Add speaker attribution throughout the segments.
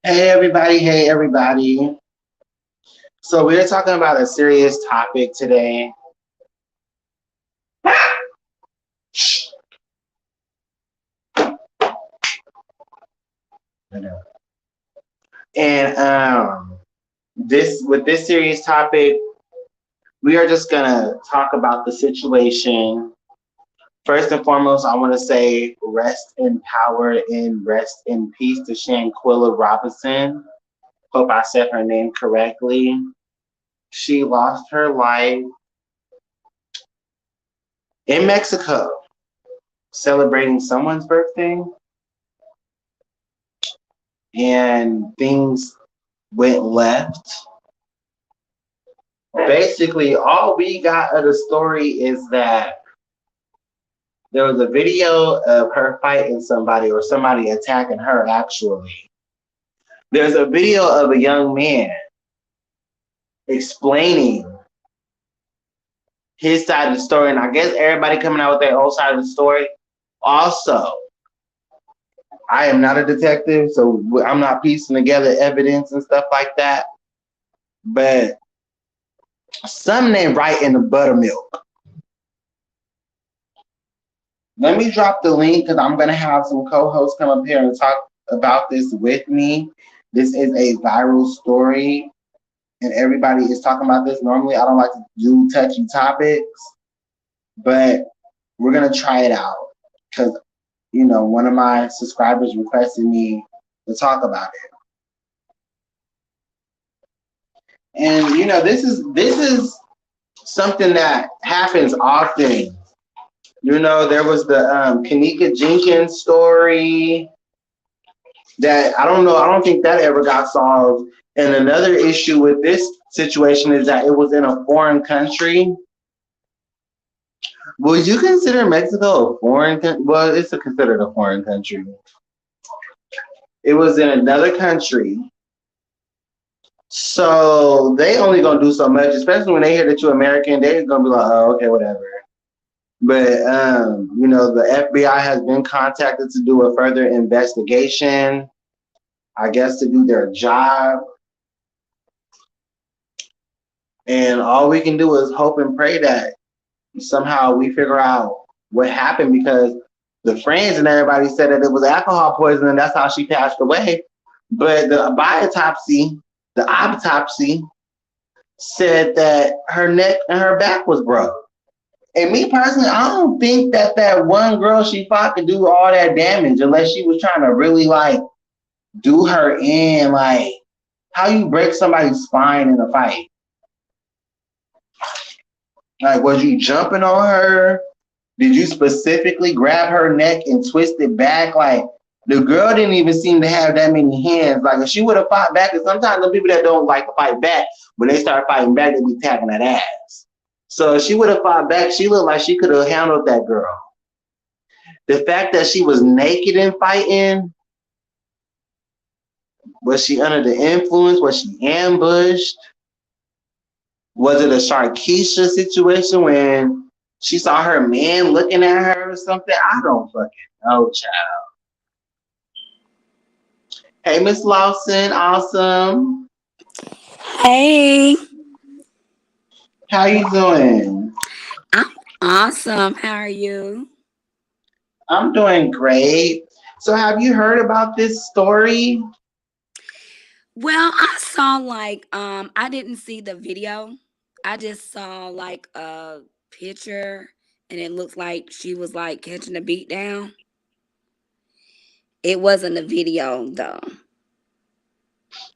Speaker 1: Hey everybody, hey everybody. So we're talking about a serious topic today. And this serious topic, we are just gonna talk about the situation. First and foremost, I want to say rest in power and rest in peace to Shanquella Robinson. Hope I said her name correctly. She lost her life in Mexico celebrating someone's birthday, and things went left. Basically, all we got of the story is that there was a video of her fighting somebody or somebody attacking her, actually. There's a video of a young man explaining his side of the story, and I guess everybody coming out with their own side of the story. Also, I am not a detective, so I'm not piecing together evidence and stuff like that. But something ain't right in the buttermilk. Let me drop the link because I'm going to have some co-hosts come up here and talk about this with me. This is a viral story, and everybody is talking about this. Normally, I don't like to do touchy topics, but we're going to try it out because, one of my subscribers requested me to talk about it. And, this is something that happens often. There was the Kanika Jenkins story that I don't know. I don't think that ever got solved. And another issue with this situation is that it was in a foreign country. Would you consider Mexico a foreign country? Well, it's considered a foreign country. It was in another country. So they only gonna do so much, especially when they hear that you're American, they're gonna be like, oh, okay, whatever. But the FBI has been contacted to do a further investigation, I guess, to do their job. And all we can do is hope and pray that somehow we figure out what happened, because the friends and everybody said that it was alcohol poisoning and that's how she passed away. But the autopsy said that her neck and her back was broke. And me personally, I don't think that one girl she fought could do all that damage unless she was trying to really do her in. How you break somebody's spine in a fight? Was you jumping on her? Did you specifically grab her neck and twist it back? The girl didn't even seem to have that many hands. If she would have fought back, and sometimes the people that don't like to fight back, when they start fighting back, they be tapping that ass. So if she would have fought back, she looked like she could have handled that girl. The fact that she was naked and fighting, was she under the influence? Was she ambushed? Was it a Sharkeisha situation when she saw her man looking at her or something? I don't fucking know, child. Hey, Miss Lawson, awesome.
Speaker 2: Hey,
Speaker 1: How you doing?
Speaker 2: I'm awesome. How are you?
Speaker 1: I'm doing great. So have you heard about this story?
Speaker 2: Well, I saw I didn't see the video. I just saw a picture and it looked like she was catching a beat down. It wasn't a video though.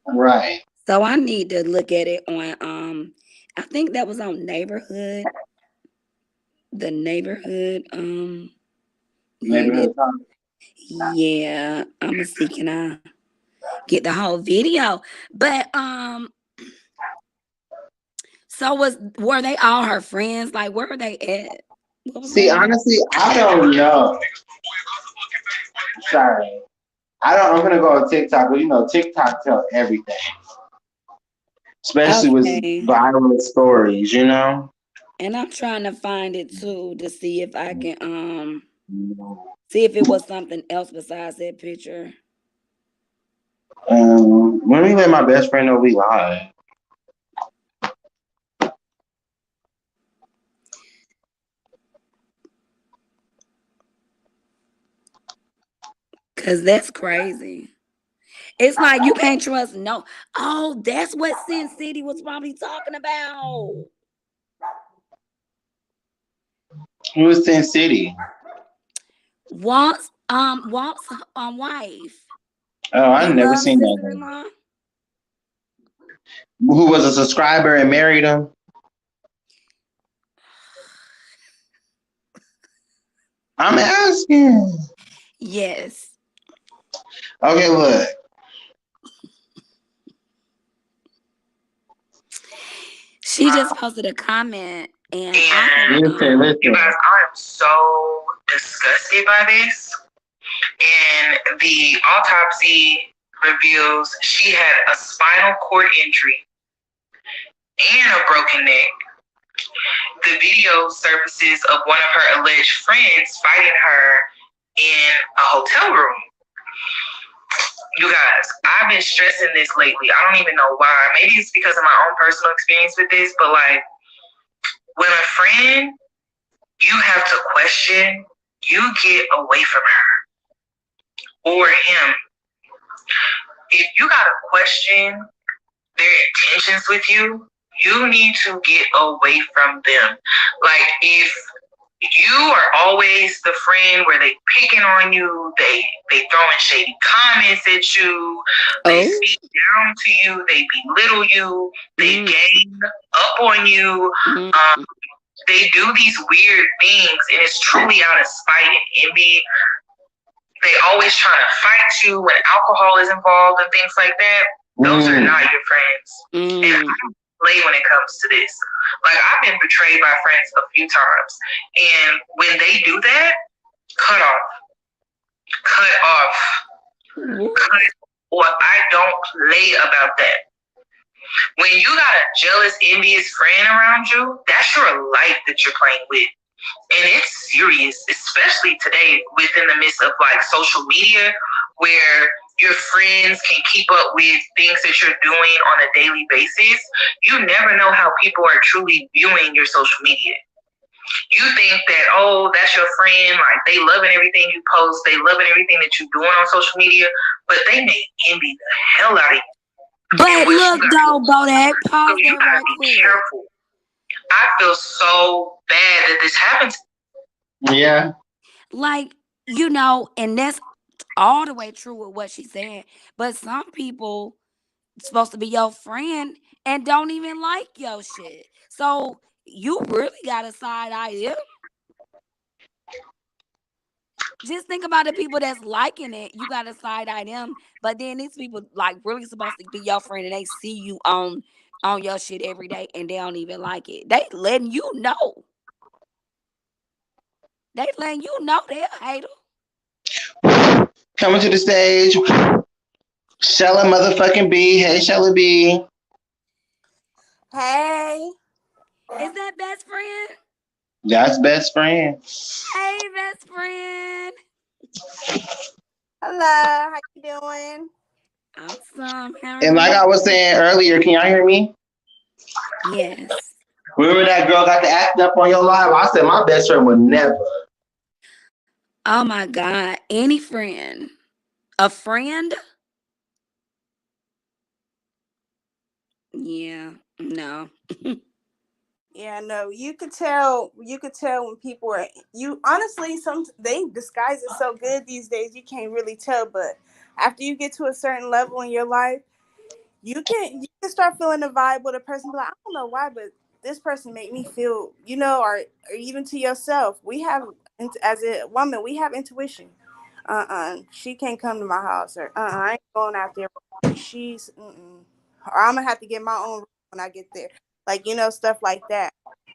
Speaker 1: Right.
Speaker 2: So I need to look at it on I think that was on neighborhood. The neighborhood
Speaker 1: Neighborhood talk.
Speaker 2: yeah, I'm gonna see can I get the whole video. But so were they all her friends? Where were they at? What was
Speaker 1: See,
Speaker 2: going on?
Speaker 1: honestly, I don't know. Sorry. I'm gonna go on TikTok, but TikTok tell everything. Especially with
Speaker 2: Okay.
Speaker 1: viral stories.
Speaker 2: And I'm trying to find it too to see if I can see if it was something else besides that picture.
Speaker 1: When we let my best friend know we lied.
Speaker 2: Cause that's crazy. It's like you can't trust no. Oh, that's what Sin City was probably talking about.
Speaker 1: Who was Sin City?
Speaker 2: Walt's wife.
Speaker 1: Oh, I
Speaker 2: His
Speaker 1: never
Speaker 2: little
Speaker 1: seen that.
Speaker 2: sister-in-law.
Speaker 1: Who was a subscriber and married him? I'm asking.
Speaker 2: Yes.
Speaker 1: Okay, look.
Speaker 2: She just posted a comment and I
Speaker 3: And
Speaker 2: had
Speaker 1: Listen,
Speaker 3: you
Speaker 1: listen.
Speaker 3: guys, I am so disgusted by this. In the autopsy reveals she had a spinal cord injury and a broken neck. The video surfaces of one of her alleged friends fighting her in a hotel room. You guys, I've been stressing this lately. I don't even know why. Maybe it's because of my own personal experience with this, but like when a friend you have to question, you get away from her or him. If you gotta question their intentions with you, you need to get away from them. Like if you are always the friend where they picking on you, they throwing shady comments at you, they
Speaker 2: oh.
Speaker 3: speak down to you, they belittle you, they
Speaker 2: Mm,
Speaker 3: gang up on you,
Speaker 2: mm,
Speaker 3: they do these weird things, and it's truly out of spite and envy. They always trying to fight you when alcohol is involved and things like that. Those are not your friends. And I
Speaker 2: mm.
Speaker 3: don't play when it comes to this. Like I've been betrayed by friends a few times, and when they do that, cut off, cut off, cut. Or I don't play about that. When you got a jealous, envious friend around you, that's your life that you're playing with. And it's serious, especially today within the midst of like social media, where your friends can keep up with things that you're doing on a daily basis. You never know how people are truly viewing your social media. You think that, oh, that's your friend, like they loving everything you post, they loving everything that you're doing on social media, but they may envy the hell out of you. And
Speaker 2: But
Speaker 3: what you
Speaker 2: look
Speaker 3: got
Speaker 2: though, Bodak,
Speaker 3: so
Speaker 2: pause
Speaker 3: you
Speaker 2: that
Speaker 3: gotta
Speaker 2: right
Speaker 3: be
Speaker 2: quick.
Speaker 3: careful. I feel so bad that this happens.
Speaker 1: Yeah.
Speaker 2: Like, and that's all the way true with what she said. But some people supposed to be your friend and don't even like your shit. So you really gotta side eye them. Just think about the people that's liking it. You gotta side eye them. But then these people like really supposed to be your friend and they see you on your shit every day and they don't even like it. They letting you know. They letting you know they're a hater.
Speaker 1: Coming to the stage, Shella motherfucking B. Hey, Shella B.
Speaker 4: Hey,
Speaker 2: Is that best friend?
Speaker 1: That's best friend.
Speaker 2: Hey, best friend.
Speaker 4: hello. How you doing?
Speaker 2: Awesome. How
Speaker 1: And
Speaker 2: are
Speaker 1: like I
Speaker 2: you?
Speaker 1: was saying earlier, can y'all hear me?
Speaker 2: Yes.
Speaker 1: Remember that girl got the acting up on your live? I said my best friend would never.
Speaker 2: Oh my God. Any friend. A friend? Yeah. No.
Speaker 4: Yeah, no. You could tell. You could tell when people are. You honestly, some they disguise it so good these days. You can't really tell. But after you get to a certain level in your life, you can start feeling the vibe with a person. Be like, I don't know why, but this person made me feel. Or even to yourself. We have as a woman, we have intuition. She can't come to my house, or I ain't going out there. She's or I'm gonna have to get my own when I get there. Like stuff like that.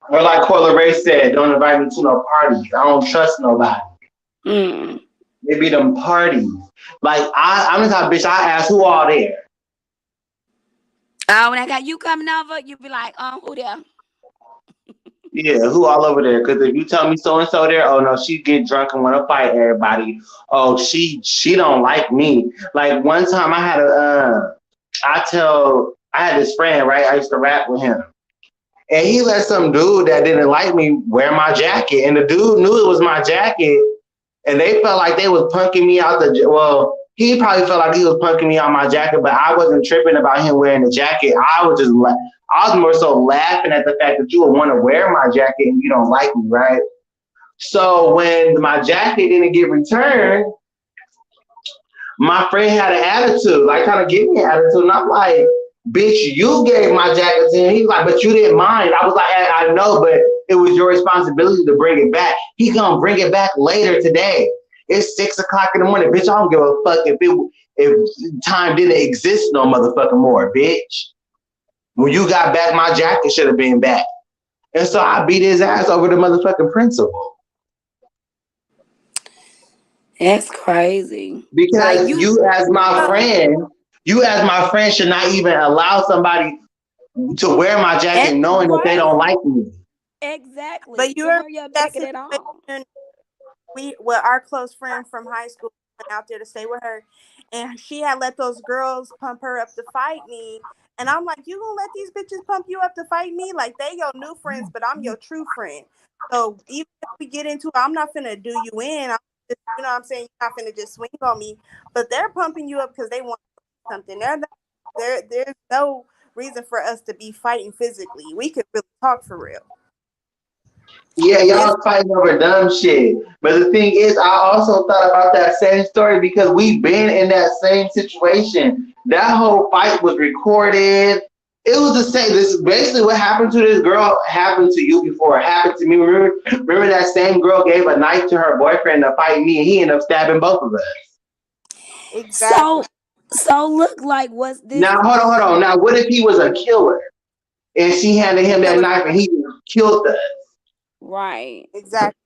Speaker 1: Or like Coyle Ray said, don't invite me to no parties. I don't trust nobody.
Speaker 2: Mm.
Speaker 1: They be them parties. Like I'm the type of bitch. I ask who all there.
Speaker 2: Oh, when I got you coming over, you be like, who there?
Speaker 1: Yeah, who all over there? Because if you tell me so and so there, oh no, she get drunk and want to fight everybody. Oh, she don't like me. Like one time I had I had this friend, right? I used to rap with him. And he let some dude that didn't like me wear my jacket. And the dude knew it was my jacket. And they felt like they was punking me out well, he probably felt like he was punking me out my jacket, but I wasn't tripping about him wearing the jacket. I was more so laughing at the fact that you would want to wear my jacket and you don't like me, right? So when my jacket didn't get returned, my friend had an attitude, like kind of gave me an attitude. And I'm like, bitch, you gave my jacket to him. He's like, but you didn't mind. I was like, I know, but it was your responsibility to bring it back. He gonna bring it back later today. It's 6 o'clock in the morning, bitch. I don't give a fuck if time didn't exist no motherfucking more, bitch. When you got back, my jacket should have been back. And so I beat his ass over the motherfucking principal.
Speaker 2: That's crazy. Like
Speaker 1: Because you as my friend should not even allow somebody to wear my jacket knowing that they don't like me.
Speaker 2: Exactly.
Speaker 4: But you
Speaker 2: To
Speaker 4: are
Speaker 2: wear your
Speaker 4: that
Speaker 2: jacket at all.
Speaker 4: situation. Our close friend from high school went out there to stay with her, and she had let those girls pump her up to fight me. And I'm like, you gonna let these bitches pump you up to fight me? Like they your new friends, but I'm your true friend. So even if we get into it, I'm not finna do you in. I'm just, you know what I'm saying? You're not finna just swing on me. But they're pumping you up because they want something. There's no reason for us to be fighting physically. We could really talk for real.
Speaker 1: Yeah,
Speaker 4: It's
Speaker 1: y'all fighting over dumb shit. But the thing is, I also thought about that same story because we've been in that same situation. That whole fight was recorded. It was the same. This is basically what happened to this girl happened to you before it happened to me. Remember that same girl gave a knife to her boyfriend to fight me, and he ended up stabbing both of us.
Speaker 2: So
Speaker 4: exactly.
Speaker 2: so look like what's this
Speaker 1: Now, hold on. Now, what if he was a killer and she handed him that
Speaker 4: Killer.
Speaker 1: knife and he killed us?
Speaker 2: right.
Speaker 4: Exactly.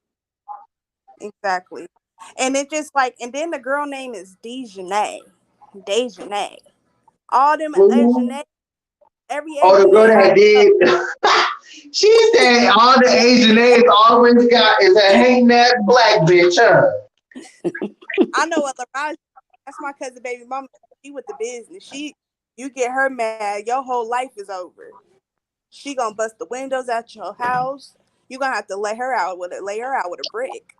Speaker 4: Exactly. And it just like, and then the girl name is Dejanay. Dejanay. All them
Speaker 1: Who?
Speaker 4: Janae, every
Speaker 1: Oh,
Speaker 4: Asian
Speaker 1: the girl
Speaker 4: name.
Speaker 1: that did. She said all the Asian names always got is a hating that black bitch, huh?
Speaker 4: I know what LaRaj. That's my cousin, baby mama. She with the business. You get her mad, your whole life is over. She gonna bust the windows out your house. You gonna have to lay her out with a brick.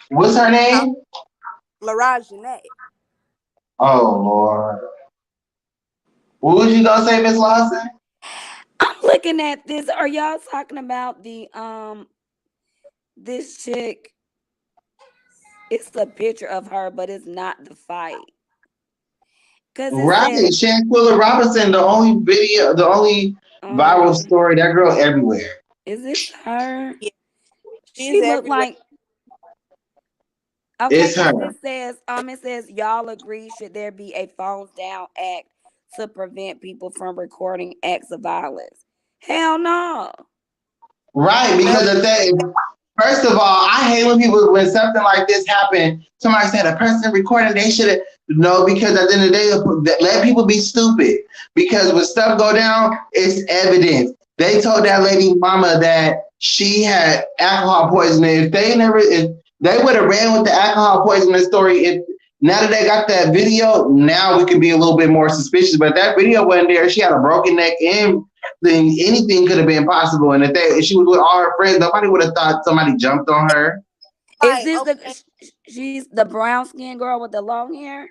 Speaker 1: What's her
Speaker 4: Huh?
Speaker 1: name?
Speaker 4: LaRaj Janae.
Speaker 1: Oh Lord. What was you gonna say, Miss Lawson?
Speaker 2: I'm looking at this. Are y'all talking about the this chick? It's a picture of her, but it's not the fight. Cause it
Speaker 1: Right,
Speaker 2: says
Speaker 1: Shanquella Robinson, the only viral
Speaker 2: um
Speaker 1: story, that girl everywhere.
Speaker 2: is this her?
Speaker 4: Yeah, she's
Speaker 2: She looked
Speaker 4: everywhere.
Speaker 2: like okay,
Speaker 1: It's
Speaker 2: because
Speaker 1: her.
Speaker 2: it says y'all agree should there be a phones down act to prevent people from recording acts of violence? Hell no.
Speaker 1: Right,
Speaker 4: Well,
Speaker 1: because of that. First of all, I hate when something like this happen. Somebody said a person recording, they should have no, because at the end of the day, let people be stupid. Because when stuff go down, it's evidence. They told that lady mama that she had alcohol poisoning. If they would have ran with the alcohol poisoning story, now that they got that video, now we can be a little bit more suspicious. But that video wasn't there. She had a broken neck and then anything could have been possible. And if she was with all her friends, nobody would have thought somebody jumped on her.
Speaker 2: Is
Speaker 4: like
Speaker 2: this
Speaker 4: okay,
Speaker 2: she's the brown skinned girl with the long hair?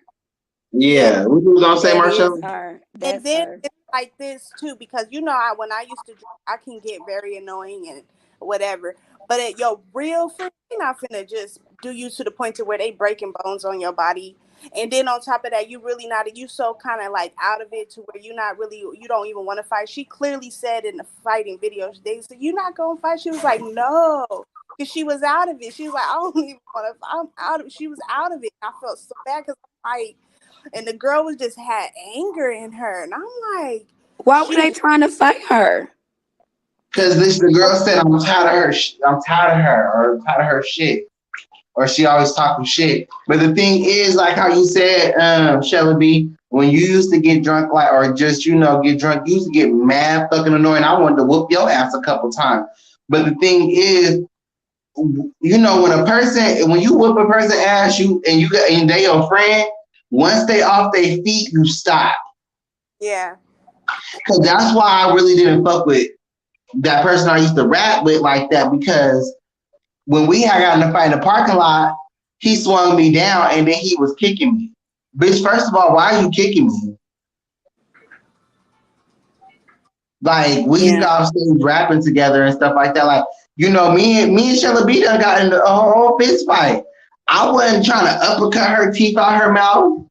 Speaker 4: yeah.
Speaker 1: Yeah, what you was gonna say,
Speaker 2: That is
Speaker 1: Marshall?
Speaker 2: her.
Speaker 4: And
Speaker 2: That's
Speaker 4: then
Speaker 2: her.
Speaker 4: it's like this too, because when I used to drink, I can get very annoying and whatever. But your real friend, they not finna just do you to the point to where they breaking bones on your body. And then on top of that, you so kind of like out of it to where you don't even want to fight. She clearly said in the fighting video, they said, "You're not gonna fight." She was like, "No." Because she was out of it. She was like, I don't even want to. I'm out of. She was out of it. I felt so bad because I'm like, and the girl was just had anger in her, and I'm like,
Speaker 2: Why were
Speaker 4: she
Speaker 2: they
Speaker 4: was
Speaker 2: trying to fight her?
Speaker 1: Because the girl said, "I'm tired of her. I'm tired of her, or I'm tired of her shit, or she always talking shit." But the thing is, like how you said, Shelly B, when you used to get drunk, or just get drunk, you used to get mad fucking annoying. I wanted to whoop your ass a couple times. But the thing is, you know, when you whoop a person ass, and they your friend, once they off their feet, you stop.
Speaker 4: Yeah.
Speaker 1: Cause that's why I really didn't fuck with that person I used to rap with like that, because when we had got in a fight in the parking lot, he swung me down and then he was kicking me. Bitch, first of all, why are you kicking me? Like, we used
Speaker 2: Yeah.
Speaker 1: to off stage rapping together and stuff like that. Like, you know, me and Shella B done got into a whole fist fight. I wasn't trying to uppercut her teeth out her mouth.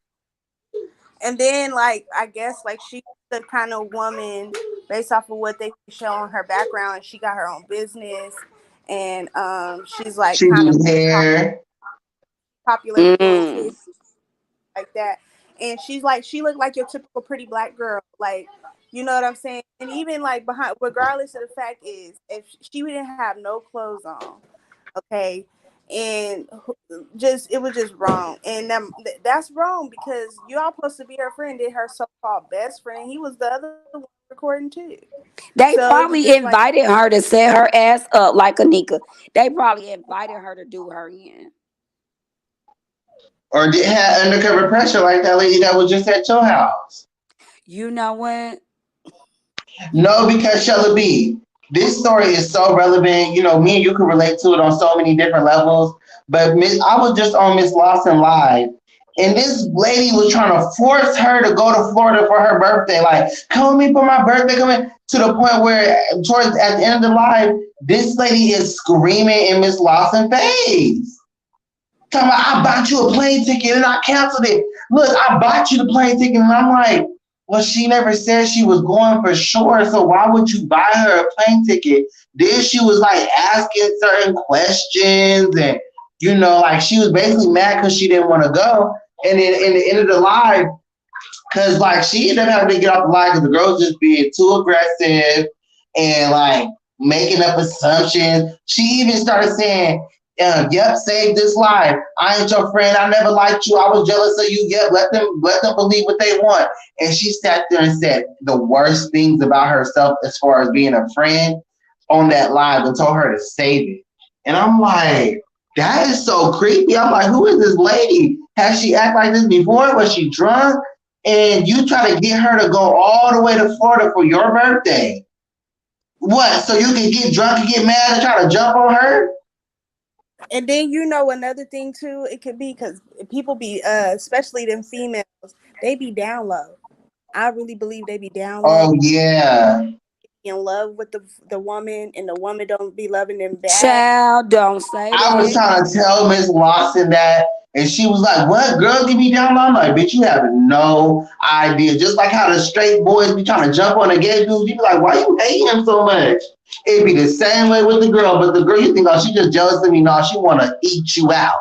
Speaker 4: And then, like, I guess, like, she's the kind of woman, based off of what they show on her background, and she got her own business, and she's like
Speaker 1: She
Speaker 4: kind of
Speaker 1: do hair.
Speaker 4: popular doing
Speaker 2: Mm.
Speaker 4: hair like that, and she's like, she looked like your typical pretty black girl, like, you know what I'm saying? And even like behind, regardless of the fact is, if she didn't have no clothes on, okay, and just, it was just wrong, and that's wrong, because y'all supposed to be her friend, then her so-called best friend, he was the other one recording too,
Speaker 2: They
Speaker 4: so it was
Speaker 2: probably
Speaker 4: just like,
Speaker 2: invited her to set her ass up like Anika. They probably invited her to do her in.
Speaker 1: Or did have undercover pressure like that lady that was just at your house.
Speaker 2: You know what?
Speaker 1: No, because Shella B, this story is so relevant. You know, me and you can relate to it on so many different levels. But I was just on Miss Lawson Live, and this lady was trying to force her to go to Florida for her birthday. Like, come with me for my birthday. Come in. To the point where, towards at the end of the live, this lady is screaming in Miss Lawson's face. Talking about, I bought you a plane ticket and I canceled it. Look, I bought you the plane ticket. And I'm like, well, she never said she was going for sure. So why would you buy her a plane ticket? Then she was like asking certain questions. And, you know, like she was basically mad because she didn't want to go. And then in the end of the live, because like she ended up having to get off the line because the girl was just being too aggressive and like making up assumptions. She even started saying, yep, save this life. I ain't your friend. I never liked you. I was jealous of you. Yep, let them believe what they want. And she sat there and said the worst things about herself as far as being a friend on that live and told her to save it. And I'm like, that is so creepy. I'm like, who is this lady? Has she act like this before? Was she drunk? And you try to get her to go all the way to Florida for your birthday. What? So you can get drunk and get mad and try to jump on her?
Speaker 4: and then, you know, another thing too, it could be because people be, especially them females, they be down low. I really believe they be down low,
Speaker 1: Oh yeah.
Speaker 4: in love with the woman, and the woman don't be loving them back.
Speaker 2: Child, don't say
Speaker 1: I was
Speaker 2: that.
Speaker 1: trying to tell Miss Lawson that, and she was like, "What, girl? Give me down low." I'm like, "Bitch, you have no idea." Just like how the straight boys be trying to jump on the gay dudes, you be like, "Why you hate him so much?" It'd be the same way with the girl, but the girl, you think, "Oh, she just jealous of me." No, she want to eat you out.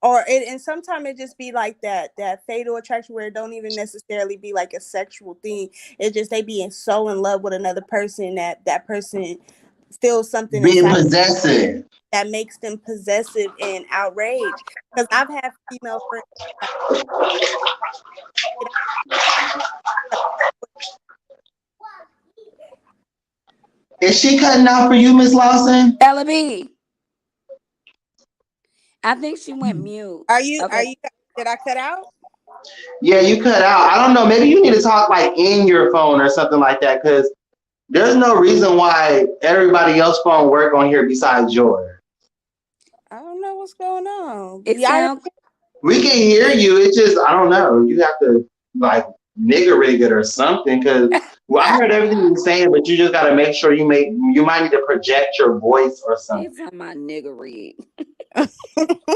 Speaker 4: Or it, and sometimes it just be like that fatal attraction where it don't even necessarily be like a sexual thing. It's just they being so in love with another person that that person feels something
Speaker 1: Being
Speaker 4: inside
Speaker 1: possessive.
Speaker 4: that makes them possessive and outraged. Because I've had female friends like,
Speaker 1: Is she cutting out for you, Miss Lawson?
Speaker 2: Ella B, I think she went mute.
Speaker 4: are
Speaker 2: Okay.
Speaker 4: you, did I cut out?
Speaker 1: Yeah, you cut out. I don't know. Maybe you need to talk like in your phone or something like that, because there's no reason why everybody else's phone work on here besides yours.
Speaker 4: I don't know what's going on.
Speaker 2: It
Speaker 4: Yeah,
Speaker 2: sound
Speaker 1: We can hear you. It's just I don't know. You have to like nigger rig it or something. Because well, I heard everything you're saying, but you just got to make sure you might need to project your voice or something.
Speaker 2: she's on my niggery.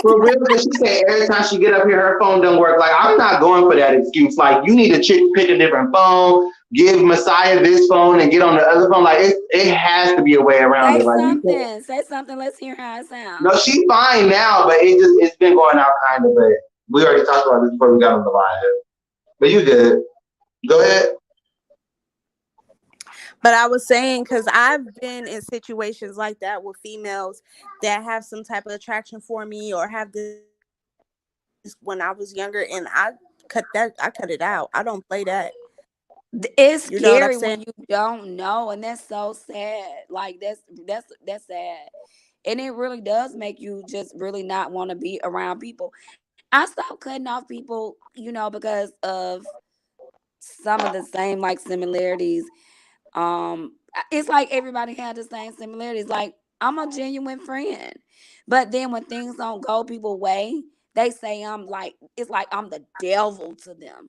Speaker 1: For real, because she said every time she get up here, her phone don't work. Like, I'm not going for that excuse. Like, you need to pick a different phone, give Messiah this phone, and get on the other phone. Like, it has to be a way around
Speaker 2: Say
Speaker 1: it. Like, you can't.
Speaker 2: something. Say something. Let's hear how it
Speaker 1: No,
Speaker 2: sounds.
Speaker 1: she's fine now, but it's been going out kind of. But we already talked about this before we got on the live. But you good. Go ahead.
Speaker 4: but I was saying, because I've been in situations like that with females that have some type of attraction for me, or have this when I was younger, and I cut it out. I don't play that.
Speaker 2: It's
Speaker 4: You know what I'm
Speaker 2: scary
Speaker 4: saying?
Speaker 2: when you don't know, and that's so sad. Like that's sad. And it really does make you just really not want to be around people. I stopped cutting off people, because of some of the same like similarities. It's like everybody had the same similarities. Like, I'm a genuine friend, but then when things don't go people way, they say I'm like, it's like I'm the devil to them.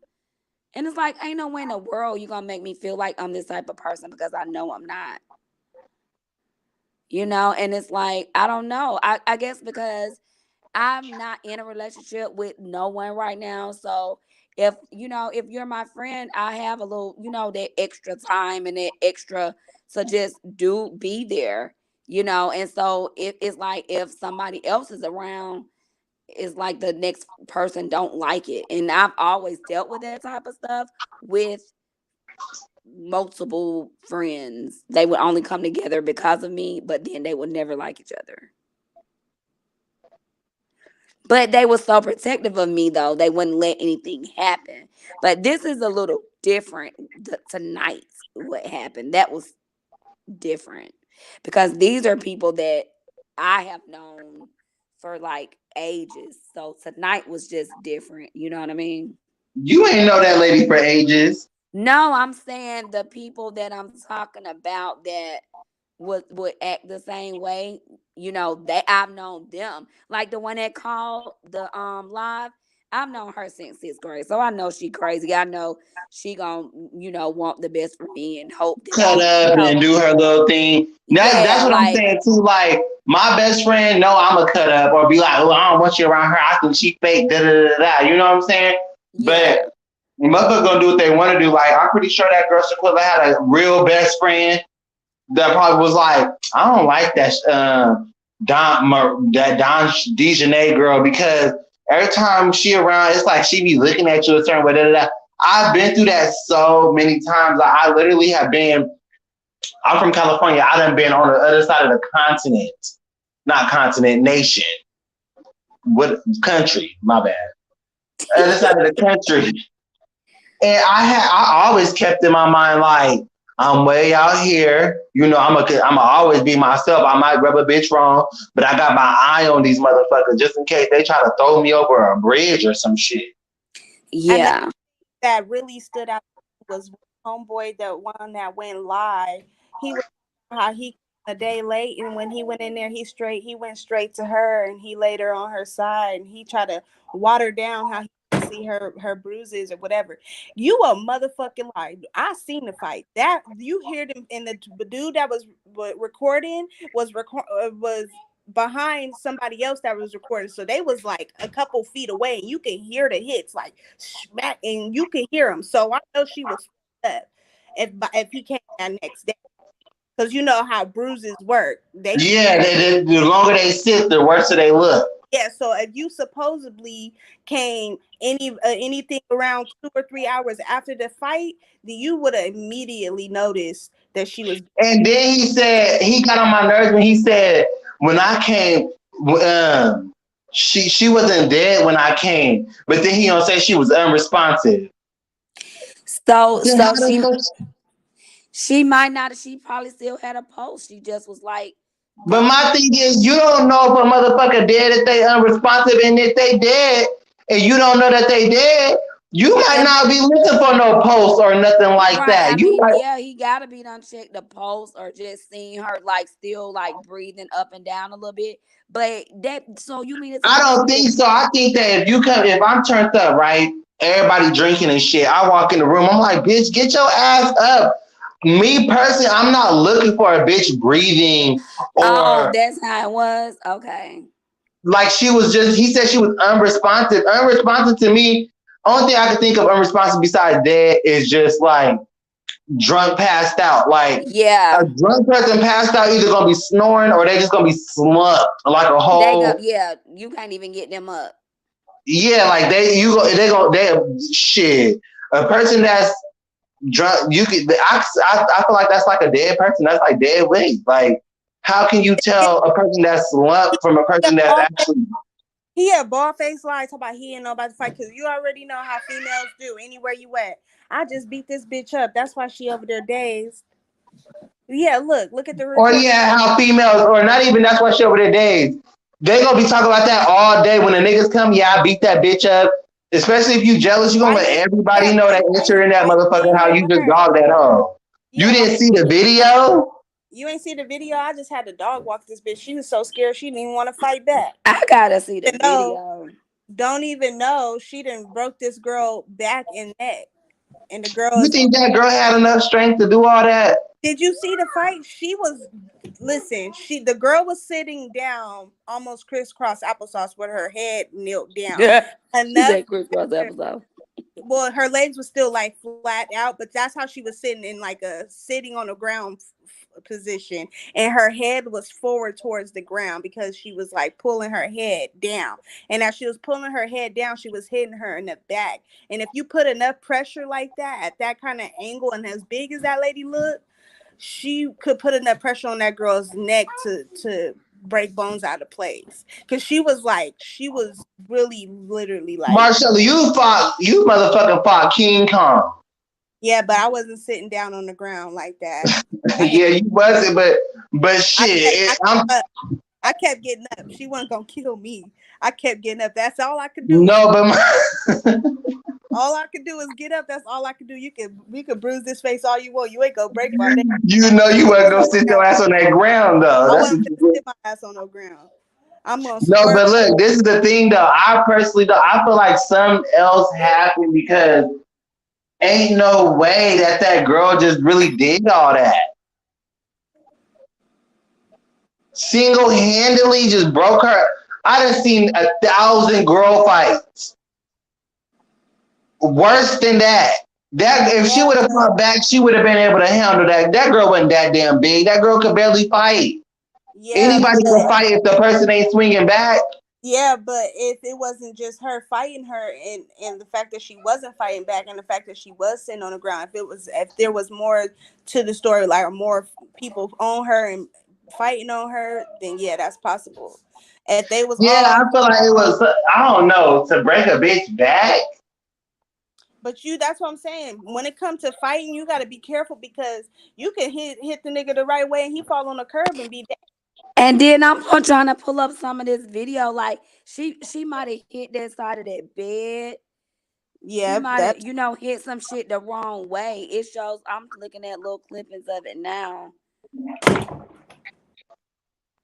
Speaker 2: And it's like, ain't no way in the world you gonna make me feel like I'm this type of person, because I know I'm not. And it's like, I don't know. I guess because I'm not in a relationship with no one right now. So if you're my friend, I have a little, that extra time and that extra to just do be there, And so if it's like if somebody else is around, it's like the next person don't like it. And I've always dealt with that type of stuff with multiple friends. They would only come together because of me, but then they would never like each other. But they were so protective of me, though. They wouldn't let anything happen. But this is a little different. Tonight, what happened, that was different. Because these are people that I have known for like ages. So tonight was just different. You know what I mean?
Speaker 1: You ain't know that lady for ages.
Speaker 2: No, I'm saying the people that I'm talking about that would act the same way. They I've known them. Like the one that called the live. I've known her since 6th grade, so I know she crazy. I know she gonna want the best for me and hope that
Speaker 1: Cut up and do her little thing. That's
Speaker 2: yeah,
Speaker 1: what I'm
Speaker 2: like
Speaker 1: saying too. Like my best friend, no, I'm a cut up or be like, oh, I don't want you around her. I think she fake. Da da da da. You know what I'm saying?
Speaker 2: yeah,
Speaker 1: But motherfuckers gonna do what they want to do. Like I'm pretty sure that girl Shanquella had a real best friend that probably was like, I don't like that Don Dejanay girl because every time she around, it's like she be looking at you a certain way. Da, da, da. I've been through that so many times. Like, I literally have been. I'm from California. I done been on the other side of the continent, not continent, nation. What country? My bad. Other side of the country. And I always kept in my mind like I'm way out here. I'm always be myself. I might rub a bitch wrong, but I got my eye on these motherfuckers just in case they try to throw me over a bridge or some shit.
Speaker 4: Another
Speaker 2: yeah.
Speaker 4: that really stood out was homeboy, the one that went live. He was how he a day late, and when he went in there, he went straight to her, and he laid her on her side, and he tried to water down how he could see her bruises or whatever. You a motherfucking lie. I seen the fight. That you hear them, and the dude that was recording was behind somebody else that was recording. So they was like a couple feet away, and you can hear the hits like smack, and you can hear them. So I know she was up if he came that next day, because you know how bruises work. They
Speaker 1: Yeah, the longer they sit, the worse they look.
Speaker 4: Yeah. So if you supposedly came anything around 2 or 3 hours after the fight, then you would have immediately noticed that she was.
Speaker 1: And then he said he got on my nerves when he said when I came, she wasn't dead when I came, but then he gonna say she was unresponsive.
Speaker 2: So
Speaker 1: Then how
Speaker 2: so
Speaker 1: the
Speaker 2: she
Speaker 1: fuck?
Speaker 2: she might not. She probably still had a pulse. She just was like
Speaker 1: But my
Speaker 2: gone.
Speaker 1: thing is, you don't know if a motherfucker dead if they unresponsive, and if they dead, and you don't know that they dead, you might
Speaker 2: And
Speaker 1: not be looking for no post or nothing like
Speaker 2: right, I
Speaker 1: that. You
Speaker 2: mean,
Speaker 1: might.
Speaker 2: yeah, he gotta be done check the pulse or just seeing her like still like breathing up and down a little bit. But that so you mean to
Speaker 1: I
Speaker 2: tell me she
Speaker 1: don't
Speaker 2: did.
Speaker 1: think so. I think that if I'm turned up, right, everybody drinking and shit, I walk in the room, I'm like, bitch, get your ass up. Me personally, I'm not looking for a bitch breathing
Speaker 2: Oh,
Speaker 1: or
Speaker 2: that's how it was. Okay.
Speaker 1: like she was just. He said she was unresponsive. Unresponsive to me. Only thing I can think of unresponsive besides dead is just like drunk, passed out. Like a
Speaker 2: Yeah.
Speaker 1: drunk person passed out, either gonna be snoring or they just gonna be slumped like a
Speaker 2: They go
Speaker 1: whole.
Speaker 2: yeah, you can't even get them up.
Speaker 1: Yeah, like they shit. A person that's drunk, you could. I feel like that's like a dead person. That's like dead weight. Like, how can you tell a person that's slumped from a person that's actually?
Speaker 4: He had bald face lies about he ain't nobody to fight because you already know how females do anywhere you at. I just beat this bitch up. That's why she over there dazed. Yeah, look at the
Speaker 1: Or
Speaker 4: record.
Speaker 1: yeah, how females, or not even that's why shit over their days. They gonna be talking about that all day when the niggas come. Yeah, I beat that bitch up. Especially if you jealous, you gonna
Speaker 4: Why
Speaker 1: let
Speaker 4: you?
Speaker 1: everybody
Speaker 4: Yeah,
Speaker 1: know that you're in that
Speaker 4: why you
Speaker 1: motherfucker.
Speaker 4: ain't
Speaker 1: How
Speaker 4: here
Speaker 1: you
Speaker 4: with
Speaker 1: just
Speaker 4: her?
Speaker 1: dogged that hoe. You
Speaker 4: Yeah, why
Speaker 1: didn't see the video.
Speaker 4: you ain't see the video? I just had to dog walk this bitch. She was so scared she didn't even want to fight back.
Speaker 2: I gotta see the
Speaker 4: And no,
Speaker 2: video.
Speaker 4: don't even know she didn't broke this girl back and neck. And the girl
Speaker 1: You
Speaker 4: is.
Speaker 1: think that girl had enough strength to do all that?
Speaker 4: Did you see the fight? She was. Listen, the girl was sitting down, almost crisscross applesauce with her head knelt down.
Speaker 2: Yeah. She
Speaker 4: Enough.
Speaker 2: said Chris Ross episode.
Speaker 4: Well, her legs were still like flat out, but that's how she was sitting in like a sitting on the ground position, and her head was forward towards the ground because she was like pulling her head down. And as she was pulling her head down, she was hitting her in the back. And if you put enough pressure like that at that kind of angle, and as big as that lady looked, she could put enough pressure on that girl's neck to break bones out of place. Because she was really literally like.
Speaker 1: Marcella, you motherfucking fought King Kong.
Speaker 4: Yeah, but I wasn't sitting down on the ground like that. I had
Speaker 1: Yeah, you wasn't, but
Speaker 4: I
Speaker 1: shit,
Speaker 4: kept I
Speaker 1: I'm
Speaker 4: kept up. I kept getting up. She wasn't gonna kill me. I kept getting up. That's all I could do.
Speaker 1: no, but my,
Speaker 4: All I could do is get up. That's all I could do. You could bruise this face all you want. You ain't gonna break my neck.
Speaker 1: you know you wasn't gonna sit your ass on that ground though.
Speaker 4: I
Speaker 1: That's
Speaker 4: wasn't
Speaker 1: what
Speaker 4: gonna
Speaker 1: you.
Speaker 4: sit my ass on no ground. I'm gonna
Speaker 1: No,
Speaker 4: squirt.
Speaker 1: but look, this is the thing though. I personally though, I feel like something else happened because ain't no way that girl just really did all that. Single handedly just broke her. I done seen 1,000 girl fights. Worse than that. That if she
Speaker 4: Yeah,
Speaker 1: would have
Speaker 4: but
Speaker 1: fought back, she would have been able to handle that. That girl wasn't that damn big. That girl could barely fight.
Speaker 4: yeah,
Speaker 1: Anybody can
Speaker 4: but
Speaker 1: fight if the person ain't swinging back.
Speaker 4: yeah, but if it wasn't just her fighting her, and the fact that she wasn't fighting back, and the fact that she was sitting on the ground, if there was more to the story, like more people on her and fighting on her, then yeah, that's possible. If they was
Speaker 1: Yeah,
Speaker 4: all
Speaker 1: I
Speaker 4: on,
Speaker 1: feel like it was. I don't know to break a bitch back.
Speaker 4: but that's what I'm saying. When it comes to fighting, you got to be careful because you can hit the nigga the right way and he fall on the curb and be dead.
Speaker 2: And then I'm trying to pull up some of this video. Like she might have hit that side of that bed. She
Speaker 4: Yeah,
Speaker 2: might have,
Speaker 4: that's
Speaker 2: hit some shit the wrong way. It shows. I'm looking at little clippings of it now,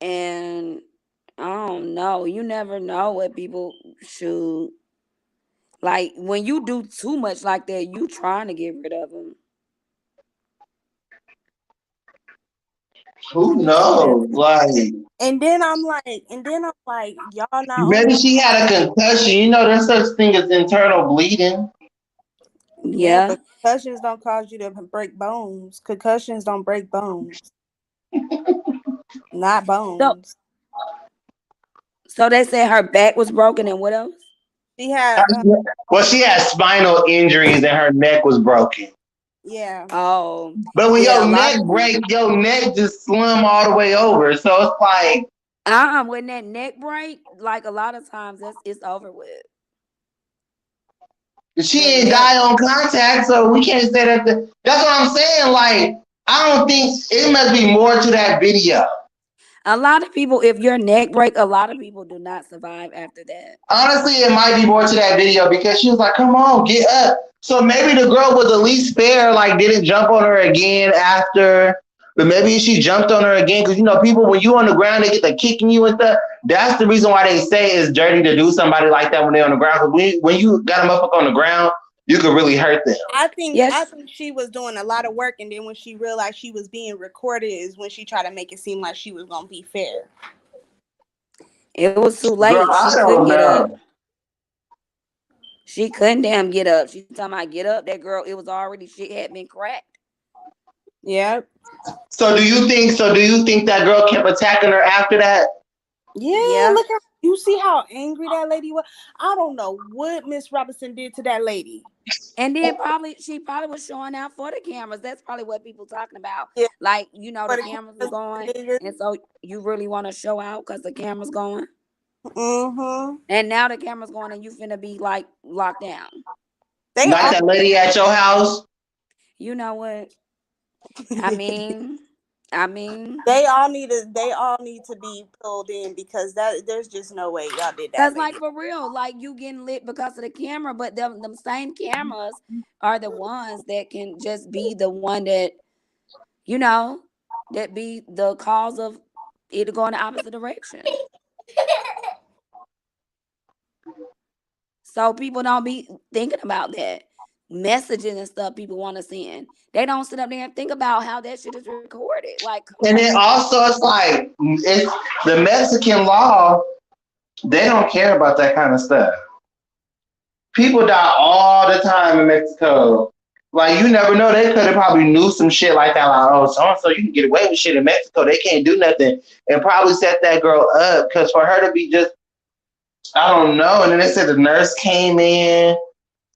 Speaker 2: and I don't know. You never know what people shoot. Like when you do too much like that, you trying to get rid of them.
Speaker 1: Who
Speaker 4: yeah.
Speaker 1: knows? Like
Speaker 4: And then I'm like, y'all not only.
Speaker 1: maybe she had a concussion. You know, there's such thing as internal bleeding.
Speaker 4: Yeah,
Speaker 2: Yeah.
Speaker 4: but concussions don't cause you to break bones. Concussions don't break bones, not
Speaker 2: So
Speaker 4: bones.
Speaker 2: so they said her back was broken and what else?
Speaker 4: She had,
Speaker 1: Well, she had spinal injuries and her neck was broken.
Speaker 4: yeah,
Speaker 2: Oh,
Speaker 1: But when
Speaker 2: yeah. A
Speaker 1: your
Speaker 2: lot
Speaker 1: neck
Speaker 2: of
Speaker 1: break,
Speaker 2: people.
Speaker 1: your neck just slum all the way over. So it's like
Speaker 2: When that neck break, like a lot of times it's over with.
Speaker 1: she
Speaker 2: That
Speaker 1: ain't
Speaker 2: neck.
Speaker 1: die on contact, so we can't say that. That's what I'm saying. Like I don't think it must be more to that video.
Speaker 2: A lot of people, if your neck break, a lot of people do not survive after that.
Speaker 1: Honestly, it might be more to that video because she was like, "Come on, get up." So maybe the girl was at least fair, like didn't jump on her again after. But maybe she jumped on her again because you know people when you on the ground they get to kicking you and stuff. That's the reason why they say it's dirty to do somebody like that when they're on the ground. Because when you got a motherfucker on the ground, you could really hurt them.
Speaker 4: I
Speaker 2: Yes,
Speaker 4: think she was doing a lot of work, and then when she realized she was being recorded, is when she tried to make it seem like she was gonna be fair.
Speaker 2: it was too
Speaker 1: Girl,
Speaker 2: late.
Speaker 1: I
Speaker 2: She couldn't
Speaker 1: don't
Speaker 2: get up.
Speaker 1: know.
Speaker 2: She couldn't damn get up. She talking about get up. That girl, it was already shit had been cracked.
Speaker 4: Yeah,
Speaker 1: So do you think? So do you think that girl kept attacking her after that?
Speaker 4: yeah.
Speaker 2: Yeah.
Speaker 4: Look how you see how angry that lady was. I don't know what Miss Robinson did to that lady.
Speaker 2: And then probably she probably was showing out for the cameras. That's probably what people talking about.
Speaker 4: Yeah,
Speaker 2: Like, the
Speaker 4: for the
Speaker 2: cameras was
Speaker 4: cameras,
Speaker 2: going,
Speaker 4: niggas.
Speaker 2: and so you really want to show out because the cameras going.
Speaker 4: Mm-hmm.
Speaker 2: And now the camera's going and you finna be like locked down.
Speaker 4: They
Speaker 1: Like
Speaker 4: all
Speaker 1: that lady at your house.
Speaker 2: You know what? I mean, I mean,
Speaker 4: they all need to be pulled in because that there's just no way y'all did that,
Speaker 2: cause like
Speaker 4: lady.
Speaker 2: for real, like you getting lit because of the camera, but them same cameras are the ones that can just be the one that you know that be the cause of it going the opposite direction. So people don't be thinking about that messaging and stuff people want to send. They don't sit up there and think about how that shit is recorded. Like, come
Speaker 1: And
Speaker 2: on.
Speaker 1: then also it's like it's the Mexican law, they don't care about that kind of stuff. People die all the time in Mexico. Like you never know, they could have probably knew some shit like that. Like, oh, so and so, you can get away with shit in Mexico. They can't do nothing, and probably set that girl up because for her to be just, I don't know. And then they said the nurse came in,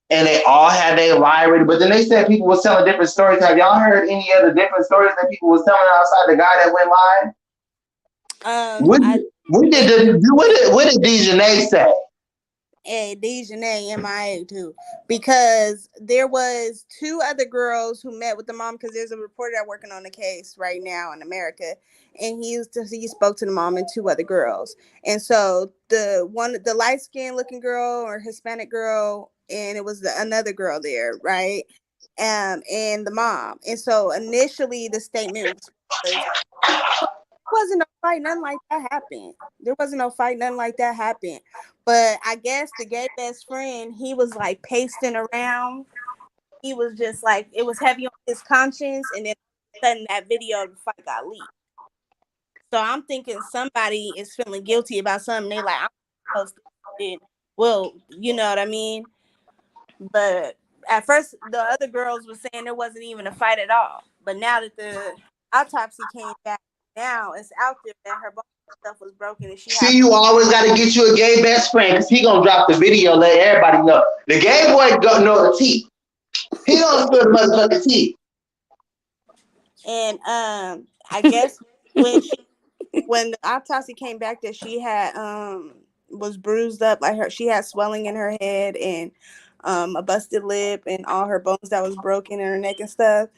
Speaker 1: and they all had their lie ready. But then they said people was telling different stories. Have y'all heard any other different stories that people was telling outside the guy that went live? What,
Speaker 4: I
Speaker 1: what did what did Dejanay say?
Speaker 4: and Dejanay MIA too, because there was two other girls who met with the mom because there's a reporter that working on the case right now in America, and he spoke to the mom and two other girls, and so the light skinned looking girl or Hispanic girl, and it was another girl there, right, and the mom, and so initially the statement was wasn't no fight, nothing like that happened. There wasn't no fight, nothing like that happened. But I guess the gay best friend, he was like pacing around. He was just like it was heavy on his conscience, and then all of a sudden that video of the fight got leaked. So I'm thinking somebody is feeling guilty about something. They like I'm supposed to did. Well, you know what I mean. But at first, the other girls were saying there wasn't even a fight at all. But now that the autopsy came back, now it's out there that her bone stuff was broken and she
Speaker 1: See,
Speaker 4: had.
Speaker 1: you always got to get you a gay best friend because he gonna drop the video, let everybody know. The gay boy don't know the tea. He don't spill the motherfucking tea.
Speaker 4: And I guess when when the autopsy came back that she had was bruised up, like she had swelling in her head and a busted lip and all her bones that was broken in her neck and stuff.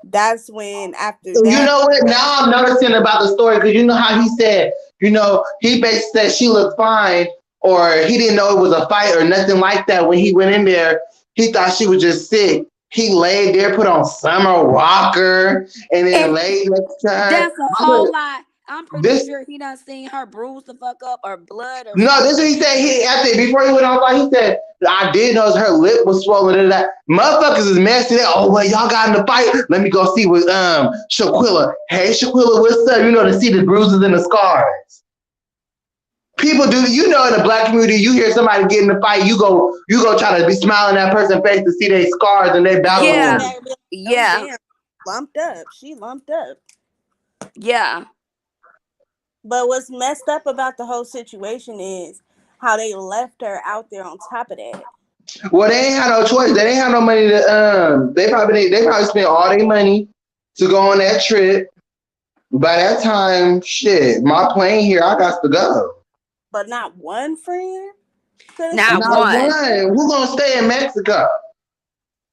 Speaker 4: That's when after
Speaker 1: You
Speaker 4: that.
Speaker 1: know what? Now I'm noticing about the story because you know how he said, he basically said she looked fine, or he didn't know it was a fight or nothing like that. When he went in there, he thought she was just sick. He laid there, put on Summer Walker, and then
Speaker 2: And
Speaker 1: laid next to her.
Speaker 2: that's a whole lot. I'm pretty
Speaker 1: This
Speaker 2: sure he done seen her bruise the fuck up or blood or
Speaker 1: No, this is
Speaker 2: something.
Speaker 1: what he said. Before he went on flight, he said, I did notice her lip was swollen and that. Motherfuckers is messy. Oh, well, y'all got in the fight. Let me go see what Shanquella. Hey, Shanquella, what's up? To see the bruises and the scars. People do, in the black community, you hear somebody get in the fight, you go try to be smiling at person's face to see their scars and their battle
Speaker 2: Yeah.
Speaker 1: wounds.
Speaker 4: Oh
Speaker 2: Yeah.
Speaker 4: damn, lumped up. She lumped up.
Speaker 2: Yeah.
Speaker 4: But what's messed up about the whole situation is how they left her out there on top of that.
Speaker 1: Well, they ain't had no choice. They ain't have no money to they probably spent all their money to go on that trip. By that time, shit, my plane here, I got to go.
Speaker 4: But not one friend could have
Speaker 2: Not
Speaker 4: stepped
Speaker 1: Not
Speaker 4: up.
Speaker 2: one.
Speaker 1: one. Who gonna stay in Mexico?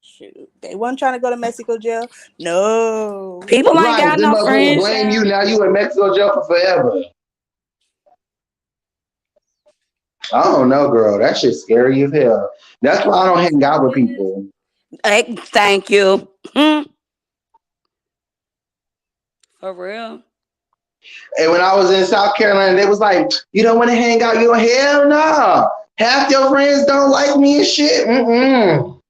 Speaker 4: Shoot, they wasn't trying to go to Mexico jail. No.
Speaker 2: People ain't
Speaker 1: Right,
Speaker 2: got
Speaker 1: this
Speaker 2: no
Speaker 1: motherfucker
Speaker 2: friends,
Speaker 1: blame you.
Speaker 2: child.
Speaker 1: Now you in Mexico jail for forever. I don't know, girl. That shit's scary as hell. That's why I don't hang out with
Speaker 2: Yes.
Speaker 1: people.
Speaker 2: Hey, thank you. For real.
Speaker 1: And when I was in South Carolina, they was like, you don't want to hang out? You don't, hell no. Half your friends don't like me and shit. Mm-mm.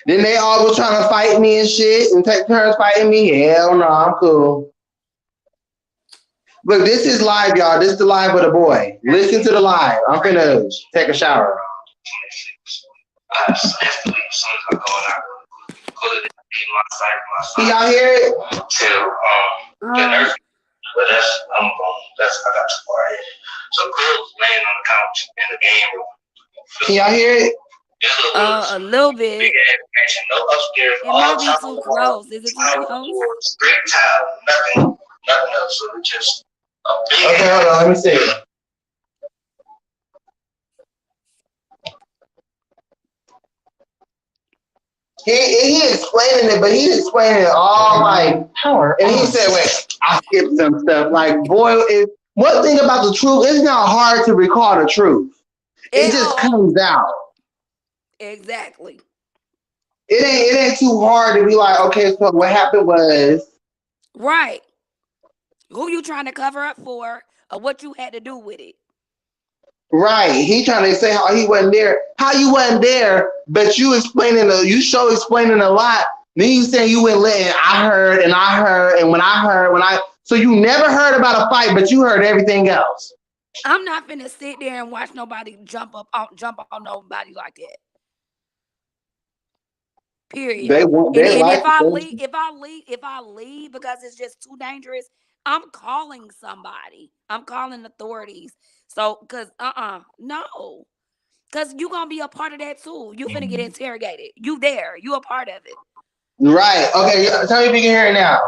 Speaker 1: Then they all was trying to fight me and shit and take turns fighting me. Hell no, I'm cool. Look, this is live, y'all. This is the live of the boy. Listen to the live. I'm finna take a shower. Can y'all hear it?
Speaker 2: Um,
Speaker 3: I got too far ahead. So girls laying on the couch in the game room.
Speaker 1: Can y'all hear it?
Speaker 2: a little bit.
Speaker 3: No upstairs,
Speaker 2: It
Speaker 3: all
Speaker 2: might be
Speaker 3: top
Speaker 2: too
Speaker 3: of the wall,
Speaker 2: close. Is it too
Speaker 3: tile
Speaker 2: close?
Speaker 3: floor, straight tile, nothing else. So it's just a big
Speaker 1: Okay, hold on. Let me see. he explaining it, but he explaining it all like power. And he said, "Wait, I skipped some stuff." Like, boy, one thing about the truth, it's not hard to recall the truth. It just comes out.
Speaker 2: Exactly.
Speaker 1: It ain't too hard to be like, okay, so what happened was
Speaker 2: right. Who you trying to cover up for, or what you had to do with it?
Speaker 1: Right. He trying to say how he wasn't there. How you wasn't there, but you explaining explaining a lot. Then you saying you went letting I heard and when I heard so you never heard about a fight, but you heard everything else.
Speaker 2: I'm not finna sit there and watch nobody jump on nobody like that. Period. And if I leave because it's just too dangerous, I'm calling somebody. I'm calling authorities. So, cause no. Cause you gonna be a part of that too. You finna get interrogated. You there. You a part of it.
Speaker 1: Right. Okay. Tell me if you can hear it now.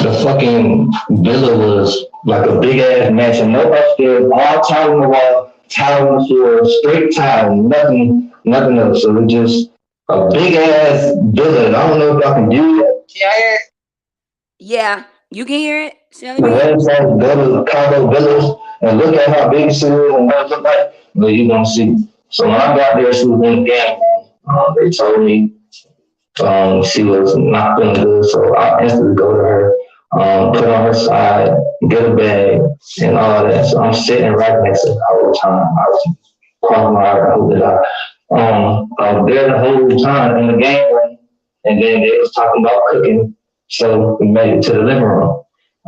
Speaker 5: The fucking villa was like a big ass mansion, no upstairs, all tile on the wall, tile on the floor, straight tile, nothing else. So it was just a big ass villa. I don't know if y'all can do it.
Speaker 1: Can I hear it?
Speaker 2: Yeah, you can hear it, Shelly.
Speaker 5: The website, go to Cabo Villas and look at how big she is and what it look like. But you gonna see. So when I got there, she was in the game. They told me she was not feeling good, so I instantly go to her, put on her side, get a bag, and all that. So I'm sitting right next to her the whole time. I was crossing my heart, I hope that I was there the whole time in the game room, and then they was talking about cooking, so we made it to the living room.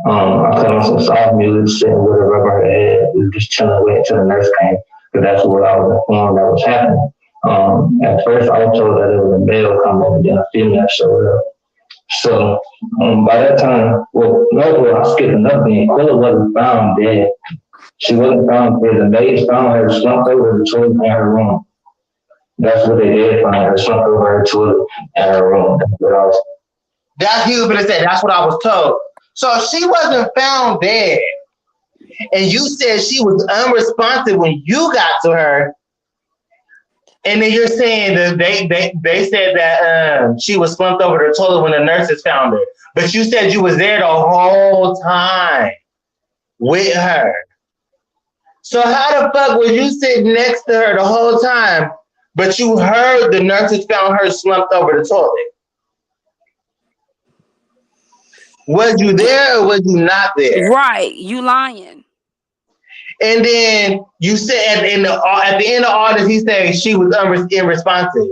Speaker 5: I put on some soft music, sitting with her, rubbing her head, we were just chilling, waiting until the nurse came, because that's what I was informed that was happening. At first, I was told that it was a male coming, and then a female showed up. So by that time, I skipped another thing. Quilla wasn't found dead. She wasn't found dead. The maids found her slumped over the toilet in her room. That's what they did find her, slumped over her toilet in her room.
Speaker 1: That's you gonna say. That's what I was told. So she wasn't found dead, and you said she was unresponsive when you got to her. And then you're saying that they said that she was slumped over the toilet when the nurses found her. But you said you was there the whole time with her. So how the fuck was you sitting next to her the whole time, but you heard the nurses found her slumped over the toilet? Was you there or was you not there?
Speaker 2: Right, you lying.
Speaker 1: And then you said at the end of all this, he said she was unresponsive.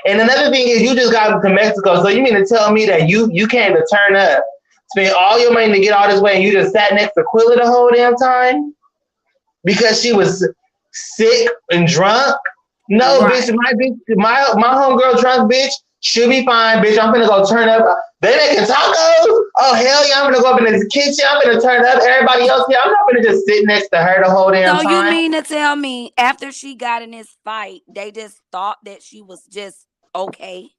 Speaker 1: And another thing is, you just got to Mexico, so you mean to tell me that you came to turn up, spend all your money to get all this way, and you just sat next to Quilla the whole damn time because she was sick and drunk? No, right. Bitch, my homegirl drunk, bitch. She'll be fine, bitch. I'm gonna go turn up. They making tacos? Oh, hell yeah, I'm gonna go up in this kitchen. I'm gonna turn up. Everybody else here, I'm not gonna just sit next to her the whole damn time.
Speaker 2: So you mean to tell me after she got in this fight, they just thought that she was just okay?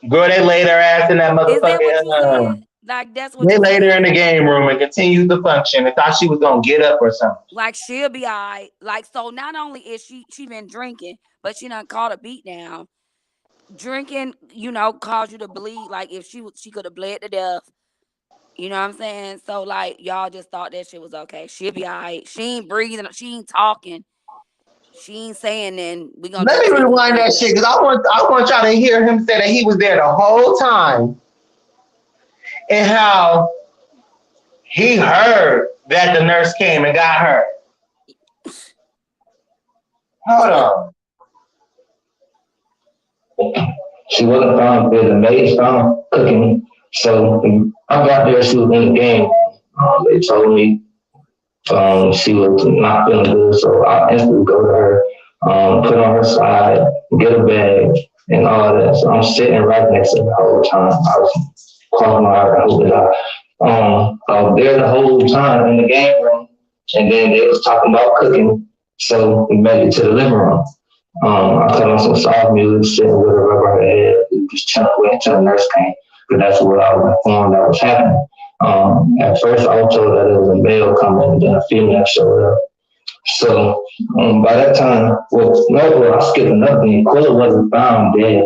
Speaker 1: Girl, they laid her ass in that motherfucker.
Speaker 2: Is that what you said? Like, that's what
Speaker 1: they laid her in the game room and continued to function and thought she was gonna get up or something.
Speaker 2: Like, she'll be all right. Like, so not only is she been drinking, but she done caught a beat down. Drinking, caused you to bleed. Like, if she could have bled to death. You know what I'm saying? So, like, y'all just thought that shit was okay. She'll be all right. She ain't breathing. She ain't talking. She ain't saying then we gonna.
Speaker 1: Let me rewind that shit, because I want y'all to hear him say that he was there the whole time, and how he heard that the nurse came and got her. Hold on.
Speaker 5: She wasn't found dead. The maids found cooking. So I got there, she was in the game. They told me she was not feeling good, so I instantly go to her, put on her side, get a bag, and all that. So I'm sitting right next to her the whole time. I was crossing my heart, I hope that I was there the whole time in the game room, and then they was talking about cooking, so we made it to the living room. I put on some soft music, sitting with her, rubbing her head, just chilling, waiting until the nurse came, because that's what I was informed that was happening. At first, I was told that it was a male coming, and then a female showed up. So by that time, I skipped another thing. Quilla wasn't found dead.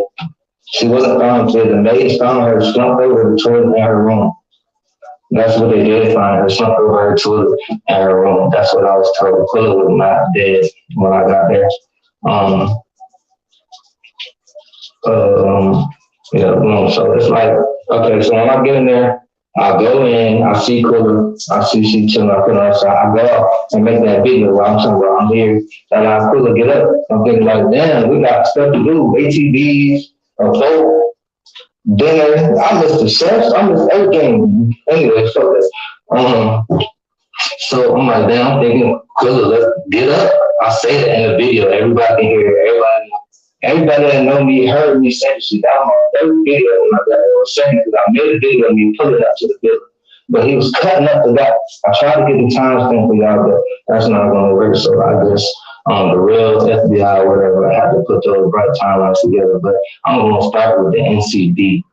Speaker 5: She wasn't found dead. The maids found her slumped over the toilet in her room. That's what they did find her, slumped over her toilet in her room. That's what I was told. Quilla was not dead when I got there. Um, Um, yeah, so it's like, okay, so when I get in there, I go in, I see Quilla, I see she chilling, I put her outside, I go out and make that video where I'm talking about I'm here, and I Quilla get up. I'm thinking like, damn, we got stuff to do, ATVs, a boat, dinner. I missed the chefs, I missed everything. Anyway, so that. So I'm like, damn, I'm thinking, Quilla, let's get up. I say it in the video, everybody can hear it, everybody that know me heard me say this shit. I'm on every video when I got there second because I made a video of me pulling up to the building. But he was cutting up the guy. I tried to get the time stamp for y'all, but that's not gonna work. So I guess the real FBI or whatever, I had to put those right timelines together. But I'm gonna start with the NCD.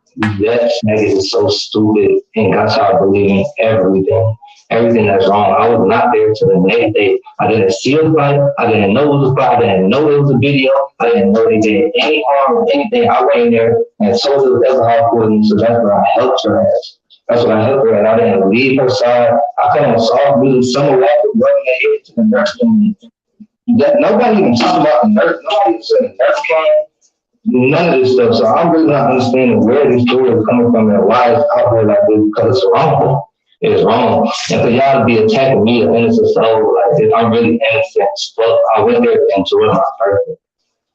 Speaker 5: That nigga is so stupid and got y'all believing everything that's wrong. I was not there till the next day. I didn't see a fight. I didn't know it was a fight. I didn't know it was a video. I didn't know they did any harm or anything. I went in there and told her it was alcohol poisoning, so that's where I helped her ass. That's what I helped her, and I didn't leave her side. I come on soft music, summer walker, running ahead to the nurse. Nobody even talking about the nurse. Nobody even said the nurse came. None of this stuff. So I'm really not understanding where these stories are coming from and why it's out there like this because it's wrong. It's wrong. And for y'all to be attacking me, an innocent soul, like if I'm really innocent as fuck, I went there to enjoy my birthday.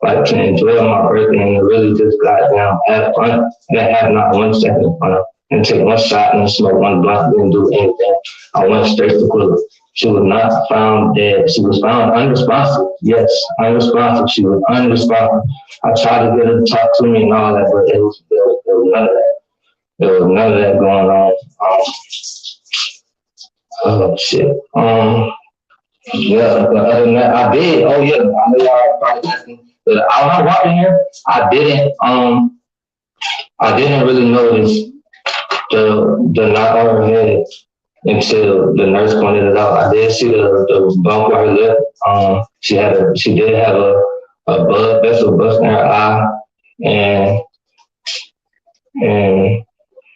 Speaker 5: Like to enjoy my birthday and really just got down, have fun, and have not 1 second of fun. And take one shot and smoke one blunt, didn't do anything. I went straight to Quilla. She was not found dead. She was found unresponsive. Yes, unresponsive. She was unresponsive. I tried to get her to talk to me and all that, but there was none of that. There was none of that going on. Oh shit. Yeah, but other than that, I did. Oh yeah, I know y'all probably asking, but when I'm walking here, I didn't really notice the knock on her head until the nurse pointed it out. I did see the bump on her lip. She did have a blood vessel bust in her eye, and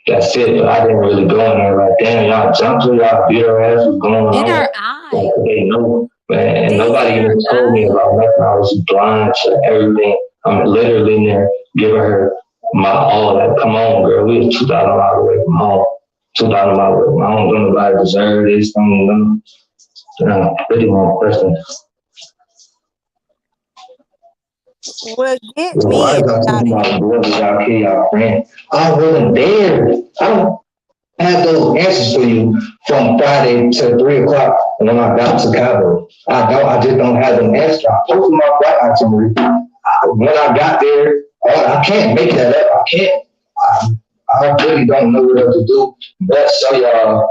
Speaker 5: that's it. But I didn't really go in there like, damn, y'all jumped her, y'all beat her ass, what's going
Speaker 2: In
Speaker 5: on?
Speaker 2: her eye.
Speaker 5: They know, man, and
Speaker 2: Did
Speaker 5: nobody
Speaker 2: her
Speaker 5: even told me
Speaker 2: eye.
Speaker 5: about nothing. I was blind to everything. I'm literally in there giving her my all. Like, come on, girl, we was 2,000 miles away from home. 2,000 miles away from home. Don't nobody deserve this. Pretty one person.
Speaker 4: What get
Speaker 5: Why
Speaker 4: me
Speaker 5: is y'all
Speaker 4: about
Speaker 5: talking
Speaker 4: it?
Speaker 5: about blood? Y'all kill y'all friend? I wasn't there. I don't have those answers for you from Friday to 3 o'clock when I got to Chicago. I just don't have them answers. I posted my flight itinerary. When I got there, I can't make that up. I can't. I really don't know what else to do but show y'all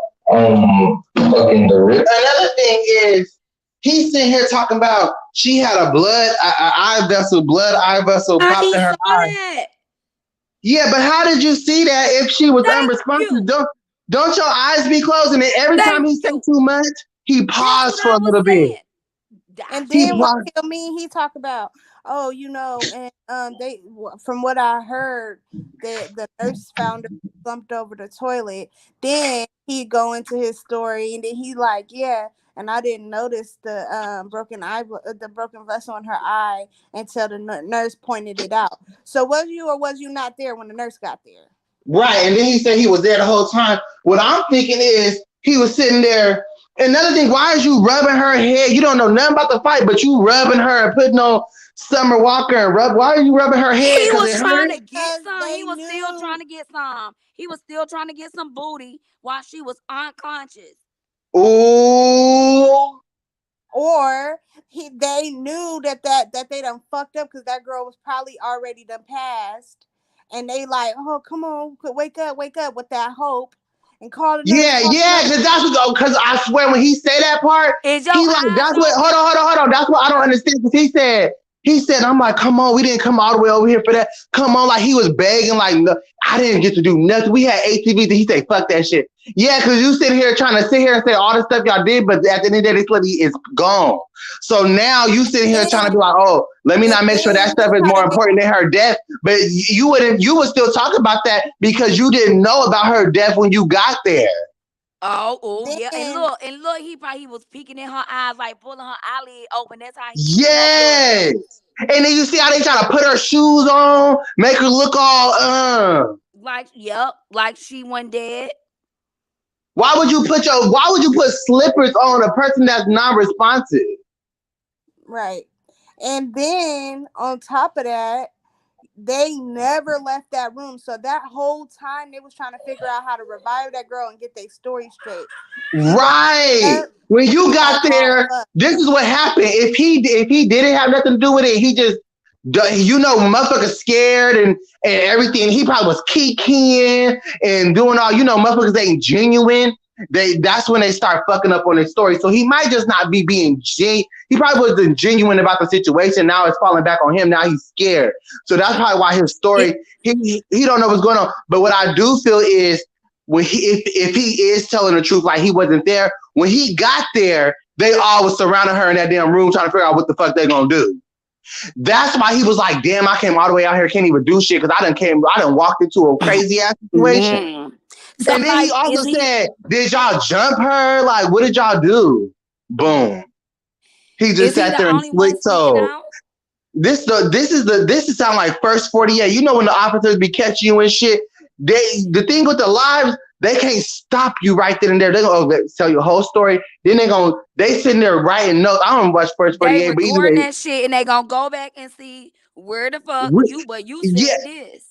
Speaker 5: fucking the rip.
Speaker 1: Another thing is, he's sitting here talking about she had a blood eye vessel
Speaker 2: I
Speaker 1: popped in her
Speaker 2: saw
Speaker 1: eye.
Speaker 2: that.
Speaker 1: Yeah, but how did you see that if she was
Speaker 2: Thank
Speaker 1: unresponsive?
Speaker 2: you.
Speaker 1: Don't your eyes be closed? And then every time
Speaker 2: Thank
Speaker 1: he said
Speaker 2: you.
Speaker 1: too much, he
Speaker 2: That's
Speaker 1: paused
Speaker 2: what
Speaker 1: for
Speaker 2: I
Speaker 1: a
Speaker 2: was
Speaker 1: little bit.
Speaker 2: saying. I
Speaker 4: And
Speaker 1: He
Speaker 4: then
Speaker 2: said,
Speaker 4: what
Speaker 1: paused.
Speaker 4: kill me, he talk about, oh, and they, from what I heard, the nurse found her slumped over the toilet. Then he go into his story, and then he like, yeah, and I didn't notice the the broken vessel in her eye until the nurse pointed it out. So was you or was you not there when the nurse got there?
Speaker 1: Right. And then he said he was there the whole time. What I'm thinking is he was sitting there. Another thing, why is you rubbing her head? You don't know nothing about the fight, but you rubbing her and putting on Summer Walker and rub. Why are you rubbing her head?
Speaker 2: he
Speaker 1: Because
Speaker 2: was
Speaker 1: it
Speaker 2: trying
Speaker 1: hurt?
Speaker 2: to get
Speaker 4: Because
Speaker 2: some. He
Speaker 4: they
Speaker 2: was still
Speaker 4: knew.
Speaker 2: trying to get some. He was still trying to get some booty while she was unconscious.
Speaker 1: Ooh.
Speaker 4: Or they knew that they done fucked up because that girl was probably already done passed, and they like, oh, come on, wake up with that hope, and
Speaker 1: Yeah,
Speaker 4: call the
Speaker 1: yeah,
Speaker 4: nurse.
Speaker 1: because that's what. Because I swear, when he said that part,
Speaker 2: Is your
Speaker 1: he like
Speaker 2: eyes
Speaker 1: that's what.
Speaker 2: open?
Speaker 1: Hold on. That's what I don't understand. Because he said He said, I'm like, come on, we didn't come all the way over here for that. Come on, like he was begging, like, no, I didn't get to do nothing. We had ATVs, and he said, fuck that shit. Yeah, because you sitting here trying to sit here and say all the stuff y'all did, but at the end of the day, this lady is gone. So now you sitting here trying to be like, oh, let me
Speaker 4: And
Speaker 1: not make sure that
Speaker 4: then
Speaker 1: stuff is more important than her death. But you would still talk about that because you didn't know about her death when you got there.
Speaker 2: Oh, yeah.
Speaker 4: then
Speaker 2: And look, he was peeking in her eyes, like pulling her eyelid open. That's how he, blood
Speaker 1: Yes.
Speaker 2: vessels.
Speaker 1: And then you see how they try to put her shoes on, make her look all
Speaker 2: Like, yep, like she wasn't dead.
Speaker 1: Why would you put slippers on a person that's non-responsive?
Speaker 4: right. And then on top of that, they never left that room. So that whole time they was trying to figure out how to revive that girl and get their story straight. He woke
Speaker 1: Right.
Speaker 4: up,
Speaker 1: When you
Speaker 4: he
Speaker 1: got
Speaker 4: got all
Speaker 1: there,
Speaker 4: up.
Speaker 1: this is what happened. If he didn't have nothing to do with it, he just motherfuckers scared and everything. He probably was keying and doing all, motherfuckers ain't genuine. That's when they start fucking up on their story. So he might just not be being he probably wasn't genuine about the situation. Now it's falling back on him. Now he's scared. So that's probably why his story, he don't know what's going on. But what I do feel is when if he is telling the truth, like he wasn't there, when he got there, they all was surrounding her in that damn room trying to figure out what the fuck they gonna do. That's why he was like, damn, I came all the way out here, can't even do shit, because I done walked into a crazy ass situation.
Speaker 2: Mm. So,
Speaker 1: And then
Speaker 2: like,
Speaker 1: he also said, did y'all jump her? Like, what did y'all do? Boom. He
Speaker 2: is
Speaker 1: just
Speaker 2: he
Speaker 1: sat
Speaker 2: the
Speaker 1: there and
Speaker 2: only one
Speaker 1: slick
Speaker 2: speaking
Speaker 1: toed.
Speaker 2: out?
Speaker 1: This is sound like first 48. You know when the officers be catching you and shit, the thing with the lives, they can't stop you right then and there. They're gonna tell you a whole story. Then they sitting there writing notes. I don't watch first
Speaker 2: They
Speaker 1: 48, but either
Speaker 2: recording that shit and they gonna go back and see where the fuck you
Speaker 1: yeah,
Speaker 2: said this.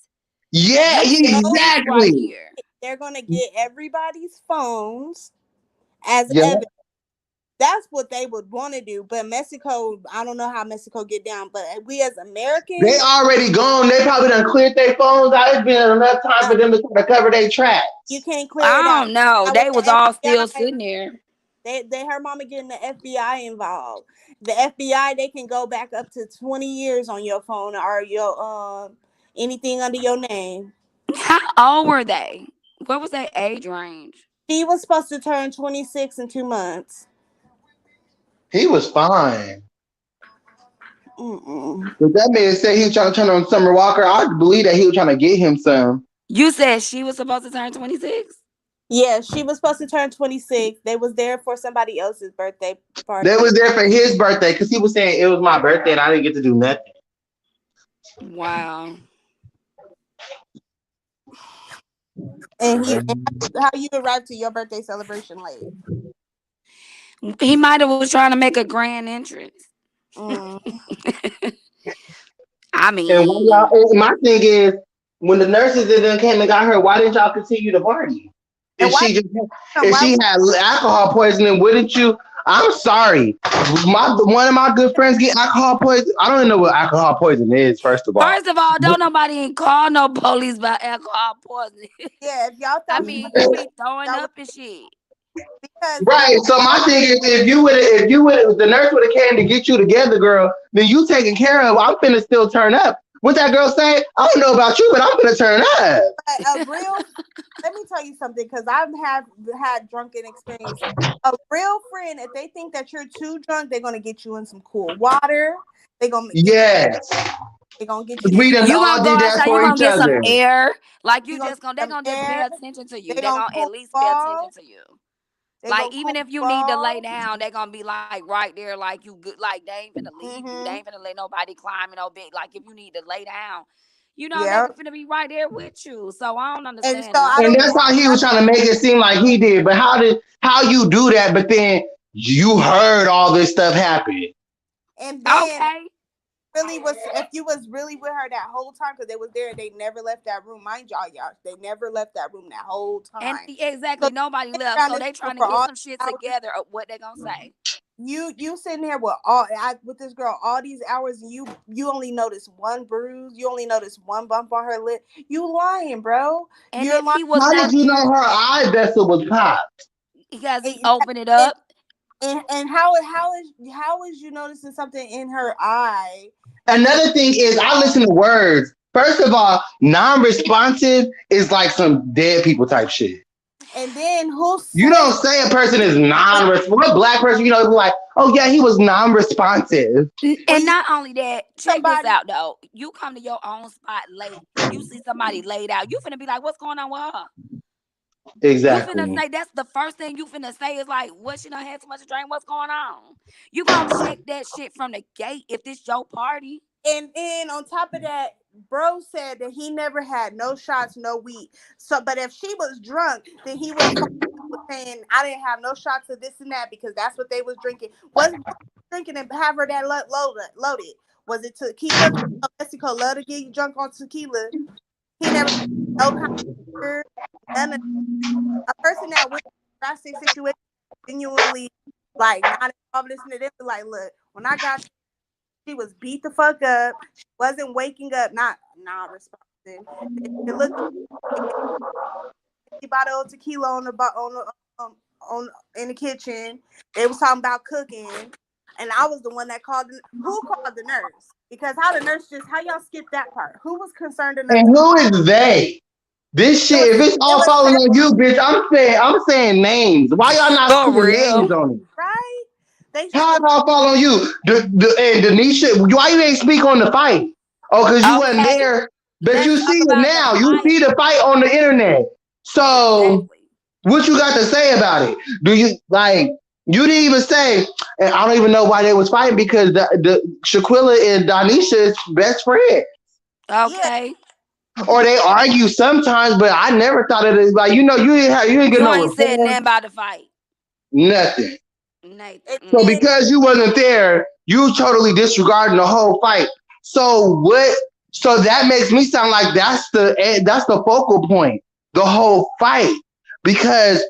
Speaker 1: yeah,
Speaker 2: You said this right
Speaker 1: exactly.
Speaker 2: here.
Speaker 4: They're gonna get everybody's phones as
Speaker 1: Yeah.
Speaker 4: evidence. That's what they would want to do. But Mexico, I don't know how Mexico get down. But we as
Speaker 1: They
Speaker 4: Americans,
Speaker 1: already gone. They probably done cleared their phones out. It's been enough time for them to try to cover their tracks.
Speaker 4: you can't clear it
Speaker 2: I
Speaker 4: out.
Speaker 2: don't know.
Speaker 4: Not with
Speaker 2: They was
Speaker 4: the
Speaker 2: all still
Speaker 4: FBI.
Speaker 2: sitting there.
Speaker 4: They her mama getting the FBI involved. The FBI, they can go back up to 20 years on your phone or your anything under your name.
Speaker 2: How old were they? What was their age range?
Speaker 4: She was supposed to turn 26 in 2 months.
Speaker 1: He was fine.
Speaker 4: Mm-mm.
Speaker 1: But that man said he was trying to turn on Summer Walker. I believe that he was trying to get him some.
Speaker 2: You said she was supposed to turn 26?
Speaker 4: Yeah, she was supposed to turn 26. They was there for somebody else's birthday
Speaker 1: They
Speaker 4: party.
Speaker 1: was there for his birthday because he was saying it was my birthday and I didn't get to do nothing.
Speaker 2: Wow.
Speaker 4: And how you arrived to your birthday celebration late?
Speaker 2: He might have was trying to make a grand entrance.
Speaker 4: Mm.
Speaker 2: I
Speaker 1: And
Speaker 2: mean,
Speaker 1: my thing is, when the nurses then came and got her, why didn't y'all continue the party?
Speaker 4: And
Speaker 1: If
Speaker 4: why?
Speaker 1: she just if
Speaker 4: Why?
Speaker 1: she had alcohol poisoning, wouldn't you? I'm sorry. One of my good friends get alcohol poison. I don't even know what alcohol poison is, first of all.
Speaker 2: don't nobody ain't call no police about alcohol poisoning.
Speaker 4: Yeah, if y'all
Speaker 2: I
Speaker 4: thought
Speaker 2: mean,
Speaker 4: somebody
Speaker 2: you
Speaker 4: was
Speaker 2: be throwing
Speaker 4: y'all
Speaker 2: up and shit.
Speaker 4: because
Speaker 1: Right. So my thing is, if the nurse would have came to get you together, girl, then you taken care of. I'm finna still turn up. What that girl say? I don't know about you, but I'm finna turn up.
Speaker 4: a real. Let me tell you something, because I've had drunken experience. A real friend, if they think that you're too drunk, they're gonna get you in some cool water. They're gonna get you.
Speaker 1: Yes.
Speaker 4: They're gonna get you
Speaker 1: We
Speaker 4: some.
Speaker 1: done
Speaker 2: You gonna
Speaker 1: all
Speaker 2: go
Speaker 1: did that
Speaker 2: outside, you
Speaker 1: for
Speaker 2: gonna
Speaker 1: each
Speaker 2: get some
Speaker 1: other.
Speaker 2: air. Like
Speaker 4: You
Speaker 2: you
Speaker 4: gonna
Speaker 2: just gonna
Speaker 4: get
Speaker 2: they
Speaker 4: some
Speaker 2: gonna just pay
Speaker 4: air.
Speaker 2: attention to you.
Speaker 4: They
Speaker 2: They
Speaker 4: gonna
Speaker 2: gonna at
Speaker 4: cool
Speaker 2: least pay attention
Speaker 4: ball.
Speaker 2: to you.
Speaker 4: They
Speaker 2: Like
Speaker 4: gonna
Speaker 2: even
Speaker 4: cool
Speaker 2: if you need to lay
Speaker 4: ball.
Speaker 2: down, they gonna be like right there, like you good, like they ain't finna leave you. They
Speaker 4: Mm-hmm.
Speaker 2: ain't finna let nobody climb in no bed. Like if you need to lay down, they
Speaker 4: Yeah.
Speaker 2: finna be right there with you. So I don't
Speaker 4: And so
Speaker 2: understand
Speaker 4: I
Speaker 1: And
Speaker 2: none of
Speaker 4: don't
Speaker 1: that's
Speaker 4: think
Speaker 2: that.
Speaker 1: how he was trying to make it seem like he did. But how you do that? But then you heard all this stuff happen.
Speaker 4: and then
Speaker 2: Okay.
Speaker 4: really was if you was really with her that whole time, because they was there, they never left that room. Mind y'all, they never left that room that whole
Speaker 2: And
Speaker 4: time. So
Speaker 2: exactly nobody
Speaker 4: you
Speaker 2: left.
Speaker 4: around
Speaker 2: So
Speaker 4: this
Speaker 2: they
Speaker 4: girl
Speaker 2: trying to
Speaker 4: for
Speaker 2: get
Speaker 4: all
Speaker 2: some shit
Speaker 4: these hours.
Speaker 2: together of what they gonna say.
Speaker 4: You sitting here with with this girl all these hours, and you only notice one bruise, you only notice one bump on her lip. You lying, bro.
Speaker 2: And
Speaker 4: You're
Speaker 2: if
Speaker 4: lying.
Speaker 2: he was
Speaker 1: How did
Speaker 2: not
Speaker 1: you know her eye vessel was popped?
Speaker 2: because he
Speaker 4: And
Speaker 2: opened it
Speaker 4: and
Speaker 2: up.
Speaker 4: And how is you noticing something in her eye? And then
Speaker 1: Another thing is I listen to words. First of all, non-responsive is like some dead people type shit.
Speaker 4: Who
Speaker 1: You
Speaker 4: said
Speaker 1: don't say a person is non-responsive. What black person, be like, oh yeah, he was non-responsive.
Speaker 4: when
Speaker 2: And
Speaker 4: you
Speaker 2: not only that, check this
Speaker 4: somebody
Speaker 2: out though. You come to your own spot late and you see somebody laid out. You finna be like, what's going on with her? You finna
Speaker 1: Exactly.
Speaker 2: say that's the first thing you finna say is like, what, she done had too much to drink? What's going on? You gonna check that shit from the gate if this your party.
Speaker 4: and then on top of that, bro said that he never had no shots, no weed. So, but if she was drunk, then he would have saying I didn't have no shots of this and that because that's what they was drinking. Was drinking and have her that loaded? Was it tequila? Mexico love to get you drunk on tequila. He never no kind of none of a person that went through a drastic situation genuinely like not involved listening to them like, look, when I got she was beat the fuck up. She wasn't waking up, not responding. It looked like a bottle of tequila on in the kitchen. They was talking about cooking, and I was the one that called. Who called the nurse? Because how the nurse how y'all skip that part? Who was concerned enough
Speaker 1: And
Speaker 4: to?
Speaker 1: who is they? This
Speaker 4: It
Speaker 1: shit,
Speaker 4: was
Speaker 1: if it's
Speaker 4: it
Speaker 1: all
Speaker 4: was
Speaker 1: falling on you, bitch, I'm saying names. Why y'all not
Speaker 2: For
Speaker 1: putting names
Speaker 2: real.
Speaker 1: on it?
Speaker 4: right. They
Speaker 1: How it all fall on you? And Denisha, why you ain't speak on the fight? Oh, because you wasn't
Speaker 2: Okay.
Speaker 1: there. But
Speaker 2: Let's
Speaker 1: you
Speaker 2: talk
Speaker 1: see it
Speaker 2: about the
Speaker 1: now. You
Speaker 2: fight.
Speaker 1: see the fight on the internet. So
Speaker 2: Exactly.
Speaker 1: what you got to say about it? Do you like you didn't even say, and I don't even know why they was fighting because the Shaquilla and Donisha's best friend.
Speaker 4: yeah.
Speaker 2: Okay.
Speaker 1: Or they argue sometimes, but I never thought of it as like, you didn't get
Speaker 2: You
Speaker 1: no
Speaker 2: ain't said
Speaker 1: rapport,
Speaker 2: nothing about the fight.
Speaker 1: nothing.
Speaker 2: Nathan.
Speaker 4: And
Speaker 1: So
Speaker 4: then
Speaker 1: because you wasn't there, you totally disregarding the whole fight. So what? So that makes me sound like that's the focal point, the whole fight, because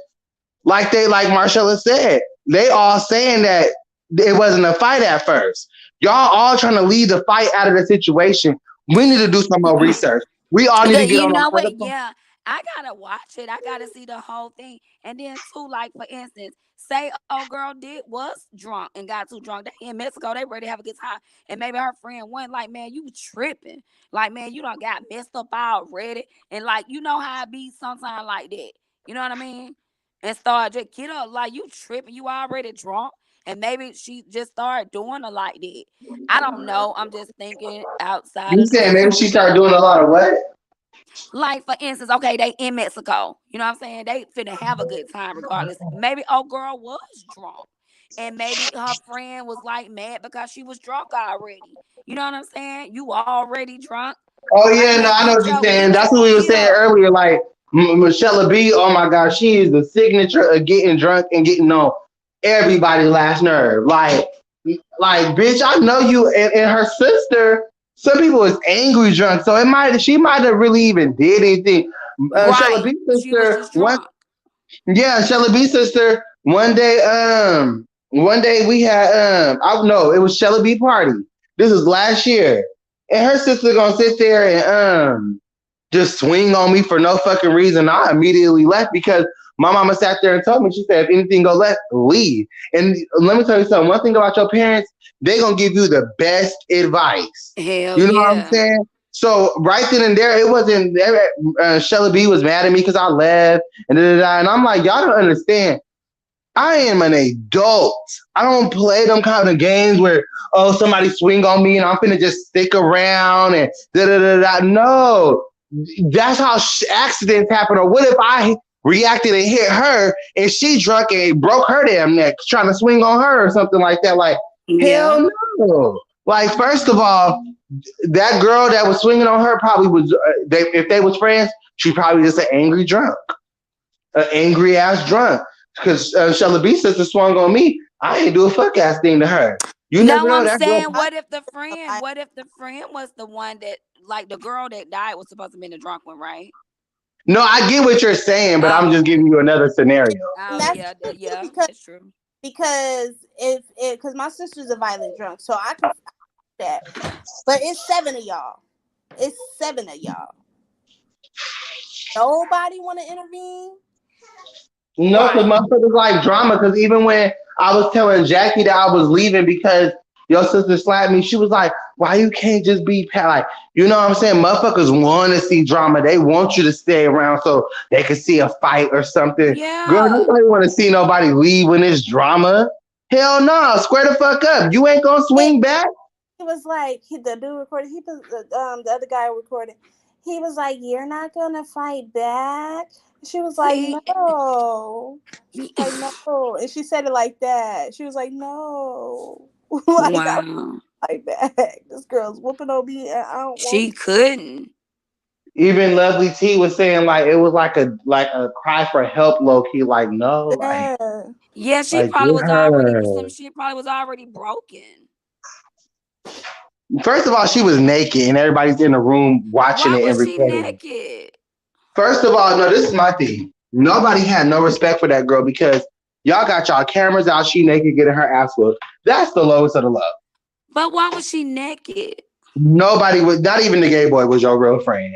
Speaker 1: like Marcella said, they all saying that it wasn't a fight at first. Y'all all trying to leave the fight out of the situation. We need to do some more research. We all need to get
Speaker 2: You
Speaker 1: on a
Speaker 2: know what?
Speaker 1: protocol.
Speaker 2: Yeah, I gotta watch it. I gotta see the whole thing. And then too, like for instance, say old girl was drunk and got too drunk. They in Mexico, they ready to have a good time. And maybe her friend went like, man, you tripping. Like, man, you done got messed up already. And like, you know how it be sometimes like that. You know what I mean? And start just get up, like you tripping, you already drunk. And maybe she just started doing it like that. I don't know. I'm just thinking outside
Speaker 1: You
Speaker 2: of the
Speaker 1: saying maybe she
Speaker 2: box.
Speaker 1: started doing a lot of what?
Speaker 2: Like for instance, okay, they in Mexico. You know what I'm saying? They finna have a good time regardless. Maybe old girl was drunk. And maybe her friend was like mad because she was drunk already. You know what I'm saying? You already drunk.
Speaker 1: Oh
Speaker 2: Like
Speaker 1: yeah, no,
Speaker 2: man,
Speaker 1: I know what you're saying.
Speaker 2: get
Speaker 1: That's
Speaker 2: your
Speaker 1: what we were
Speaker 2: get
Speaker 1: saying
Speaker 2: up.
Speaker 1: earlier. Like Michelle B. Oh my gosh, she is the signature of getting drunk and getting on everybody's last nerve. Like bitch, I know you and her sister. Some people is angry drunk, so she might have really even did anything. Shella
Speaker 2: Right.
Speaker 1: B
Speaker 2: She was
Speaker 1: sister
Speaker 2: just
Speaker 1: one
Speaker 2: drunk.
Speaker 1: yeah, Shella B sister one day we had I know it was Shella B party. This was last year, and her sister gonna sit there and just swing on me for no fucking reason. I immediately left because my mama sat there and told me, she said, if anything go left, leave. And let me tell you something. One thing about your parents, they gonna give you the best advice.
Speaker 2: Hell
Speaker 1: You know what I'm
Speaker 2: yeah.
Speaker 1: saying? So right then and there, it wasn't. Shelly B was mad at me because I left, and and I'm like, y'all don't understand. I am an adult. I don't play them kind of games where somebody swing on me and I'm finna just stick around and da da da da. No, that's how accidents happen. Or what if I reacted and hit her and she drunk and broke her damn neck trying to swing on her or something like that? Like
Speaker 2: Yeah.
Speaker 1: hell no. Like first of all, that girl that was swinging on her probably was. If they was friends, she probably just an angry drunk, an angry ass drunk. Because Shella B sister swung on me, I ain't do a fuck ass thing to her. You never
Speaker 2: No,
Speaker 1: know
Speaker 2: I'm
Speaker 1: that girl.
Speaker 2: saying,
Speaker 4: I,
Speaker 2: what if the friend was the one that, like, the girl that died was supposed to be in the drunk one, right?
Speaker 1: No, I get what you're saying, but I'm
Speaker 2: Oh,
Speaker 1: just giving
Speaker 2: okay.
Speaker 1: you another scenario.
Speaker 4: and
Speaker 2: Oh
Speaker 4: that's
Speaker 2: yeah,
Speaker 4: true
Speaker 2: yeah,
Speaker 4: because
Speaker 2: that's true.
Speaker 4: because my sister's a violent drunk, so I can that. But it's seven of y'all. It's seven of y'all. Nobody want to intervene.
Speaker 1: No, because
Speaker 2: Right.
Speaker 1: motherfuckers like drama. Because even when I was telling Jackie that I was leaving because your sister slapped me, she was like, "Why you can't just be like, you know what I'm saying? Motherfuckers want to see drama. They want you to stay around so they can see a fight or something. Girl,
Speaker 2: Yeah.
Speaker 1: nobody want to see nobody leave when it's drama. Hell no, square the fuck up. You ain't gonna swing back.
Speaker 4: He was like, the dude recorded. He was the other guy recorded. He was like, "You're not gonna fight back." She was like,
Speaker 2: See.
Speaker 4: "No." She's like, "No," and she said it like that. She was like, "No." Like, I
Speaker 2: Wow.
Speaker 4: fight back. This girl's whooping on me, and I don't want
Speaker 2: She couldn't.
Speaker 1: Even Lovely T was saying like it was like a cry for help, low key. Like no,
Speaker 4: to. Yeah.
Speaker 2: Yeah, she
Speaker 1: like
Speaker 2: probably
Speaker 1: get
Speaker 2: was already
Speaker 1: her.
Speaker 2: some shit probably was already broken.
Speaker 1: First of all, she was naked and everybody's in the room watching
Speaker 2: Why
Speaker 1: it and
Speaker 2: was she
Speaker 1: recording it.
Speaker 2: naked?
Speaker 1: First of all, no, this is my thing. Nobody had no respect for that girl because y'all got y'all cameras out. She naked getting her ass whooped. That's the lowest of the low.
Speaker 2: But why was she naked?
Speaker 1: Nobody was, not even the gay boy was your real friend.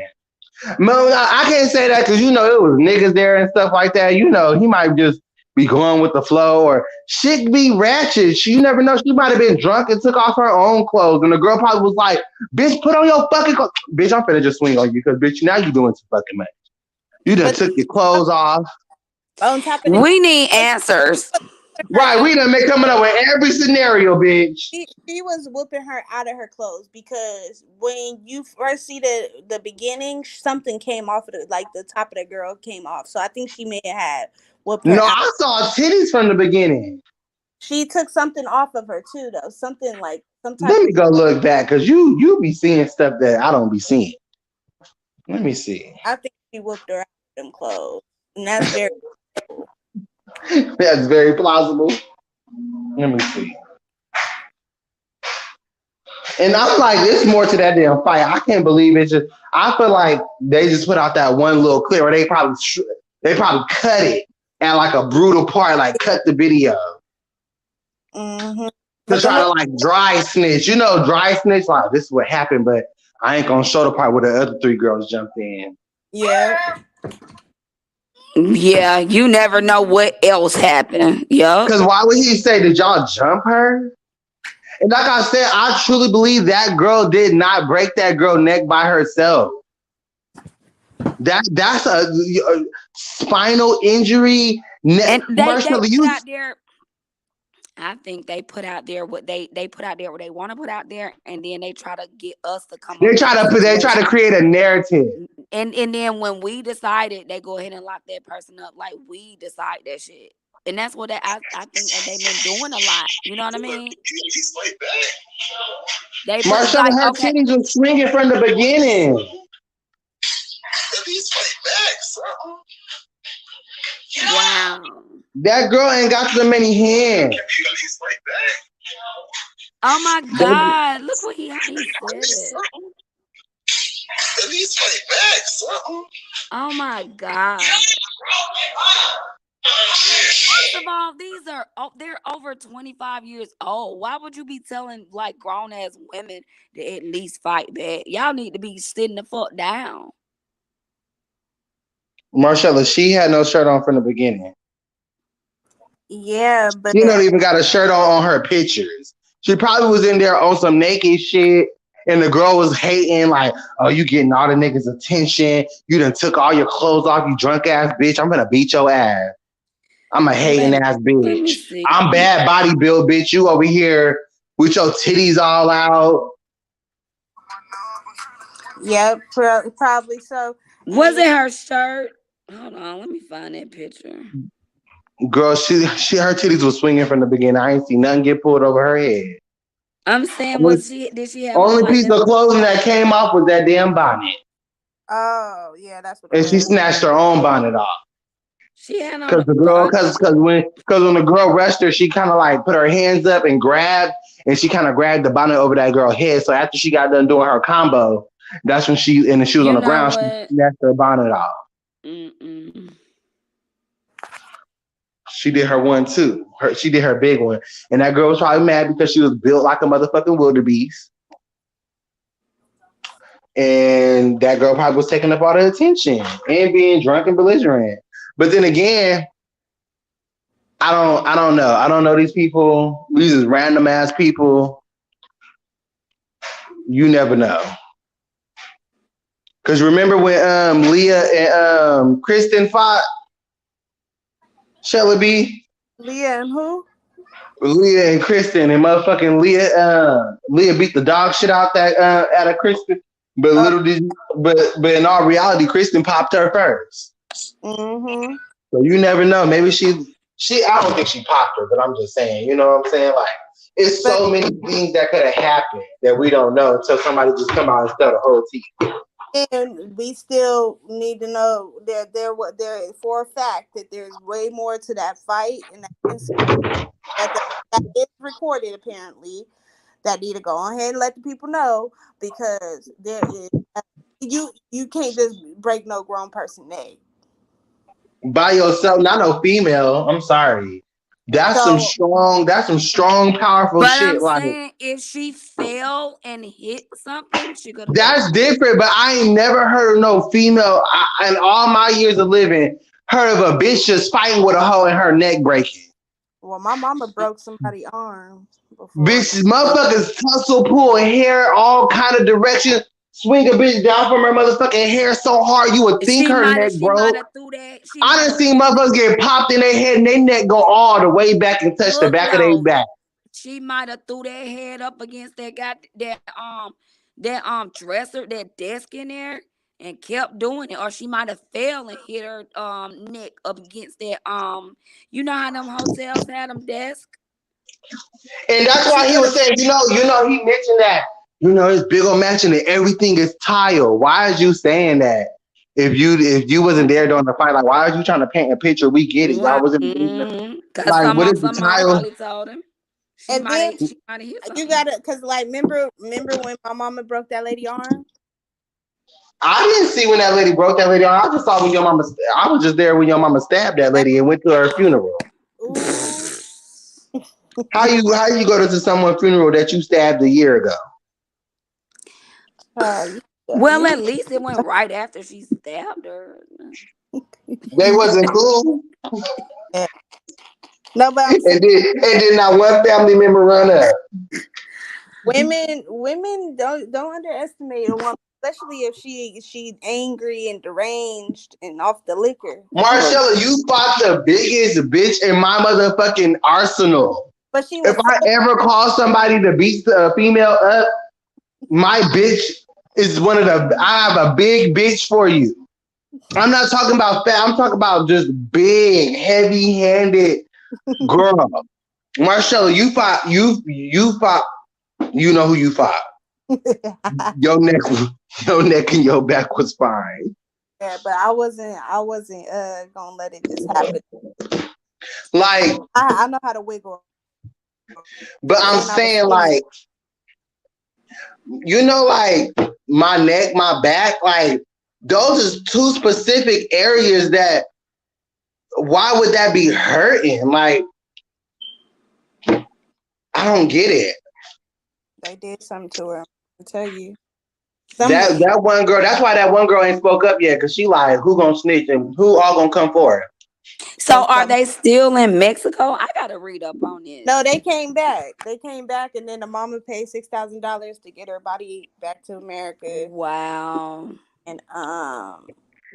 Speaker 1: No, I can't say that because you know it was niggas there and stuff like that. You know he might just be going with the flow or shit be ratchet. You never know. She might have been drunk and took off her own clothes, and the girl probably was like, "Bitch, put on your fucking clothes." Bitch, I'm finna just swing on you because bitch, now you doing too fucking much. You done
Speaker 4: But
Speaker 1: took your clothes off.
Speaker 4: on top of that,
Speaker 2: We need answers.
Speaker 4: her
Speaker 1: Right,
Speaker 4: out.
Speaker 1: we done make coming up with every scenario, bitch.
Speaker 4: She was whooping her out of her clothes because when you first see the beginning, something came off of like the top of the girl came off. So I think she may have whooped her
Speaker 1: No,
Speaker 4: out.
Speaker 1: I saw titties from the beginning.
Speaker 4: She took something off of her too, though. Something like some type
Speaker 1: Let
Speaker 4: of.
Speaker 1: me go look back because you be seeing stuff that I don't be seeing. Let me see.
Speaker 4: I think she whooped her out of them clothes, and that's very.
Speaker 1: That's very plausible. Let me see. And I'm like, there's more to that damn fight. I can't believe it. Just I feel like they just put out that one little clip, or they probably cut it at like a brutal part, like cut the video
Speaker 4: Mm-hmm.
Speaker 1: to
Speaker 4: But the
Speaker 1: try to
Speaker 4: little,
Speaker 1: like dry snitch. You know, dry snitch. Like this is what happened, but I ain't gonna show the part where the other three girls jumped in.
Speaker 4: yeah,
Speaker 2: Yeah, you never know what else happened. Yup.
Speaker 1: Cause why would he say, "Did y'all jump her?" And like I said, I truly believe that girl did not break that girl neck by herself. That's a spinal injury.
Speaker 2: And they
Speaker 1: Marcella,
Speaker 2: put
Speaker 1: you
Speaker 2: out there. I think they put out there what they put out there what they want to put out there, and then they try to get us to come up with a
Speaker 1: they try to
Speaker 2: situation.
Speaker 1: create a narrative.
Speaker 2: And then when we decided, they go ahead and lock that person up like we decide that shit. And that's what I think that they've been doing a lot. You know what I mean? They put
Speaker 1: Marcella,
Speaker 2: like
Speaker 1: her
Speaker 2: okay,
Speaker 1: titties was swinging from the beginning.
Speaker 2: wow.
Speaker 1: That girl ain't got so many hands.
Speaker 2: Oh my God! Look what how he said it. Oh my God! First of all, these are they're over 25 years old. Why would you be telling like grown ass women to at least fight back? Y'all need to be sitting the fuck down.
Speaker 1: Marcella, she had no shirt on from the beginning.
Speaker 4: yeah, but
Speaker 1: She don't even got a shirt on her pictures. She probably was in there on some naked shit. And the girl was hating, like, "Oh, you getting all the niggas' attention. You done took all your clothes off, you drunk ass bitch. I'm gonna beat your ass. I'm a hating
Speaker 2: Let
Speaker 1: ass
Speaker 2: let me
Speaker 1: bitch.
Speaker 2: see.
Speaker 1: I'm bad body build, bitch. You over here with your titties all out."
Speaker 4: yeah, probably so.
Speaker 2: Was
Speaker 4: And
Speaker 2: it her shirt? Hold on, let me find that picture.
Speaker 1: Girl, she her titties was swinging from the beginning. I ain't see nothing get pulled over her head.
Speaker 2: I'm saying,
Speaker 1: Only,
Speaker 2: was she? Did she have on
Speaker 1: only
Speaker 2: like
Speaker 1: piece
Speaker 2: the?
Speaker 1: of clothing that came off was that damn bonnet.
Speaker 4: oh yeah, that's what it
Speaker 1: And she
Speaker 4: was.
Speaker 1: snatched her own bonnet off.
Speaker 2: She had on
Speaker 1: Cause
Speaker 2: a
Speaker 1: the girl,
Speaker 2: bonnet.
Speaker 1: cause when the girl rushed her, she kind of like put her hands up and grabbed, and she kind of grabbed the bonnet over that girl's head. So after she got done doing her combo, that's when she was on
Speaker 2: You
Speaker 1: the
Speaker 2: know
Speaker 1: ground. She
Speaker 2: what?
Speaker 1: snatched her bonnet off.
Speaker 2: Mm-mm.
Speaker 1: She did her one too. She did her big one, and that girl was probably mad because she was built like a motherfucking wildebeest, and that girl probably was taking up all the attention and being drunk and belligerent. But then again, I don't know. I don't know these people. These is random ass people. You never know. Cause remember when Leah and Kristen fought Shelly B?
Speaker 4: Leah and who?
Speaker 1: Leah and Kristen and motherfucking Leah beat the dog shit out that out of Kristen. But
Speaker 4: Oh,
Speaker 1: little did but in all reality, Kristen popped her first.
Speaker 4: mm-hmm.
Speaker 1: So you never know. Maybe she I don't think she popped her, but I'm just saying, you know what I'm saying? Like it's
Speaker 4: But
Speaker 1: so many things that could have happened that we don't know until somebody just come out and tell the whole tea.
Speaker 4: and we still need to know that there for a fact that there's way more to that fight and that incident that is recorded apparently that need to go ahead and let the people know because there is you can't just break no grown person neck.
Speaker 1: By yourself, not no female. I'm sorry.
Speaker 4: So
Speaker 1: That's some strong, powerful
Speaker 2: But I'm
Speaker 1: shit. Like
Speaker 2: saying if she fell and hit something, she could have broke
Speaker 1: that's
Speaker 2: her neck.
Speaker 1: different. But I ain't never heard of no female in all my years of living heard of a bitch just fighting with a hoe and her neck breaking.
Speaker 4: well, my mama broke somebody's arm before.
Speaker 1: Bitches, motherfuckers tussle, pull hair, all kind of directions, swing a bitch down from her motherfucking hair so hard you would think her neck
Speaker 2: She might
Speaker 1: broke.
Speaker 2: have threw that. She
Speaker 1: I
Speaker 2: might
Speaker 1: done
Speaker 2: have
Speaker 1: seen motherfuckers get popped in their head and their neck go all the way back and touch the
Speaker 2: look
Speaker 1: back of their
Speaker 2: though.
Speaker 1: back.
Speaker 2: She might have threw that head up against that dresser, that desk in there, and kept doing it. Or she might have fell and hit her neck up against that you know how them hotels had them desks?
Speaker 1: And that's
Speaker 2: She
Speaker 1: why he
Speaker 2: could
Speaker 1: was
Speaker 2: have
Speaker 1: saying, he mentioned that, it's big old mansion and everything is tile. Why is you saying that? If you wasn't there during the fight, like why are you trying to paint a picture? We get it. Y'all wasn't
Speaker 2: Cause
Speaker 1: like what is the
Speaker 2: somebody
Speaker 1: tile?
Speaker 2: probably told him.
Speaker 4: And then
Speaker 2: She might have hit
Speaker 4: you
Speaker 2: something.
Speaker 4: gotta, cause like remember when my mama broke that lady arm?
Speaker 1: I didn't see when that lady broke that lady arm. I just saw when your mama. I was just there when your mama stabbed that lady and went to her funeral.
Speaker 4: Ooh.
Speaker 1: How you go to someone's funeral that you stabbed a year ago?
Speaker 4: You,
Speaker 2: Well,
Speaker 4: you
Speaker 2: at least it went right after she stabbed her.
Speaker 1: They wasn't cool,
Speaker 4: yeah. No, but I'm saying
Speaker 1: and then not one family member run up.
Speaker 4: women don't underestimate a woman, especially if she's angry and deranged and off the liquor.
Speaker 1: Marcella, you fought the biggest bitch in my motherfucking arsenal.
Speaker 4: But she
Speaker 1: If
Speaker 4: was
Speaker 1: I ever call somebody to beat a female up, my bitch is one of the. I have a big bitch for you. I'm not talking about fat. I'm talking about just big, heavy-handed girl. Marcella, you fought. You fought. You know who you fought. Your neck, your neck and your back was fine.
Speaker 4: yeah, but I wasn't gonna let it just happen.
Speaker 1: Like,
Speaker 4: I know how to wiggle.
Speaker 1: but I'm
Speaker 4: And I was
Speaker 1: saying
Speaker 4: skinny.
Speaker 1: like, like my neck, my back, like those are two specific areas that. Why would that be hurting? Like, I don't get it.
Speaker 4: They did something to her. I tell you.
Speaker 1: That one girl. That's why that one girl ain't spoke up yet, cause she like, who gonna snitch and who all gonna come for her?
Speaker 2: So are they still in Mexico? I gotta read up on this.
Speaker 4: No, they came back. They came back, and then the mama paid $6,000 to get her body back to America.
Speaker 2: Wow.
Speaker 4: And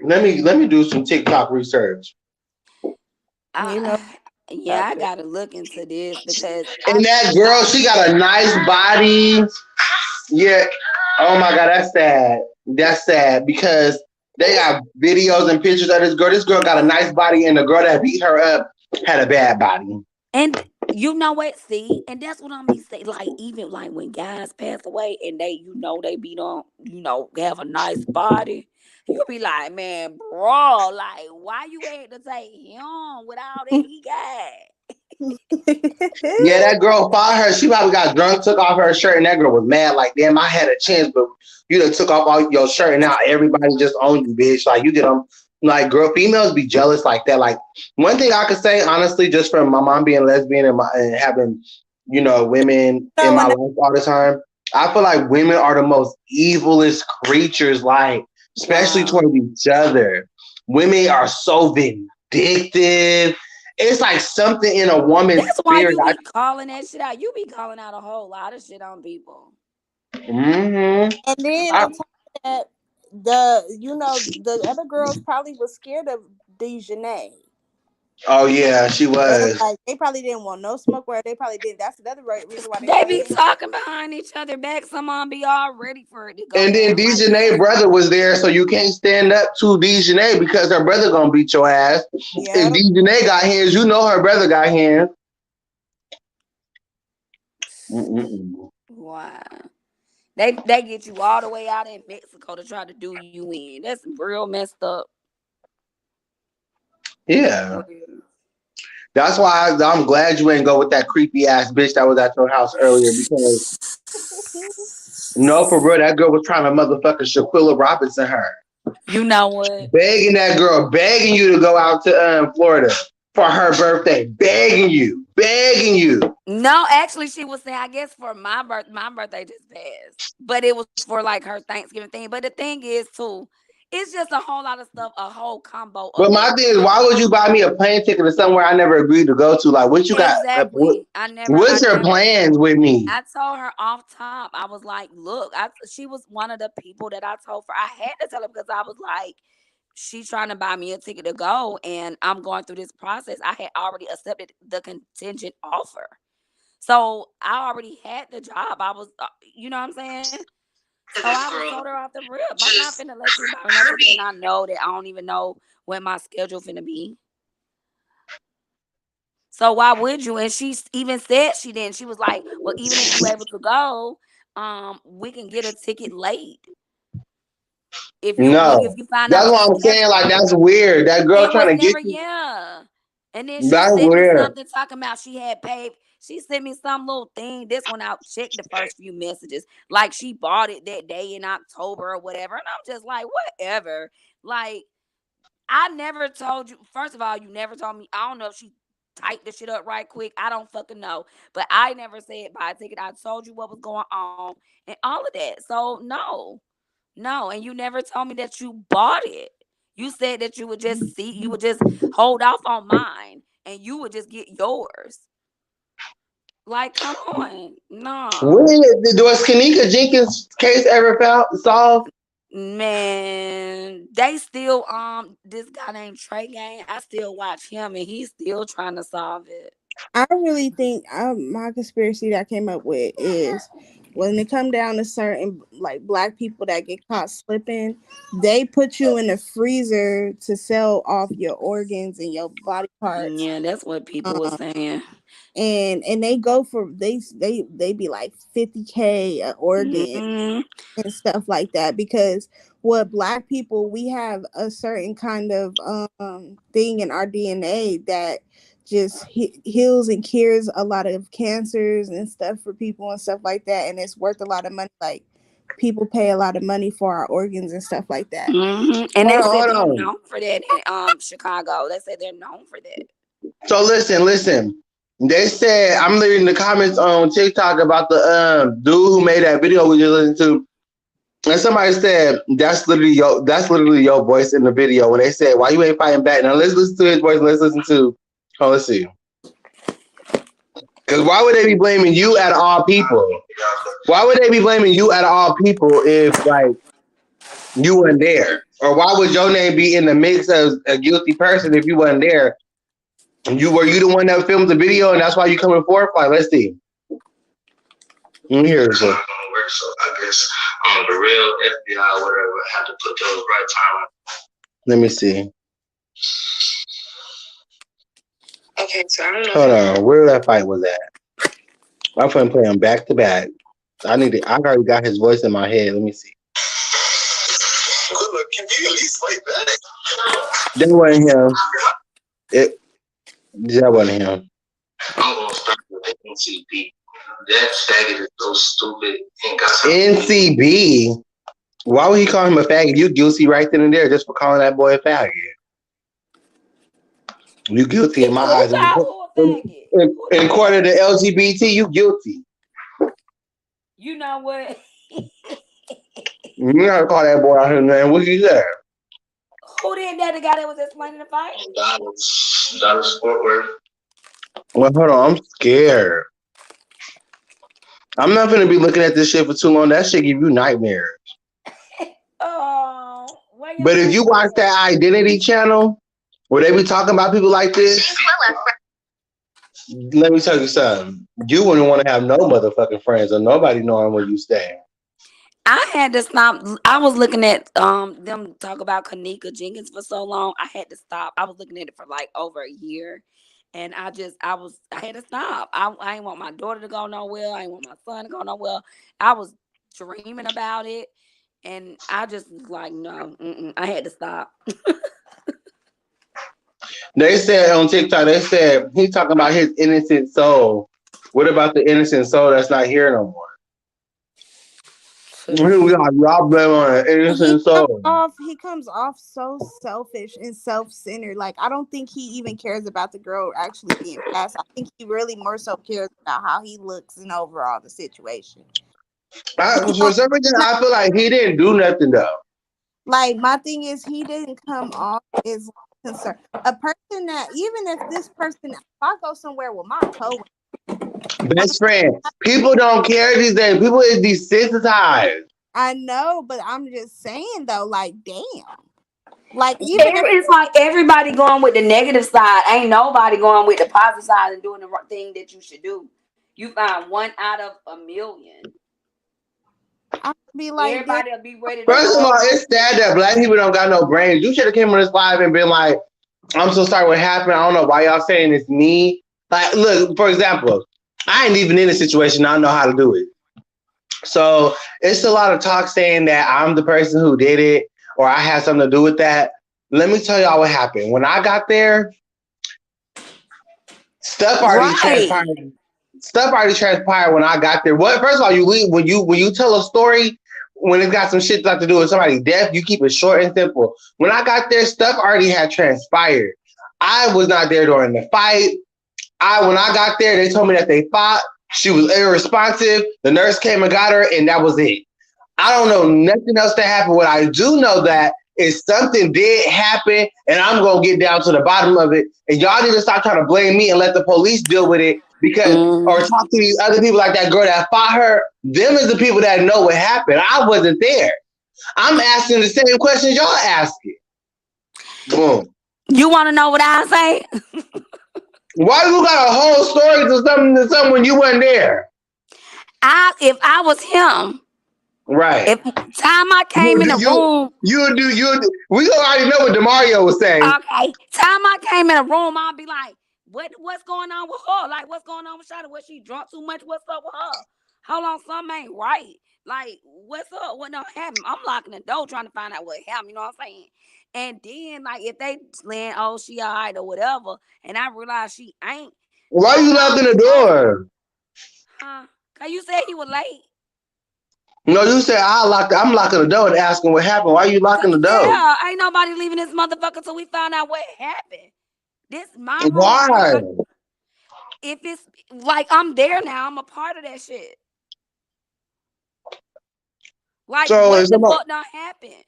Speaker 1: Let me do some TikTok research.
Speaker 4: you know,
Speaker 2: Yeah, I gotta look into this because
Speaker 1: And that girl, she got a nice body. Yeah. Oh my God, that's sad. That's sad because they got videos and pictures of this girl. This girl got a nice body, and the girl that beat her up had a bad body.
Speaker 2: and you know what? See, and that's what I'm be saying. Like even like when guys pass away and they, they be on, have a nice body. You be like, man, bro, like why you had to take him with all that he got?
Speaker 1: Yeah, that girl fought her. She probably got drunk, took off her shirt, and that girl was mad. Like, damn, I had a chance, but you done took off all your shirt, and now everybody just own you, bitch. Like, you get them. Like, girl, females be jealous like that. Like, one thing I could say, honestly, just from my mom being lesbian and having, women in my life all the time, I feel like women are the most evilest creatures, like, especially towards each other. Women are so vindictive It's like something in a woman's
Speaker 2: That's why
Speaker 1: spirit.
Speaker 2: you be calling that shit out. You be calling out a whole lot of shit on people.
Speaker 1: Mm-hmm.
Speaker 4: And then on top of that, the other girls probably was scared of Dejanay.
Speaker 1: Oh yeah, she
Speaker 4: They was
Speaker 1: was.
Speaker 4: like, they probably didn't want no smoke where they probably did. That's another reason why they
Speaker 2: They
Speaker 4: probably
Speaker 2: be
Speaker 4: didn't.
Speaker 2: talking behind each other back. Someone be all ready for it to go
Speaker 1: And then
Speaker 2: down. Like,
Speaker 1: Dejanay brother was there, so you can't stand up to Dejanay because her brother gonna beat your ass. If
Speaker 4: Yep.
Speaker 1: Dejanay got hands, you know her brother got hands. Mm-mm.
Speaker 2: wow. They get you all the way out in Mexico to try to do you in. That's real messed up.
Speaker 1: Yeah, that's why I'm glad you ain't go with that creepy ass bitch that was at your house earlier because no, for real, that girl was trying to motherfucking Shanquella Robinson her.
Speaker 2: You know what?
Speaker 1: Begging that girl, begging you to go out to Florida for her birthday. Begging you. Begging you.
Speaker 2: No, actually, she was saying, I guess for my birthday just passed, but it was for like her Thanksgiving thing. But the thing is, too, it's just a whole lot of stuff, a whole combo
Speaker 1: But
Speaker 2: of
Speaker 1: my thing is, why
Speaker 2: everything.
Speaker 1: would you buy me a plane ticket to somewhere I never agreed to go to? Like, what you got?
Speaker 2: Exactly.
Speaker 1: What's your plans with me?
Speaker 2: I told her off top. I was like, look, she was one of the people that I told her. I had to tell her because I was like, she's trying to buy me a ticket to go, and I'm going through this process. I had already accepted the contingent offer. So I already had the job. I was, you know what I'm saying? So I was told her off the rip. I'm not finna let you buy me no ticket, and I know that I don't even know when my schedule finna be. So why would you? And she even said she didn't. She was like, well, even if you able to go, we can get a ticket late. If
Speaker 1: No.
Speaker 2: you find out
Speaker 1: That's
Speaker 2: your
Speaker 1: what I'm saying.
Speaker 2: schedule.
Speaker 1: Like, that's weird. That girl
Speaker 2: It was
Speaker 1: trying to get
Speaker 2: never,
Speaker 1: you.
Speaker 2: yeah. And then she
Speaker 1: That's
Speaker 2: sent me
Speaker 1: weird.
Speaker 2: something talking about she had paid. She sent me some little thing. This one out, check the first few messages. Like she bought it that day in October or whatever. And I'm just like, whatever. Like, I never told you. First of all, you never told me. I don't know if she typed the shit up right quick. I don't fucking know. But I never said buy a ticket. I told you what was going on and all of that. So no. No, and you never told me that you bought it. You said that you would just hold off on mine and you would just get yours. Like, come on.
Speaker 1: When
Speaker 2: No.
Speaker 1: was Kanika Jenkins' case ever solved?
Speaker 2: Man, they still this guy named Trey Gang, I still watch him and he's still trying to solve it.
Speaker 4: I really think my conspiracy that I came up with is when it come down to certain like black people that get caught slipping, they put you in the freezer to sell off your organs and your body parts.
Speaker 2: Yeah, that's what people were saying.
Speaker 4: And they go for they be like 50K an organ
Speaker 2: Mm-hmm.
Speaker 4: and stuff like that because what black people we have a certain kind of thing in our DNA that just heals and cures a lot of cancers and stuff for people and stuff like that, and it's worth a lot of money. Like people pay a lot of money for our organs and stuff like that.
Speaker 2: Mm-hmm. And
Speaker 1: Hold
Speaker 2: they
Speaker 1: on,
Speaker 2: said
Speaker 1: hold
Speaker 2: they're
Speaker 1: on.
Speaker 2: known for that in Chicago. They said they're known for that.
Speaker 1: So listen. They said I'm reading the comments on TikTok about the dude who made that video we just listened to. And somebody said that's literally your voice in the video when they said why you ain't fighting back. Now let's listen to his voice. Let's listen to. Oh, let's see. Because why would they be blaming you at all people? Why would they be blaming you at all people if like you weren't there? Or why would your name be in the mix as a guilty person if you wasn't there? Were you the one that filmed the video and that's why you coming forth? Like, let's see. Here's it. So I guess the real FBI or whatever had to put those right time. Let me see. Okay, so I don't know. Hold on, where that fight was at? I'm gonna play them back to back. I already got his voice in my head. Let me see. Look, can you at least fight back? That wasn't him. That wasn't him. I'm gonna start with the NCB. That faggot is so stupid. NCB? Why would he call him a faggot? You guilty right then and there just for calling that boy a faggot. You guilty in my eyes. In court of the LGBT, you guilty.
Speaker 2: You know what?
Speaker 1: You gotta call that boy out his name. What he said?
Speaker 2: Who did that? The guy that was explaining the fight?
Speaker 5: Dallas Fort Worth.
Speaker 1: Well, hold on. I'm scared. I'm not gonna be looking at this shit for too long. That shit give you nightmares.
Speaker 2: Oh, where your
Speaker 1: But if you watch that Identity channel where they be talking about people like this, let me tell you something. You wouldn't want to have no motherfucking friends or nobody knowing where you stay.
Speaker 2: I had to stop. I was looking at them talk about Kanika Jenkins for so long. I had to stop. I was looking at it for like over a year. And I had to stop. I didn't want my daughter to go nowhere. I didn't want my son to go nowhere. I was dreaming about it. And I just was like, no, I had to stop.
Speaker 1: They said on TikTok, they said he talking about his innocent soul. What about the innocent soul that's not here no more? Y'all blame on an innocent soul.
Speaker 4: He comes off so selfish and self-centered. Like, I don't think he even cares about the girl actually being passed. I think he really more so cares about how he looks and overall the situation.
Speaker 1: For some reason, I feel like he didn't do nothing though.
Speaker 4: Like, my thing is, he didn't come off as concerned. A person that, even if this person, if I go somewhere with my coworker,
Speaker 1: best friend, people don't care these days. People is desensitized.
Speaker 4: I know, but I'm just saying though, like, damn. Like, even if
Speaker 2: it's like everybody going with the negative side, ain't nobody going with the positive side and doing the right thing that you should do. You find one out of a million.
Speaker 4: I'd be like,
Speaker 2: everybody will be ready to
Speaker 1: First of all, it's sad that black people don't got no brains. You should have came on this live and been like, I'm so sorry what happened. I don't know why y'all saying it's me. Like, look, for example, I ain't even in a situation. I don't know how to do it. So it's a lot of talk saying that I'm the person who did it or I had something to do with that. Let me tell y'all what happened. When I got there, stuff already transpired. Stuff already transpired when I got there. What? First of all, you leave when you tell a story when it's got some shit to have to do with somebody deaf. You keep it short and simple. When I got there, stuff already had transpired. I was not there during the fight. When I got there, they told me that they fought. She was irresponsive. The nurse came and got her, and that was it. I don't know nothing else that happened. What I do know that is something did happen, and I'm gonna get down to the bottom of it. And y'all need to stop trying to blame me and let the police deal with it. Because or talk to these other people like that girl that fought her. Them is the people that know what happened. I wasn't there. I'm asking the same questions y'all asking. Boom.
Speaker 2: You want to know what I say?
Speaker 1: Why you got a whole story to something when you wasn't there?
Speaker 2: If I was him,
Speaker 1: right?
Speaker 2: If time I came in the room,
Speaker 1: we already know what Demario was saying.
Speaker 2: Okay, time I came in the room, I'll be like, what's going on with her? Like, what's going on with Shada? Was she drunk too much? What's up with her? Hold on, something ain't right. Like, what's up? What done happened? I'm locking the door trying to find out what happened. You know what I'm saying? And then, like, if they saying, oh, she all right or whatever, and I realize she ain't.
Speaker 1: Why you locking the door?
Speaker 2: Huh? Cause you said he was late.
Speaker 1: No, you said I'm locking the door and asking what happened. Why are you locking the door?
Speaker 2: Yeah, ain't nobody leaving this motherfucker till we find out what happened. This my room.
Speaker 1: Why?
Speaker 2: If it's like I'm there now, I'm a part of that shit. Like,
Speaker 1: so
Speaker 2: what the fuck done happened?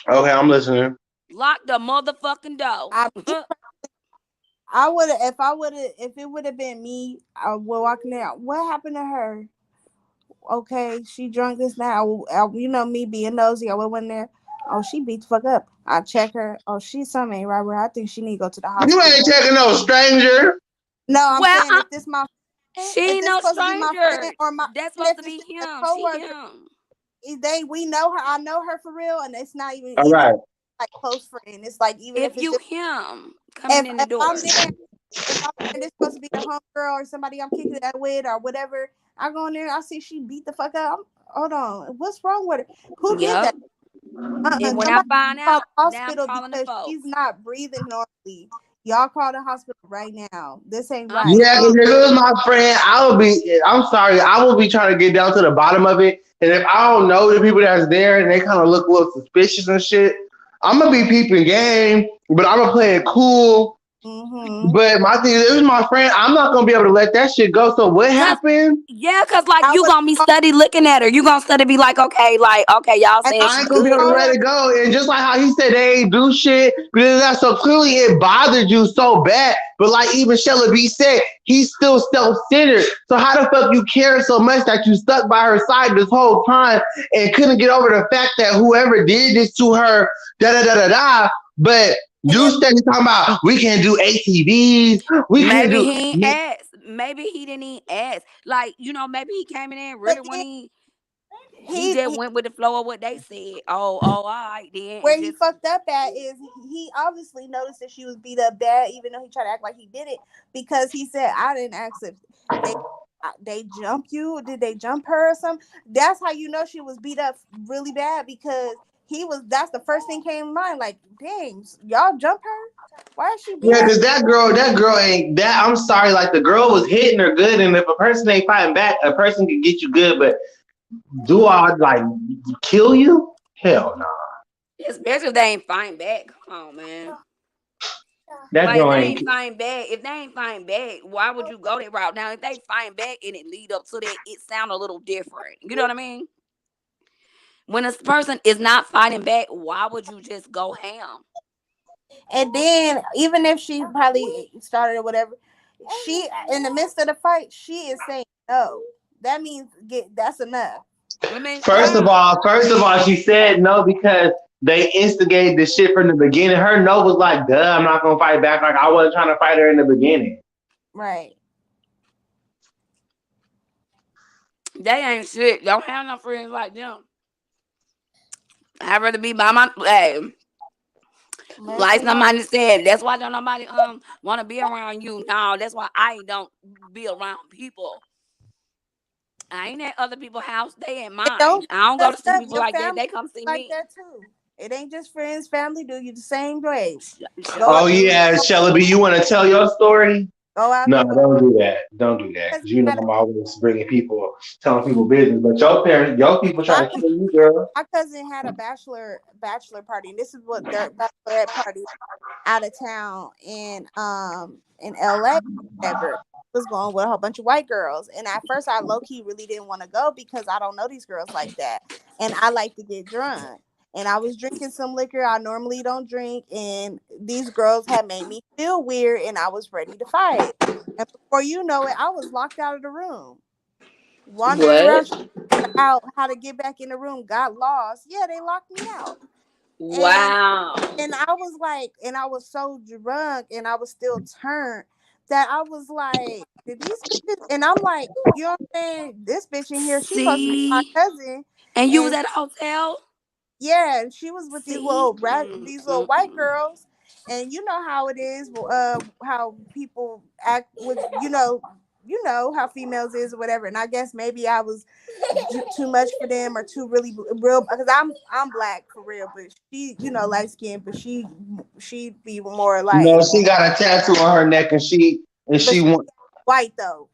Speaker 1: Okay, I'm listening.
Speaker 2: Lock the motherfucking door.
Speaker 4: I would have, if it would have been me, I would walking out. What happened to her? Okay, she drunk this now. You know me being nosy. I went in there. Oh, she beat the fuck up. I check her. Oh, she's something ain't right with her. I think she need to go to the hospital.
Speaker 1: You ain't checking no stranger.
Speaker 4: No, I'm saying if this my
Speaker 2: she ain't no stranger.
Speaker 4: Or my
Speaker 2: that's supposed to be him. She him.
Speaker 4: We know her. I know her for real, and it's not even
Speaker 1: all right.
Speaker 4: Like close friend. It's like even
Speaker 2: if you
Speaker 4: it's
Speaker 2: him coming in the door.
Speaker 4: I'm there, if it's supposed to be a homegirl or somebody I'm kicking that with or whatever, I go in there. I see she beat the fuck up. Hold on, what's wrong with her? Who did that?
Speaker 2: And when I find out,
Speaker 4: hospital because she's not breathing normally. Y'all call the hospital right now. This ain't right.
Speaker 1: Yeah, if it was my friend, I'm sorry, I will be trying to get down to the bottom of it. And if I don't know the people that's there and they kind of look a little suspicious and shit, I'm gonna be peeping game, but I'm gonna play it cool.
Speaker 4: Mm-hmm.
Speaker 1: But my thing, it was my friend. I'm not gonna be able to let that shit go. So what
Speaker 2: Cause
Speaker 1: happened?
Speaker 2: cause like
Speaker 4: I
Speaker 2: you
Speaker 4: was,
Speaker 2: gonna be study looking at her. You gonna study be like, okay, y'all
Speaker 4: and
Speaker 2: saying
Speaker 1: I
Speaker 2: she
Speaker 1: ain't gonna be able to
Speaker 2: good.
Speaker 1: let it go. And just like how he said they ain't do shit, because that so clearly it bothered you so bad. But like even Shelly B said, he's still self-centered. So how the fuck you care so much that you stuck by her side this whole time and couldn't get over the fact that whoever did this to her, da da da da da. But
Speaker 4: and
Speaker 1: you steady talking about we can't do ATVs, we can't
Speaker 2: Maybe
Speaker 1: do.
Speaker 2: he ain't asked. Maybe he didn't even ask. Like, maybe he came in there and
Speaker 4: but
Speaker 2: really when
Speaker 4: then
Speaker 2: he just went with the flow of what they said. Oh, all right then, and
Speaker 4: where he
Speaker 2: just
Speaker 4: fucked up at is he obviously noticed that she was beat up bad, even though he tried to act like he did it because he said, "I didn't ask if they they jump you. Did they jump her or something?" That's how you know she was beat up really bad because he was. That's the first thing came to mind. Like, dang, y'all jump her? Why is she beat
Speaker 1: Yeah,
Speaker 4: up?
Speaker 1: cause that girl ain't that. I'm sorry, like the girl was hitting her good, and if a person ain't fighting back, a person can get you good. But do I like kill you? Hell no.
Speaker 2: especially if they ain't fighting back. Come on, man.
Speaker 1: That
Speaker 2: Like if
Speaker 1: girl
Speaker 2: they
Speaker 1: ain't.
Speaker 2: ain't fighting back, why would you go that route? Now, if they fighting back and it lead up to that, it sound a little different. You know what I mean? When a person is not fighting back, why would you just go ham?
Speaker 4: And then even if she probably started or whatever, she in the midst of the fight, she is saying no. That means that's enough.
Speaker 2: I mean,
Speaker 1: First of all, she said no because they instigated the shit from the beginning. Her no was like, duh, I'm not gonna fight back. Like I wasn't trying to fight her in the beginning.
Speaker 4: Right.
Speaker 2: they ain't shit. Don't have no friends like them. I'd rather be by my hey, like
Speaker 4: Mercy.
Speaker 2: somebody said, that's why don't nobody want to be around you. No, that's why I don't be around people. I ain't at other people's house. They at
Speaker 4: And
Speaker 2: mine.
Speaker 4: don't
Speaker 2: I don't go
Speaker 4: that
Speaker 2: to see
Speaker 4: stuff.
Speaker 2: people
Speaker 4: Your
Speaker 2: like that.
Speaker 4: family
Speaker 2: They come see
Speaker 4: like
Speaker 2: me.
Speaker 4: that too. It ain't just friends, family do you the same way. Go
Speaker 1: Oh
Speaker 2: Sure do.
Speaker 1: yeah, Shelby, you want to tell your story?
Speaker 4: go out
Speaker 1: No,
Speaker 4: there with
Speaker 1: don't do that. Don't do that.
Speaker 4: cousin
Speaker 1: Cause you know
Speaker 4: had a,
Speaker 1: I'm always bringing people, telling people business. But your parents, your people try
Speaker 4: my
Speaker 1: to kill you, girl.
Speaker 4: my cousin had a bachelor party, and this is what their bachelorette party out of town in LA, whatever. Was going with a whole bunch of white girls. And at first I low key really didn't want to go because I don't know these girls like that. And I like to get drunk. And I was drinking some liquor I normally don't drink. And these girls had made me feel weird and I was ready to fight. And before you know it, I was locked out of the room. Wandering around
Speaker 2: What?
Speaker 4: trying to figure out how to get back in the room, got lost. Yeah, they locked me out. And
Speaker 2: Wow.
Speaker 4: and I was like, and I was so drunk and I was still turned that I was like, did these bitches? And I'm like, you know what I'm saying? This bitch in here, she's supposed to be my
Speaker 2: See?
Speaker 4: cousin.
Speaker 2: And you was
Speaker 4: And
Speaker 2: at a hotel?
Speaker 4: yeah, and she was with
Speaker 2: See?
Speaker 4: these little white girls. And you know how it is, how people act with, you know how females is or whatever. And I guess maybe I was too much for them or too really real because I'm black for real, but she light skinned, but she be more
Speaker 1: No,
Speaker 4: like,
Speaker 1: she got a tattoo on her neck, and she and
Speaker 4: but
Speaker 1: she
Speaker 4: she
Speaker 1: want.
Speaker 4: white though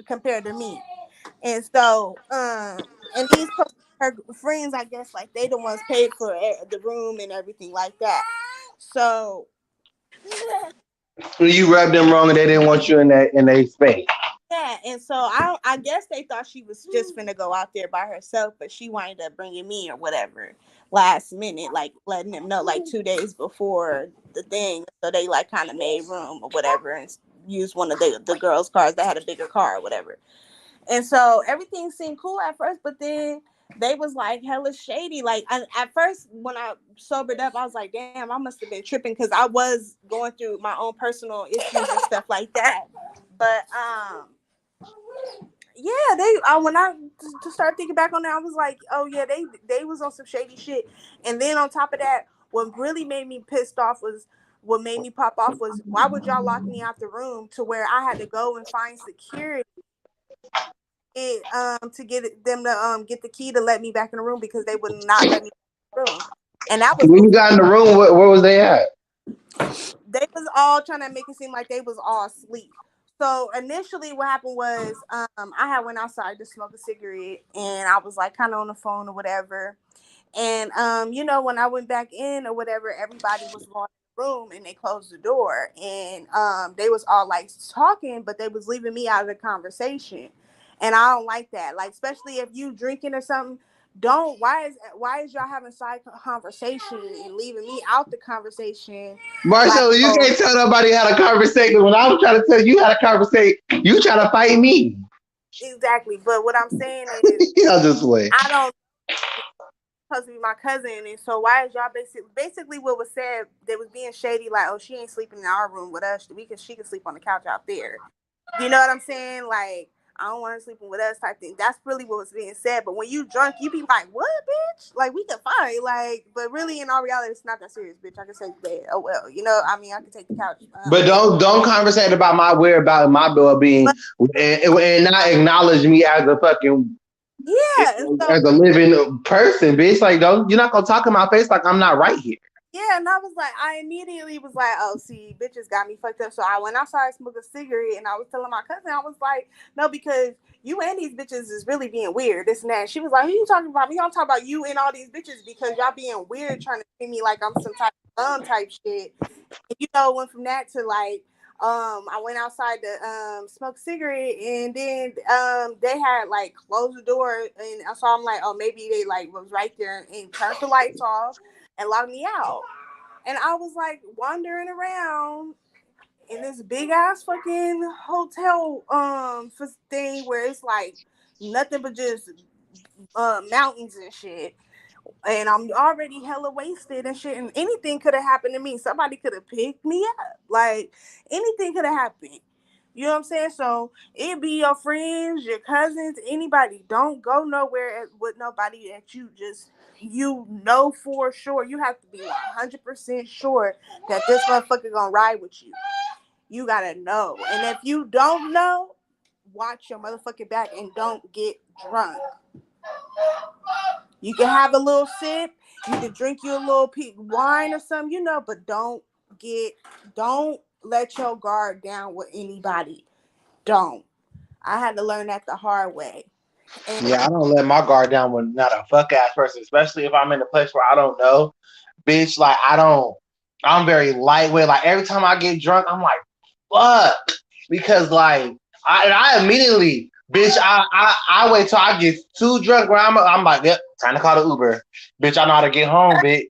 Speaker 4: compared to me, and so and these her friends, I guess, like they the ones paid for the room and everything like that. So
Speaker 1: You rubbed them wrong, and they didn't want you in that in their space.
Speaker 4: yeah, and so I guess they thought she was just finna go out there by herself, but she wound up bringing me or whatever last minute, like letting them know like 2 days before the thing, so they like kind of made room or whatever and used one of the girls' cars that had a bigger car or whatever. And so everything seemed cool at first, but then they was like hella shady. Like at first, when I sobered up, I was like, damn, I must have been tripping because I was going through my own personal issues and stuff like that. But yeah, they when I to start thinking back on that, I was like, oh yeah, they was on some shady shit. And then on top of that, what really made me pissed off was what made me pop off was why would y'all lock me out the room to where I had to go and find security to get them to get the key to let me back in the room because they would not let me in the room. And that was
Speaker 1: When you
Speaker 4: before
Speaker 1: got in the room, where was they at?
Speaker 4: they was all trying to make it seem like they was all asleep. So initially what happened was I had went outside to smoke a cigarette and I was like kind of on the phone or whatever. And when I went back in or whatever, everybody was going in the room and they closed the door, and they was all like talking, but they was leaving me out of the conversation, and I don't like that. Like, especially if you drinking or something, don't why is y'all having side conversation and leaving me out the conversation? Like,
Speaker 1: Marshall, you can't tell nobody how to conversate. When I was trying to tell you how to conversate, you trying to fight me.
Speaker 4: exactly. But what I'm saying is,
Speaker 1: I'll just wait.
Speaker 4: I don't supposed to be my cousin, and so why is y'all basically what was said? They was being shady, like, oh, she ain't sleeping in our room with us. She can sleep on the couch out there. You know what I'm saying? Like, I don't want her sleeping with us type thing. That's really what was being said. But when you drunk, you be like, what, bitch? Like, we can fight. Like, but really, in all reality, it's not that serious, bitch. I can say that. Oh well, you know. I mean, I can take the couch.
Speaker 1: But don't conversate about my whereabouts and my well being and not acknowledge me as a fucking as a living person, bitch. Like, you're not gonna talk in my face like I'm not right here.
Speaker 4: Yeah, and I was like, I immediately was like, oh, see, bitches got me fucked up. So I went outside and smoked a cigarette, and I was telling my cousin, I was like, no, because you and these bitches is really being weird, this and that. She was like, who you talking about? Me, I'm talking about you and all these bitches because y'all being weird, trying to treat me like I'm some type of type shit. And, you know, went from that to like, I went outside to smoke a cigarette, and then they had like closed the door, and so I'm like, oh, maybe they like was right there and turned the lights off and locked me out. And I was like wandering around in this big ass fucking hotel thing where it's like nothing but just mountains and shit. And I'm already hella wasted and shit, and anything could have happened to me. Somebody could have picked me up. Like, anything could have happened. You know what I'm saying? So it be your friends, your cousins, anybody. Don't go nowhere with nobody that you know for sure. You have to be 100% sure that this motherfucker gonna ride with you. You gotta know. And if you don't know, watch your motherfucking back and don't get drunk. You can have a little sip. You can drink you a little wine or something, you know, but don't let your guard down with anybody. Don't. I had to learn that the hard way. And
Speaker 1: Yeah, I don't let my guard down with not a fuck ass person, especially if I'm in a place where I don't know. Bitch, like I'm very lightweight. Like every time I get drunk, I'm like, fuck. Because like I immediately, bitch, I wait till I get too drunk where I'm like, yep, time to call the Uber. Bitch, I know how to get home, bitch.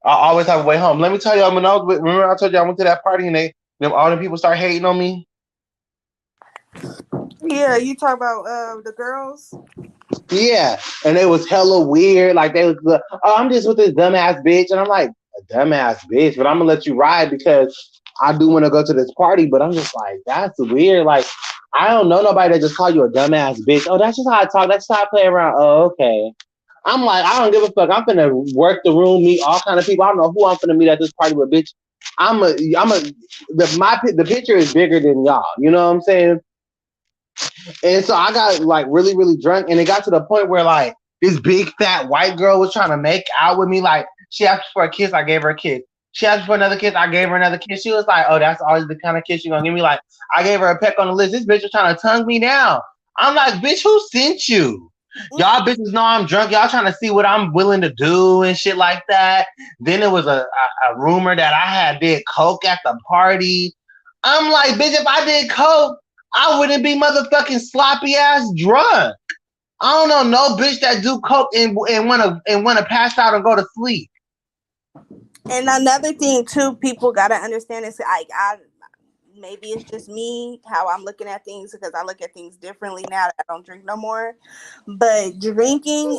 Speaker 1: I always have a way home. Let me tell you, remember I told you I went to that party and all the people start hating on me?
Speaker 4: yeah, you talk about the girls.
Speaker 1: Yeah, and it was hella weird. Like they was, oh, I'm just with this dumbass bitch, and I'm like, a dumbass bitch, but I'm gonna let you ride because I do want to go to this party. But I'm just like, that's weird. Like I don't know nobody that just call you a dumbass bitch. Oh, that's just how I talk. That's how I play around. Oh, okay. I'm like, I don't give a fuck. I'm finna work the room, meet all kind of people. I don't know who I'm finna meet at this party with, bitch. The picture is bigger than y'all. You know what I'm saying? And so I got like really, really drunk, and it got to the point where like this big fat white girl was trying to make out with me. Like she asked for a kiss, I gave her a kiss. She asked for another kiss, I gave her another kiss. She was like, "Oh, that's always the kind of kiss you're gonna give me." Like I gave her a peck on the lips. This bitch was trying to tongue me down. I'm like, "Bitch, who sent you? Y'all bitches know I'm drunk. Y'all trying to see what I'm willing to do and shit like that." Then it was a rumor that I did coke at the party. I'm like, bitch, if I did coke, I wouldn't be motherfucking sloppy ass drunk. I don't know no bitch that do coke and wanna pass out and go to sleep.
Speaker 4: And another thing too, people gotta understand is maybe it's just me how I'm looking at things because I look at things differently now that I don't drink no more. But drinking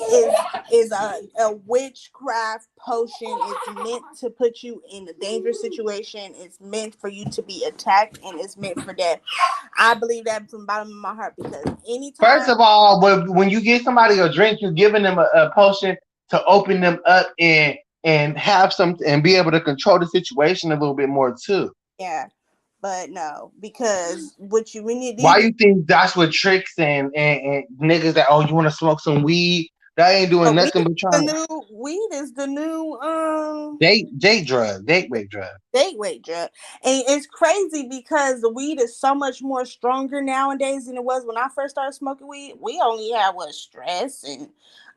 Speaker 4: is a witchcraft potion. It's meant to put you in a dangerous situation. It's meant for you to be attacked, and it's meant for death. I believe that from the bottom of my heart because anytime.
Speaker 1: First of all, when you give somebody a drink, you're giving them a potion to open them up and have some and be able to control the situation a little bit more too.
Speaker 4: Yeah. But no, because what you need.
Speaker 1: Why you think that's what tricks and niggas that you want to smoke some weed? That ain't doing nothing but trying.
Speaker 4: Weed is the new
Speaker 1: date drug, gateway drug.
Speaker 4: Gateway drug, and it's crazy because the weed is so much more stronger nowadays than it was when I first started smoking weed. We only had stress and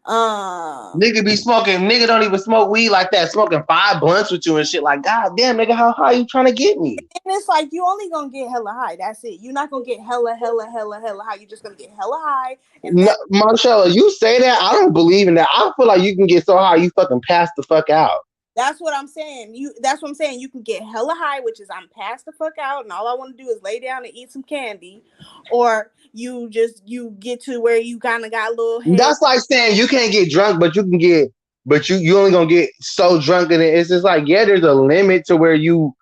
Speaker 1: Nigga be smoking. Nigga don't even smoke weed like that. Smoking 5 blunts with you and shit. Like, God damn, nigga, how high you trying to get me?
Speaker 4: And it's like you only gonna get hella high. That's it. You're not gonna get hella high. You're just gonna get hella high. And
Speaker 1: No, Marshall, you say that. I don't believe in that. I feel like you can get so high you fucking pass the fuck out.
Speaker 4: that's what I'm saying. That's what I'm saying. You can get hella high, which is I'm passed the fuck out, and all I want to do is lay down and eat some candy, or you get to where you kind of got a little head.
Speaker 1: That's like saying you can't get drunk, but you can get, but you only gonna get so drunk, and it's just like, yeah, there's a limit to where you,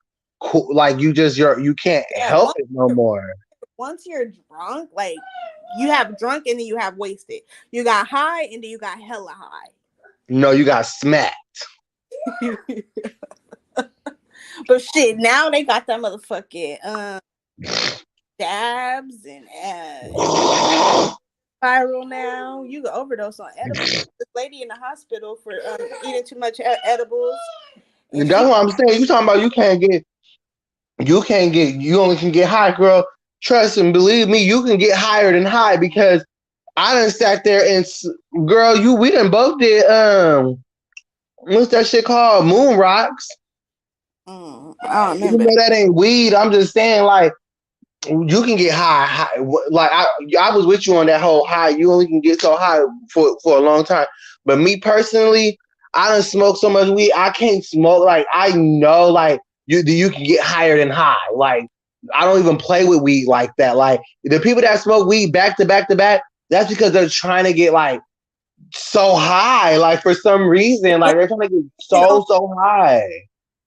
Speaker 1: like, you can't help it no more.
Speaker 4: Once you're drunk, like you have drunk and then you have wasted. You got high and then you got hella high.
Speaker 1: No, you got smacked.
Speaker 4: But shit, now they got that motherfucking dabs and viral now. You can overdose on edibles. This lady in the hospital for eating too much edibles.
Speaker 1: And that's what I'm saying. You talking about you only can get high, girl. Trust and believe me, you can get higher than high, because I done sat there and, girl, we done both did what's that shit called? Moon rocks.
Speaker 4: I don't remember.
Speaker 1: Even though that ain't weed, I'm just saying, like, you can get high. Like, I was with you on that whole high. You only can get so high for a long time. But me personally, I done smoked so much weed, I can't smoke. Like, I know, like, you can get higher than high. Like, I don't even play with weed like that. Like, the people that smoke weed back to back to back, that's because they're trying to get, like, so high. Like, for some reason, like, they're trying to get so high.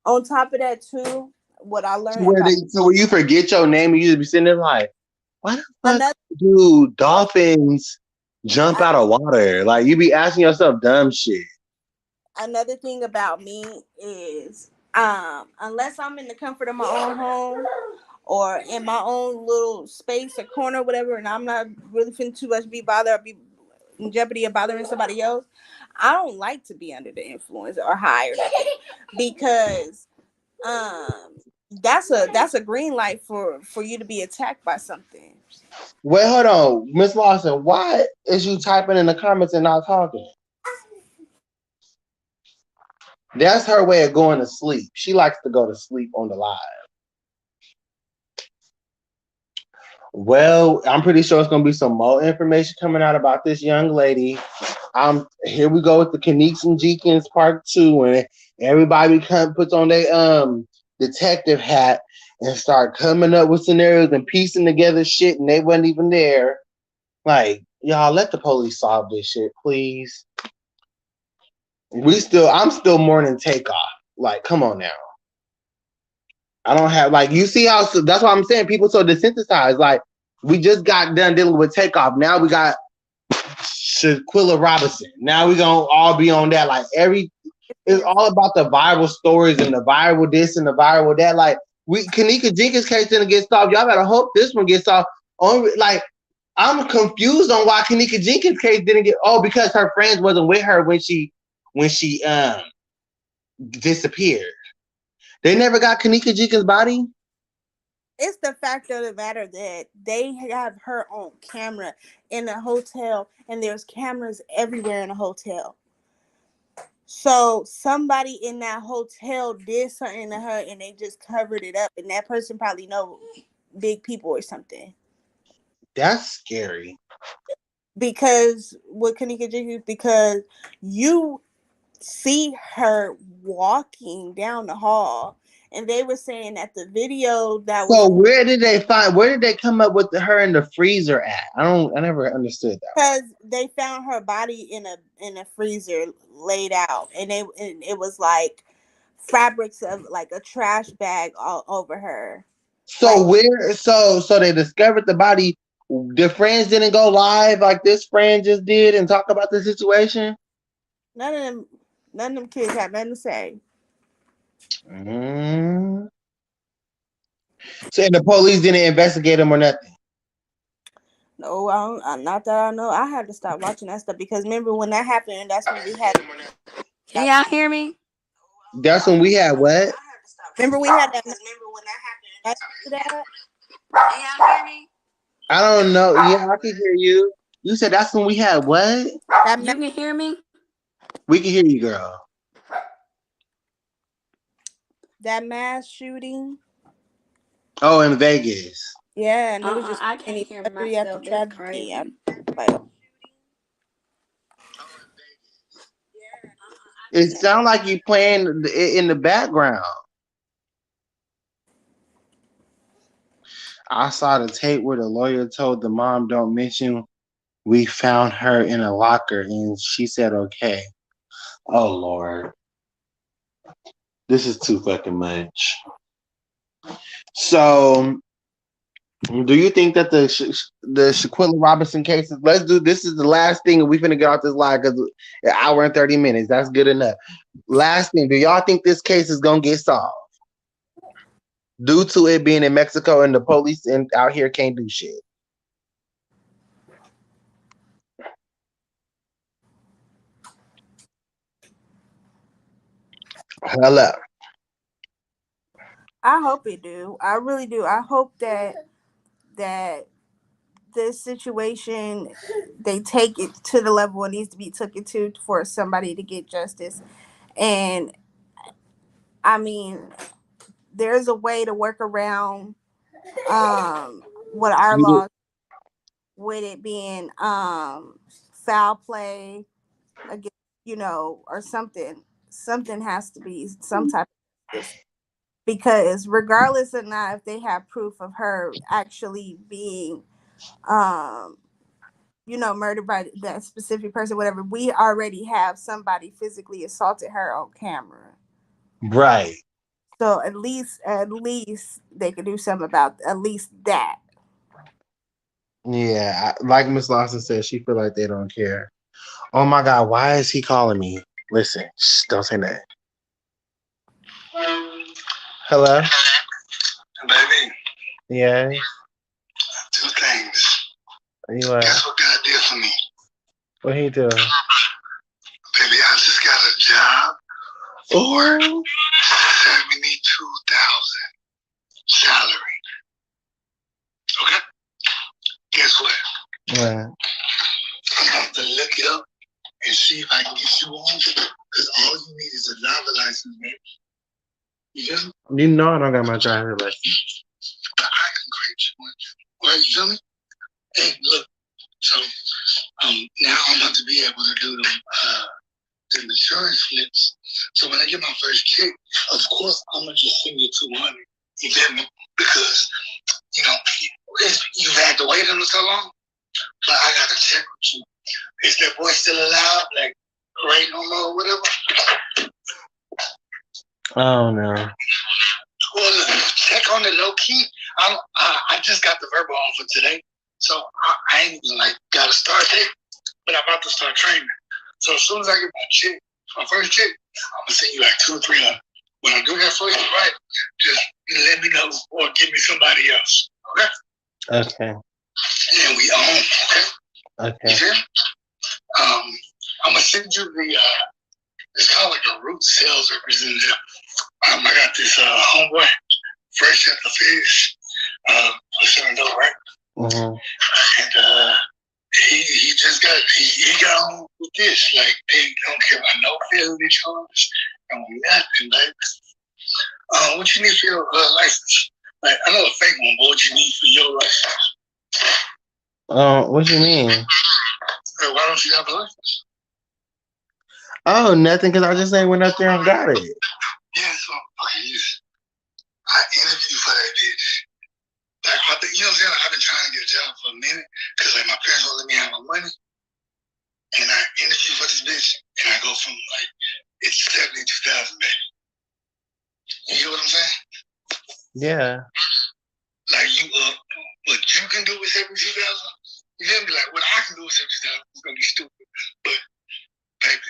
Speaker 4: On top of that, too, what I learned.
Speaker 1: So when you forget your name, you just be sitting there like, why the fuck do dolphins jump out of water? Like, you be asking yourself dumb shit.
Speaker 4: Another thing about me is, unless I'm in the comfort of my own home or in my own little space or corner, whatever, and I'm not really feeling too much be bothered or be in jeopardy of bothering somebody else, I don't like to be under the influence or high or nothing, because that's a green light for you to be attacked by something.
Speaker 1: Wait, hold on, Miss Lawson. Why is you typing in the comments and not talking? That's her way of going to sleep. She likes to go to sleep on the live. Well, I'm pretty sure it's gonna be some more information coming out about this young lady. Here we go with the Kaniques and Jenkins part 2, and everybody puts on their detective hat and start coming up with scenarios and piecing together shit, and they wasn't even there. Like, y'all, let the police solve this shit, please. I'm still mourning Takeoff. Like, come on now. I don't have, like, you see how, that's why I'm saying people so desensitized. Like, we just got done dealing with Takeoff. Now we got Shanquella Robinson. Now we gonna all be on that. Like, it's all about the viral stories and the viral this and the viral that. Like, Kanika Jenkins case didn't get solved. Y'all better hope this one gets solved. Like, I'm confused on why Kanika Jenkins case didn't get, because her friends wasn't with her when she disappeared. They never got Kanika Jenkins' body.
Speaker 4: It's the fact of the matter that they have her on camera in a hotel, and there's cameras everywhere in a hotel. So somebody in that hotel did something to her, and they just covered it up, and that person probably know big people or something.
Speaker 1: That's scary.
Speaker 4: Because with Kanika Jenkins, because you see her walking down the hall, and they were saying that the video that was.
Speaker 1: So where did they come up with her in the freezer at? I never understood that.
Speaker 4: Because they found her body in a freezer laid out, and it was like fabrics of like a trash bag all over her.
Speaker 1: So so they discovered the body. The friends didn't go live like this friend just did and talk about the situation.
Speaker 4: None of them kids had nothing to say.
Speaker 1: Mm-hmm. So the police didn't investigate them or nothing.
Speaker 4: No, not that I know. I had to stop watching that stuff because remember when that happened? That's when we had.
Speaker 2: Can y'all hear me?
Speaker 1: That's when we had what?
Speaker 4: Remember we had that. Remember when that happened?
Speaker 2: Can y'all hear me?
Speaker 1: I don't know. Yeah, I can hear you. You said that's when we had what?
Speaker 4: That
Speaker 2: You can hear me?
Speaker 1: We can hear you, girl.
Speaker 4: that mass shooting.
Speaker 1: Oh, in Vegas.
Speaker 4: Yeah, and there was just
Speaker 2: I
Speaker 4: any
Speaker 2: can't hear
Speaker 4: celebrity after
Speaker 2: myself. That's
Speaker 4: tragedy.
Speaker 2: crazy.
Speaker 4: Like,
Speaker 1: It sounds like you playing in the background. I saw the tape where the lawyer told the mom, "Don't mention we found her in a locker," and she said, "Okay." Oh Lord, this is too fucking much. So, do you think that the Shanquella Robinson cases? Let's do this. Is the last thing, and we finna get off this live because an hour and 30 minutes. That's good enough. Last thing, do y'all think this case is gonna get solved due to it being in Mexico and the police out here can't do shit? Hello.
Speaker 4: I hope it do. I really do. I hope that this situation, they take it to the level it needs to be taken to for somebody to get justice. And I mean, there's a way to work around what our laws, with it being foul play against, or something. Something has to be some type of justice, because regardless of not if they have proof of her actually being um murdered by that specific person, whatever, we already have somebody physically assaulted her on camera.
Speaker 1: Right.
Speaker 4: So at least they could do something about at least that.
Speaker 1: Yeah, like Miss Lawson said, she feel like they don't care. Oh my God, why is he calling me? Listen, shh, don't say that. Hello?
Speaker 3: Baby,
Speaker 1: Yeah.
Speaker 3: two things.
Speaker 1: You
Speaker 3: Guess what God did for me?
Speaker 1: what he do?
Speaker 3: Baby, I just got a job.
Speaker 1: Or
Speaker 3: 72,000 salary. Okay? Guess what?
Speaker 1: what?
Speaker 3: I'm about to look it up and see if I can get you on. Because all you need is a driver license, baby. You feel me?
Speaker 1: You know I don't got my driver's license.
Speaker 3: But I can create you one. Right, you feel me? Hey, look. So now I'm about to be able to do the insurance flips. So when I get my first check, of course I'm gonna just send you 200. You feel me? Because you've had to wait on so long. But I gotta check with you. Is that boy still alive? Like, right no more, whatever?
Speaker 1: Oh no.
Speaker 3: Well, look, check on the low key. I just got the verbal offer today, so I ain't even got a start date, but I'm about to start training. So as soon as I get my first check, I'm gonna send you like 200 or 300. When I do that for you, right? Just let me know or give me somebody else. Okay?
Speaker 1: Okay.
Speaker 3: And we own. Okay?
Speaker 1: Okay.
Speaker 3: You feel me? I'm gonna send you the. It's called like a root sales representative. I got this homeboy, fresh at the fish, for $7, right?
Speaker 1: Mm-hmm.
Speaker 3: And he just got on with this. Like, they don't care about no felony charge, no nothing, baby. What you need for your license? Like, I know a fake one, but what you need for your license?
Speaker 1: What you mean?
Speaker 3: Why don't you have a license?
Speaker 1: Oh, nothing, because I just ain't went up there and got it.
Speaker 3: Yeah, so, okay, yes. I interviewed for that bitch. Like, you know what I'm saying? I've been trying to get a job for a minute, because, my parents won't let me have my money. And I interviewed for this bitch, and I go from, it's 72,000, baby. You hear what I'm saying?
Speaker 1: Yeah.
Speaker 3: Like, what you can do with 72,000, you feel me? Like, what I can do with 72,000 is going to be stupid. But, baby,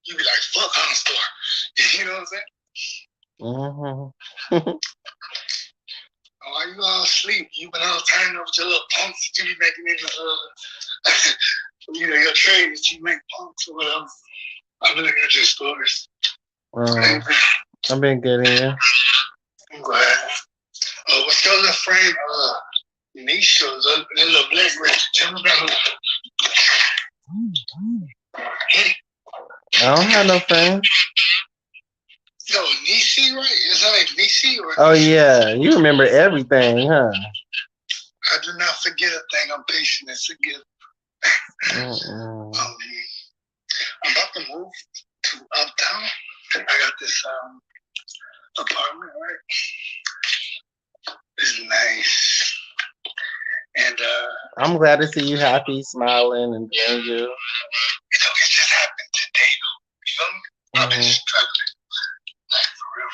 Speaker 3: you be like, fuck Star. You know what I'm saying?
Speaker 1: Mm-hmm.
Speaker 3: Why you all asleep? You been all turning over to little punks that you be making in the, your trade that you make punks or whatever. I'm looking at your stories.
Speaker 1: I've been getting you.
Speaker 3: I'm glad. What's your little friend, Niche shows up in a little black race. Tell me about it.
Speaker 1: I don't have no friends.
Speaker 3: Yo, Nishi, right? Is that like Nishi or?
Speaker 1: Oh yeah, you remember everything, huh?
Speaker 3: I do not forget a thing. I'm patient and forgive. I'm about to move to uptown. I got this apartment, right? It's nice. And
Speaker 1: I'm glad to see you happy, smiling, and doing you.
Speaker 3: It just happened today, though. You feel me? I've been struggling, like for real.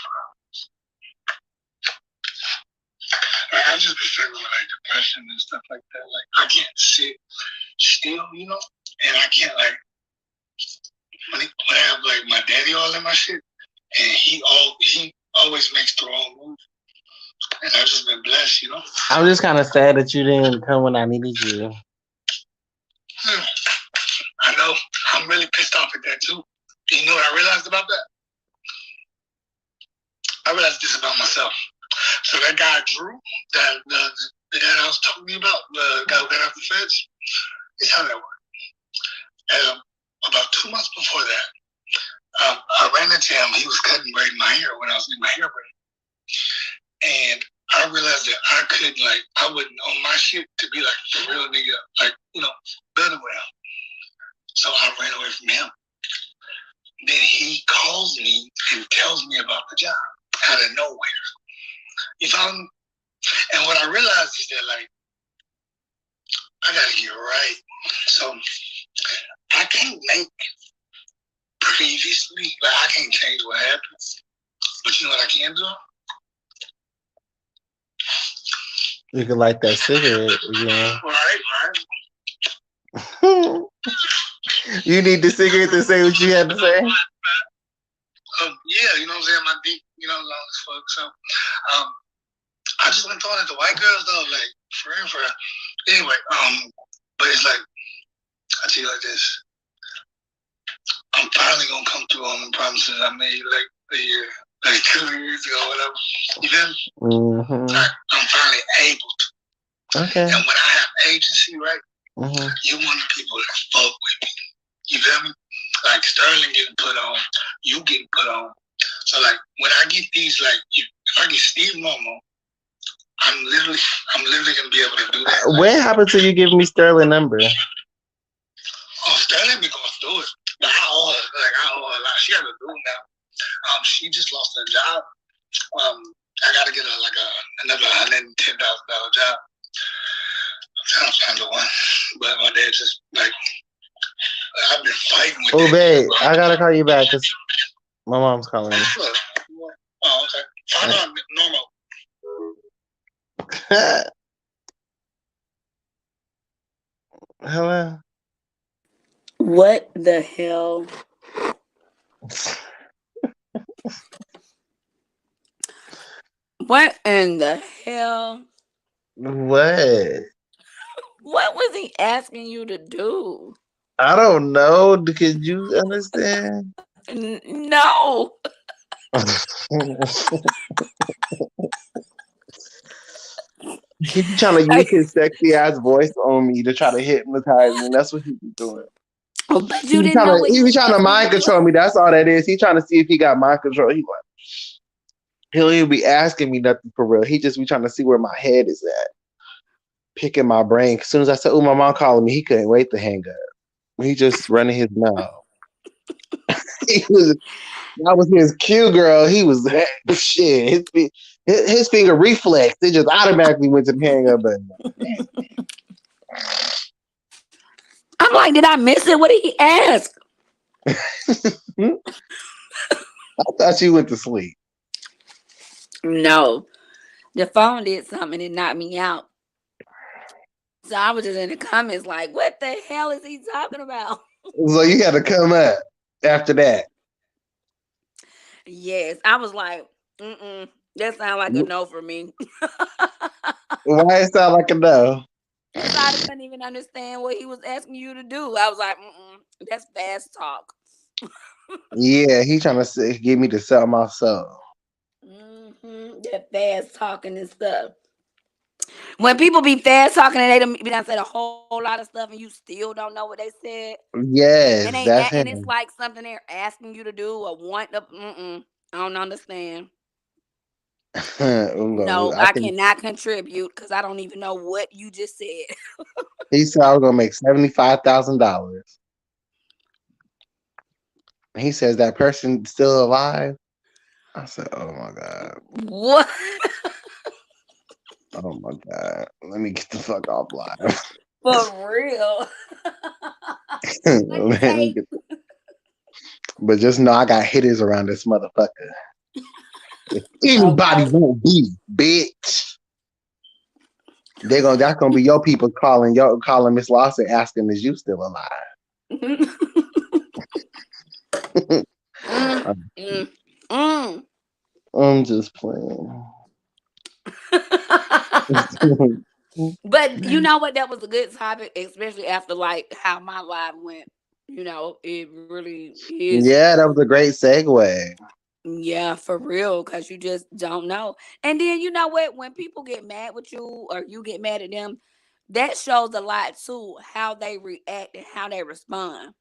Speaker 3: Like, I just been struggling with like depression and stuff like that. Like I can't sit still, you know, and I can't like when I have like my daddy all in my shit, and he always makes the wrong move, and I've just been blessed, you know.
Speaker 1: I'm just kind of sad that you didn't come when I needed you.
Speaker 3: I know. I'm really pissed off at that too. You know what I realized about that? I realized this about myself. So that guy Drew, the guy I was talking to you about, the guy who got out the feds, it's how that worked. And about 2 months before that, I ran into him. He was braiding my hair when I was in my hair braid. And I realized that I wouldn't own my shit to be like the real nigga, like, you know, building with him. So I ran away from him. Then he calls me and tells me about the job out of nowhere. You follow me? And what I realized is that, like, I gotta get right. So I can't make previously, like, I can't change what happened. But you know what I can do?
Speaker 1: You could light that cigarette again.
Speaker 3: Right.
Speaker 1: You need the cigarette to say what you had to say?
Speaker 3: Yeah, you know what I'm saying? My dick, you know, long as fuck. So, I just been throwing it to white girls though, like for real. Anyway, but it's like I tell you like this. I'm finally gonna come through on the promises I made like a year, like 2 years ago, whatever. You feel me? I'm finally able to.
Speaker 1: Okay.
Speaker 3: And when I have agency, right? You want the people that fuck with me. You feel me? Like Sterling getting put on, you getting put on. So like when I get these, like if I get Steve Momo, I'm literally gonna be able to do that.
Speaker 1: What happened to you giving me Sterling number?
Speaker 3: Oh, Sterling be going through it. But I owe her a lot. She got a dude now. She just lost her job. I gotta get her like another $110,000 job. I'm trying to find the one, but my dad just like I've been fighting with.
Speaker 1: Oh, babe, I gotta call you back because my mom's calling me.
Speaker 3: Oh, okay. Find out normal.
Speaker 1: Hello.
Speaker 2: What the hell? What in the hell?
Speaker 1: What?
Speaker 2: What was he asking you to do?
Speaker 1: I don't know. Could you understand?
Speaker 2: No.
Speaker 1: He's trying to use his sexy ass voice on me to try to hypnotize me. That's what he be doing.
Speaker 2: Oh, but you didn't know what
Speaker 1: he be trying to mind control me. That's all that is. He's trying to see if he got mind control. He'll even be asking me nothing for real. He just be trying to see where my head is at. Picking my brain. As soon as I said, "Oh, my mom calling me," he couldn't wait to hang up. He just running his mouth. That was his cue, girl. He was shit. His finger reflex. It just automatically went to the hang up button.
Speaker 2: I'm like, did I miss it? What did he ask?
Speaker 1: I thought you went to sleep.
Speaker 2: No. The phone did something and it knocked me out. So I was just in the comments like, what the hell is he talking about?
Speaker 1: So you got to come up after that.
Speaker 2: Yes. I was like, that sounds like a no for me.
Speaker 1: Why it sound like a no?
Speaker 2: I couldn't even understand what he was asking you to do. I was like, that's fast talk.
Speaker 1: Yeah, he trying to get me to sell my soul.
Speaker 2: That fast talking and stuff. When people be fast talking and they done be done said a whole lot of stuff and you still don't know what they said, and
Speaker 1: Yes, that's
Speaker 2: and it's
Speaker 1: him.
Speaker 2: like something they're asking you to do or want to. I don't understand. No,
Speaker 1: I
Speaker 2: I
Speaker 1: think
Speaker 2: cannot contribute because I don't even know what you just said.
Speaker 1: he said I was gonna make $75,000. He says that person still alive. I said, "Oh my god,
Speaker 2: What?
Speaker 1: oh my god, let me get the fuck off live."
Speaker 2: For real? What you
Speaker 1: Let me
Speaker 2: say?
Speaker 1: get but just know I got hitters around this motherfucker. If anybody
Speaker 2: Okay.
Speaker 1: won't be, bitch, that's gonna be your people calling Miss Lawson asking is you still alive?
Speaker 2: Mm, mm, mm.
Speaker 1: I'm just playing.
Speaker 2: But you know what? That was a good topic, especially after like how my life went. It really is.
Speaker 1: Yeah, that was a great segue.
Speaker 2: Yeah, for real, because you just don't know. And then you know what? When people get mad with you or you get mad at them, that shows a lot too, how they react and how they respond.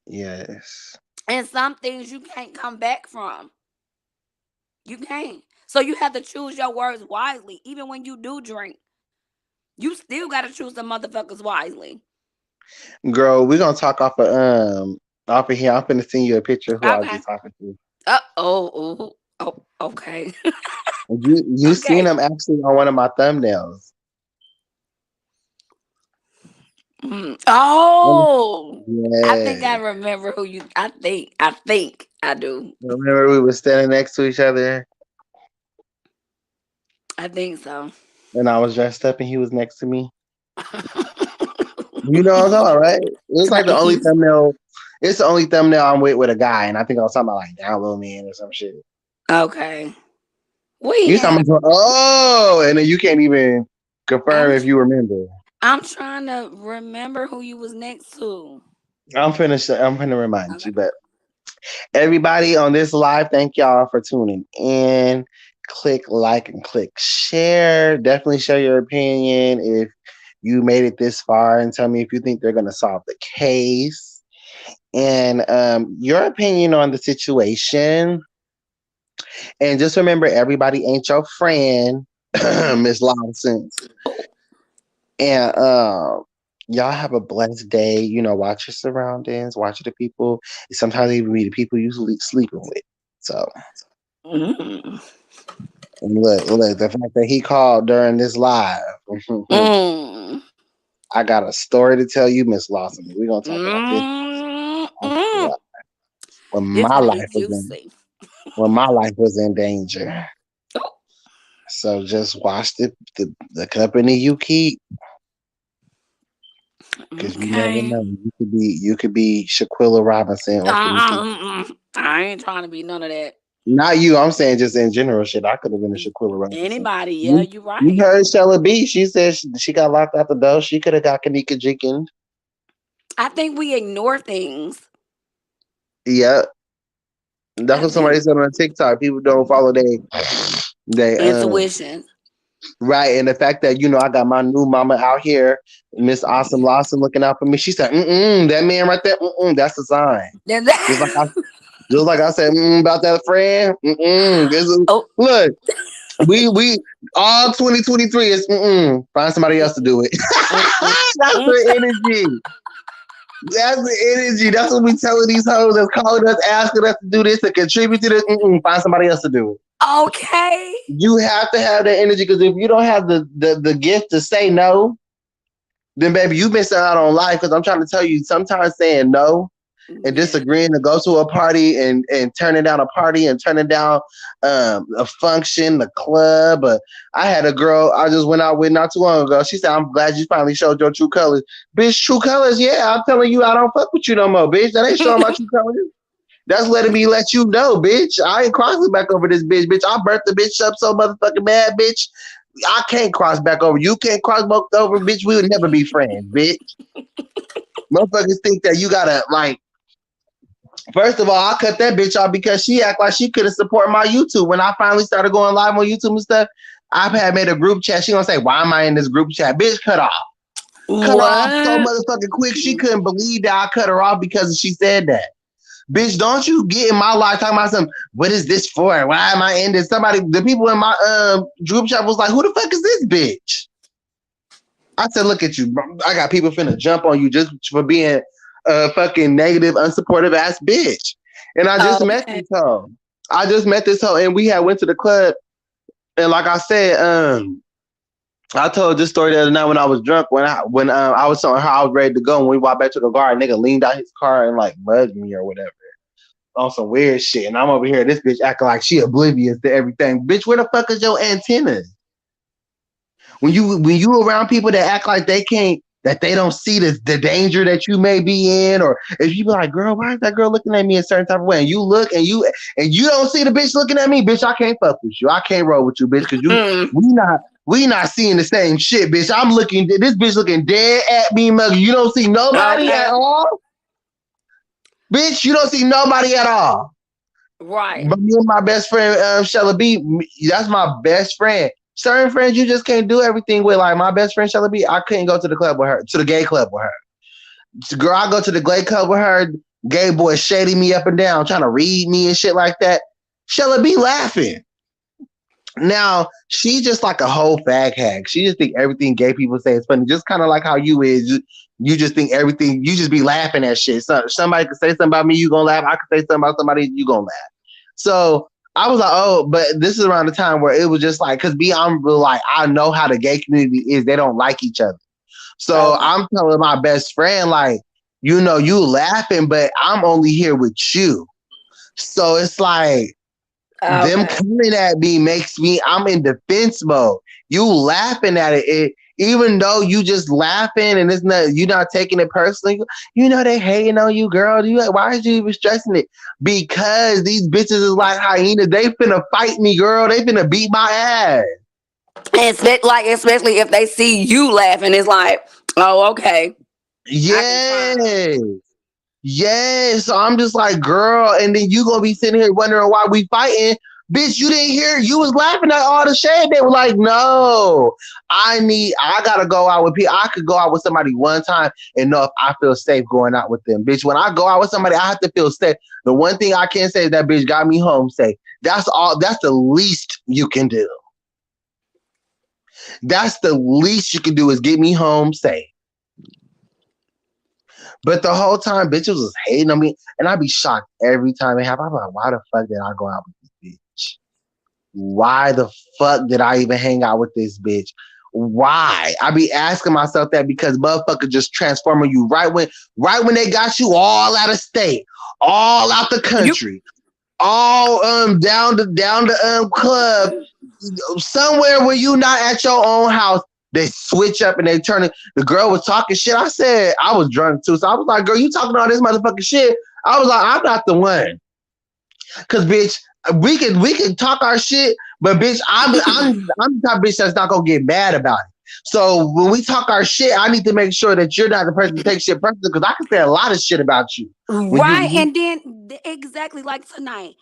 Speaker 1: Yes.
Speaker 2: And some things you can't come back from. You can't. So you have to choose your words wisely. Even when you do drink, you still got to choose the motherfuckers wisely.
Speaker 1: Girl, we're gonna talk off of here. I'm finna send you a picture of who I was
Speaker 2: Okay.
Speaker 1: just talking to.
Speaker 2: Okay.
Speaker 1: You seen
Speaker 2: Okay.
Speaker 1: them actually on one of my thumbnails.
Speaker 2: Oh, I think I
Speaker 1: Yeah.
Speaker 2: remember who you. I think I do.
Speaker 1: Remember we were standing next to each other
Speaker 2: I think so.
Speaker 1: and I was dressed up and he was next to me. You know what I'm talking about, right? It was like the only
Speaker 2: Please.
Speaker 1: thumbnail. It's the only thumbnail I'm with a guy, and I think I was talking about like download me in or some shit.
Speaker 2: Okay. We
Speaker 1: You
Speaker 2: had.
Speaker 1: talking about and then you can't even confirm
Speaker 2: I'm.
Speaker 1: if you remember.
Speaker 2: I'm trying to remember who you was next to.
Speaker 1: I'm finna remind
Speaker 2: Okay.
Speaker 1: you, but everybody on this live, thank y'all for tuning in. Click like and click share. Definitely share your opinion if you made it this far and tell me if you think they're going to solve the case and your opinion on the situation. And just remember, everybody ain't your friend, Miss Lawson. And y'all have a blessed day. Watch your surroundings, watch the people. Sometimes even be the people you sleeping with. So,
Speaker 2: Mm.
Speaker 1: and look, the fact that he called during this live,
Speaker 2: Mm.
Speaker 1: I got a story to tell you, Miss Lawson. We're gonna talk about this
Speaker 2: Mm.
Speaker 1: after
Speaker 2: Mm.
Speaker 1: when
Speaker 2: This
Speaker 1: my
Speaker 2: gonna be
Speaker 1: life was in
Speaker 2: juicy.
Speaker 1: when my life was in danger.
Speaker 2: Oh.
Speaker 1: So just watch the company you keep, because you never
Speaker 2: Okay.
Speaker 1: know. You could be Shaquilla Robinson or Kanique.
Speaker 2: I ain't trying to be none of that.
Speaker 1: Not you. I'm saying just in general shit. I could have been a Shaquilla Robinson.
Speaker 2: Anybody? Yeah,
Speaker 1: You,
Speaker 2: you
Speaker 1: you
Speaker 2: right.
Speaker 1: heard Shella B. She said she got locked out the door. She could have got Kanika Jenkins.
Speaker 2: I think we ignore things.
Speaker 1: Yeah, that's
Speaker 2: I
Speaker 1: what somebody
Speaker 2: think
Speaker 1: said on TikTok. People don't follow they
Speaker 2: intuition.
Speaker 1: right. And the fact that I got my new mama out here, Miss Awesome Lawson, looking out for me. She said, that man right there, that's a sign. Just like I just like I said, about that friend.
Speaker 2: Oh.
Speaker 1: Look. We all 2023 is find somebody else to do it.
Speaker 2: Mm, mm,
Speaker 1: That's
Speaker 2: mm.
Speaker 1: the energy. That's the energy. That's what we telling these hoes that's calling us, asking us to do this, to contribute to this. Find somebody else to do it.
Speaker 2: Okay.
Speaker 1: You have to have that energy, because if you don't have the gift to say no, then baby, you missing out on life. Because I'm trying to tell you, sometimes saying no and
Speaker 2: Yeah.
Speaker 1: disagreeing to go to a party and turning down a party and turning down a function, the club. I had a girl I just went out with not too long ago. She said, I'm glad you finally showed your true colors. Bitch, true colors? Yeah, I'm telling you, I don't fuck with you no more, bitch. That ain't showing my true colors. That's letting me let you know, bitch. I ain't crossing back over this bitch. Bitch, I burnt the bitch up so motherfucking bad, bitch. I can't cross back over. You can't cross back over, bitch. We would never be friends, bitch. Motherfuckers think that you gotta like. First of all, I cut that bitch off because she act like she couldn't support my YouTube when I finally started going live on YouTube and stuff. I've had made a group chat. She gonna say, why am I in this group chat? Bitch, cut off. Cut her off so
Speaker 2: What?
Speaker 1: motherfucking quick. She couldn't believe that I cut her off because she said that. Bitch, don't you get in my life talking about something. What is this for? Why am I in this? The people in my group chat was like, who the fuck is this bitch? I said, look at you. I got people finna jump on you just for being a fucking negative, unsupportive ass bitch. And I just met
Speaker 2: Okay.
Speaker 1: this hoe. And we had went to the club. And like I said, I told this story the other night when I was drunk. When I was telling her I was ready to go, and we walked back to the car, a nigga leaned out his car and like mugged me or whatever on some weird shit. And I'm over here, this bitch acting like she oblivious to everything. Bitch, where the fuck is your antennas? When you around people that act like they can't, that they don't see the danger that you may be in, or if you be like, girl, why is that girl looking at me a certain type of way? And you look and you don't see the bitch looking at me, bitch, I can't fuck with you. I can't roll with you, bitch, because we not seeing the same shit, bitch. I'm looking, this bitch looking dead at me, mother. You don't see nobody at all, bitch. You don't see nobody at all.
Speaker 2: Right.
Speaker 1: But me and my best friend, Shella B, that's my best friend. Certain friends you just can't do everything with. Like my best friend Shella B, I couldn't go to the club with her, to the gay club with her. Girl, I go to the gay club with her. Gay boy shading me up and down, trying to read me and shit like that. Shella B laughing. Now she's just like a whole fag hag. She just think everything gay people say is funny, just kind of like how you is. You just think everything. You just be laughing at shit. So somebody could say something about me, you gonna laugh. I could say something about somebody, you gonna laugh. So I was like, oh, but this is around the time where it was just like, because I'm like, I know how the gay community is. They don't like each other. So I'm telling my best friend, like, you know, you laughing, but I'm only here with you. So it's like, them coming at me makes me, I'm in defense mode. You laughing at it, even though you just laughing and it's not, you're not taking it personally. You know they hating on you, girl. You like, why is you even stressing it? Because these bitches is like hyenas. They finna fight me, girl. They finna beat my ass.
Speaker 2: And especially if they see you laughing, it's like, oh, okay.
Speaker 1: Yes. Yes. So I'm just like, girl, and then you gonna be sitting here wondering why we fighting. Bitch, you didn't hear, you was laughing at all the shade. They were like, no, I gotta go out with people. I could go out with somebody one time and know if I feel safe going out with them. Bitch, when I go out with somebody, I have to feel safe. The one thing I can say is that bitch got me home safe. That's all, that's the least you can do. That's the least you can do is get me home safe. But the whole time, bitches was hating on me, and I'd be shocked every time it happened. I'm like, why the fuck did I go out with this bitch? Why the fuck did I even hang out with this bitch? Why? I be asking myself that because motherfucker just transforming you right when they got you all out of state, all out the country, all down the club, somewhere where you not at your own house. They switch up and they turn it. The girl was talking shit. I said, I was drunk too. So I was like, girl, you talking all this motherfucking shit. I was like, I'm not the one. Cause bitch, we can talk our shit, but bitch, I'm the type of bitch that's not gonna get mad about it. So when we talk our shit, I need to make sure that you're not the person to take shit personally, because I can say a lot of shit about you.
Speaker 2: Right. And then exactly like tonight,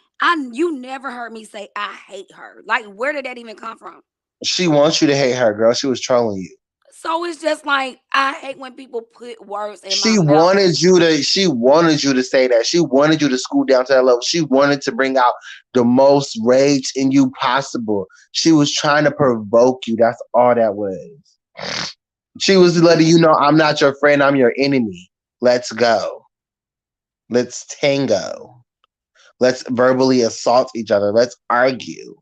Speaker 2: you never heard me say I hate her. Like, where did that even come from?
Speaker 1: She wants you to hate her, girl. She was trolling you.
Speaker 2: So it's just like, I hate when people put words in
Speaker 1: She
Speaker 2: my mouth.
Speaker 1: wanted you to say that. She wanted you to school down to that level. She wanted to bring out the most rage in you possible. She was trying to provoke you. That's all that was. She was letting you know, I'm not your friend, I'm your enemy. Let's go. Let's tango. Let's verbally assault each other. Let's argue.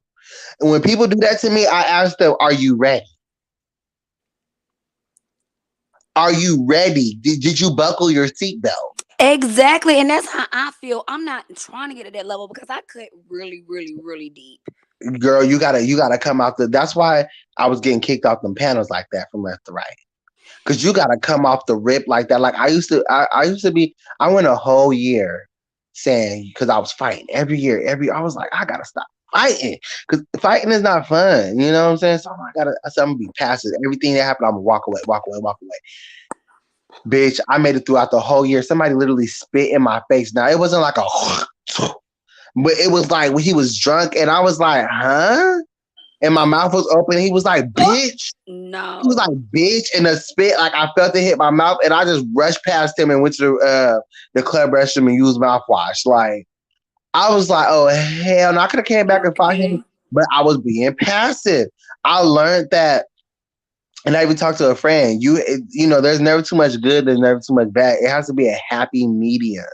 Speaker 1: And when people do that to me, I ask them, are you ready? Are you ready? Did you buckle your seatbelt?
Speaker 2: Exactly. And that's how I feel. I'm not trying to get to that level because I cut really, really, really deep.
Speaker 1: Girl, you gotta come out that's why I was getting kicked off them panels like that from left to right. Cause you gotta come off the rip like that. Like I used to be, I went a whole year saying, because I was fighting every year, I was like, I gotta stop fighting. Cause fighting is not fun. You know what I'm saying? So I'm gonna be passive. Everything that happened, I'm gonna walk away. Bitch, I made it throughout the whole year. Somebody literally spit in my face. Now it wasn't like a but it was like when he was drunk and I was like, huh? and my mouth was open. He was like, bitch. He was like,
Speaker 2: No.
Speaker 1: bitch, and a spit. Like I felt it hit my mouth, and I just rushed past him and went to the club restroom and used mouthwash. Like I was like, oh hell no! I could have came back and fought him,
Speaker 2: Okay.
Speaker 1: but I was being passive. I learned that, and I even talked to a friend. You know, there's never too much good. There's never too much bad. It has to be a happy medium.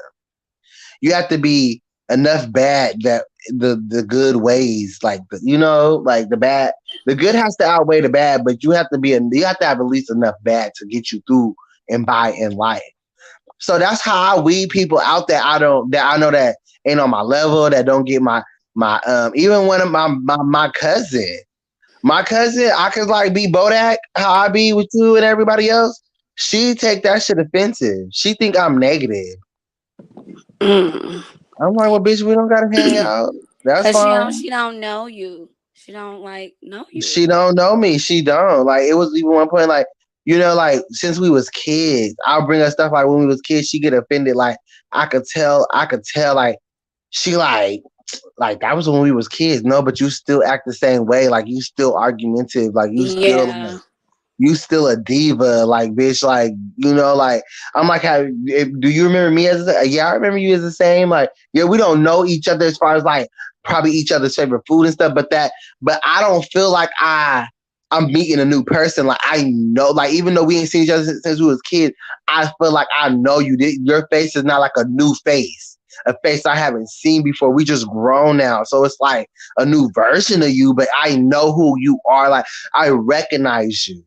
Speaker 1: You have to be enough bad that the good ways, like like the good has to outweigh the bad, but you have to have at least enough bad to get you through and by in life. So that's how I weed people out that I know that ain't on my level, that don't get my even one of my cousin. My cousin, I could like be Bodak, how I be with you and everybody else. She take that shit offensive. She think I'm negative.
Speaker 2: Mm.
Speaker 1: I'm like, well, bitch, we don't gotta hang out. That's
Speaker 2: Cause
Speaker 1: fine.
Speaker 2: she don't know you. She don't like know you.
Speaker 1: She don't know me. She don't. Like it was even one point, like, like since we was kids, I'll bring her stuff like when we was kids, she get offended. Like I could tell like she like that was when we was kids. No, but you still act the same way. Like you still argumentative. Like
Speaker 2: Yeah.
Speaker 1: you still a diva, like bitch, like like I'm like, do you remember me yeah, I remember you as the same. Like, yeah, we don't know each other as far as like probably each other's favorite food and stuff, but I don't feel like I'm meeting a new person. Like I know, like even though we ain't seen each other since we was kids, I feel like I know you. Your face is not like a new face. A face I haven't seen before. We just grown now. So it's like a new version of you, but I know who you are. Like I recognize you.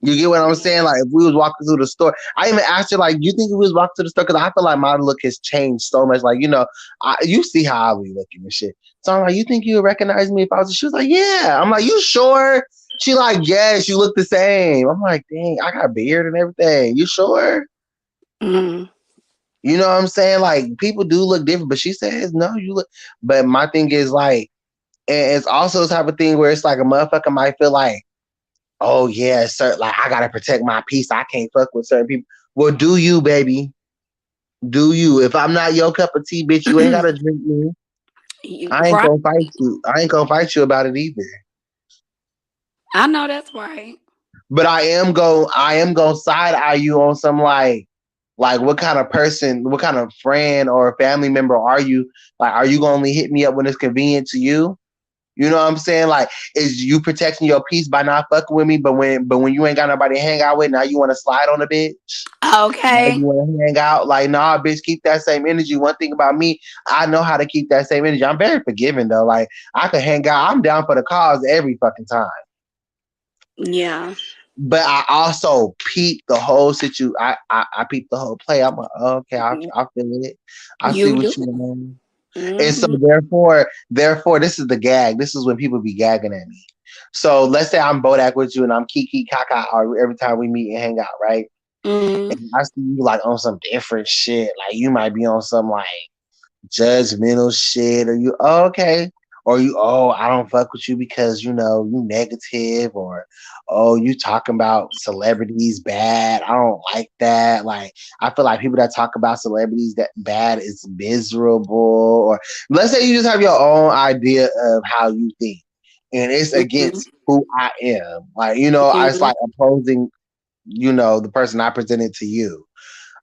Speaker 1: You get what I'm saying? Like if we was walking through the store, I even asked her like, "You think if we was walking through the store?" Because I feel like my look has changed so much. Like you see how I be looking and shit. So I'm like, "You think you would recognize me if I was?" She was like, "Yeah." I'm like, "You sure?" She like, "Yes, you look the same." I'm like, "Dang, I got a beard and everything. You sure?"
Speaker 2: Mm.
Speaker 1: You know what I'm saying? Like people do look different, but she says no, you look. But my thing is like, and it's also the type of thing where it's like a motherfucker might feel like, oh yeah, sir, like I gotta protect my peace. I can't fuck with certain people. Well, do you, baby? Do you? If I'm not your cup of tea, bitch, you ain't gotta drink me.
Speaker 2: You
Speaker 1: I ain't
Speaker 2: right.
Speaker 1: gonna fight you. I ain't gonna fight you about it either.
Speaker 2: I know that's right.
Speaker 1: But I am gonna side eye you on some like what kind of person, what kind of friend or family member are you? Like, are you gonna only hit me up when it's convenient to you? You know what I'm saying? Like, is you protecting your peace by not fucking with me, but when you ain't got nobody to hang out with, now you want to slide on a bitch? Now you
Speaker 2: Okay.
Speaker 1: want to hang out? Like, nah, bitch, keep that same energy. One thing about me, I know how to keep that same energy. I'm very forgiving though. Like, I could hang out. I'm down for the cause every fucking time.
Speaker 2: Yeah.
Speaker 1: But I also peep the whole situation. I peep the whole play. I'm like, okay, I feel it. I see
Speaker 2: You
Speaker 1: what
Speaker 2: do.
Speaker 1: you want. And so
Speaker 2: Mm-hmm.
Speaker 1: therefore, this is the gag. This is when people be gagging at me. So let's say I'm Bodak with you and I'm Kiki Kaka every time we meet and hang out, right?
Speaker 2: Mm-hmm.
Speaker 1: And I see you like on some different shit. Like you might be on some like judgmental shit, or you okay, or you I don't fuck with you because you negative, or you talking about celebrities bad. I don't like that. Like I feel like people that talk about celebrities that bad is miserable. Or let's say you just have your own idea of how you think, and it's
Speaker 2: Mm-hmm.
Speaker 1: against who I am. Like it's
Speaker 2: Mm-hmm.
Speaker 1: like opposing the person I presented to you.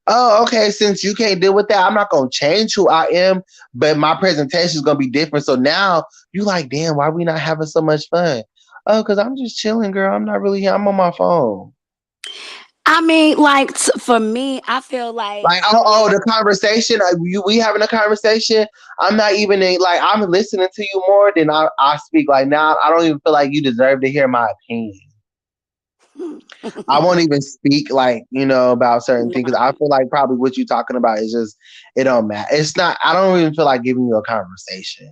Speaker 1: Oh, okay. Since you can't deal with that, I'm not gonna change who I am, but my presentation is gonna be different. So now you like, damn, why we not having so much fun? Oh, because I'm just chilling, girl. I'm not really here. I'm on my phone.
Speaker 2: I mean, like for me, I feel like
Speaker 1: Like, the conversation. We having a conversation. I'm not even like I'm listening to you more than I speak. Like now, I don't even feel like you deserve to hear my opinion. I won't even speak like about certain things because I feel like probably what you're talking about is just it don't matter. It's not. I don't even feel like giving you a conversation.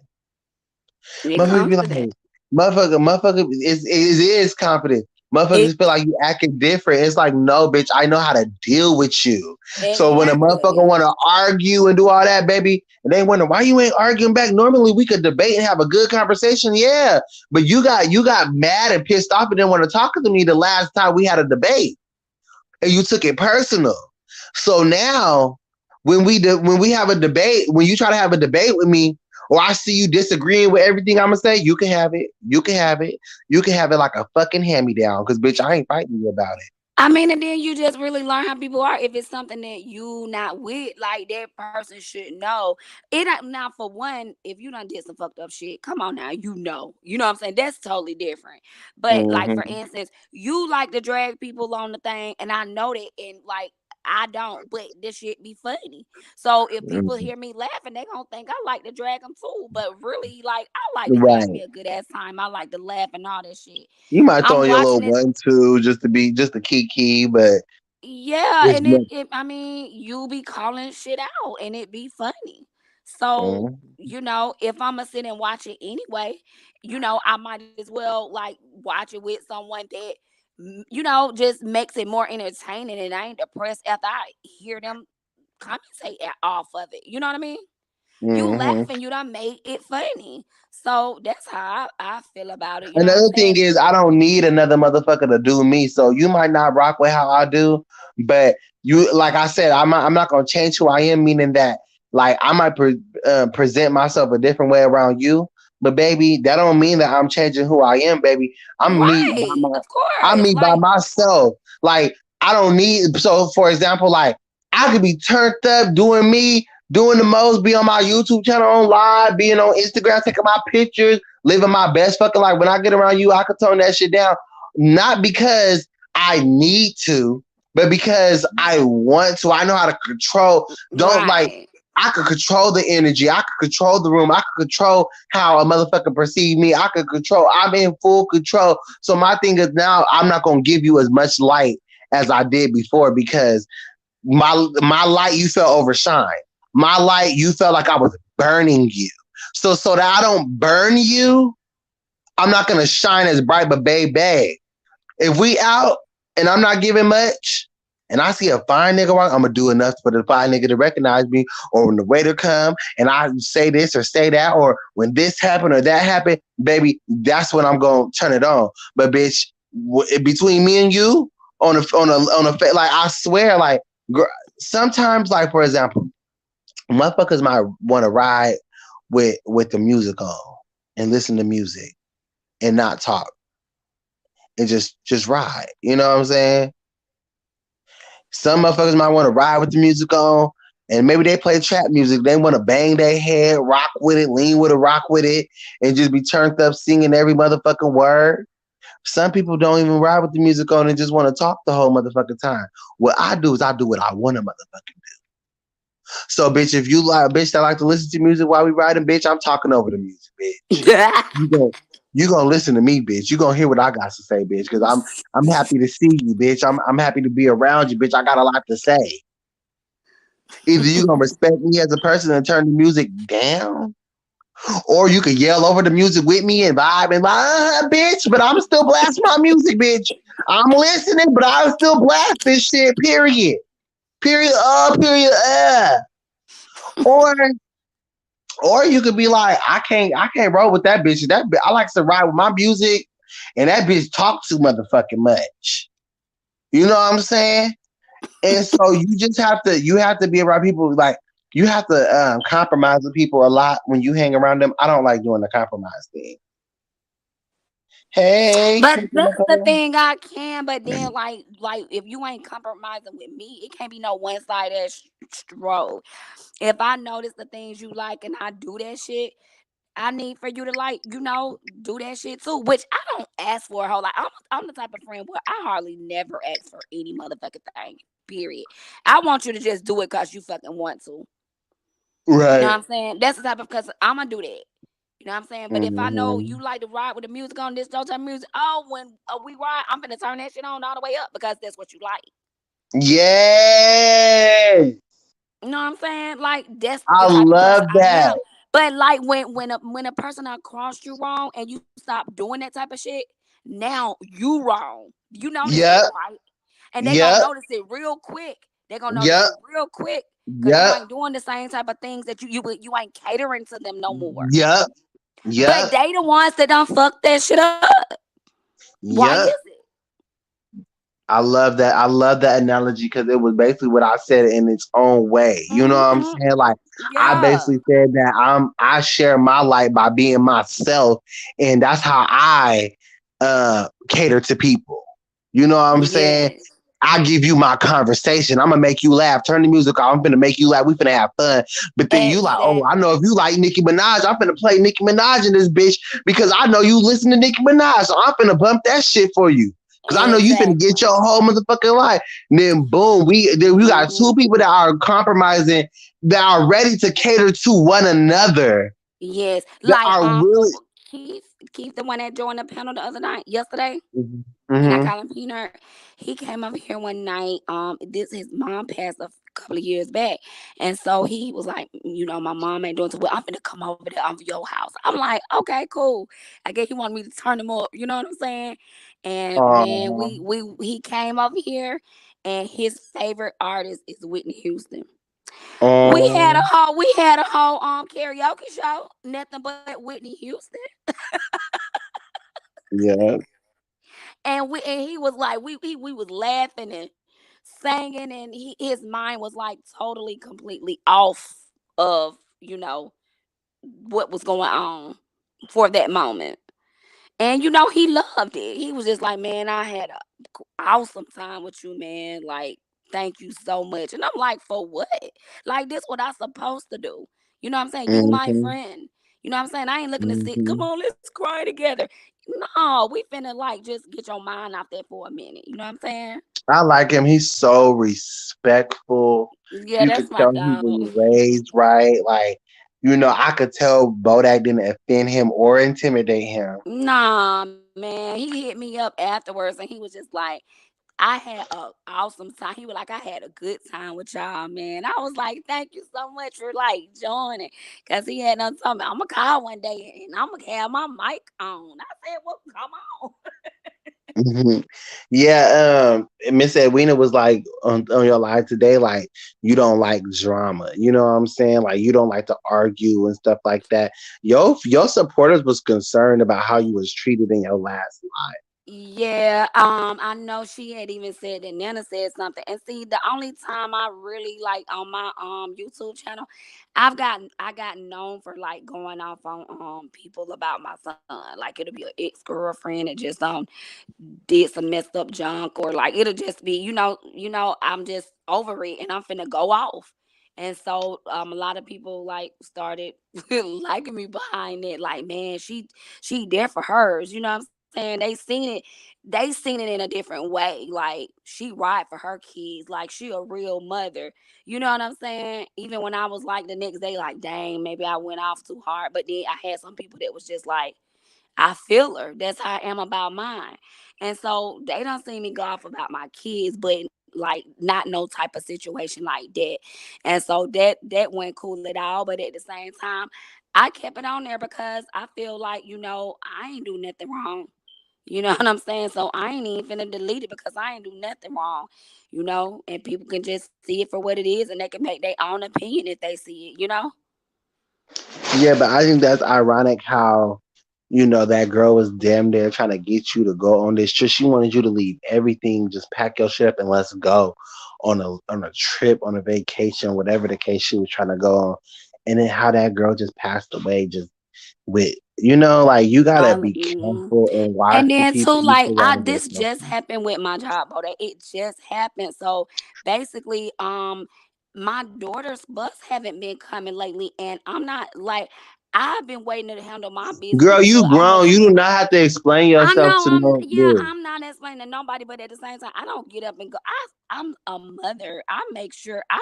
Speaker 2: it
Speaker 1: Motherfuckers
Speaker 2: comes
Speaker 1: be
Speaker 2: to that.
Speaker 1: like, motherfucker is confident.
Speaker 2: It
Speaker 1: Motherfuckers feel like you acting different. It's like, no, bitch, I know how to deal with you. So when a motherfucker
Speaker 2: exactly.
Speaker 1: want to argue and do all that, baby, and they wonder why you ain't arguing back. Normally we could debate and have a good conversation, yeah. But you got mad and pissed off and didn't want to talk to me the last time we had a debate, and you took it personal. So now when we have a debate, when you try to have a debate with me, or I see you disagreeing with everything I'm gonna say, you can have it. You can have it. You can have it like a fucking hand me down. Cause bitch, I ain't fighting you about it.
Speaker 2: I mean, and then you just really learn how people are. If it's something that you not with, like that person should know. Now for one, if you done did some fucked up shit, come on now, you know what I'm saying. That's totally different. But like for
Speaker 1: Mm-hmm.
Speaker 2: instance, you like to drag people on the thing, and I know that, and like I don't, but this shit be funny. So if people
Speaker 1: Mm-hmm.
Speaker 2: hear me laughing, they gonna think I like to drag them too. But really, like I like to have me
Speaker 1: Right.
Speaker 2: a good ass time. I like to laugh and all that shit.
Speaker 1: You might throw
Speaker 2: I'm
Speaker 1: in your little
Speaker 2: watching it.
Speaker 1: 1, 2 just to kiki, but
Speaker 2: Yeah,
Speaker 1: it's
Speaker 2: and
Speaker 1: not.
Speaker 2: I mean, you be calling shit out and it be funny. So,
Speaker 1: Mm-hmm.
Speaker 2: if I'm gonna sit and watch it anyway, I might as well like watch it with someone that, just makes it more entertaining and I ain't depressed after I hear them commentate off of it. You know what I mean? You
Speaker 1: Mm-hmm.
Speaker 2: laughing, you done made it funny. So that's how I feel about it. You know what I'm
Speaker 1: Another thing
Speaker 2: saying?
Speaker 1: is, I don't need another motherfucker to do me. So you might not rock with how I do, but you, like I said, I'm not gonna change who I am. Meaning that, like, I might present myself a different way around you, but baby, that don't mean that I'm changing who I am, baby. I'm me by
Speaker 2: Right.
Speaker 1: my,
Speaker 2: Of
Speaker 1: I'm
Speaker 2: course.
Speaker 1: me by
Speaker 2: Like,
Speaker 1: myself. Like, I don't need. So, for example, like, I could be turned up doing me, doing the most, be on my YouTube channel on live, being on Instagram, taking my pictures, living my best fucking life. When I get around you, I can tone that shit down. Not because I need to, but because I want to. I know how to control. Don't like.
Speaker 2: right.
Speaker 1: I could control the energy. I could control the room. I could control how a motherfucker perceive me. I could control. I'm in full control. So my thing is now I'm not gonna give you as much light as I did before because my light you felt overshine. My light you felt like I was burning you. So that I don't burn you, I'm not gonna shine as bright, but baby, if we out and I'm not giving much, and I see a fine nigga walk, I'm gonna do enough for the fine nigga to recognize me. Or when the waiter come and I say this or say that, or when this happened or that happened, baby, that's when I'm gonna turn it on. But bitch, between me and you, like I swear, like sometimes, like for example, motherfuckers might want to ride with the music on and listen to music and not talk and just ride. You know what I'm saying? Some motherfuckers might want to ride with the music on, and maybe they play trap music. They want to bang their head, rock with it, lean with it, rock with it, and just be turned up singing every motherfucking word. Some people don't even ride with the music on and just want to talk the whole motherfucking time. What I do is I do what I want to motherfucking do. So, bitch, if you like a bitch that like to listen to music while we riding, bitch, I'm talking over the music, bitch. You go, you gonna listen to me, bitch. You gonna hear what I got to say, bitch. Because I'm happy to see you, bitch. I'm happy to be around you, bitch. I got a lot to say. Either you gonna respect me as a person and turn the music down, or you could yell over the music with me and vibe and bitch. But I'm still blasting my music, bitch. I'm listening, but I still blast this shit. Period. Period. Period. Or you could be like, I can't roll with that bitch. I like to ride with my music, and that bitch talk too motherfucking much. You know what I'm saying? And so you have to be around people like you have to compromise with people a lot when you hang around them. I don't like doing the compromise thing. Hey,
Speaker 2: But
Speaker 1: Sister
Speaker 2: that's the
Speaker 1: Nicole.
Speaker 2: thing, I can. But then, like if you ain't compromising with me, it can't be no one sided stroll. If I notice the things you like and I do that shit, I need for you to like, do that shit too. Which I don't ask for a whole lot. I'm the type of friend where I hardly never ask for any motherfucking thing. Period. I want you to just do it because you fucking want to. You know what
Speaker 1: Right.
Speaker 2: I'm saying? That's the type of because I'm gonna do that. You know what I'm saying? But if I know
Speaker 1: Mm-hmm.
Speaker 2: you like to ride with the music on this type of music, when we ride, I'm gonna turn that shit on all the way up because that's what you like.
Speaker 1: Yes,
Speaker 2: You know what I'm saying? Like that's
Speaker 1: I
Speaker 2: the type of person
Speaker 1: love
Speaker 2: I
Speaker 1: that.
Speaker 2: am. But like when a person I crossed you wrong and you stop doing that type of shit, now you wrong. You notice that,
Speaker 1: Yep.
Speaker 2: right? And they gonna
Speaker 1: Yep.
Speaker 2: notice it real quick. They gonna notice
Speaker 1: Yep.
Speaker 2: it real quick because you
Speaker 1: Yep.
Speaker 2: ain't doing the same type of things that you ain't catering to them no more.
Speaker 1: Yep.
Speaker 2: But
Speaker 1: Yep.
Speaker 2: they the ones that done fucked that shit up. Why is
Speaker 1: Yep.
Speaker 2: it?
Speaker 1: I love that. I love that analogy because it was basically what I said in its own way. You know what I'm
Speaker 2: Hmm.
Speaker 1: saying? Like I
Speaker 2: Yeah.
Speaker 1: basically said that I share my light by being myself, and that's how I cater to people. You know what I'm saying?
Speaker 2: Yes.
Speaker 1: I give you my conversation. I'm gonna make you laugh. Turn the music off. I'm gonna make you laugh. We finna have fun. But then you like, oh, I know if
Speaker 2: Exactly.
Speaker 1: you like Nicki Minaj, I'm finna play Nicki Minaj in this bitch because I know you listen to Nicki Minaj, so I'm finna bump that shit for you. Cause I know you finna get
Speaker 2: Exactly.
Speaker 1: your whole motherfucking life. And then boom, we got two
Speaker 2: Hmm.
Speaker 1: people that are compromising, that are ready to cater to one another,
Speaker 2: Yes.
Speaker 1: that
Speaker 2: Like
Speaker 1: are really.
Speaker 2: Keith, the one that joined the panel the other night, yesterday. And I
Speaker 1: Mm-hmm.
Speaker 2: call him Peanut. He came over here one night. This his mom passed a couple of years back, and so he was like, my mom ain't doing too well. I'm gonna come over there over your house. I'm like, okay, cool. I guess he wanted me to turn him up. You know what I'm saying? And man,
Speaker 1: Um,
Speaker 2: we he came over here, and his favorite artist is Whitney Houston.
Speaker 1: um,
Speaker 2: We had a whole karaoke show, nothing but Whitney Houston.
Speaker 1: yeah.
Speaker 2: And he was like we was laughing and singing, and his mind was like totally completely off of what was going on for that moment. And he loved it. He was just like, man, I had a awesome time with you, man. Like, thank you so much. And I'm like, for what? Like, this what I supposed to do. You know what I'm saying? You my
Speaker 1: Mm-hmm.
Speaker 2: friend. You know what I'm saying? I ain't looking to sit. Come
Speaker 1: Mm-hmm.
Speaker 2: on, let's cry together. No, we finna like just get your mind out there for a minute. You know what I'm saying?
Speaker 1: I like him. He's so respectful.
Speaker 2: Yeah,
Speaker 1: You could
Speaker 2: that's my
Speaker 1: tell he
Speaker 2: dog.
Speaker 1: was raised right. Like, I could tell Bodak didn't offend him or intimidate him.
Speaker 2: Nah, man. He hit me up afterwards and he was just like, I had a awesome time. He was like, I had a good time with y'all, man. I was like, thank you so much for like joining. Cause he had done something. I'm gonna call one day and I'm gonna have my mic on. I said, well, come on.
Speaker 1: Mhm. Yeah, Miss Edwina was like on your live today, like you don't like drama. You know what I'm saying? Like you don't like to argue and stuff like that. Your supporters was concerned about how you was treated in your last
Speaker 2: Yeah, I know she had even said that Nana said something. And see, the only time I really like on my YouTube channel, I got known for like going off on people about my son. Like it'll be an ex-girlfriend that just did some messed up junk, or like it'll just be I'm just over it and I'm finna go off. And so a lot of people like started liking me behind it, like, man, she there for hers, you know what I'm saying? They seen it in a different way, like she ride for her kids, like she a real mother, you know what I'm saying? Even when I was like the next day, like, dang, maybe I went off too hard, but then I had some people that was just like, I feel her. That's how I am about mine. And so they don't see me go off about my kids, but like not no type of situation like that. And so that went cool at all. But at the same time, I kept it on there because I feel like, I ain't do nothing wrong. You know what I'm saying? So I ain't even finna delete it because I ain't do nothing wrong, and people can just see it for what it is and they can make their own opinion if they see it.
Speaker 1: Yeah, but I think that's ironic how, that girl was damn near trying to get you to go on this trip. She wanted you to leave everything, just pack your shit up and let's go on a trip, on a vacation, whatever the case she was trying to go on. And then how that girl just passed away just with, like you gotta be
Speaker 2: Mhm.
Speaker 1: careful and watch
Speaker 2: And
Speaker 1: the
Speaker 2: then
Speaker 1: people
Speaker 2: too,
Speaker 1: you
Speaker 2: like
Speaker 1: surround
Speaker 2: this
Speaker 1: yourself
Speaker 2: just
Speaker 1: with.
Speaker 2: happened with my job, Boda. It just happened. So basically, my daughter's bus haven't been coming lately, and I'm not like I've been waiting to handle my business
Speaker 1: Girl, you
Speaker 2: for
Speaker 1: grown.
Speaker 2: almost.
Speaker 1: You do not have to explain
Speaker 2: I
Speaker 1: yourself
Speaker 2: know
Speaker 1: to no this.
Speaker 2: I'm not explaining to nobody, but at the same time, I don't get up and go. I'm a mother. I make sure I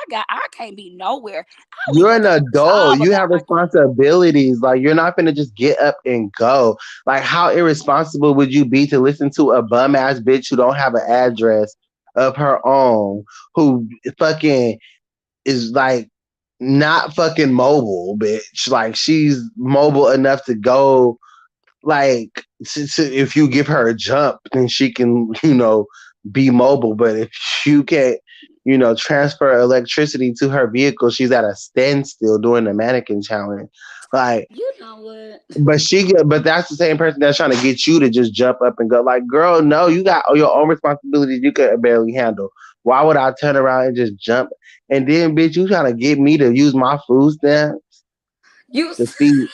Speaker 2: can't be nowhere. I leave
Speaker 1: You're
Speaker 2: a
Speaker 1: an adult.
Speaker 2: job
Speaker 1: You
Speaker 2: about
Speaker 1: have
Speaker 2: my kids.
Speaker 1: responsibilities. Like you're not gonna just get up and go. Like how irresponsible would you be to listen to a bum ass bitch who don't have an address of her own, who fucking is like not fucking mobile, bitch. Like she's mobile enough to go, like if you give her a jump, then she can, be mobile. But if you can't, transfer electricity to her vehicle, she's at a standstill doing the mannequin challenge. Like,
Speaker 2: You know what?
Speaker 1: but that's the same person that's trying to get you to just jump up and go. Like, girl, no, you got your own responsibilities you could barely handle. Why would I turn around and just jump? And then, bitch, you trying to get me to use my food stamps
Speaker 2: You
Speaker 1: to feed.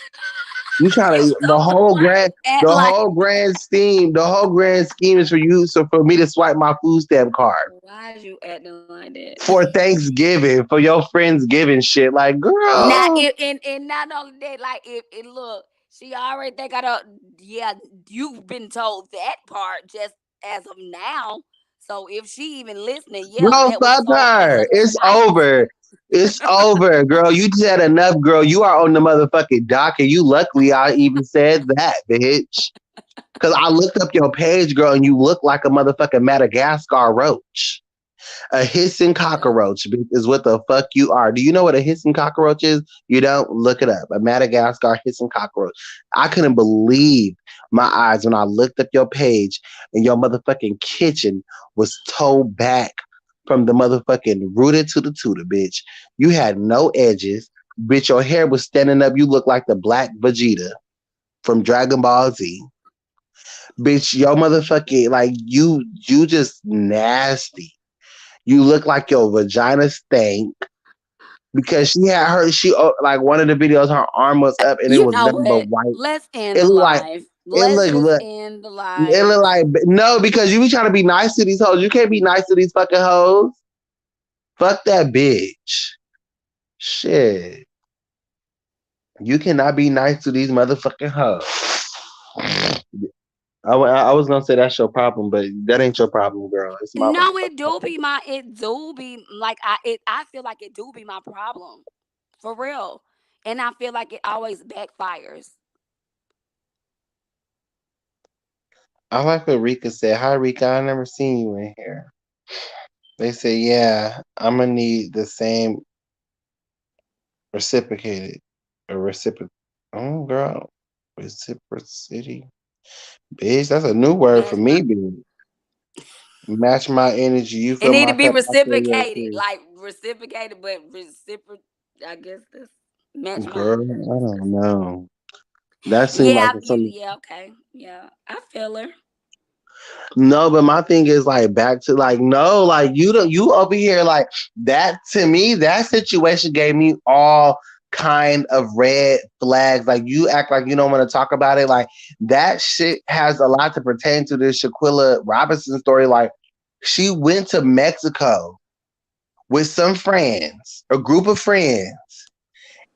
Speaker 1: You trying
Speaker 2: you
Speaker 1: to
Speaker 2: so like act like
Speaker 1: the whole grand scheme is for you. So for me to swipe my food stamp card
Speaker 2: why is you acting like that?
Speaker 1: for Thanksgiving for your friends giving shit. Like,
Speaker 2: Not
Speaker 1: girl,
Speaker 2: if and not only that, like if it look, she already think I don't. Yeah, you've been told that part just as of now. So if she even listening, yeah,
Speaker 1: bro,
Speaker 2: that was
Speaker 1: fuck
Speaker 2: told as
Speaker 1: her.
Speaker 2: of
Speaker 1: It's
Speaker 2: tonight.
Speaker 1: over. It's over, girl. You said enough, girl. You are on the motherfucking docket. You luckily I even said that, bitch. Cause I looked up your page, girl, and you look like a motherfucking Madagascar roach. A hissing cockroach is what the fuck you are. Do you know what a hissing cockroach is? You don't? Look it up. A Madagascar hissing cockroach. I couldn't believe my eyes when I looked up your page and your motherfucking kitchen was towed back from the motherfucking rooter to the tutor, bitch. You had no edges. Bitch, your hair was standing up. You look like the black Vegeta from Dragon Ball Z. Bitch, your motherfucking, like, you just nasty. You look like your vagina stank because like one of the videos, her arm was up and it
Speaker 2: You
Speaker 1: was
Speaker 2: know
Speaker 1: nothing but
Speaker 2: what?
Speaker 1: white.
Speaker 2: Let's end
Speaker 1: It
Speaker 2: the
Speaker 1: looked like
Speaker 2: live.
Speaker 1: it
Speaker 2: Let's
Speaker 1: looked
Speaker 2: just
Speaker 1: look
Speaker 2: end the
Speaker 1: it
Speaker 2: live.
Speaker 1: looked like no, because you be trying to be nice to these hoes. You can't be nice to these fucking hoes. Fuck that bitch. Shit. You cannot be nice to these motherfucking hoes. I was gonna say that's your problem, but that ain't your problem, girl. It's my
Speaker 2: No,
Speaker 1: motherfucking
Speaker 2: it do be like I feel like it do be my problem. For real. And I feel like it always backfires.
Speaker 1: I like what Rika said. Hi, Rika. I never seen you in here. They say, yeah, I'm gonna need the same reciprocated or reciproc. Oh, girl, reciprocity, bitch. That's a new word for
Speaker 2: Match my
Speaker 1: me, bitch. Match my energy. You
Speaker 2: it
Speaker 1: feel
Speaker 2: need to
Speaker 1: my
Speaker 2: be
Speaker 1: cup. I feel yours
Speaker 2: reciprocated.
Speaker 1: too.
Speaker 2: Like reciprocated, but I guess this match
Speaker 1: Girl,
Speaker 2: mine.
Speaker 1: I don't know. That seemed like
Speaker 2: Yeah,
Speaker 1: some.
Speaker 2: okay. Yeah. I feel her.
Speaker 1: No, but my thing is like back to like no, like you don't you over here like that to me, that situation gave me all kind of red flags. Like you act like you don't want to talk about it. Like that shit has a lot to pertain to this Shaquilla Robinson story. Like she went to Mexico with some friends, a group of friends,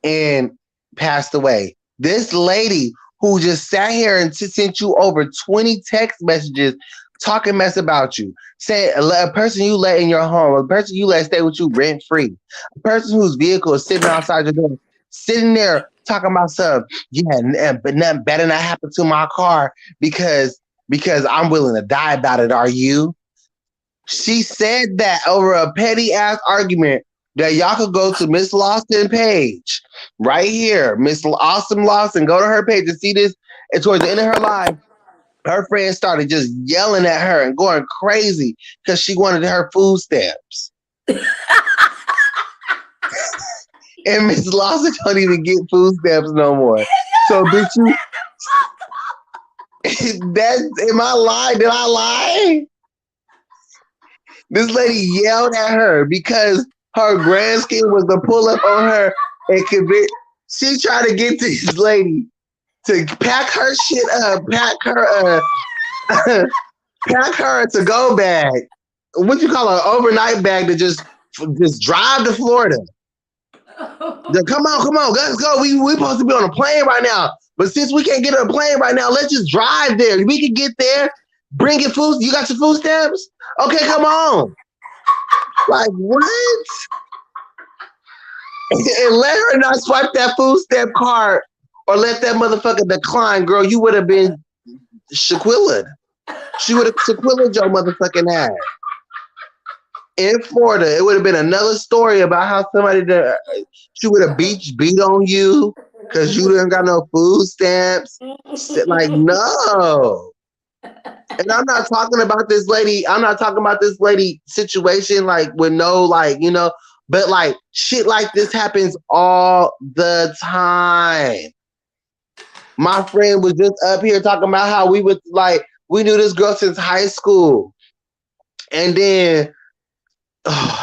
Speaker 1: and passed away. This lady who just sat here and sent you over 20 text messages talking mess about you, saying a person you let in your home, a person you let stay with you rent free, a person whose vehicle is sitting outside your door, sitting there talking about stuff. Yeah, but nothing better not happen to my car because I'm willing to die about it. Are you? She said that over a petty ass argument that y'all could go to Miss Lawson page right here, Miss Awesome Lawson. Go to her page and see this. And towards the end of her life, her friends started just yelling at her and going crazy because she wanted her food stamps. And Miss Lawson don't even get food stamps no more. So, bitch, you that am I lying? Did I lie? This lady yelled at her because her grand scheme was to pull up on her and convince. She tried to get this lady to pack her shit up, pack her to go bag. What you call an overnight bag to just drive to Florida. Come on, let's go. We supposed to be on a plane right now, but since we can't get on a plane right now, let's just drive there. We can get there. Bring your food. You got your food stamps? Okay, come on. Like what? And let her not swipe that food stamp card or let that motherfucker decline, girl. You would have been Shaquilla. She would have Shaquilla your motherfucking ass. In Florida, it would have been another story about how she would have beat on you because you didn't got no food stamps. Like, no. And I'm not talking about this lady. I'm not talking about this lady situation like with no like, But like shit like this happens all the time. My friend was just up here talking about how we would like we knew this girl since high school. And then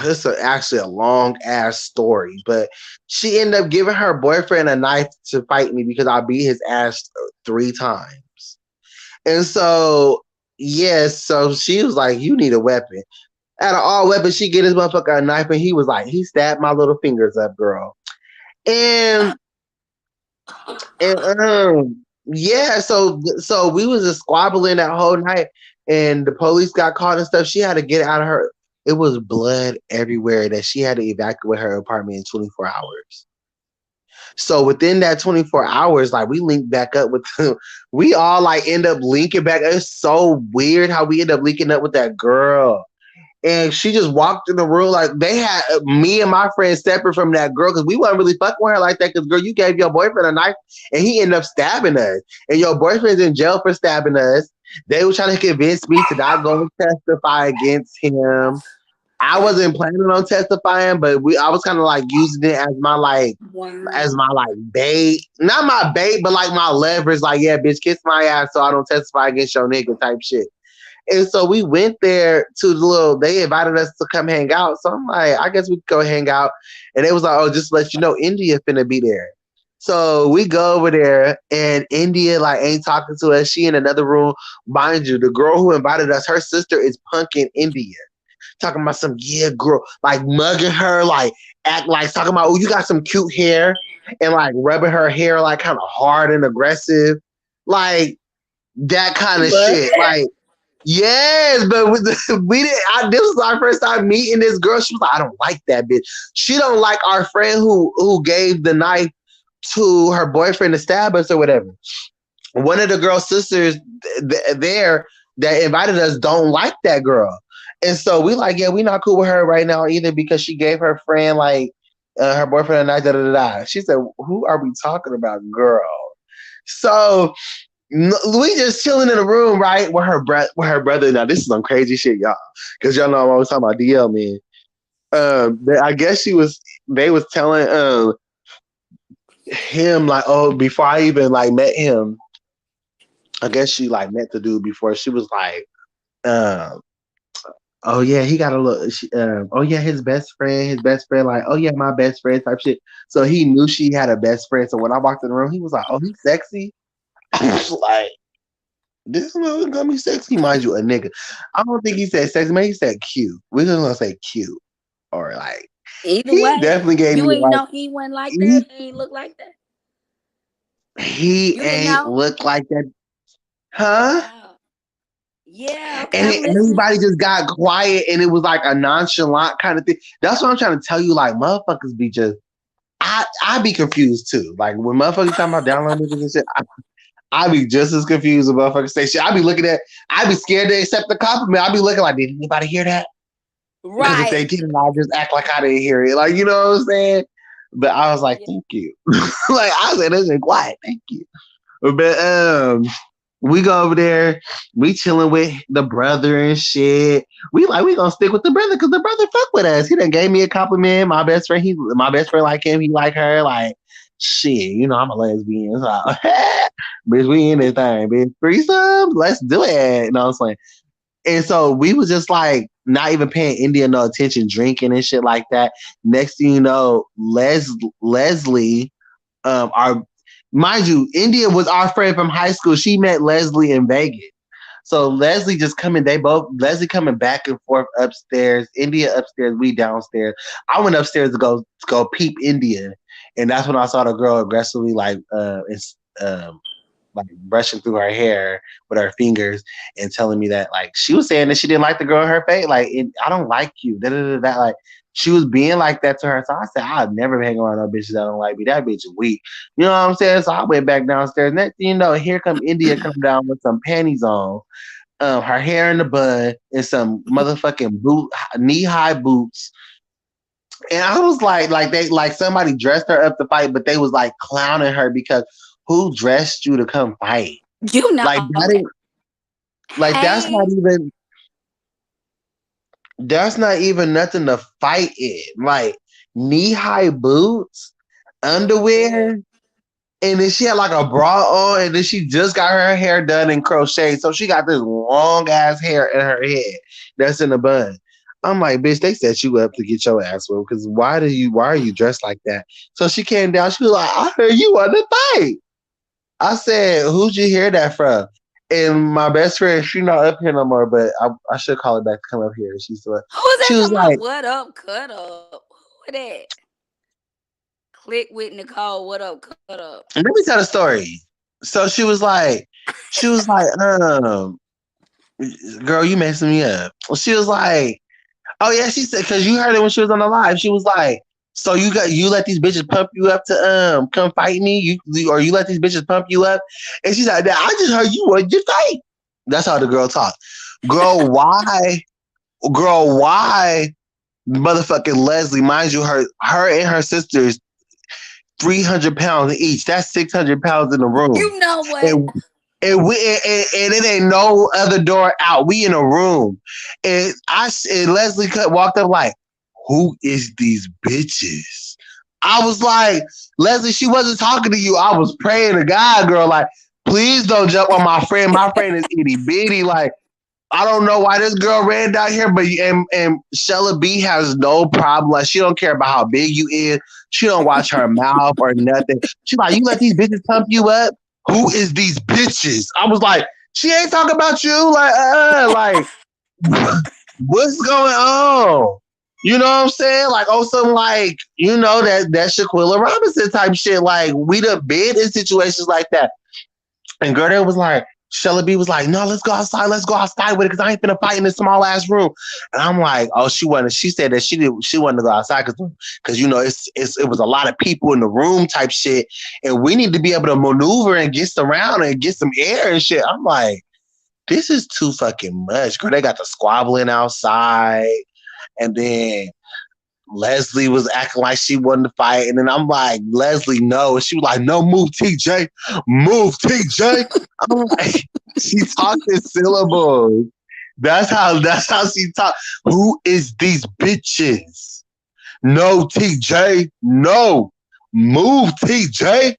Speaker 1: this is actually a long ass story, but she ended up giving her boyfriend a knife to fight me because I beat his ass 3 times. And so, yes, so she was like, "You need a weapon." Out of all weapons, she get his motherfucker a knife, and he was like, he stabbed my little fingers up, girl. And yeah, so we was just squabbling that whole night, and the police got called and stuff. She had to get out of her. It was blood everywhere that she had to evacuate her apartment in 24 hours. So within that 24 hours, like we linked back up with we all like end up linking back. It's so weird how we end up linking up with that girl. And she just walked in the room like they had me and my friend separate from that girl because we wasn't really fucking with her like that. Because girl, you gave your boyfriend a knife and he ended up stabbing us. And your boyfriend's in jail for stabbing us. They were trying to convince me to not go and testify against him. I wasn't planning on testifying, but I was kind of like using it as my like bait. Not my bait, but like my leverage. Like, yeah, bitch, kiss my ass so I don't testify against your nigga type shit. And so we went there to they invited us to come hang out. So I'm like, I guess we could go hang out. And it was like, oh, just to let you know, India finna be there. So we go over there and India like ain't talking to us. She in another room. Mind you, the girl who invited us, her sister is punking India. Talking about some, yeah, girl, like mugging her, like act like talking about, oh, you got some cute hair. And like rubbing her hair like kind of hard and aggressive. Like that kind of shit. Like, yes, but we didn't. This was our first time meeting this girl. She was like, "I don't like that bitch." She don't like our friend who gave the knife to her boyfriend to stab us or whatever. One of the girl's sisters there that invited us don't like that girl, and so we like, yeah, we not cool with her right now either because she gave her friend like her boyfriend a knife. Da da da. She said, "Who are we talking about, girl?" So we just chilling in a room, right? With her brother. Now this is some crazy shit, y'all, because y'all know I'm always talking about DL, man. I guess they was telling him like, oh, before I even like met him, I guess she like met the dude before. She was like, oh yeah, he got a look. Oh yeah, his best friend, like, oh yeah, my best friend type shit. So he knew she had a best friend. So when I walked in the room, he was like, oh, he's sexy. I was like, this motherfucker gonna be sexy, mind you, a nigga. I don't think he said sexy, man. He said cute. We're just gonna say cute, or like
Speaker 2: Either
Speaker 1: he
Speaker 2: way,
Speaker 1: definitely gave
Speaker 2: you
Speaker 1: me
Speaker 2: ain't
Speaker 1: like
Speaker 2: know he wasn't like that. He ain't look like that.
Speaker 1: he
Speaker 2: You didn't
Speaker 1: ain't
Speaker 2: know?
Speaker 1: look like that, huh?
Speaker 2: Wow. Yeah, okay,
Speaker 1: And
Speaker 2: I'm listening.
Speaker 1: everybody just got quiet, and it was like a nonchalant kind of thing. That's what I'm trying to tell you. Like motherfuckers be just, I be confused too. Like when motherfuckers talking about download niggas and shit, I be just as confused as motherfuckers say shit. I be looking at, I be scared to accept the compliment. I be looking like, did anybody hear that? Because if
Speaker 2: Right.
Speaker 1: they didn't, I'll just act like I didn't hear it. Like, you know what I'm saying? But I was like,
Speaker 2: Yeah.
Speaker 1: thank you. Like I said, this is quiet. Thank you. But we go over there, we chilling with the brother and shit. We gonna stick with the brother because the brother fuck with us. He done gave me a compliment. My best friend, like him, he like her. Like shit, you know, I'm a lesbian. So bitch, we in this thing, bitch. Threesomes, let's do it. You know what I'm saying? And so we was just like not even paying India no attention, drinking and shit like that. Next thing you know, Leslie, our mind you, India was our friend from high school. She met Leslie in Vegas. So Leslie just coming, Leslie coming back and forth upstairs, India upstairs, we downstairs. I went upstairs to go peep India. And that's when I saw the girl aggressively like brushing through her hair with her fingers and telling me that like she was saying that she didn't like the girl in her face. Like I don't like you. Da, da, da, da. Like she was being like that to her. So I said, I'd never hang around no bitches that don't like me. That bitch is weak. You know what I'm saying? So I went back downstairs. Next thing you know, here come India come down with some panties on, her hair in the bun, and some motherfucking knee-high boots. And I was like somebody dressed her up to fight, but they was like clowning her because who dressed you to come fight?
Speaker 2: You know.
Speaker 1: Like that ain't like
Speaker 2: Hey.
Speaker 1: that's not even nothing to fight in. Like knee-high boots,
Speaker 2: Yeah.
Speaker 1: underwear, and then she had like a bra on, and then she just got her hair done in crochet. So she got this long ass hair in her head that's in a bun. I'm like, bitch, they set you up to get your ass whooped because why are you dressed like that? So she came down, she was like, I heard you want to fight. I said, who'd you hear that from? And my best friend, she not up here no more, but I should call her back to come up here. She
Speaker 2: Who's that
Speaker 1: she was
Speaker 2: talking about?
Speaker 1: like,
Speaker 2: What up, cut up? Who that? Click with Nicole. What up, cut up?
Speaker 1: let me tell the story. So she was like, girl, you messing me up. She was like, oh yeah, she said, because you heard it when she was on the live. She was like, so you let these bitches pump you up to come fight me, or you let these bitches pump you up, and she's like, I just heard you wanted to fight. That's how the girl talked. Girl, why? Girl, why? Motherfucking Leslie, mind you, her and her sisters 300 pounds each. That's 600 pounds in the room.
Speaker 2: You know what?
Speaker 1: And and it ain't no other door out. We in a room, and Leslie walked up like, "Who is these bitches?" I was like, Leslie, she wasn't talking to you. I was praying to God, girl. Like, please don't jump on my friend. My friend is itty bitty. Like, I don't know why this girl ran down here, but and Shella B has no problem. Like, she don't care about how big you is. She don't watch her mouth or nothing. She like, you let these bitches pump you up? Who is these bitches? I was like, she ain't talking about you. Like, what's going on? You know what I'm saying? Like, oh, some like, that Shanquella Robinson type shit. Like, we done been in situations like that. And Gerda was like, Shella B was like, no, let's go outside with it, because I ain't finna fight in this small ass room. And I'm like, oh, she said that she wanted to go outside because it was a lot of people in the room type shit, and we need to be able to maneuver and get around and get some air and shit. I'm like, this is too fucking much. Girl, they got the squabbling outside, and then Leslie was acting like she wanted to fight, and then I'm like, Leslie, no. And she was like, no, move, TJ. Move, TJ. I'm like, she talked in syllables. That's how she talked. Who is these bitches? No, TJ. No. Move, TJ.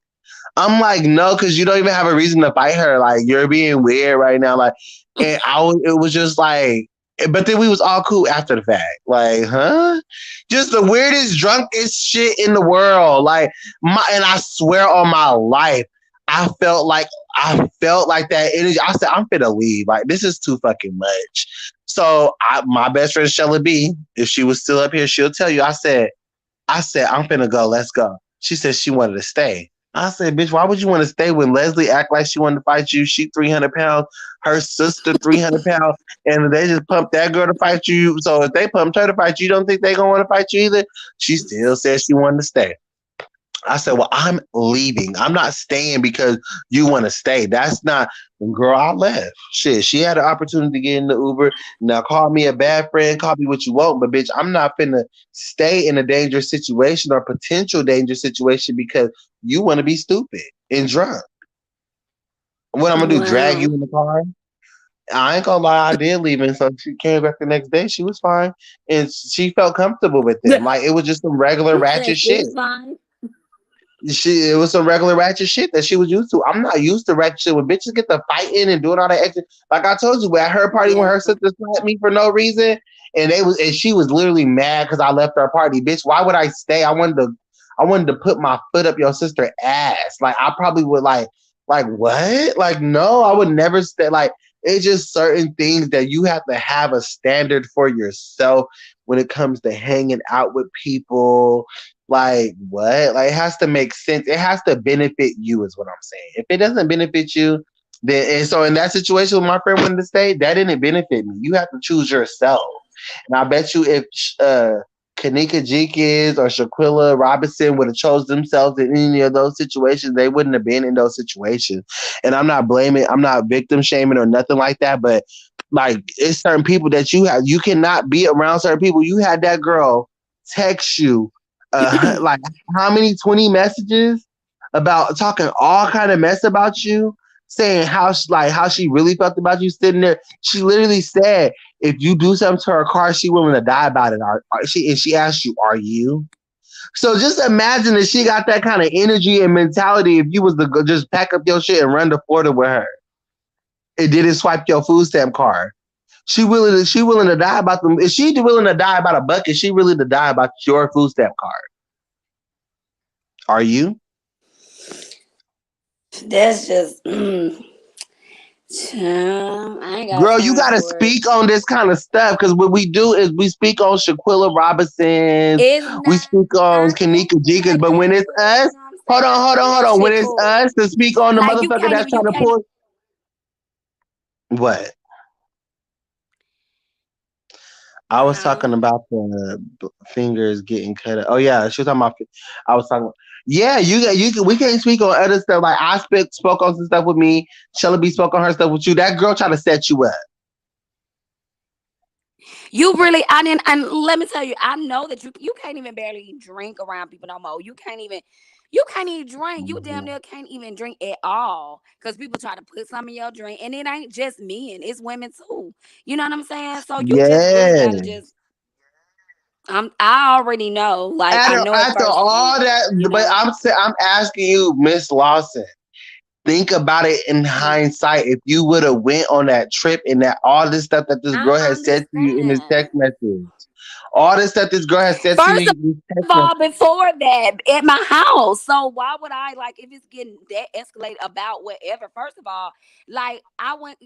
Speaker 1: I'm like, no, because you don't even have a reason to fight her. Like, you're being weird right now. Like, and it was just like, but then we was all cool after the fact. Like, huh? Just the weirdest, drunkest shit in the world. Like, and I swear on my life, I felt like that energy. I said, I'm finna leave. Like, this is too fucking much. So my best friend Shella B, if she was still up here, she'll tell you. I said, I'm finna go. Let's go. She said she wanted to stay. I said, bitch, why would you want to stay when Leslie act like she wanted to fight you? She 300 pounds, her sister 300 pounds, and they just pumped that girl to fight you. So if they pumped her to fight you, you don't think they gonna want to fight you either? She still said she wanted to stay. I said, well, I'm leaving. I'm not staying because you want to stay. That's not, girl, I left. Shit, she had an opportunity to get in the Uber. Now, call me a bad friend, call me what you want, but bitch, I'm not finna stay in a dangerous situation or potential dangerous situation because you want to be stupid and drunk. What I'm going to do, drag you
Speaker 2: Wow.
Speaker 1: in the car? I ain't gonna lie, I did leave, and so she came back the next day. She was fine, and she felt comfortable with them. Like, it was just some regular
Speaker 2: You said
Speaker 1: ratchet
Speaker 2: she
Speaker 1: shit.
Speaker 2: was fine.
Speaker 1: It was some regular ratchet shit that she was used to. I'm not used to ratchet shit when bitches get to fighting and doing all that extra. Like I told you, at her party when
Speaker 2: Yeah.
Speaker 1: her sister slapped me for no reason, and she was literally mad because I left her party. Bitch, why would I stay? I wanted to put my foot up your sister's ass. Like, I probably would like what? Like, no, I would never stay. Like, it's just certain things that you have to have a standard for yourself when it comes to hanging out with people. Like, what? Like, it has to make sense. It has to benefit you, is what I'm saying. If it doesn't benefit you, then, and so in that situation with my friend wanted to stay, that didn't benefit me. You have to choose yourself. And I bet you if Kanika Jenkins or Shaquilla Robinson would have chose themselves in any of those situations, they wouldn't have been in those situations. And I'm not victim shaming or nothing like that, but like, it's certain people that you cannot be around certain people. You had that girl text you like how many 20 messages about talking all kind of mess about you, saying how she really felt about you sitting there. She literally said, if you do something to her car, she willing to die about it. She asked you, are you? So just imagine that she got that kind of energy and mentality if you was to go just pack up your shit and run to Florida with her. It didn't swipe your food stamp card. She willing to die about them. Is she willing to die about a buck? Is she willing to die about your food stamp card? Are you?
Speaker 2: That's just, I ain't got
Speaker 1: Girl, you
Speaker 2: time
Speaker 1: gotta
Speaker 2: for it.
Speaker 1: speak on this kind of stuff because what we do is we speak on Shaquilla Robinson's,
Speaker 2: It's
Speaker 1: we
Speaker 2: not
Speaker 1: speak on
Speaker 2: cool.
Speaker 1: Kanika Jikas,
Speaker 2: Like
Speaker 1: but
Speaker 2: I
Speaker 1: when it's
Speaker 2: said,
Speaker 1: us,
Speaker 2: you know what I'm
Speaker 1: hold on,
Speaker 2: saying?
Speaker 1: hold on,
Speaker 2: That
Speaker 1: hold on. When
Speaker 2: shit
Speaker 1: it's
Speaker 2: cool.
Speaker 1: us to speak on the
Speaker 2: Like
Speaker 1: motherfucker that's
Speaker 2: you
Speaker 1: trying to
Speaker 2: can't.
Speaker 1: pull what? I was
Speaker 2: Huh?
Speaker 1: talking about the fingers getting cut. Oh yeah, she was talking about. I was talking. Yeah, we can't speak on other stuff. Like I spoke on some stuff with me. Shelly B spoke on her stuff with you. That girl tried to set you up.
Speaker 2: You really, I didn't, and let me tell you, I know that you can't even barely drink around people no more. You can't even drink. You damn near can't even drink at all because people try to put some in your drink, and it ain't just men, it's women too. You know what I'm saying? So you just really gotta
Speaker 1: Yeah.
Speaker 2: just. I already know, like I know it
Speaker 1: After all
Speaker 2: firsthand. You
Speaker 1: that, but
Speaker 2: know.
Speaker 1: I'm asking you, Miss Lawson. Think about it in
Speaker 2: Mhm.
Speaker 1: hindsight. If you would have went on that trip and that all this stuff that this
Speaker 2: I
Speaker 1: girl has said to you in this text
Speaker 2: understand.
Speaker 1: message, all this stuff this girl has said to
Speaker 2: First
Speaker 1: you
Speaker 2: of
Speaker 1: in this text
Speaker 2: all,
Speaker 1: message.
Speaker 2: before that, at my house. So why would I like if it's getting that escalated about whatever? First of all, like I went,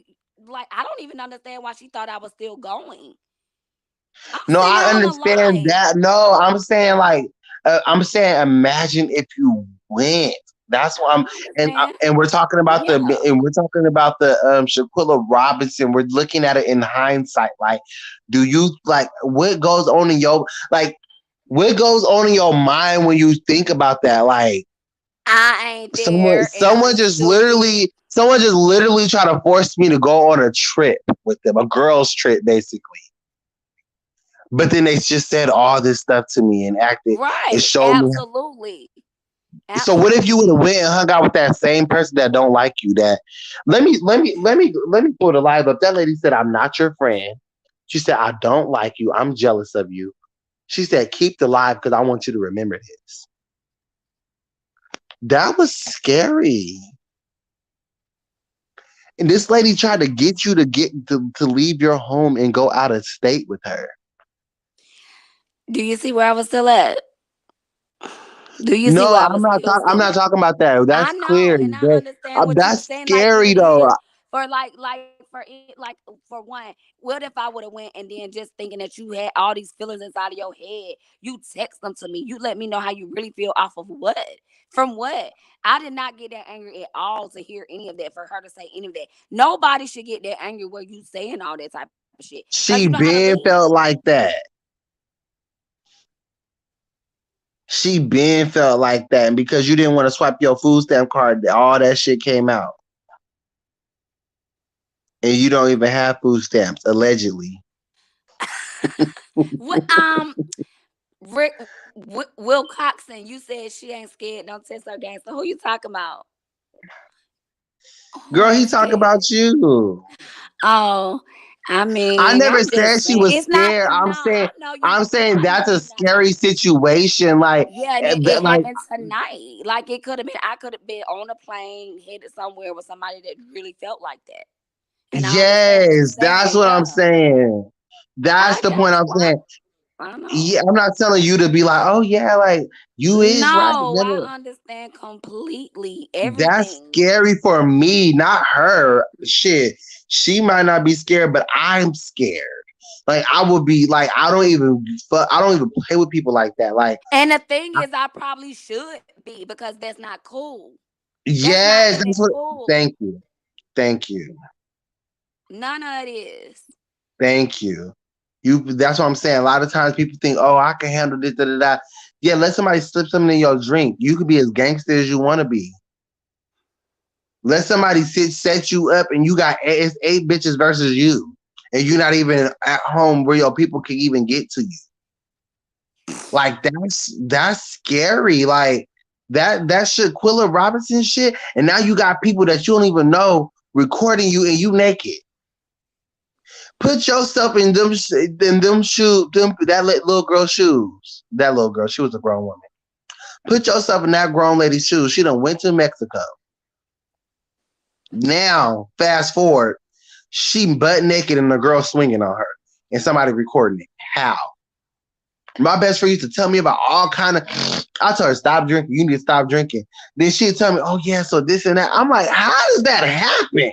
Speaker 2: like I don't even understand why she thought I was still going. I'm
Speaker 1: No,
Speaker 2: sitting
Speaker 1: I
Speaker 2: here on the
Speaker 1: understand
Speaker 2: line.
Speaker 1: that. No, I'm saying like, I'm saying imagine if you went. That's why I'm
Speaker 2: I understand.
Speaker 1: and we're talking about
Speaker 2: Yeah.
Speaker 1: the Shaquilla Robinson. We're looking at it in hindsight. Like, do you like what goes on in your like what goes on in your mind when you think about that? Like
Speaker 2: I ain't there and I'm stupid.
Speaker 1: someone just literally try to force me to go on a trip with them, a girl's trip basically. But then they just said all this stuff to me and acted and
Speaker 2: Right.
Speaker 1: showed me.
Speaker 2: Absolutely.
Speaker 1: So what if you would have
Speaker 2: Absolutely.
Speaker 1: went and hung out with that same person that don't like you? That let me pull the live up. That lady said, "I'm not your friend." She said, "I don't like you. I'm jealous of you." She said, "Keep the live because I want you to remember this." That was scary. And this lady tried to get you to to leave your home and go out of state with her.
Speaker 2: Do you see where I was still at? Do you see
Speaker 1: No,
Speaker 2: where I was still
Speaker 1: I'm not
Speaker 2: sitting?
Speaker 1: talking about that.
Speaker 2: I
Speaker 1: That's clear.
Speaker 2: know, and I understand what you're
Speaker 1: That's
Speaker 2: saying. Like it
Speaker 1: scary though.
Speaker 2: is for like for it, like for one. What if I would have went and then just thinking that you had all these feelings inside of your head? You text them to me. You let me know how you really feel off of what? From what? I did not get that angry at all to hear any of that. For her to say any of that, nobody should get that angry where you saying all that type of shit. Cause you know how
Speaker 1: She
Speaker 2: to leave.
Speaker 1: been felt like that. She been felt like that. And because you didn't want to swipe your food stamp card, all that shit came out. And you don't even have food stamps, allegedly.
Speaker 2: What Rick Will Coxon, you said she ain't scared. Don't test her game. So who you talking about? Who
Speaker 1: Girl,
Speaker 2: ain't
Speaker 1: he talk
Speaker 2: scared?
Speaker 1: about you.
Speaker 2: Oh, I
Speaker 1: I
Speaker 2: mean,
Speaker 1: never
Speaker 2: I'm
Speaker 1: said
Speaker 2: just
Speaker 1: she
Speaker 2: saying
Speaker 1: was
Speaker 2: it's not.
Speaker 1: scared.
Speaker 2: No, I know you.
Speaker 1: I'm saying
Speaker 2: I
Speaker 1: that's
Speaker 2: know
Speaker 1: a
Speaker 2: you're not.
Speaker 1: scary situation. Like,
Speaker 2: Yeah, and it
Speaker 1: like
Speaker 2: happened tonight. Like it could have been. I could have been on a plane headed somewhere with somebody that really felt like that. And I understand what you're
Speaker 1: yes, that's
Speaker 2: saying.
Speaker 1: what I'm
Speaker 2: Yeah,
Speaker 1: saying. That's
Speaker 2: I
Speaker 1: the point
Speaker 2: got
Speaker 1: I'm
Speaker 2: you.
Speaker 1: saying.
Speaker 2: I know.
Speaker 1: Yeah, I'm not telling you to be like, oh yeah, like you is right.
Speaker 2: No,
Speaker 1: Never.
Speaker 2: I understand completely
Speaker 1: That's
Speaker 2: everything.
Speaker 1: scary for me, not her. Shit, she might not be scared, but I'm scared. Like I would be like, I don't even play with people like that. Like,
Speaker 2: And the thing
Speaker 1: I-
Speaker 2: is, I probably should be because that's not cool. That's not
Speaker 1: yes,
Speaker 2: even
Speaker 1: that's what.
Speaker 2: cool.
Speaker 1: Thank you, thank you,
Speaker 2: None of it is.
Speaker 1: thank you. You. That's what I'm saying. A lot of times people think, oh, I can handle this, da da da. Yeah, let somebody slip something in your drink. You could be as gangster as you want to be. Let somebody set you up, and you got it's 8 bitches versus you, and you're not even at home where your people can even get to you. Like that's scary. Like that shit, Quilla Robinson shit, and now you got people that you don't even know recording you, and you naked. Put yourself in them shoes, little girl shoes. That little girl, she was a grown woman. Put yourself in that grown lady's shoes. She done went to Mexico. Now, fast forward, she butt naked and the girl swinging on her, and somebody recording it. How? My best friend used to tell me about all kind of. I told her stop drinking. You need to stop drinking. Then she'd tell me, "Oh yeah, so this and that." I'm like, "How does that happen?"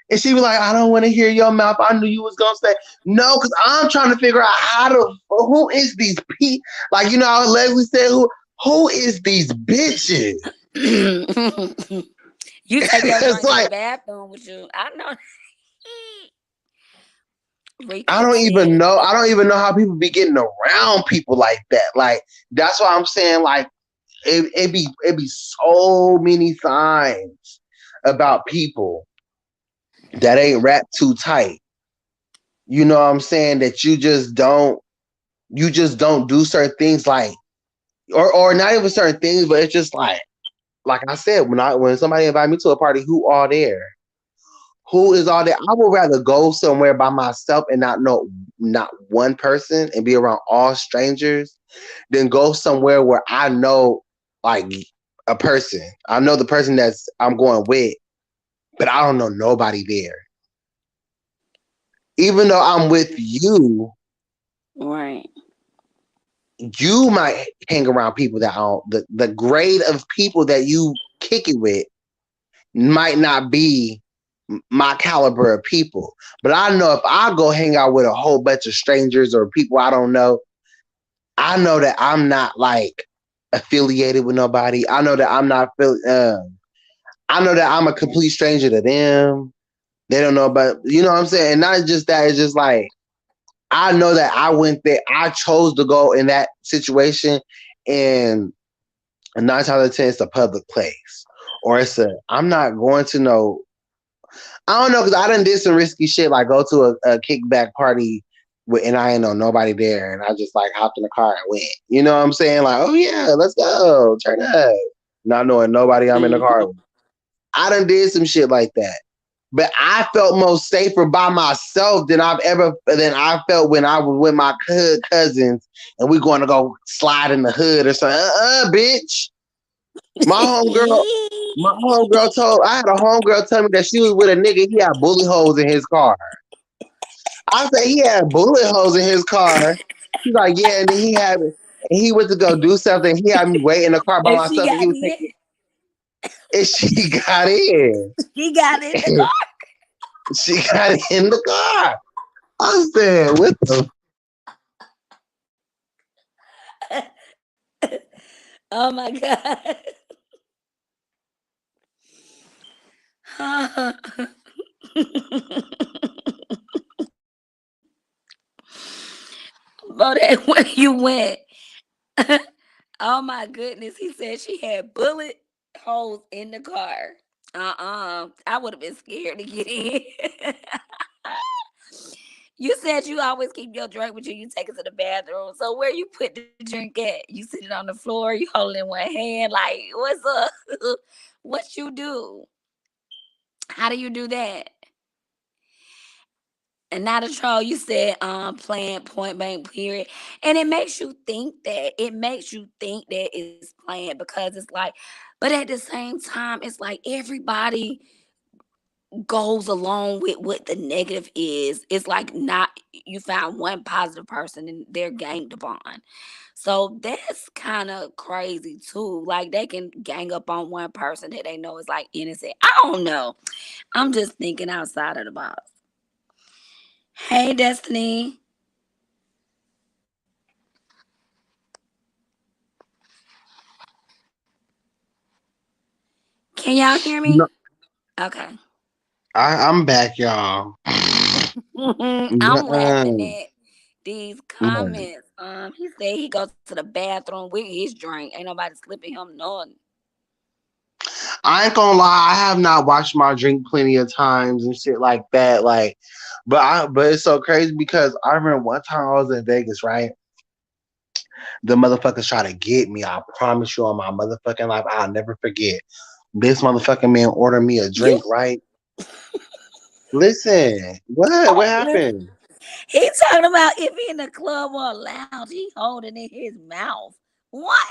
Speaker 1: And she was like, "I don't want to hear your mouth. I knew you was gonna say no, because I'm trying to figure out who is these people? Like how Leslie said, who is these bitches?"
Speaker 2: You take your
Speaker 1: It's
Speaker 2: drink to the
Speaker 1: like
Speaker 2: bathroom with you. I know.
Speaker 1: I
Speaker 2: Rico
Speaker 1: don't even
Speaker 2: said,
Speaker 1: know. I don't even know how people be getting around people like that. Like that's why I'm saying like it be so many signs about people that ain't wrapped too tight. You know what I'm saying? That you just don't do certain things like or not even certain things, but it's just like I said, when somebody invite me to a party, who all there? Who is all there? I would rather go somewhere by myself and not know not one person and be around all strangers than go somewhere where I know like a person. I know the person that's I'm going with, but I don't know nobody there. Even though I'm with you,
Speaker 2: right.
Speaker 1: you might hang around people that don't the grade of people that you kick it with might not be my caliber of people. But I know if I go hang out with a whole bunch of strangers or people I don't know, I know that I'm not like affiliated with nobody. I know that I'm not I know that I'm a complete stranger to them. They don't know about you know what I'm saying? And not just that, it's just like I know that I went there. I chose to go in that situation, and 9 times out of 10, it's a public place, or I'm not going to know. I don't know because I done did some risky shit, like go to a kickback party and I ain't know nobody there, and I just like hopped in the car and went. You know what I'm saying? Like, oh yeah, let's go, turn up, not knowing nobody I'm in the car
Speaker 2: Mhm.
Speaker 1: with. I done did some shit like that. But I felt most safer by myself than I felt when I was with my cousins and we going to go slide in the hood or something. Bitch. My homegirl, my homegirl told I had a homegirl tell me that she was with a nigga. He had bullet holes in his car. I said he had bullet holes in his car. She's like, yeah, and then he went to go do something. He had me wait in the car by
Speaker 2: And she
Speaker 1: myself, and he
Speaker 2: got
Speaker 1: was
Speaker 2: in.
Speaker 1: taking. And she got in.
Speaker 2: She got in the car.
Speaker 1: She got in the car. I said, what the
Speaker 2: Oh my God. But that where you went. Oh my goodness. He said she had bullet holes in the car. I would have been scared to get in. You said you always keep your drink with you. You take it to the bathroom. So where you put the drink at? You sit it on the floor. You hold it in one hand. Like what's up? What you do? How do you do that? And not a troll. You said playing point blank period, and it makes you think that it's playing because it's like, but at the same time, it's like everybody goes along with what the negative is. It's like not you found one positive person and they're ganged upon. So that's kind of crazy too. Like they can gang up on one person that they know is like innocent. I don't know. I'm just thinking outside of the box. Hey, Destiny. Can y'all hear
Speaker 1: no,
Speaker 2: me? Okay.
Speaker 1: I'm back, y'all.
Speaker 2: I'm laughing
Speaker 1: Uh,
Speaker 2: at these
Speaker 1: man.
Speaker 2: comments. He said he goes to the bathroom with his drink. Ain't nobody slipping him none.
Speaker 1: I ain't gonna lie, I have not watched my drink plenty of times and shit like that. Like, but it's so crazy because I remember one time I was in Vegas, right? The motherfuckers try to get me. I promise you on my motherfucking life, I'll never forget. This motherfucking man ordered me a
Speaker 2: You
Speaker 1: drink, right? Listen, what? What happened?
Speaker 2: he talking about if he in the club or a lounge, he holding in his mouth. What?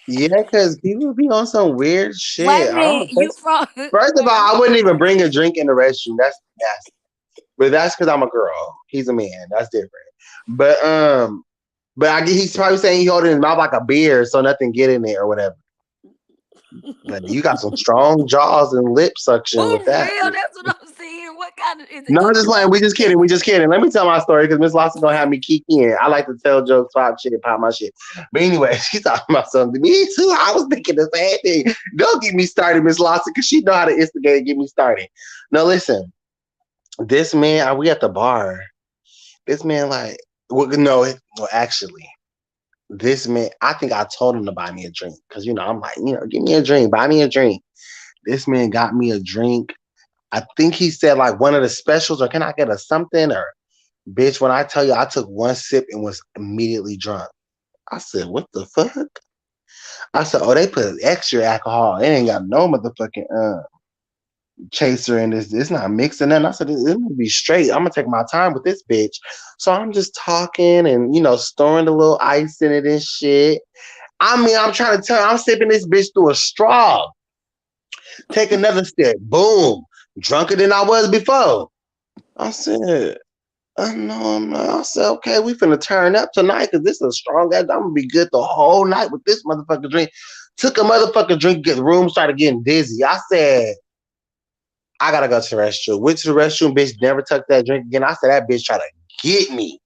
Speaker 1: Yeah, because people be on some weird
Speaker 2: Wait
Speaker 1: shit.
Speaker 2: a
Speaker 1: I
Speaker 2: minute,
Speaker 1: don't.
Speaker 2: you from
Speaker 1: First of
Speaker 2: wait,
Speaker 1: all,
Speaker 2: you
Speaker 1: I wouldn't even bring a drink in the restroom. That's nasty. But that's because I'm a girl. He's a man. That's different. But he's probably saying he holding his mouth like a beer, so nothing get in there or whatever. Like, you got some strong jaws and lip
Speaker 2: for
Speaker 1: suction with that.
Speaker 2: real? That's what I'm saying. What kind of is it
Speaker 1: No,
Speaker 2: a
Speaker 1: I'm just playing. We just
Speaker 2: drumstick?
Speaker 1: kidding. We just kidding. Let me tell my story because Miss Lawson gonna have me kick in. I like to tell jokes, pop shit, pop my shit. But anyway, she's talking about something. Me too. I was thinking the same thing. Don't get me started, Miss Lawson, because she know how to instigate and get me started. No, listen. This man, we at the bar. This man, like, well, no, actually, this man, I think I told him to buy me a drink because I'm like, give me a drink, buy me a drink. This man got me a drink. I think he said like one of the specials, or can I get a something? Or bitch, when I tell you I took one sip and was immediately drunk. I said, what the fuck? I said, oh, they put extra alcohol. It ain't got no motherfucking chaser in this. It's not mixing nothing. I said, it gonna be straight. I'm gonna take my time with this bitch. So I'm just talking and storing a little ice in it and shit. I mean, I'm trying to tell you, I'm sipping this bitch through a straw. Take another step. Boom. Drunker than I was before. I said, no, I'm not. I said, okay, we finna turn up tonight because this is a strong ass. I'm gonna be good the whole night with this motherfucking drink. Took a motherfucking drink, get the room, started getting dizzy. I said, I gotta go to the restroom. Went to the restroom, bitch, never took that drink again. I said, that bitch tried to get me.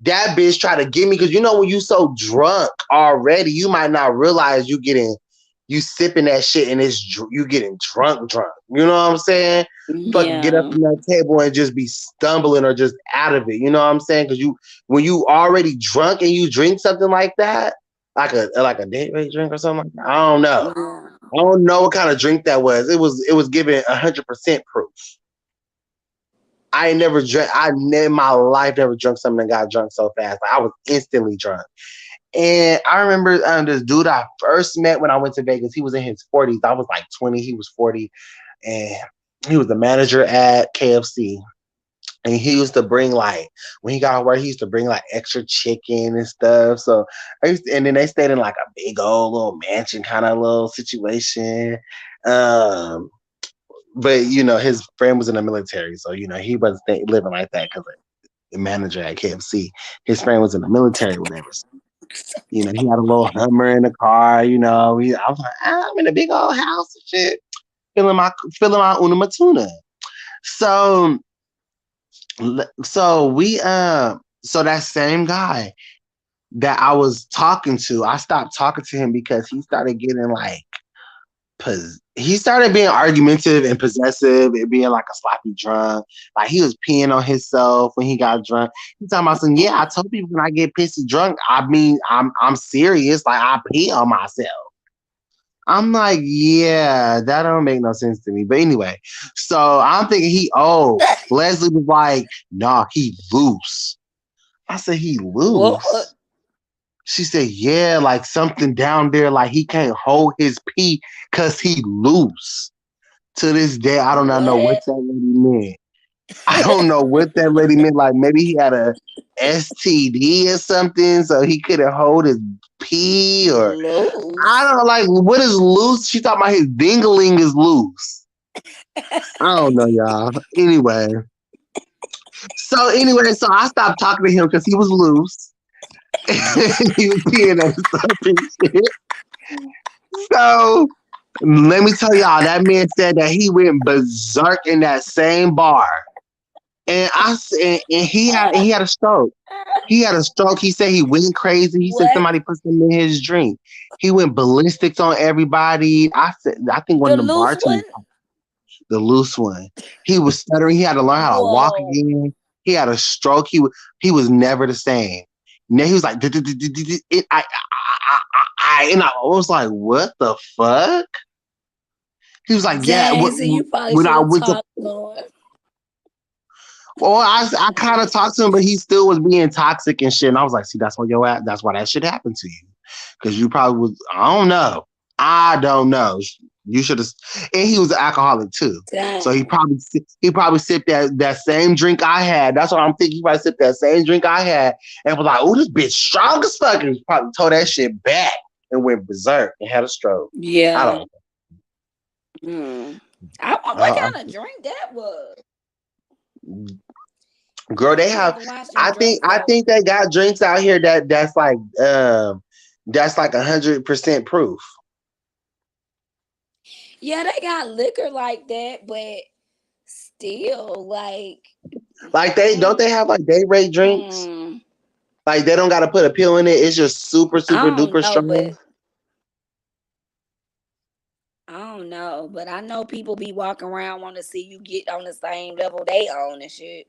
Speaker 1: That bitch tried to get me because when you so drunk already, you might not realize you sipping that shit and you getting drunk. You know what I'm saying? Fucking get up
Speaker 2: Yeah.
Speaker 1: from that table and just be stumbling or just out of it. You know what I'm saying? Because when you already drunk and you drink something like that, like a date rate drink or something like that, I don't know.
Speaker 2: Yeah.
Speaker 1: I don't know what kind of drink that was. It was given 100% proof. I ain't never drank. In my life never drunk something and got drunk so fast. Like, I was instantly drunk. And I remember this dude I first met when I went to Vegas. He was in his 40s. I was like 20. He was 40, and he was the manager at KFC. And he used to bring like when he got work, he used to bring like extra chicken and stuff. So and then they stayed in like a big old little mansion kind of little situation. Um, but his friend was in the military, so he wasn't living like that because the manager at KFC, his friend was in the military, whatever. So, he had a little Hummer in the car. I was like, I'm in a big old house and shit, feeling my Una Matuna. So, so that same guy that I was talking to, I stopped talking to him because he started getting like he started being argumentative and possessive and being like a sloppy drunk. Like he was peeing on himself when he got drunk. He's talking about something. Yeah, I told people when I get pissy drunk, I mean, I'm serious. Like I pee on myself. I'm like, yeah, that don't make no sense to me. But anyway, so I'm thinking Leslie was like, nah, he loose. I said, he
Speaker 2: What?
Speaker 1: loose. She said, yeah, like something down there, like he can't hold his pee because he loose. To this day, I do not know what
Speaker 2: What?
Speaker 1: that lady meant. I don't know what that lady meant. Like maybe he had a STD or something, so he couldn't hold his pee, or I
Speaker 2: Loose.
Speaker 1: don't know. Like, what is loose? She talking about his dingling is loose. I don't know, y'all. So I stopped talking to him because he was loose. He was peeing on himself and shit. So let me tell y'all, that man said that he went berserk in that same bar, and he had a stroke. He had a stroke. He said he went crazy. He said
Speaker 2: What?
Speaker 1: somebody put something in his drink. He went ballistics on everybody. I think one
Speaker 2: The
Speaker 1: of them
Speaker 2: loose
Speaker 1: bartenders,
Speaker 2: one?
Speaker 1: the loose one, he was stuttering. He had to learn how to walk
Speaker 2: Whoa.
Speaker 1: again. He had a stroke. He was never the same. Now he was like, and I was like, what the fuck? He was like, yeah.
Speaker 2: Dang, so you probably
Speaker 1: When
Speaker 2: should
Speaker 1: I
Speaker 2: have
Speaker 1: went to,
Speaker 2: talked more.
Speaker 1: well, I kind of talked to him, but he still was being toxic and shit. And I was like, see, that's why that shit happened to you, because you probably was. I don't know. You should have. And he was an alcoholic too, so he
Speaker 2: Dang.
Speaker 1: probably sipped that same drink I had. That's what I'm thinking. He probably sipped that same drink I had and was like, "Oh, this bitch strong as fuck," and probably told that shit back. and went berserk and had a stroke. I
Speaker 2: Yeah.
Speaker 1: don't
Speaker 2: Mm. What
Speaker 1: uh,
Speaker 2: kind of drink that was?
Speaker 1: girl, they
Speaker 2: I'm gonna have
Speaker 1: have
Speaker 2: to watch them drinks
Speaker 1: I
Speaker 2: out.
Speaker 1: think they got drinks out here that's like 100% proof.
Speaker 2: Yeah, they got liquor like that, but still, like,
Speaker 1: Like they don't they have like day rate drinks?
Speaker 2: mm,
Speaker 1: Like they don't gotta put a pill in it. It's just super,
Speaker 2: I
Speaker 1: super
Speaker 2: don't
Speaker 1: duper
Speaker 2: know, but
Speaker 1: strong.
Speaker 2: I don't know. But I know people be walking around want to see you get on the same level they own and shit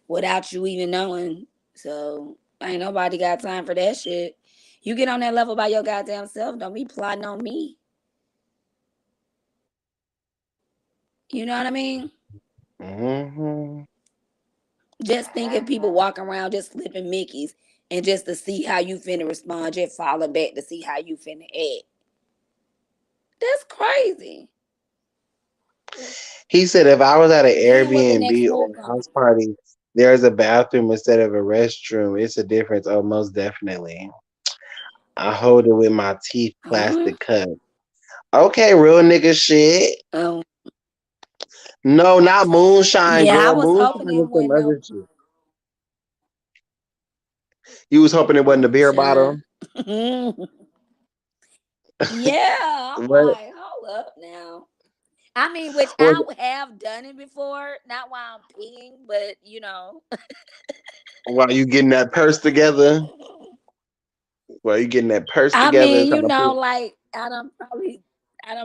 Speaker 2: without you even knowing. So ain't nobody got time for that shit. You get on that level by your goddamn self. Don't be plotting on me. You know what I mean?
Speaker 1: Hmm.
Speaker 2: Just thinking people walking around just slipping Mickeys and just to see how you finna respond, just falling back to see how you finna act. That's crazy.
Speaker 1: He said if I was at an
Speaker 2: Then what the next
Speaker 1: Airbnb or
Speaker 2: move
Speaker 1: a
Speaker 2: gonna
Speaker 1: house party, there's a bathroom instead of a restroom. It's a difference. Oh, most definitely. I hold it with my teeth,
Speaker 2: be?
Speaker 1: plastic cup. Okay, real nigga shit.
Speaker 2: Oh,
Speaker 1: No, not moonshine,
Speaker 2: yeah, I
Speaker 1: girl.
Speaker 2: was hoping
Speaker 1: Moonshine
Speaker 2: it
Speaker 1: is some
Speaker 2: wasn't
Speaker 1: other
Speaker 2: no
Speaker 1: shit. You was hoping it wasn't a beer
Speaker 2: moonshine.
Speaker 1: bottle.
Speaker 2: Yeah, I'm
Speaker 1: What
Speaker 2: like, hold up now. I mean, which
Speaker 1: was
Speaker 2: I have done it before, not while I'm peeing, but you know.
Speaker 1: while you getting that purse together? While you getting that purse
Speaker 2: I
Speaker 1: together,
Speaker 2: mean, you
Speaker 1: trying to
Speaker 2: know,
Speaker 1: put.
Speaker 2: like I done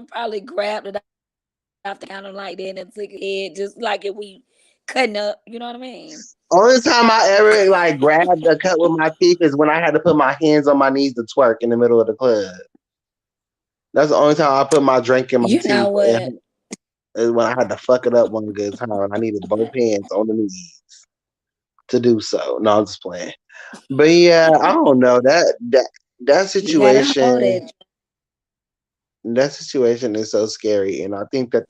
Speaker 2: probably grabbed it off the counter like that and took it just like if we cutting up, you know what I mean?
Speaker 1: Only time I ever like grabbed a cut with my teeth is when I had to put my hands on my knees to twerk in the middle of the club. That's the only time I put my drink in my
Speaker 2: You know
Speaker 1: teeth.
Speaker 2: what?
Speaker 1: Is when I had to fuck it up one good time. I needed both hands on the knees to do so. No, I'm just playing. But yeah, I don't know that
Speaker 2: You gotta hold
Speaker 1: situation.
Speaker 2: it.
Speaker 1: That situation is so scary, and I think that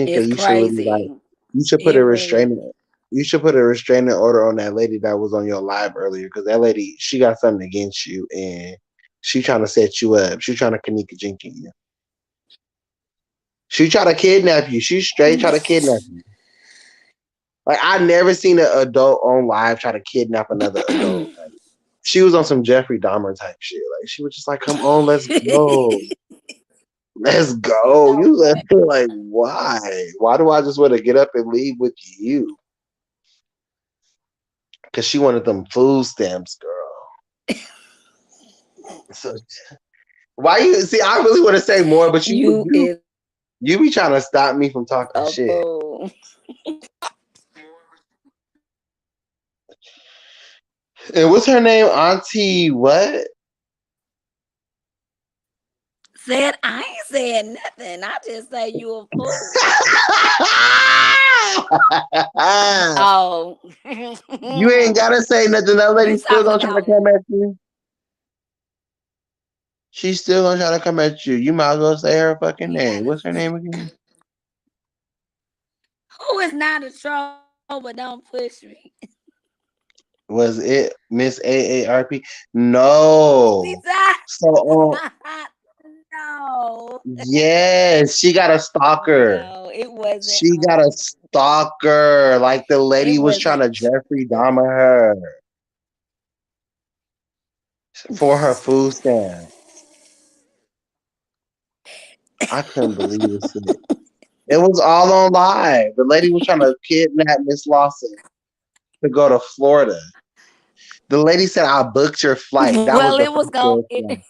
Speaker 2: It's
Speaker 1: you should really like
Speaker 2: crazy.
Speaker 1: you should put
Speaker 2: It
Speaker 1: a
Speaker 2: really
Speaker 1: restraining you should put a restraining order on that lady that was on your live earlier because that lady she got something against you and she trying to set you up. She trying to kanika jinky you. She try to kidnap you. She straight try to kidnap you. Like I never seen an adult on live try to kidnap another adult. Like, she was on some Jeffrey Dahmer type shit. Like she was just like, "Come on, let's go, let's
Speaker 2: You
Speaker 1: go."
Speaker 2: know
Speaker 1: You
Speaker 2: what?
Speaker 1: like, why? Why do I just want to get up and leave with you? Because she wanted them food stamps, girl. So why you see? I really want to say more, but
Speaker 2: You is
Speaker 1: you be trying to stop me from talking
Speaker 2: a
Speaker 1: shit.
Speaker 2: fool.
Speaker 1: And what's her name? Auntie what?
Speaker 2: Said I ain't said nothing. I just say you a fool. Oh.
Speaker 1: You ain't gotta say nothing. That lady
Speaker 2: You
Speaker 1: still
Speaker 2: talking
Speaker 1: gonna try to
Speaker 2: about
Speaker 1: come at you. She's still gonna try to come at you. You might as well say her fucking
Speaker 2: you
Speaker 1: name.
Speaker 2: gotta
Speaker 1: What's her name again?
Speaker 2: who is not a troll but don't push me.
Speaker 1: Was it Miss AARP? No.
Speaker 2: Besides,
Speaker 1: So
Speaker 2: no.
Speaker 1: yes, she got a stalker.
Speaker 2: No, it wasn't
Speaker 1: She got a stalker. Like the
Speaker 2: it
Speaker 1: lady was trying
Speaker 2: wasn't
Speaker 1: to Jeffrey Dahmer her for her food stamp. I couldn't believe this shit. It was all on live. The lady was trying to kidnap Miss Lawson to go to Florida. The lady said, "I booked your flight." That was
Speaker 2: well,
Speaker 1: the
Speaker 2: it was
Speaker 1: first
Speaker 2: going
Speaker 1: red flag.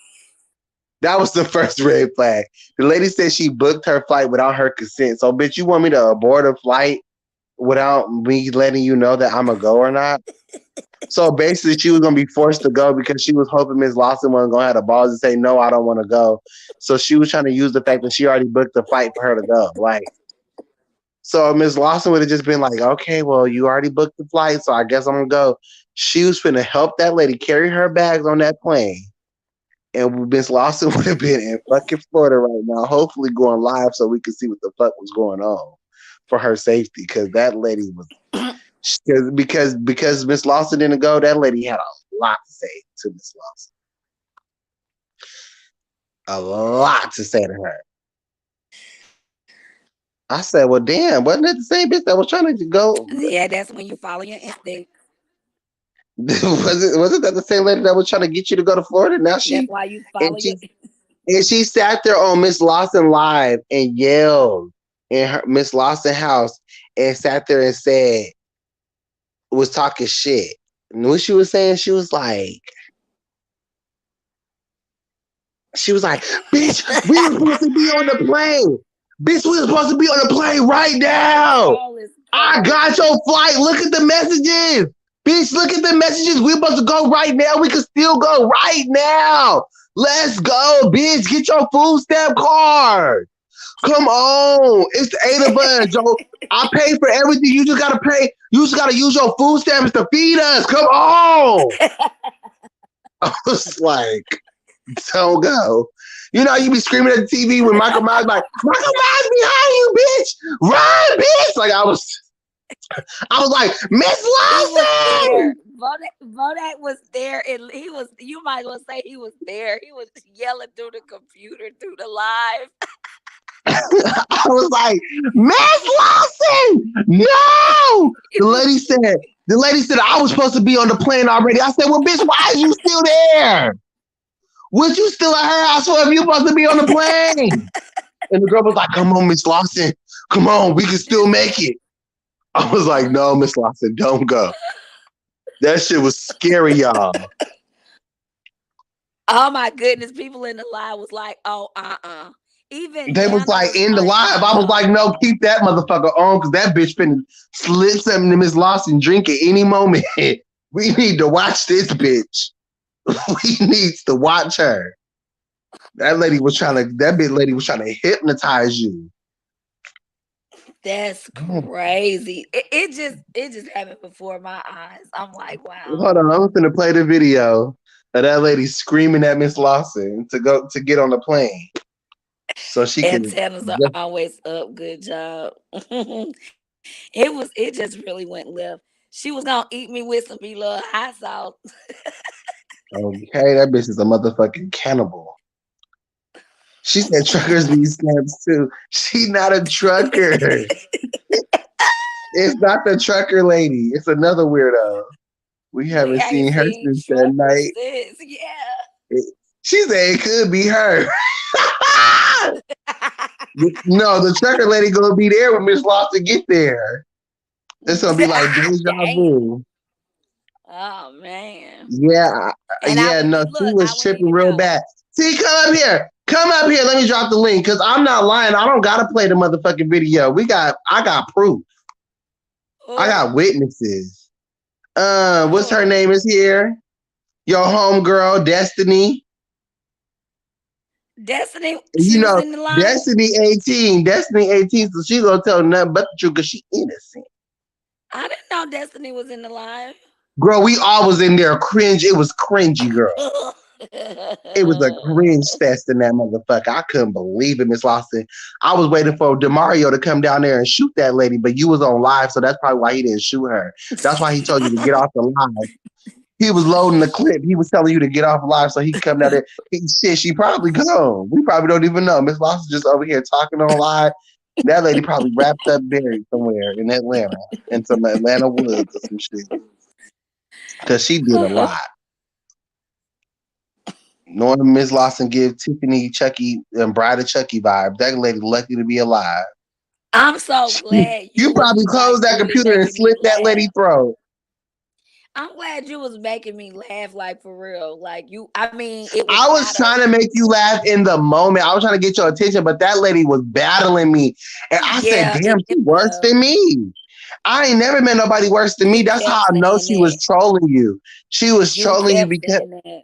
Speaker 1: That was the first red flag. The lady said she booked her flight without her consent. So, bitch, you want me to abort a flight without me letting you know that I'm a go or not? So basically, she was gonna be forced to go because she was hoping Miss Lawson wasn't gonna have the balls to say no, I don't want to go. So she was trying to use the fact that she already booked the flight for her to go. Like, so Miss Lawson would have just been like, okay, well, you already booked the flight, so I guess I'm gonna go. She was finna help that lady carry her bags on that plane. And Miss Lawson would have been in fucking Florida right now, hopefully going live so we could see what the fuck was going on for her safety. Because that lady was because Miss Lawson didn't go, that lady had a lot to say to Miss Lawson. A lot to say to her. I said, well, damn, wasn't it the same bitch that was trying to go?
Speaker 2: Yeah, that's when you follow your instinct.
Speaker 1: Wasn't that the same lady that was trying to get you to go to Florida? Now
Speaker 2: That's
Speaker 1: she
Speaker 2: why you
Speaker 1: and
Speaker 2: follow your.
Speaker 1: she and she sat there on Miss Lawson live and yelled in her Miss Lawson house and sat there and said was talking shit. And what she was saying, she was like, bitch, we were supposed to be on the plane. Bitch, we were supposed to be on the plane right now.
Speaker 2: All is
Speaker 1: I got
Speaker 2: crazy.
Speaker 1: your flight. Look at the messages. Bitch, look at the messages. We're supposed to go right now. We can still go right now. Let's go, bitch. Get your food stamp card. Come on. It's the 8 of us, Joe. I pay for everything. You just gotta pay. You just gotta use your food stamps to feed us. Come on. I was like, don't go. You know, you be screaming at the TV when Michael Myers like, Michael Myers behind you, bitch. Run, bitch. Like I was like, Miss
Speaker 2: He was there.
Speaker 1: Lawson.
Speaker 2: Bodak was there, and he was. You might as well say he was there. He was yelling through the computer, through the live.
Speaker 1: I was like, Miss Lawson, no. The lady said, I was supposed to be on the plane already. I said, well, bitch, why are you still there? Was you still at her house if you supposed to be on the plane? And the girl was like, come on, Miss Lawson. Come on, we can still make it. I was like, no, Miss Lawson, don't go. That shit was scary, y'all.
Speaker 2: Oh my goodness! People in the live was like, "Oh, Even
Speaker 1: They was
Speaker 2: Nana
Speaker 1: like
Speaker 2: was
Speaker 1: in the
Speaker 2: like,
Speaker 1: live. I was like, no, keep that motherfucker on because that bitch finna slit something to Miss Lawson drink at any moment. We need to watch this bitch. We need to watch her. That big lady was trying to hypnotize you.
Speaker 2: That's crazy. It just happened before my eyes. I'm like, wow.
Speaker 1: Hold on, I'm gonna play the video of that lady screaming at Miss Lawson to get on the plane so she can.
Speaker 2: Antennas are always up. Good job. It just really went left. She was gonna eat me with some little hot sauce.
Speaker 1: Okay, that bitch is a motherfucking cannibal. She said truckers need stamps too. She not a trucker. It's not the trucker lady. It's another weirdo. We
Speaker 2: We
Speaker 1: haven't
Speaker 2: ain't
Speaker 1: seen her
Speaker 2: seen
Speaker 1: since that
Speaker 2: truckers
Speaker 1: night.
Speaker 2: since. Yeah.
Speaker 1: She said it could be her. No, the trucker lady gonna be there when Miss Lawson get there. It's gonna be like deja
Speaker 2: Dang.
Speaker 1: vu.
Speaker 2: Oh man.
Speaker 1: Yeah,
Speaker 2: And I
Speaker 1: yeah,
Speaker 2: wouldn't
Speaker 1: no,
Speaker 2: even
Speaker 1: she
Speaker 2: look. I
Speaker 1: was
Speaker 2: wouldn't
Speaker 1: tripping
Speaker 2: even
Speaker 1: real
Speaker 2: know.
Speaker 1: bad. See, come up here. Come up here. Let me drop the link because I'm not lying. I don't gotta play the motherfucking video. I got proof. I
Speaker 2: Oh,
Speaker 1: got witnesses. What's her
Speaker 2: oh.
Speaker 1: name is here? Your homegirl, Destiny.
Speaker 2: Destiny,
Speaker 1: You
Speaker 2: she was
Speaker 1: know,
Speaker 2: in the line.
Speaker 1: Destiny 18. Destiny 18. So she gonna tell nothing but the truth because she innocent.
Speaker 2: I didn't know Destiny was in the line.
Speaker 1: Girl, we all was in there cringe. It was cringy, girl. It was a cringe fest in that motherfucker. I couldn't believe it, Miss Lawson. I was waiting for Demario to come down there and shoot that lady, but you was on live, so that's probably why he didn't shoot her. That's why he told you to get off the live. He was loading the clip. He was telling you to get off live so he could come down there. Shit, she probably gone. We probably don't even know. Miss Lawson just over here talking on live. That lady probably wrapped up buried somewhere in Atlanta, in some Atlanta woods or some shit. Because she did a lot. Knowing Miss Lawson give Tiffany, Chucky, and Bride of Chucky vibes, that lady lucky to be alive.
Speaker 2: I'm so glad you
Speaker 1: You
Speaker 2: was
Speaker 1: probably
Speaker 2: like
Speaker 1: closed that
Speaker 2: really
Speaker 1: computer and
Speaker 2: making me
Speaker 1: slit that lady
Speaker 2: laugh.
Speaker 1: throat.
Speaker 2: I'm glad you was making me laugh like for real. Like you, I mean, it was
Speaker 1: I was
Speaker 2: not a
Speaker 1: trying to make you laugh in the moment. I was trying to get your attention, but that lady was battling me. And I said,
Speaker 2: yeah,
Speaker 1: damn, she
Speaker 2: it
Speaker 1: worse
Speaker 2: was.
Speaker 1: than me. I ain't never met nobody worse than me.
Speaker 2: You
Speaker 1: That's how
Speaker 2: kept
Speaker 1: I know
Speaker 2: saying
Speaker 1: she was
Speaker 2: that.
Speaker 1: trolling you. She was
Speaker 2: You
Speaker 1: trolling you
Speaker 2: kept
Speaker 1: because
Speaker 2: saying that.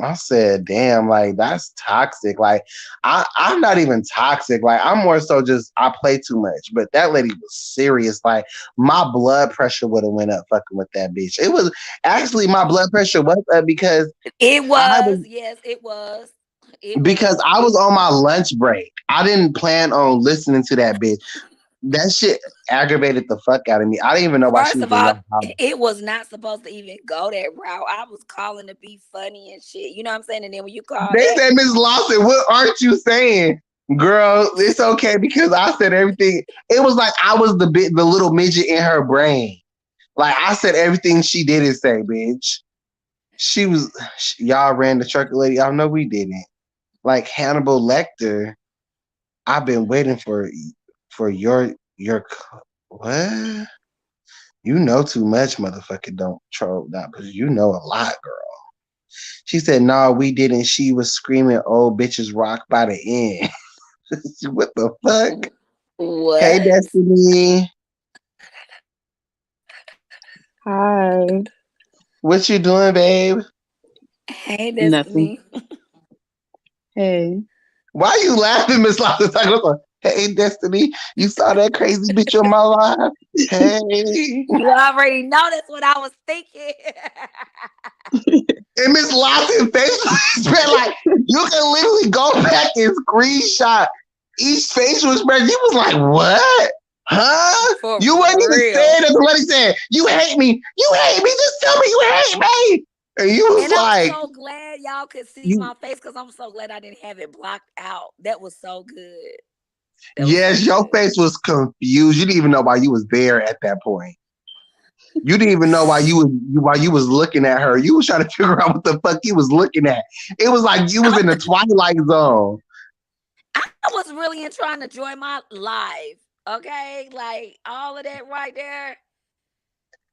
Speaker 1: I said, damn, like that's toxic. Like I'm not even toxic. Like I'm more so just I play too much. But that lady was serious. Like my blood pressure would have went up fucking with that bitch. It was actually my blood pressure was up
Speaker 2: It
Speaker 1: I
Speaker 2: was,
Speaker 1: was
Speaker 2: yes, it was. It
Speaker 1: because
Speaker 2: was.
Speaker 1: I was on my lunch break. I didn't plan on listening to that bitch. That shit aggravated the fuck out of me. I didn't even know why she
Speaker 2: First
Speaker 1: was
Speaker 2: of
Speaker 1: in
Speaker 2: all,
Speaker 1: that house.
Speaker 2: it was not supposed to even go that route. I was calling to be funny and shit. You know what I'm saying? And then when you call
Speaker 1: They
Speaker 2: that,
Speaker 1: said, Miss Lawson, what aren't you saying? Girl, it's okay because I said everything. It was like I was the little midget in her brain. Like I said everything she didn't say, bitch. Y'all ran the trucker lady. Y'all know we didn't. Like Hannibal Lecter, I've been waiting for what? You know too much, motherfucker. Don't troll now because you know a lot, girl. She said, "No, we didn't." She was screaming, "Old bitches rock by the end." What the fuck? Hey,
Speaker 2: what?
Speaker 1: Destiny.
Speaker 6: Hi.
Speaker 1: What you doing, babe?
Speaker 2: Hey,
Speaker 6: Nothing.
Speaker 2: Destiny.
Speaker 6: Hey.
Speaker 1: Why you laughing, Miss Lawson? Hey, Destiny. You saw that crazy bitch on my live? Hey.
Speaker 2: You already know that's what I was thinking.
Speaker 1: And Miss Lawson facial expression, like you can literally go back and screenshot each facial expression. You was like, what? Huh?
Speaker 2: For
Speaker 1: You wasn't even
Speaker 2: real.
Speaker 1: saying that the lady said, you hate me. You hate me. Just tell me you hate me. And you was
Speaker 2: And I'm
Speaker 1: like,
Speaker 2: so glad y'all could see
Speaker 1: you
Speaker 2: my face because I'm so glad I didn't have it blocked out. That was so good.
Speaker 1: yes, your face was confused. You didn't even know why you was there at that point. You didn't even know why you was looking at her. You was trying to figure out what the fuck you was looking at. It was like you was in the Twilight Zone.
Speaker 2: I was really trying to enjoy my life. Okay, like all of that right there.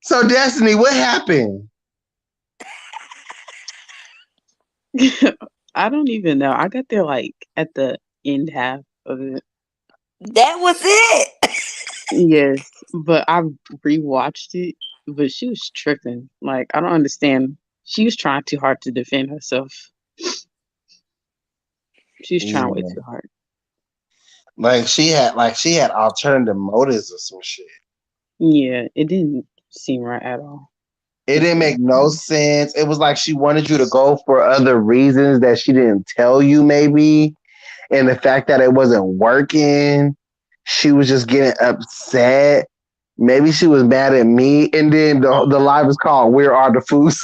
Speaker 1: So Destiny, what happened?
Speaker 6: I don't even know. I got there like at the end half of it.
Speaker 2: That was it.
Speaker 6: Yes, but I rewatched it, but she was tripping. Like, I don't understand. She was trying too hard to defend herself. She was trying way
Speaker 1: Yeah.
Speaker 6: too hard.
Speaker 1: Like she had alternative motives or some shit.
Speaker 6: Yeah, it didn't seem right at all.
Speaker 1: It didn't make no sense. It was like she wanted you to go for other reasons that she didn't tell you, maybe. And the fact that it wasn't working, she was just getting upset. Maybe she was mad at me. And then the live was called "Where Are the Foods?"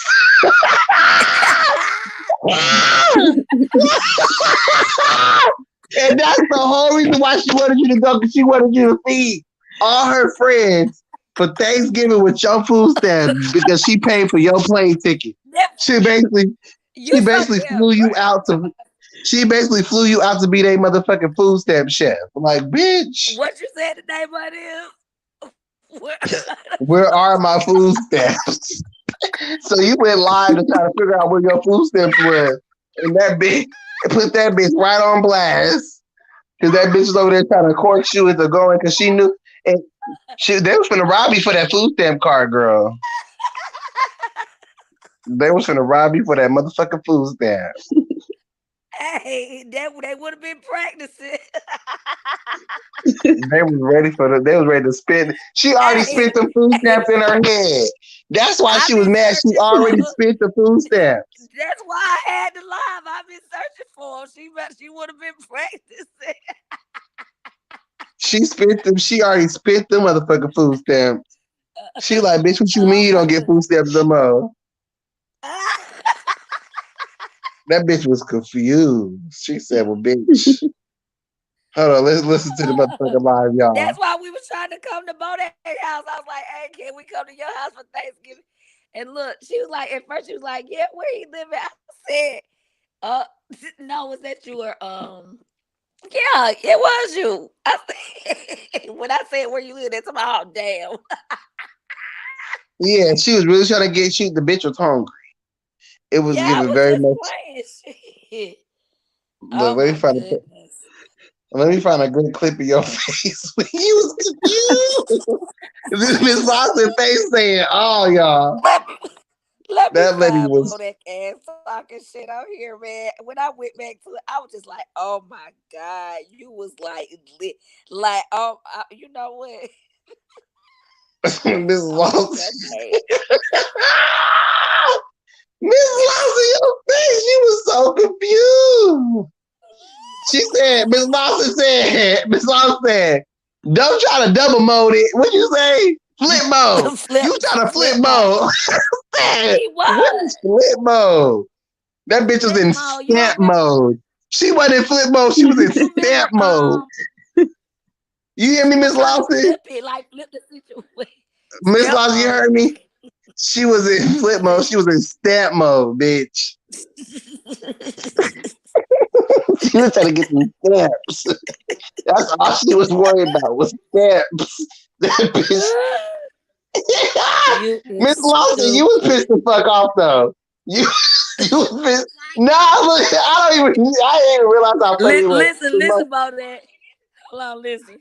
Speaker 1: And that's the whole reason why she wanted you to go, because she wanted you to feed all her friends for Thanksgiving with your food stamps because she paid for your plane ticket. She basically
Speaker 2: You so damn
Speaker 1: flew you
Speaker 2: crazy.
Speaker 1: out to be their motherfucking food stamp chef. I'm like, bitch,
Speaker 2: What you said today, buddy? Where,
Speaker 1: where are my food stamps? So you went live to try to figure out where your food stamps was. And that bitch put that bitch right on blast. Because that bitch was over there trying to court you into going because she knew and they was finna rob you for that food stamp card, girl. They was finna rob you for that motherfucking food stamp.
Speaker 2: hey, they would have been practicing.
Speaker 1: They was ready to spend. She already
Speaker 2: hey,
Speaker 1: spent the food
Speaker 2: hey,
Speaker 1: stamps in her head. That's why
Speaker 2: I've
Speaker 1: she was
Speaker 2: been
Speaker 1: mad. She
Speaker 2: searching for.
Speaker 1: already spent the food stamps.
Speaker 2: That's why I had the live. I've been searching for him. She would have been practicing.
Speaker 1: She spent them. She already spent them motherfucking food stamps. She like, bitch, what you mean
Speaker 2: Oh
Speaker 1: you
Speaker 2: my
Speaker 1: don't get
Speaker 2: god.
Speaker 1: food stamps no more? That bitch was confused. She said, well, bitch, hold on, let's listen to the motherfucking live, y'all.
Speaker 2: That's why we was trying to come to Bodeg's house. I was like, hey, can we come to your house for Thanksgiving? And look, she was like, at first she was like, yeah, where you living? I said, uh, no, was that you were yeah, it was you. I said, when I said where you live, that's about, oh damn.
Speaker 1: Yeah, she was really trying to get the bitch was hungry. It was
Speaker 2: Yeah, I
Speaker 1: giving
Speaker 2: was
Speaker 1: very
Speaker 2: just
Speaker 1: much.
Speaker 2: playing shit. Oh
Speaker 1: Look,
Speaker 2: my goodness.
Speaker 1: let me find a good clip of your face when you was confused. This Miss Lawson face saying, "Oh, y'all,
Speaker 2: Let me
Speaker 1: that lady
Speaker 2: find
Speaker 1: was."
Speaker 2: Bodak ass talking shit out here, man. When I went back to it, I was just like, oh my God, you was like lit. Like, you know what?
Speaker 1: Miss
Speaker 2: I'm gonna get
Speaker 1: Lawson.
Speaker 2: your page.
Speaker 1: Miss Lawson, your face, she was so confused. She said, Miss Lawson said, Don't try to double mode it. What you say? Flip mode. You trying to flip mode.
Speaker 2: He
Speaker 1: What
Speaker 2: was.
Speaker 1: is flip mode? That bitch was
Speaker 2: Flip
Speaker 1: in
Speaker 2: mode. You don't
Speaker 1: stamp
Speaker 2: remember?
Speaker 1: mode. She wasn't in flip mode. She was in
Speaker 2: You remember?
Speaker 1: stamp mode. You hear me,
Speaker 2: She was
Speaker 1: Miss
Speaker 2: trying to
Speaker 1: Lawson?
Speaker 2: flip it, like flip the situation.
Speaker 1: Miss
Speaker 2: Step
Speaker 1: Lawson, you
Speaker 2: mode.
Speaker 1: heard me? She was in flip mode. She was in stamp mode, bitch. She was trying to get some stamps. That's all she was worried about was stamps. That bitch.
Speaker 2: You
Speaker 1: Miss
Speaker 2: is
Speaker 1: Lawson, you was
Speaker 2: stupid.
Speaker 1: pissed the fuck off though. You was pissed. Nah, look, I didn't even realize how funny it was.
Speaker 2: Listen about that. Hold on, listen.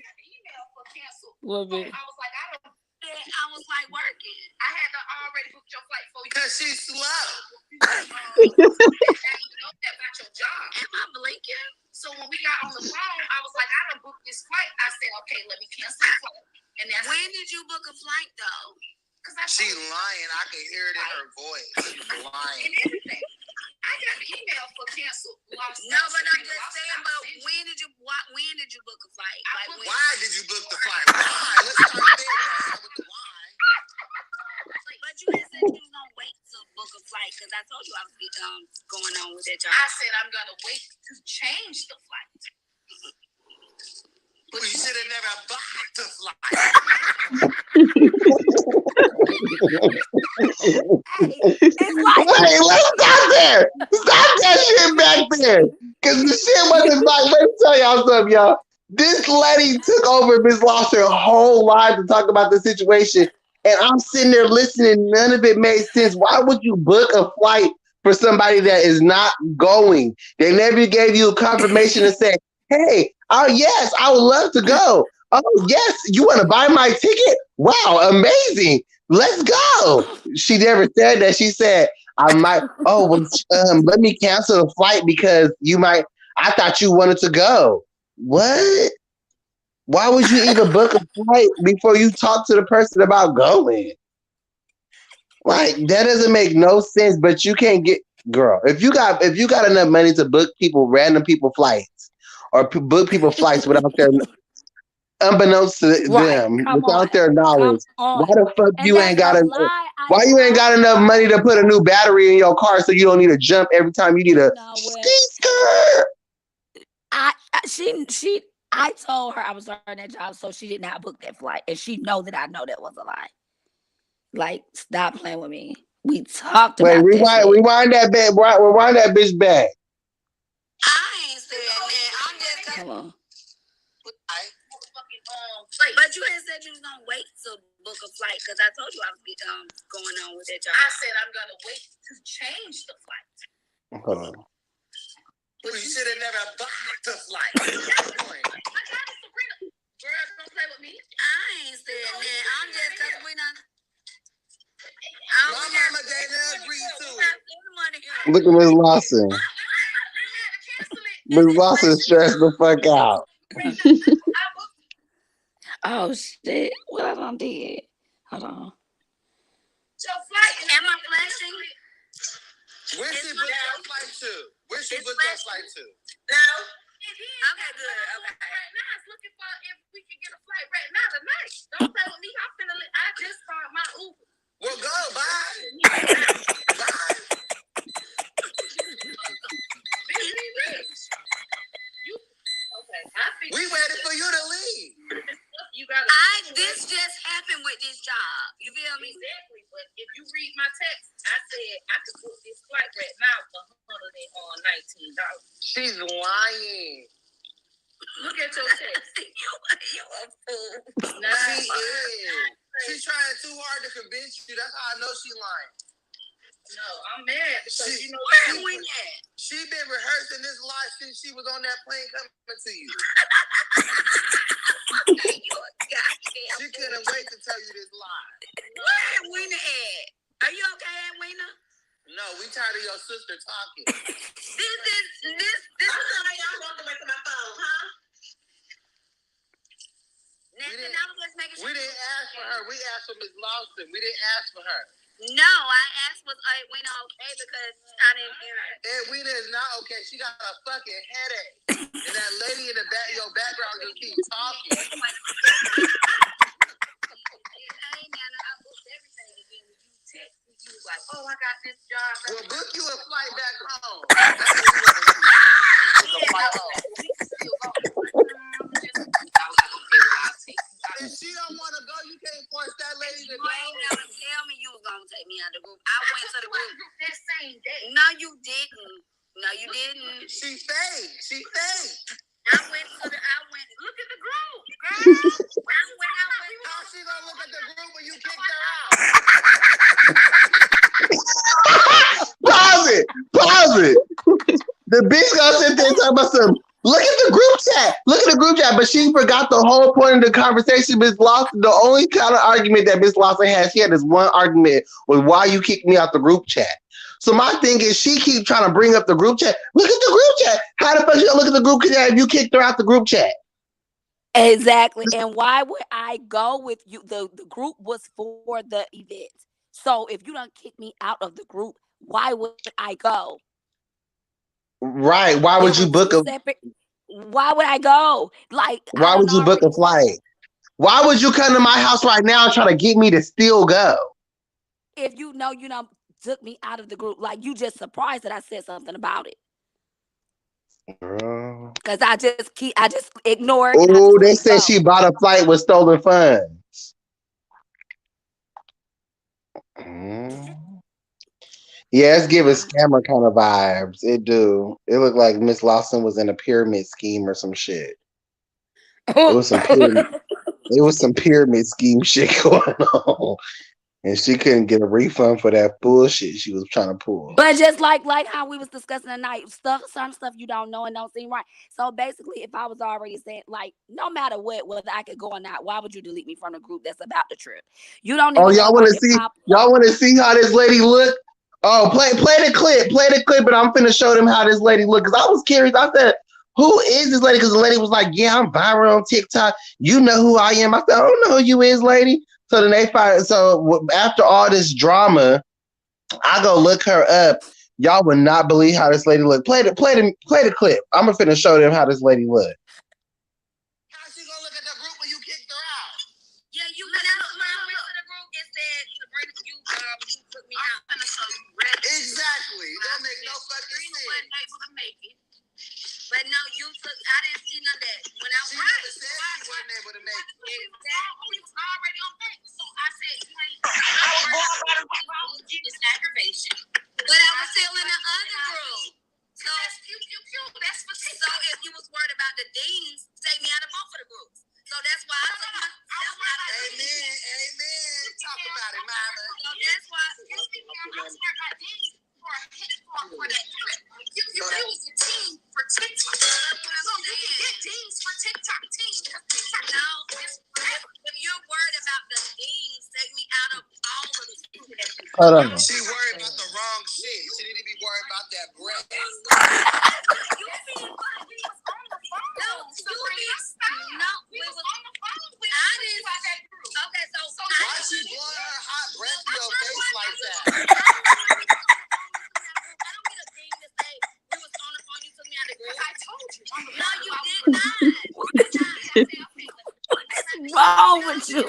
Speaker 2: What bit?
Speaker 3: I was like working. I had to already book your flight for you because she's slow. I know that about your job. Am I blinking? So when we got on the phone, I was like, I done booked this flight. I said, okay, let me cancel the flight. And that's when did you book a flight though? Because she's lying. I can hear it in her voice. She's lying. And everything. I got an email for cancel. No, but I'm just saying. But when did you book a flight? Why did you book the flight? Why? Let's start there with the why. But you had said you was gonna wait to book a flight because I told you I was going on with that job. I said I'm gonna wait to change the flight. But you should have never bought the flight.
Speaker 2: It's like
Speaker 1: Wait, let's stop there. Stop that shit back there. Because the shit wasn't like, let me tell y'all something, y'all. This lady took over Miss Lawson's whole life to talk about the situation. And I'm sitting there listening. None of it made sense. Why would you book a flight for somebody that is not going? They never gave you a confirmation and said, hey, oh, yes, I would love to go. Oh, yes, you want to buy my ticket? Wow, amazing. Let's go. She never said that. She said, I might, oh, well, let me cancel the flight because I thought you wanted to go. What? Why would you even book a flight before you talk to the person about going? Like that doesn't make no sense. But you can't get girl if you got enough money to book random people flights or book people flights without their unbeknownst to them without their knowledge. Why the fuck
Speaker 2: and
Speaker 1: you ain't got
Speaker 2: lie.
Speaker 1: Why you ain't got enough money to put a new battery in your car so you don't need to jump every time you need a skirt?
Speaker 2: I told her I was starting that job, so she did not book that flight, and she know that I know that was a lie. Like, stop playing with me. We talked about
Speaker 1: rewind,
Speaker 2: that shit.
Speaker 1: rewind that back. Rewind that bitch back.
Speaker 3: I ain't saying that. I'm just.
Speaker 2: Come on.
Speaker 3: But you ain't said you was gonna wait to book a flight because I told you I was going on with that job. I said I'm gonna wait to change the flight.
Speaker 1: Hold on.
Speaker 3: But you should have never bought the flight. That's the point. Girl, don't play with me. I ain't saying that. I'm just because we done. My mama didn't agree to it.
Speaker 1: Look at Miss Lawson. Miss Lawson stressed the fuck out.
Speaker 2: Oh shit! What I done did? Hold on.
Speaker 3: Your flight? Am I flashing? Where she booked your flight to? Where she booked your flight to? No. Okay, good. Okay. Right now, it's looking for if we can get a flight right now tonight. Don't play with me. I just started my Uber. Well, go. Bye. Okay. We waited for you to leave. This just happened with this job. You feel me? Exactly. But if you read my text, I said I could book this flight right now for $119. She's lying. Look at your text. you a fool. Nah, she is. She's trying too hard to convince you. That's how I know she's lying. No, I'm mad because you know where we at. She been rehearsing this lie since she was on that plane coming to you. She couldn't wait to tell you this lie. Where Weena at? Are you okay, Weena? No, we tired of your sister talking. This is how y'all walking away from my phone, huh? We didn't ask for her. We asked for Miss Lawson. We didn't ask for her. No, I asked was Edwina okay because I didn't hear her. Edwina is not okay. She got a fucking headache. And that lady in the back, your background just keep talking.
Speaker 1: The bitch gonna sit there and talk about some. Look at the group chat. Look at the group chat. But she forgot the whole point of the conversation. Miss Lawson, the only kind of argument that Miss Lawson had, she had this one argument was why you kicked me out the group chat. So my thing is, she keep trying to bring up the group chat. Look at the group chat. How the fuck you gonna look at the group chat if you kicked her out the group chat?
Speaker 2: Exactly. And why would I go with you? The group was for the event. So if you don't kick me out of the group, why would I go?
Speaker 1: Right? Why
Speaker 2: It
Speaker 1: would you
Speaker 2: was
Speaker 1: book
Speaker 2: two
Speaker 1: a?
Speaker 2: separate. Why would I go? Like I
Speaker 1: Why
Speaker 2: don't
Speaker 1: would you book
Speaker 2: already.
Speaker 1: a flight? Why would you come to my house right now and try to get me to still go?
Speaker 2: If you know took me out of the group, like you just surprised that I said something about it.
Speaker 1: Girl.
Speaker 2: Because I just ignored and I
Speaker 1: Oh,
Speaker 2: just
Speaker 1: they
Speaker 2: let it
Speaker 1: said
Speaker 2: go.
Speaker 1: she bought a flight with stolen funds. Yeah, it's giving scammer kind of vibes. It do. It looked like Miss Lawson was in a pyramid scheme or some shit. It was some pyramid. It was some pyramid scheme shit going on, and she couldn't get a refund for that bullshit she was trying to pull.
Speaker 2: But just like how we was discussing tonight, some stuff you don't know and don't seem right. So basically, if I was already saying like, no matter what, whether I could go or not, why would you delete me from the group that's about the trip? You don't
Speaker 1: Oh,
Speaker 2: even know
Speaker 1: y'all want
Speaker 2: like
Speaker 1: to
Speaker 2: if
Speaker 1: see?
Speaker 2: Pop.
Speaker 1: Y'all want to see how this lady look? Oh, play the clip. Play the clip, and I'm finna show them how this lady look. Cause I was curious. I said, "Who is this lady?" Because the lady was like, "Yeah, I'm viral on TikTok. You know who I am." I said, "I don't know who you is, lady." So then they find. So after all this drama, I go look her up. Y'all would not believe how this lady look. Play the clip. I'm gonna finna show them how this lady look. How she gonna look at the group when you kicked her out?
Speaker 2: Yeah, you went out of the group and said to bring you took me out. I'm gonna show you.
Speaker 1: Exactly. That make no fucking sense.
Speaker 2: Wasn't able to make it. But no, you took. I didn't see none of that. When I
Speaker 1: She never said she wasn't able to make it.
Speaker 2: Exactly. It was already on paper. So I said, it's aggravation. But I was still in the other group. So that's for so if you was worried about the deans, take me out of both of the groups. So that's why I took my
Speaker 1: Amen. Talk about it, mama.
Speaker 2: So that's why I was worried about deans for that trip. You use your team for TikTok. So you can get deans for TikTok team. No, if you're worried about the deans, take me out of all of the
Speaker 1: Hold on.
Speaker 7: She worried about the wrong shit. She need to be worried about that bread.
Speaker 2: You see, but we was on the phone. No, we was on the phone with Okay, so
Speaker 7: Why she blowing her hot breath in your face like that?
Speaker 2: I don't get a thing to say we was on the phone, you took me out of the group. I told you. No, you did not. What's wrong with you?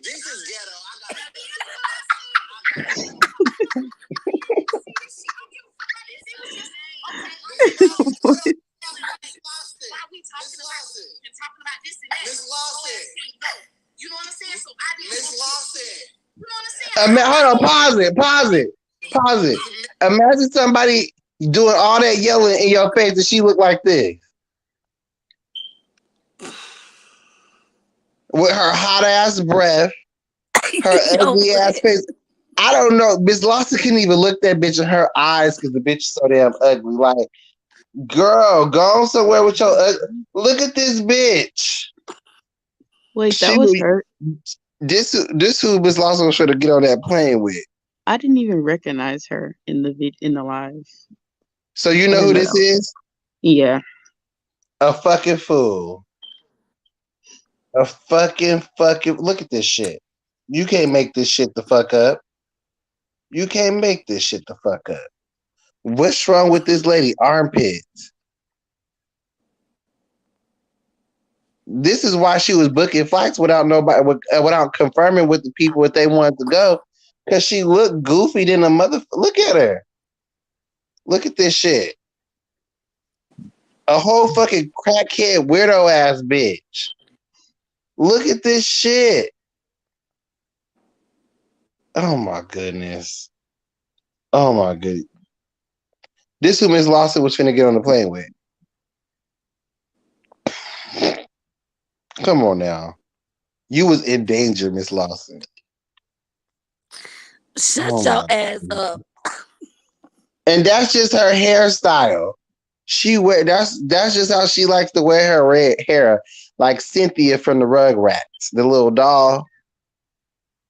Speaker 7: This is ghetto. Miss Lawson.
Speaker 2: You know what I'm saying? So I didn't.
Speaker 7: Miss Lawson.
Speaker 2: You know what I'm saying?
Speaker 1: Hold on. Pause it. Imagine somebody doing all that yelling in your face and she look like this. With her hot ass breath, her ugly ass face. I don't know. Miss Lawson couldn't even look that bitch in her eyes because the bitch is so damn ugly. Like, girl, go somewhere with your look at this bitch.
Speaker 6: Wait, that was her.
Speaker 1: This who Miss Lawson should have get on that plane with.
Speaker 6: I didn't even recognize her in the live.
Speaker 1: So you know who this is?
Speaker 6: Yeah.
Speaker 1: A fucking fool. A fucking look at this shit. You can't make this shit the fuck up. You can't make this shit the fuck up. What's wrong with this lady? Armpits. This is why she was booking flights without nobody, without confirming with the people if they wanted to go, because she looked goofy than a mother. Look at her. Look at this shit. A whole fucking crackhead weirdo ass bitch. Look at this shit. Oh my goodness. Oh my goodness. This who Miss Lawson was finna get on the plane with. Come on now. You was in danger, Miss Lawson.
Speaker 2: Shut your ass up.
Speaker 1: And that's just her hairstyle. She wear that's just how she likes to wear her red hair, like Cynthia from the Rugrats, the little doll,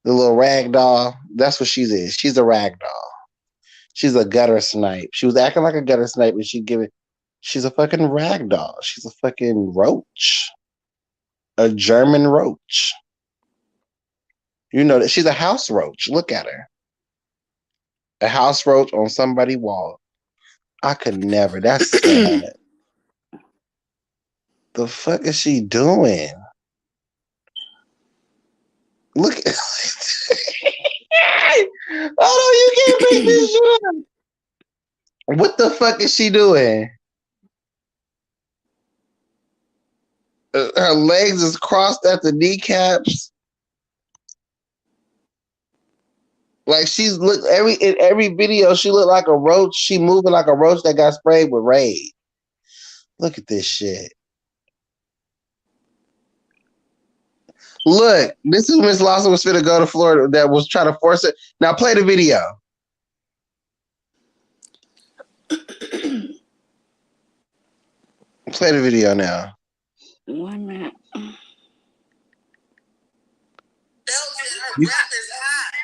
Speaker 1: the little rag doll. That's what she is. She's a rag doll. She's a gutter snipe. She was acting like a gutter snipe, and she's a fucking rag doll. She's a fucking roach, a German roach. You know that she's a house roach. Look at her, a house roach on somebody's wall. I could never. That's sad. The fuck is she doing? Look. Oh no, you can't make this shit up. What the fuck is she doing? Her legs is crossed at the kneecaps. Like she's look in every video, she looked like a roach. She moving like a roach that got sprayed with Raid. Look at this shit. Look, this is Miss Lawson was finna go to Florida that was trying to force it. Now play the video. Play the video now.
Speaker 2: 1 minute.
Speaker 7: Her breath is hot.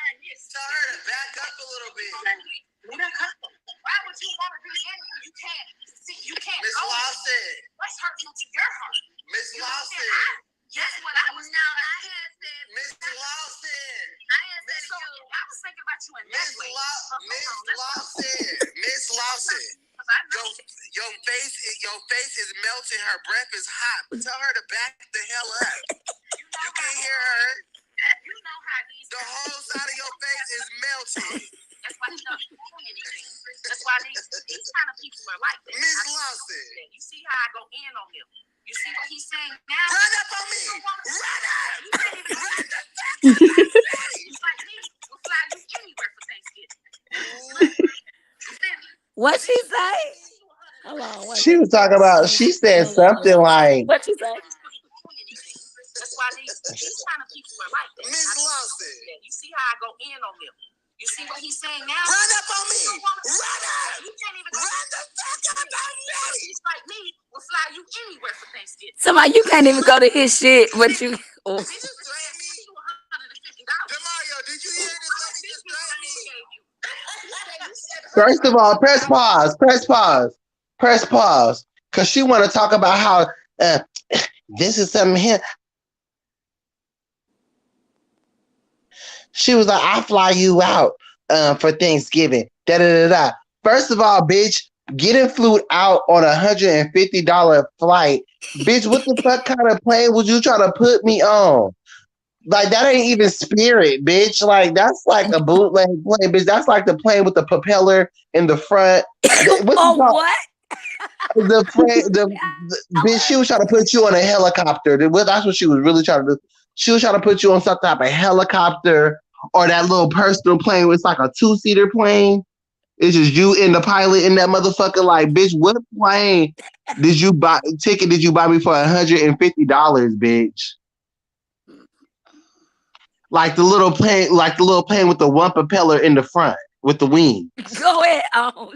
Speaker 7: Tell her to back up a little bit.
Speaker 3: Why would you want to do anything? You can't see. You can't.
Speaker 7: Miss Lawson.
Speaker 3: What's hurtful to your heart?
Speaker 7: Miss Lawson.
Speaker 3: Yes, what I was. Now I had said.
Speaker 7: Miss Lawson.
Speaker 3: I had said so. I was thinking about you in that way.
Speaker 7: Miss Lawson. Your face is melting. Her breath is hot. Tell her to back the hell up. You can hear her.
Speaker 3: You know how these.
Speaker 7: The whole side of your face is melting.
Speaker 3: That's why you don't do anything. That's why these kind of people are like that.
Speaker 7: Miss Lawson.
Speaker 3: You see how I go in on them. You see what he's saying now?
Speaker 7: Run up on me! Run up! Run the fuck up!
Speaker 3: It's like me. We'll fly you anywhere for Thanksgiving.
Speaker 2: What she say? Hold on.
Speaker 1: She was talking about. She said something like.
Speaker 2: What she say?
Speaker 3: That's why these kind of people are like that.
Speaker 7: Miss Lawson.
Speaker 3: You see how I go in on them. You see what he's saying now?
Speaker 7: Run up on me! Run up!
Speaker 3: You can't even
Speaker 7: run the fuck up on me!
Speaker 3: It's like me. We'll fly you anywhere for Thanksgiving.
Speaker 2: Somebody, you can't even go to his shit, but you. Oh.
Speaker 7: Did you threaten me? Demario, did you hear this lady just threaten me?
Speaker 1: First of all, press pause. Press pause. Press pause. Cause she want to talk about how this is something here. She was like, "I fly you out for Thanksgiving." Da da da da. First of all, bitch, getting flew out on $150 flight, bitch. What the fuck kind of plane would you try to put me on? Like that ain't even Spirit, bitch. Like that's like a bootleg plane, bitch. That's like the plane with the propeller in the front.
Speaker 2: What?
Speaker 1: The bitch. She was trying to put you on a helicopter. That's what she was really trying to do. She was trying to put you on some type of helicopter or that little personal plane. It's like a 2-seater plane. It's just you and the pilot in that motherfucker. Like, bitch, what plane did you buy? Ticket did you buy me for $150, bitch? Like the little plane with the one propeller in the front with the wing.
Speaker 2: Go ahead. Oh,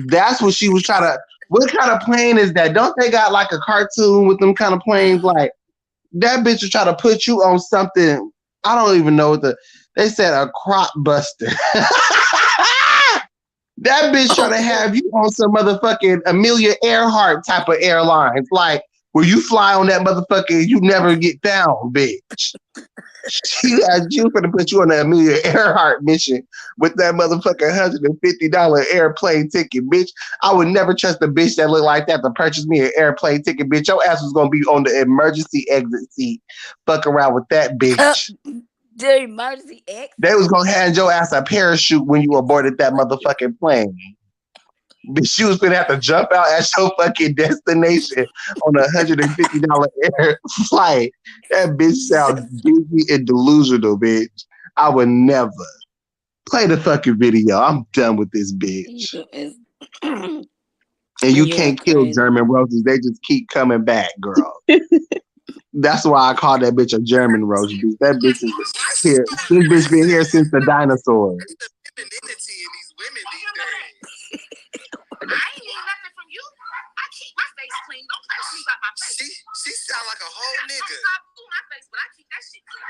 Speaker 1: that's what she was trying to. What kind of plane is that? Don't they got like a cartoon with them kind of planes? Like that bitch was trying to put you on something. I don't even know what they said a crop buster. That bitch trying to have you on some motherfucking Amelia Earhart type of airlines, like where you fly on that motherfucker and you never get found, bitch. She had you for to put you on the Amelia Earhart mission with that motherfucking $150 airplane ticket, bitch. I would never trust a bitch that looked like that to purchase me an airplane ticket, bitch. Your ass was gonna be on the emergency exit seat. Fuck around with that bitch.
Speaker 2: The emergency exit.
Speaker 1: They was gonna hand your ass a parachute when you aborted that motherfucking plane. Bitch, you was gonna have to jump out at your fucking destination on a $150 air flight. That bitch sounds dizzy and delusional, bitch. I would never. Play the fucking video. I'm done with this bitch. And you can't kill German roses. They just keep coming back, girl. That's why I call that bitch a German rose, bitch. That bitch is here. This bitch been here since the dinosaurs.
Speaker 7: Femininity in these women these days. She sound like a whole nigga. My face, but I keep that shit clean.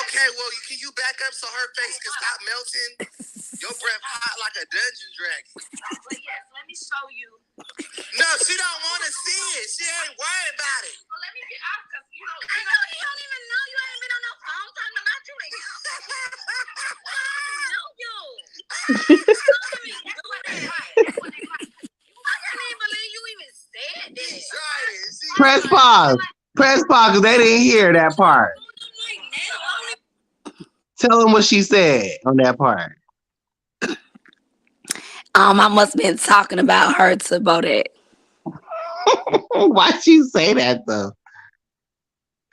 Speaker 7: Okay, well, can you back up so her face can stop melting? Your breath hot like a dungeon dragon. But yes, let me show you. No, she don't want to see it. She ain't worried about it. Well, let me get out because you know you don't even know. You ain't been on no phone talking about you. I know you. I can't even believe you even said this.
Speaker 1: Press pause. Press pause because they didn't hear that part. Tell them what she said on that part.
Speaker 2: I must have been talking about her to Bodette.
Speaker 1: Why'd she say that though?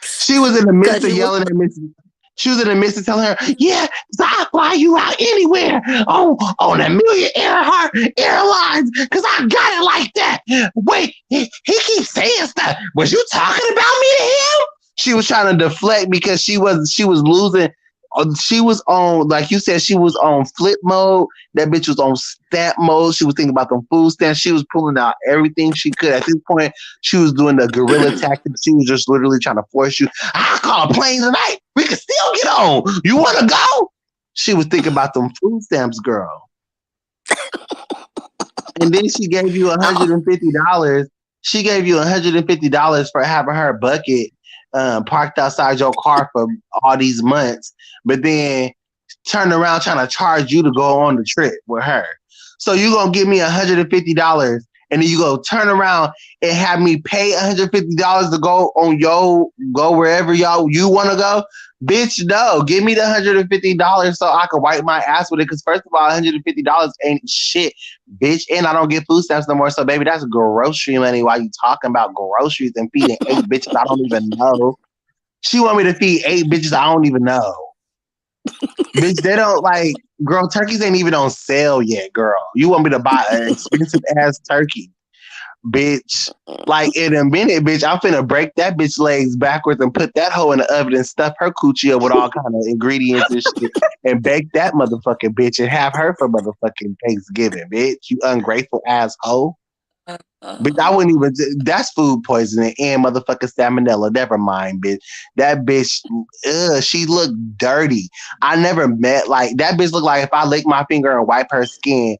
Speaker 1: She was in the midst of yelling at Mrs. She was in the midst of telling her, yeah, I fly you out anywhere on Amelia Earhart Airlines because I got it like that. Wait, he keeps saying stuff. Was you talking about me to him? She was trying to deflect because she was losing. She was on, like you said, she was on flip mode. That bitch was on stamp mode. She was thinking about them food stamps. She was pulling out everything she could. At this point, she was doing the guerrilla tactic. She was just literally trying to force you. I'll call a plane tonight. We can still get on. You want to go? She was thinking about them food stamps, girl. And then she gave you $150. She gave you $150 for having her bucket parked outside your car for all these months, but then turned around trying to charge you to go on the trip with her. So you gonna give me $150 and then you go turn around and have me pay $150 to go wherever you want to go? Bitch, no. Give me the $150 so I can wipe my ass with it. Because first of all, $150 ain't shit, bitch. And I don't get food stamps no more. So baby, that's grocery money while you talking about groceries and feeding 8 bitches I don't even know. She want me to feed 8 bitches I don't even know. Bitch, they don't like, girl, turkeys ain't even on sale yet, girl. You want me to buy an expensive ass turkey, bitch. Like in a minute, bitch, I'm finna break that bitch legs backwards and put that hoe in the oven and stuff her coochie up with all kind of ingredients and shit and bake that motherfucking bitch and have her for motherfucking Thanksgiving, bitch. You ungrateful asshole. Bitch, I wouldn't even. That's food poisoning and motherfucking salmonella. Never mind, bitch. That bitch, she looked dirty. I never met like that bitch. Looked like if I lick my finger and wipe her skin,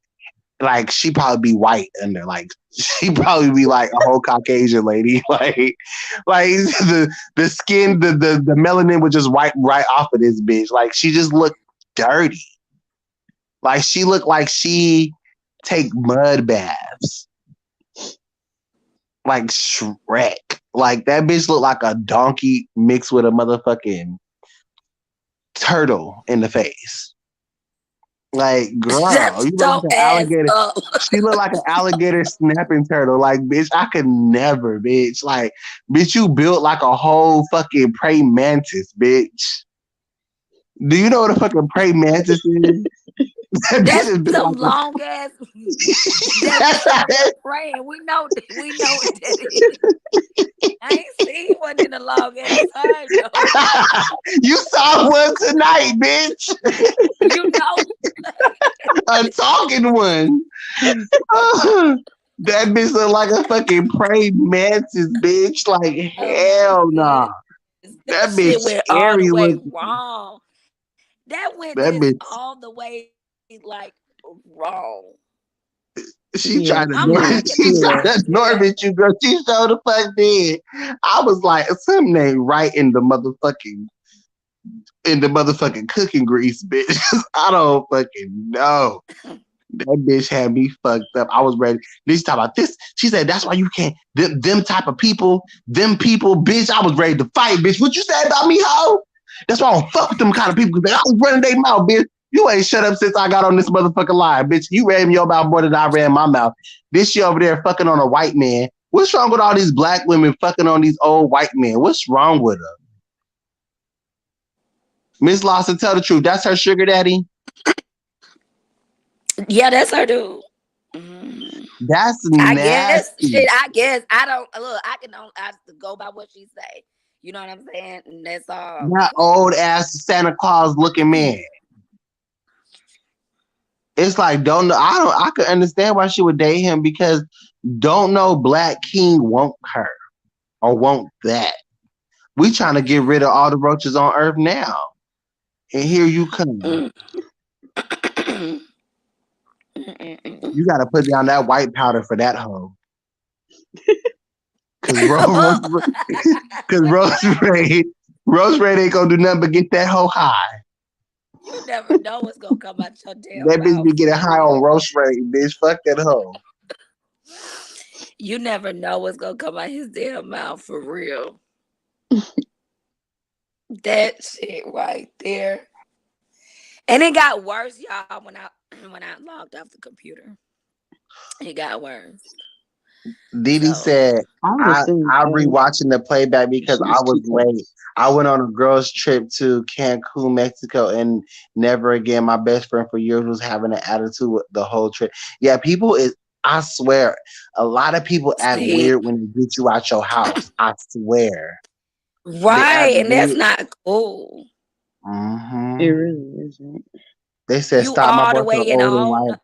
Speaker 1: like she probably be white under. Like she probably be like a whole Caucasian lady. Like the skin, the melanin would just wipe right off of this bitch. Like she just looked dirty. Like she looked like she take mud baths. Like Shrek. Like that bitch looked like a donkey mixed with a motherfucking turtle in the face. Like, girl, you look like an alligator. She looked like an alligator snapping turtle. Like, bitch, I could never, bitch. Like, bitch, you built like a whole fucking praying mantis, bitch. Do you know what a fucking praying mantis is?
Speaker 2: That's some long ass. That's praying. We know what that is. I ain't seen one in a long ass time though.
Speaker 1: You saw one tonight, bitch.
Speaker 2: You know,
Speaker 1: a talking one. That bitch look like a fucking praying mantis, bitch. Like hell nah. That bitch
Speaker 2: went
Speaker 1: scary.
Speaker 2: All the way wrong. That went all the way like wrong.
Speaker 1: She tried to Norbit you, girl. She so the fuck did. I was like, something ain't right in the motherfucking cooking grease, bitch. I don't fucking know. That bitch had me fucked up. I was ready. This talk about this. She said, that's why you can't, them type of people, bitch. I was ready to fight, bitch. What you say about me, hoe? That's why I don't fuck with them kind of people. I was running their mouth, bitch. You ain't shut up since I got on this motherfucking line, bitch. You ran your mouth more than I ran my mouth. This shit over there fucking on a white man. What's wrong with all these black women fucking on these old white men? What's wrong with them? Miss Lawson, tell the truth. That's her sugar daddy?
Speaker 2: Yeah, that's her dude.
Speaker 1: That's nasty.
Speaker 2: I guess. I don't look. I can only have to go by what she say. You know what I'm saying? And that's all.
Speaker 1: That old ass Santa Claus looking man. It's like I could understand why she would date him because Don't know Black King want her or want that. We trying to get rid of all the roaches on Earth now. And here you come. You got to put down that white powder for that hoe. Cause Rosemary ain't gonna do nothing but get that hoe high.
Speaker 2: You never know what's gonna come out your damn
Speaker 1: That bitch
Speaker 2: mouth.
Speaker 1: be getting high on Rosemary, bitch. Fuck that hoe.
Speaker 2: You never know what's gonna come out his damn mouth for real. That shit right there. And it got worse, y'all, when I logged off the computer. It got worse.
Speaker 1: Didi
Speaker 2: So
Speaker 1: said,
Speaker 6: I would assume
Speaker 1: I'm
Speaker 6: so.
Speaker 1: rewatching the playback because
Speaker 6: She
Speaker 1: I
Speaker 6: was
Speaker 1: was
Speaker 6: too tough.
Speaker 1: late. I went on a girls' trip to Cancun, Mexico, and never again. My best friend for years was having an attitude with the whole trip. Yeah, people is. I swear, a lot of people act
Speaker 2: see,
Speaker 1: weird when they get you out your house. I swear, they act
Speaker 2: right, and that's
Speaker 1: weird.
Speaker 2: not cool.
Speaker 6: It
Speaker 1: Hmm.
Speaker 6: really isn't.
Speaker 1: They said,
Speaker 2: You
Speaker 1: "Stop, my
Speaker 2: all the
Speaker 1: boyfriend
Speaker 2: way in a
Speaker 1: old and
Speaker 2: whole.
Speaker 1: white."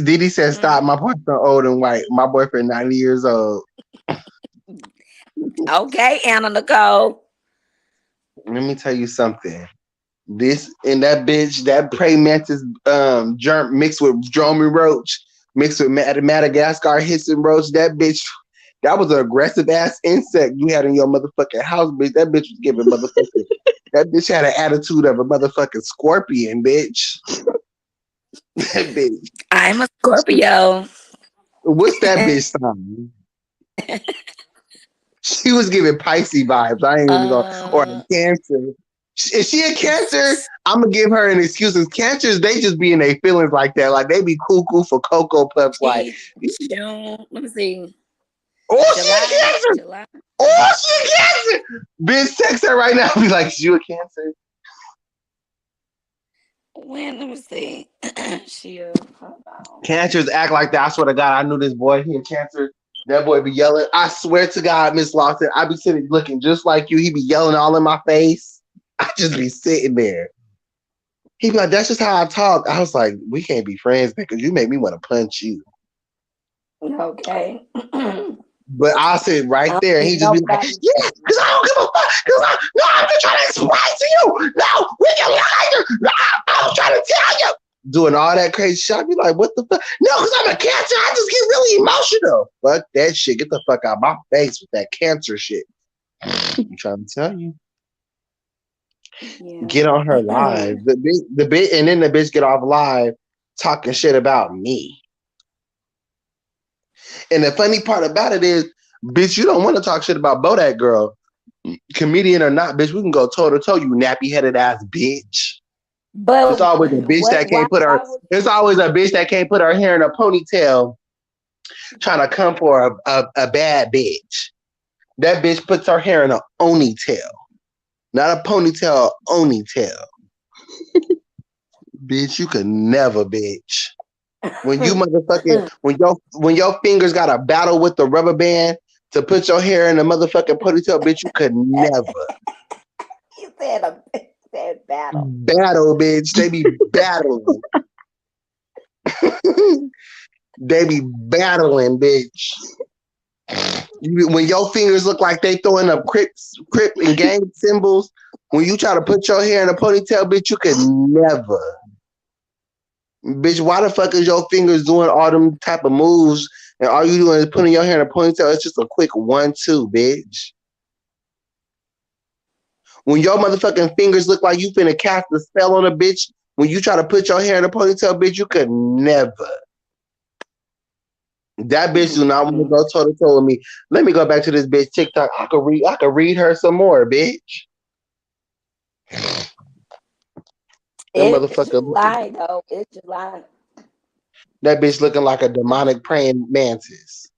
Speaker 1: Didi said, "Stop, my boyfriend old and white. My boyfriend 90 years old."
Speaker 2: Okay, Anna Nicole.
Speaker 1: Let me tell you something. This and that bitch, that praying mantis germ mixed with Dromy Roach, mixed with Madagascar hissing roach, that bitch, that was an aggressive ass insect you had in your motherfucking house, bitch. That bitch was giving motherfucking, that bitch had an attitude of a motherfucking scorpion, bitch. That bitch.
Speaker 2: I'm a Scorpio.
Speaker 1: What's that bitch sign? She was giving Pisces vibes. I ain't even going, or a
Speaker 2: uh,
Speaker 1: Cancer. Is she a Cancer? I'm gonna give her an excuse. Cancers, they just be in their feelings like that. Like they be cuckoo for Cocoa Puffs. Like,
Speaker 2: she June. Let me see.
Speaker 1: oh, she a
Speaker 2: July.
Speaker 1: Cancer.
Speaker 2: July.
Speaker 1: Oh, she a Cancer. Bitch, text her right now. Be like, is you a Cancer?
Speaker 2: When? Let me see. She hold on.
Speaker 1: Cancers act like that. I swear to God, I knew this boy. He a Cancer. That boy be yelling. I swear to God, Miss Lawson, I be sitting looking just like you. He be yelling all in my face. I just be sitting there. He be like, that's just how I talk. I was like, we can't be friends because you make me want to punch you.
Speaker 2: Okay. I
Speaker 1: But I'll sit right
Speaker 2: don't
Speaker 1: there and he
Speaker 2: think
Speaker 1: just be like,
Speaker 2: nobody.
Speaker 1: yeah, because I don't give a fuck. No, I'm just trying to explain to you. No, we can lie. No, I was trying to tell you. Doing all that crazy shit. I'd be like, what the fuck? No, because I'm a Cancer. I just get really emotional. Fuck that shit. Get the fuck out of my face with that Cancer shit. I'm trying to tell you.
Speaker 2: Yeah.
Speaker 1: Get on her live. The bit, and then the bitch get off live talking shit about me. And the funny part about it is, bitch, you don't want to talk shit about Bodak girl. Comedian or not, bitch, we can go toe to toe, you nappy headed ass bitch.
Speaker 2: But
Speaker 1: It's always a bitch
Speaker 2: what?
Speaker 1: that
Speaker 2: Why?
Speaker 1: can't put her.
Speaker 2: Why would?
Speaker 1: It's always a bitch that can't put her hair in a ponytail, trying to come for a bad bitch. That bitch puts her hair in a ponytail, not a ponytail, ponytail. Bitch, you could never, bitch. When you motherfucking when your fingers got a battle with the rubber band to put your hair in a motherfucking ponytail, bitch, you could never.
Speaker 2: You said a said battle.
Speaker 1: Battle, bitch. They be battling. They be battling, bitch. When your fingers look like they throwing up crip and gang symbols, when you try to put your hair in a ponytail, bitch, you could never. Bitch, why the fuck is your fingers doing all them type of moves and all you doing is putting your hair in a ponytail? It's just a quick 1-2, bitch. When your motherfucking fingers look like you finna cast a spell on a bitch, when you try to put your hair in a ponytail, bitch, you could never. That bitch do not want to go toe to toe with me. Let me go back to this bitch TikTok. I could read her some more, bitch. That
Speaker 2: It's
Speaker 1: motherfucker,
Speaker 2: July though. It's July.
Speaker 1: that bitch looking like a demonic praying mantis.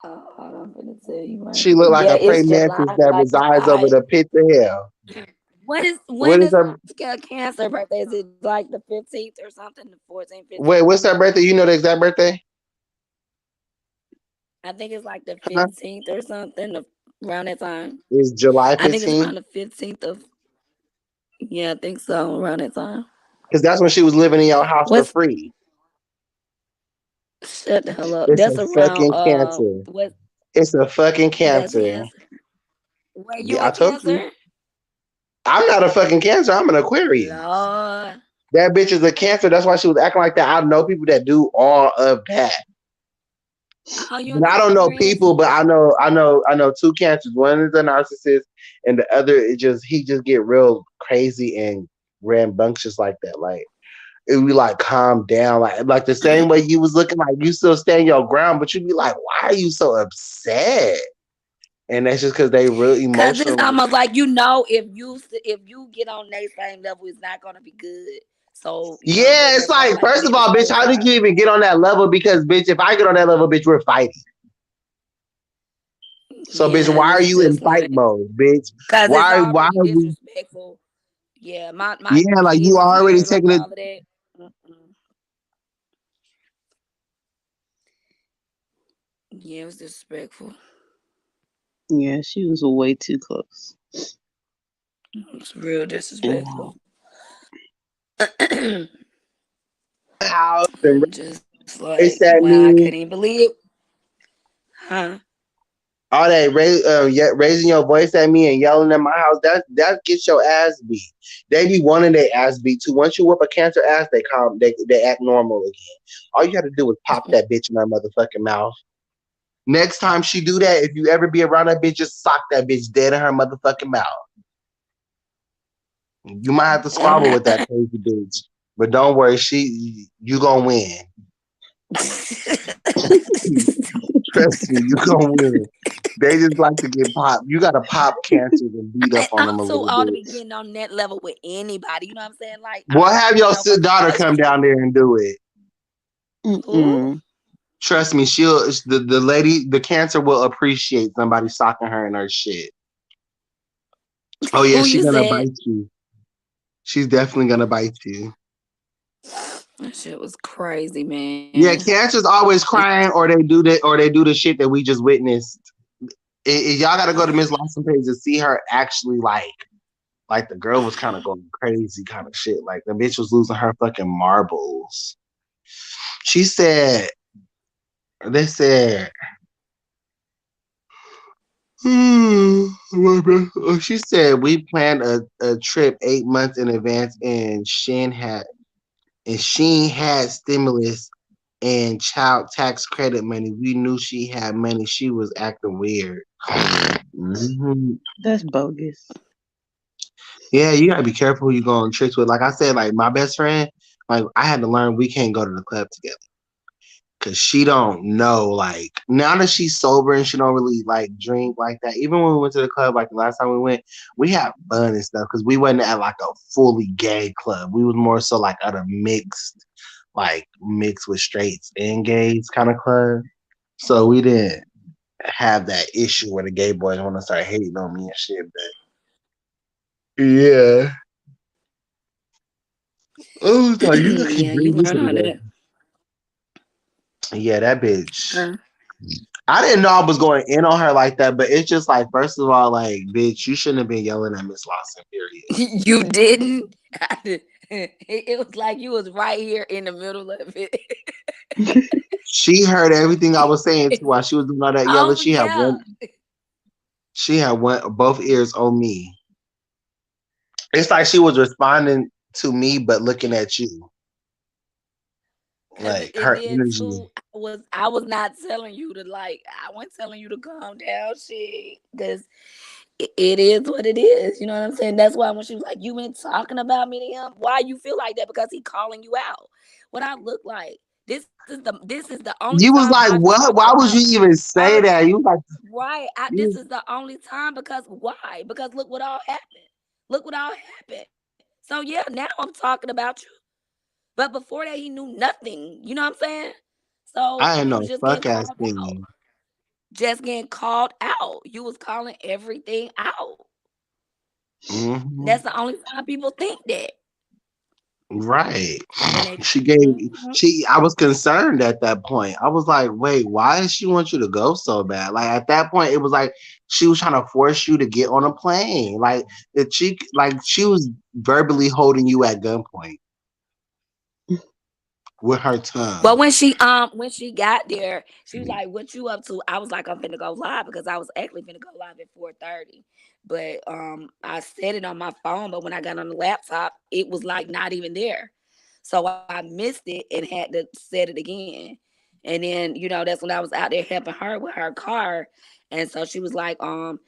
Speaker 2: Hold on, I'm gonna tell you right
Speaker 1: She look
Speaker 2: now.
Speaker 1: like
Speaker 2: Yeah,
Speaker 1: a
Speaker 2: it's
Speaker 1: praying mantis
Speaker 2: July.
Speaker 1: that
Speaker 2: Like
Speaker 1: resides over
Speaker 2: July.
Speaker 1: the pits of hell. What
Speaker 2: When
Speaker 1: is
Speaker 2: is
Speaker 1: her?
Speaker 2: Cancer birthday? Is it like the 15th or something? The 14th,
Speaker 1: Wait,
Speaker 2: 15th?
Speaker 1: what's her birthday? You know the exact birthday?
Speaker 2: I think it's like the
Speaker 1: Huh?
Speaker 2: 15th or something around that time.
Speaker 1: It's July
Speaker 2: I think it's
Speaker 1: 15th
Speaker 2: around the 15th of. Yeah, I think so. Around that time.
Speaker 1: because that's when she was living in your house for
Speaker 2: What's
Speaker 1: free.
Speaker 2: Shut the hell up.
Speaker 1: It's a
Speaker 2: That's around
Speaker 1: fucking cancer.
Speaker 2: what
Speaker 1: It's a fucking
Speaker 2: that's
Speaker 1: cancer.
Speaker 2: cancer. Were you
Speaker 1: Yeah,
Speaker 2: a
Speaker 1: I told you.
Speaker 2: cancer?
Speaker 1: I'm not a fucking cancer. I'm an Aquarius.
Speaker 2: Lord.
Speaker 1: That bitch is a cancer. That's why she was acting like that. I know people that do all of that.
Speaker 2: Oh, you an
Speaker 1: But I don't know
Speaker 2: Aquarius?
Speaker 1: people, but I know two cancers. One is a narcissist, and the other is just he just get real crazy and rambunctious like that. Like it would be like calm down, like the same way you was looking like you still stand your ground, but you'd be like, why are you so upset? And that's just because they real
Speaker 2: Cause it's
Speaker 1: emotional. Like,
Speaker 2: almost like if you get on their same level, it's not gonna be good. So you know what I'm
Speaker 1: yeah,
Speaker 2: saying.
Speaker 1: it's
Speaker 2: That's why
Speaker 1: like
Speaker 2: like you
Speaker 1: first of
Speaker 2: need to
Speaker 1: all,
Speaker 2: stay
Speaker 1: bitch, how did
Speaker 2: apart.
Speaker 1: you even get on that level? Because bitch, if I get on that level, bitch, we're fighting. So bitch,
Speaker 2: Yeah,
Speaker 1: why
Speaker 2: and
Speaker 1: are
Speaker 2: it's
Speaker 1: you in
Speaker 2: just
Speaker 1: fight
Speaker 2: like
Speaker 1: mode, bitch?
Speaker 2: cause it's
Speaker 1: Why
Speaker 2: already
Speaker 1: are we?
Speaker 2: disrespectful. Yeah, my
Speaker 1: Yeah, like you
Speaker 2: kids is
Speaker 1: already
Speaker 2: weird like
Speaker 1: taking it.
Speaker 2: all of that. Mm-mm. Yeah, it was disrespectful.
Speaker 6: Yeah, she was way too close.
Speaker 2: It's real
Speaker 6: Yeah.
Speaker 2: disrespectful.
Speaker 1: House and
Speaker 2: Just
Speaker 1: they
Speaker 2: like
Speaker 1: said
Speaker 2: wow, I couldn't
Speaker 1: me
Speaker 2: even believe, huh?
Speaker 1: all that raising your voice at me and yelling at my house. That gets your ass beat. They be wanting their ass beat too. Once you whip a cancer ass, they calm. They act normal again. All you have to do is pop that bitch in her motherfucking mouth. Next time she do that, if you ever be around that bitch, just sock that bitch dead in her motherfucking mouth. You might have to squabble with that crazy bitch, but don't worry, you gonna win. Trust me, you gonna win. They just like to get popped. You gotta pop cancers and beat up on them
Speaker 2: I'm
Speaker 1: a
Speaker 2: too
Speaker 1: little
Speaker 2: old to
Speaker 1: bit.
Speaker 2: be getting on that level with anybody. You know what I'm saying? Like
Speaker 1: Boy, have
Speaker 2: you
Speaker 1: your
Speaker 2: know, first of
Speaker 1: daughter
Speaker 2: all,
Speaker 1: come down there and do it.
Speaker 2: who?
Speaker 6: Mm-mm.
Speaker 1: Trust me, the lady, the cancer will appreciate somebody socking her in her shit. Oh yeah,
Speaker 2: Who
Speaker 1: she's
Speaker 2: you
Speaker 1: gonna
Speaker 2: said?
Speaker 1: bite you. She's definitely gonna bite you.
Speaker 2: That shit was crazy, man.
Speaker 1: Yeah, cancer's always
Speaker 2: It,
Speaker 1: crying, or they do the shit that we just witnessed. Y'all gotta go to Miss Lawson page to see her actually like the girl was kind of going crazy, kind of shit. Like the bitch was losing her fucking marbles. She said, they said, she said we planned a trip 8 months in advance, and Sheen had stimulus and child tax credit money. We knew she had money. She was acting weird. Mhm.
Speaker 6: That's bogus.
Speaker 1: Yeah, you gotta be careful who you go on trips with. Like I said, like my best friend, like I had to learn we can't go to the club together because she don't know. Like now that she's sober and she don't really like drink like that. Even when we went to the club, like the last time we went, we had fun and stuff because we wasn't at like a fully gay club. We was more so like at a mixed with straights and gays kind of club. So we didn't have that issue where the gay boys want to start hating on me and shit. But yeah. Oh, so you gotta
Speaker 2: yeah, you
Speaker 1: bring this
Speaker 2: learn how
Speaker 1: together.
Speaker 2: to.
Speaker 1: Yeah, that bitch.
Speaker 2: Huh?
Speaker 1: I didn't know I was going in on her like that, but it's just like, first of all, like, bitch, you shouldn't have been yelling at Miss Lawson, period.
Speaker 2: You didn't. It was like you was right here in the middle of it.
Speaker 1: She heard everything I was saying too while she was doing all that yelling.
Speaker 2: Oh yeah.
Speaker 1: She had one both ears on me. It's like she was responding to me but looking at you.
Speaker 2: Cause
Speaker 1: Like
Speaker 2: and
Speaker 1: her
Speaker 2: then
Speaker 1: energy.
Speaker 2: too, I was not telling you to like. I wasn't telling you to calm down, shit. Cause it is what it is. You know what I'm saying? That's why when she was like, "You been talking about me to him," why you feel like that? Because he calling you out. What I look like. This is the only
Speaker 1: You was
Speaker 2: time
Speaker 1: like,
Speaker 2: I
Speaker 1: what?
Speaker 2: talked
Speaker 1: Why would
Speaker 2: about
Speaker 1: you even say
Speaker 2: her.
Speaker 1: that? You was like
Speaker 2: Right. This
Speaker 1: you
Speaker 2: is the only time because why? Because look what all happened. Look what all happened. So yeah, now I'm talking about you. But before that, he knew nothing. You know what I'm saying? So
Speaker 1: I ain't
Speaker 2: you was
Speaker 1: no
Speaker 2: just getting
Speaker 1: fuck ass
Speaker 2: called out.
Speaker 1: thing.
Speaker 2: Just getting called out. You was calling everything out.
Speaker 1: Hmm.
Speaker 2: That's the only time people think that.
Speaker 1: Right.
Speaker 2: When they
Speaker 1: She gave
Speaker 2: Mhm.
Speaker 1: I was concerned at that point. I was like, wait, why does she want you to go so bad? Like at that point, it was like she was trying to force you to get on a plane. Like she was verbally holding you at gunpoint. with her
Speaker 2: But
Speaker 1: tongue.
Speaker 2: when she got there, she was like, "What you up to?" I was like, "I'm finna go live," because I was actually finna go live at 4:30. But I set it on my phone. But when I got on the laptop, it was like not even there. So I missed it and had to set it again. And then that's when I was out there helping her with her car. And so she was like, now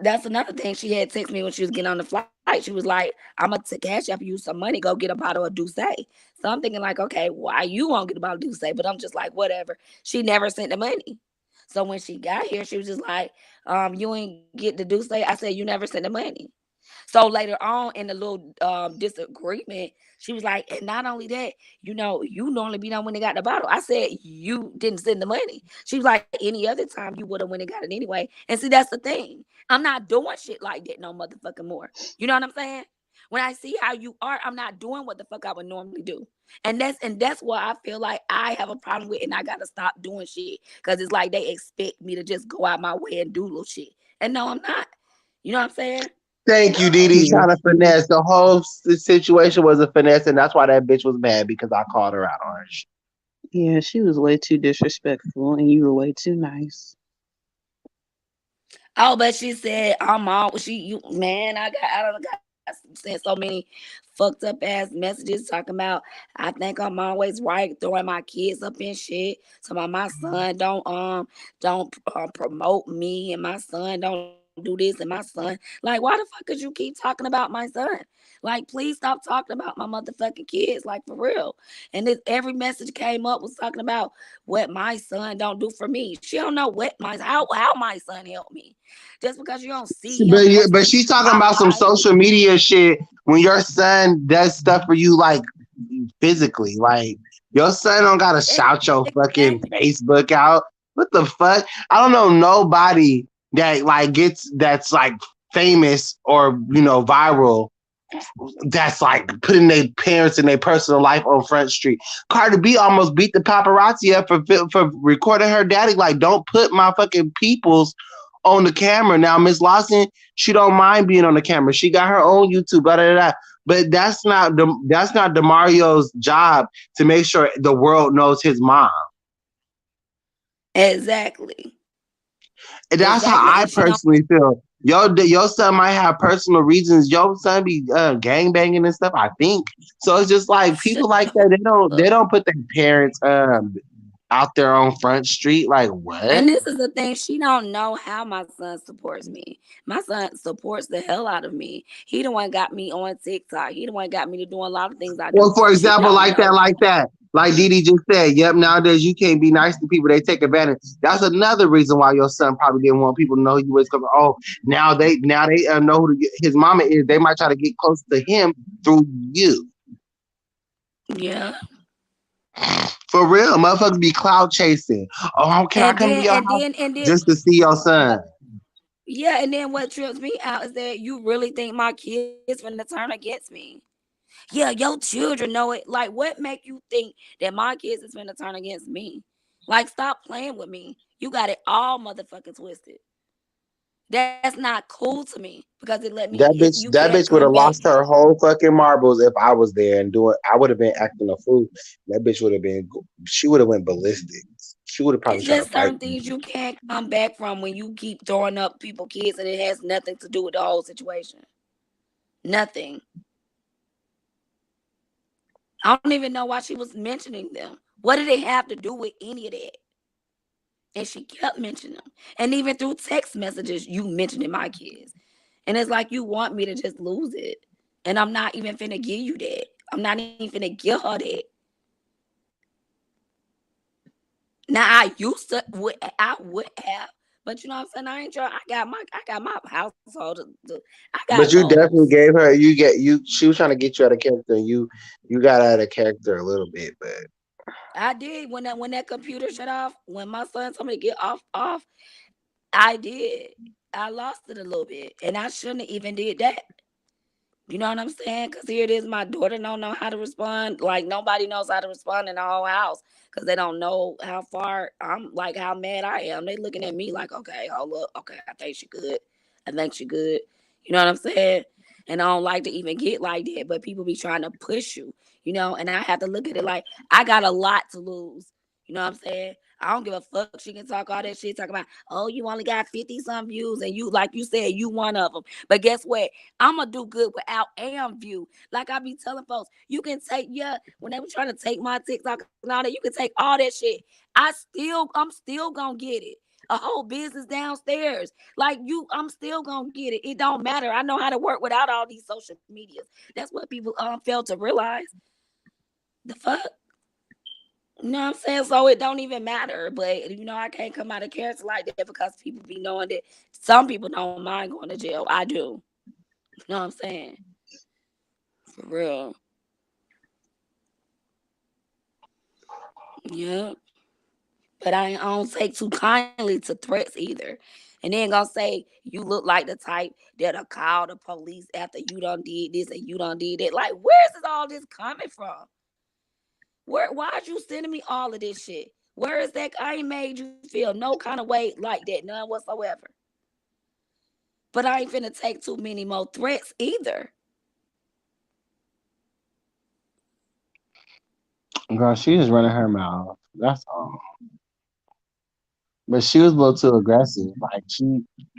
Speaker 2: that's another thing. She had texted me when she was getting on the flight. She was like, I'm gonna cash up you some money, go get a bottle of Douce. So I'm thinking like, okay, why you won't get a bottle of Douce? But I'm just like, whatever. She never sent the money. So when she got here, she was just like, you ain't get the Douce. I said, you never sent the money. So later on in the little disagreement, she was like, and not only that, you normally be done when they got the bottle. I said, you didn't send the money. She was like, any other time you would have went and got it anyway. And see, that's the thing. I'm not doing shit like that no motherfucking more. You know what I'm saying? When I see how you are, I'm not doing what the fuck I would normally do. And that's why I feel like I have a problem with, and I gotta stop doing shit. Cause it's like they expect me to just go out my way and do little shit. And no, I'm not. You know what I'm saying?
Speaker 1: Thank you, Didi.
Speaker 6: Yeah.
Speaker 1: Trying to finesse. The whole situation was a finesse, and that's why that bitch was mad because I called her out on her shit.
Speaker 6: Yeah, she was way too disrespectful and you were way too nice.
Speaker 2: Oh, but she said I'm all I don't got sent so many fucked up ass messages talking about I think I'm always right, throwing my kids up in shit. So my son don't promote me, and my son don't do this, and my son like, why the fuck could you keep talking about my son? Like, please stop talking about my motherfucking kids, like, for real. And this every message came up was talking about what my son don't do for me. She don't know what my how my son helped me. Just because you don't see him
Speaker 1: But
Speaker 2: posting
Speaker 1: she's talking
Speaker 2: my
Speaker 1: about some
Speaker 2: life.
Speaker 1: social media shit when your son does stuff for you, like physically. Like your son don't gotta shout your fucking
Speaker 2: Exactly.
Speaker 1: Facebook out. What the fuck? I don't know nobody that like gets that's like famous or viral that's like putting their parents and their personal life on Front Street. Cardi B almost beat the paparazzi up for recording her daddy. Like, don't put my fucking peoples on the camera. Now, Miss Lawson, she don't mind being on the camera. She got her own YouTube, blah, blah, blah. But that's not Demario's job to make sure the world knows his mom.
Speaker 2: Exactly.
Speaker 1: And that's how
Speaker 2: Exactly.
Speaker 1: I
Speaker 2: And she don't
Speaker 1: personally feel. Your son might have personal reasons. Your son be gang banging and stuff. I think so. It's just like
Speaker 2: shut
Speaker 1: people like that.
Speaker 2: up.
Speaker 1: They don't put their parents out there on Front Street. Like
Speaker 2: And
Speaker 1: what?
Speaker 2: this is the thing, she don't know how my son supports me. My son supports the hell out of me. He the one got me on TikTok. He the one got me to doing a lot of things I do.
Speaker 1: Well, for
Speaker 2: She
Speaker 1: example,
Speaker 2: don't know.
Speaker 1: like that. Like Didi just said, yep, nowadays you can't be nice to people. They take advantage. That's another reason why your son probably didn't want people to know you was coming. Oh, now they know who his mama is. They might try to get close to him through you.
Speaker 2: Yeah.
Speaker 1: For real, motherfuckers be cloud chasing. Oh, can I
Speaker 2: And
Speaker 1: come to
Speaker 2: then
Speaker 1: your
Speaker 2: and
Speaker 1: house
Speaker 2: then and then
Speaker 1: just to see your son?
Speaker 2: yeah, and then what trips me out is that you really think my kids finna turn against me. Yeah, your children know it. Like, what make you think that my kids is finna turn against me? Like, stop playing with me. You got it all motherfucking twisted. That's not cool to me because it let me. You
Speaker 1: That
Speaker 2: can't
Speaker 1: bitch
Speaker 2: come
Speaker 1: would have
Speaker 2: back.
Speaker 1: lost her whole fucking marbles if I was there and doing. I would have been acting a fool. That bitch would have been. She would have went ballistic. She would have probably
Speaker 2: It's
Speaker 1: tried to
Speaker 2: just
Speaker 1: fight
Speaker 2: certain
Speaker 1: me.
Speaker 2: things you can't come back from when you keep throwing up people kids and it has nothing to do with the whole situation. Nothing. I don't even know why she was mentioning them. What did it have to do with any of that? And she kept mentioning them. And even through text messages, you mentioning my kids. And it's like you want me to just lose it. And I'm not even finna give you that. I'm not even finna give her that. Now I would have, but you know what I'm saying? I ain't trying. I got my household I got
Speaker 1: But you
Speaker 2: goals.
Speaker 1: definitely gave her. You get you. She was trying to get you out of character, and you got out of character a little bit. But
Speaker 2: I did when that computer shut off, when my son told me to get off, I did. I lost it a little bit. And I shouldn't have even did that. You know what I'm saying? Because here it is, my daughter don't know how to respond. Like nobody knows how to respond in the whole house because they don't know how far I'm, like how mad I am. They looking at me like, okay, hold up, okay, I think she good. I think she good. You know what I'm saying? And I don't like to even get like that, but people be trying to push you. and I have to look at it like I got a lot to lose. You know what I'm saying? I don't give a fuck. She can talk all that shit, talk about, oh, you only got 50 some views, and you, like you said, you one of them. But guess what? I'm gonna do good without view. Like I be telling folks, you can take, when they were trying to take my TikTok and all that, you can take all that shit. I'm still gonna get it. A whole business downstairs. Like I'm still gonna get it. It don't matter. I know how to work without all these social medias. That's what people fail to realize. The fuck? You know what I'm saying? So it don't even matter. But I can't come out of character like that because people be knowing that some people don't mind going to jail. I do. You know what I'm saying? For real. Yeah. But I don't take too kindly to threats either. And then gonna say you look like the type that'll call the police after you done did this and you done did that. Like, where's all this coming from? Why are you sending me all of this shit? Where is that? I ain't made you feel no kind of way like that, none whatsoever. But I ain't finna take too many more threats either.
Speaker 1: Girl, she was running her mouth. That's all. But she was a little too aggressive. Like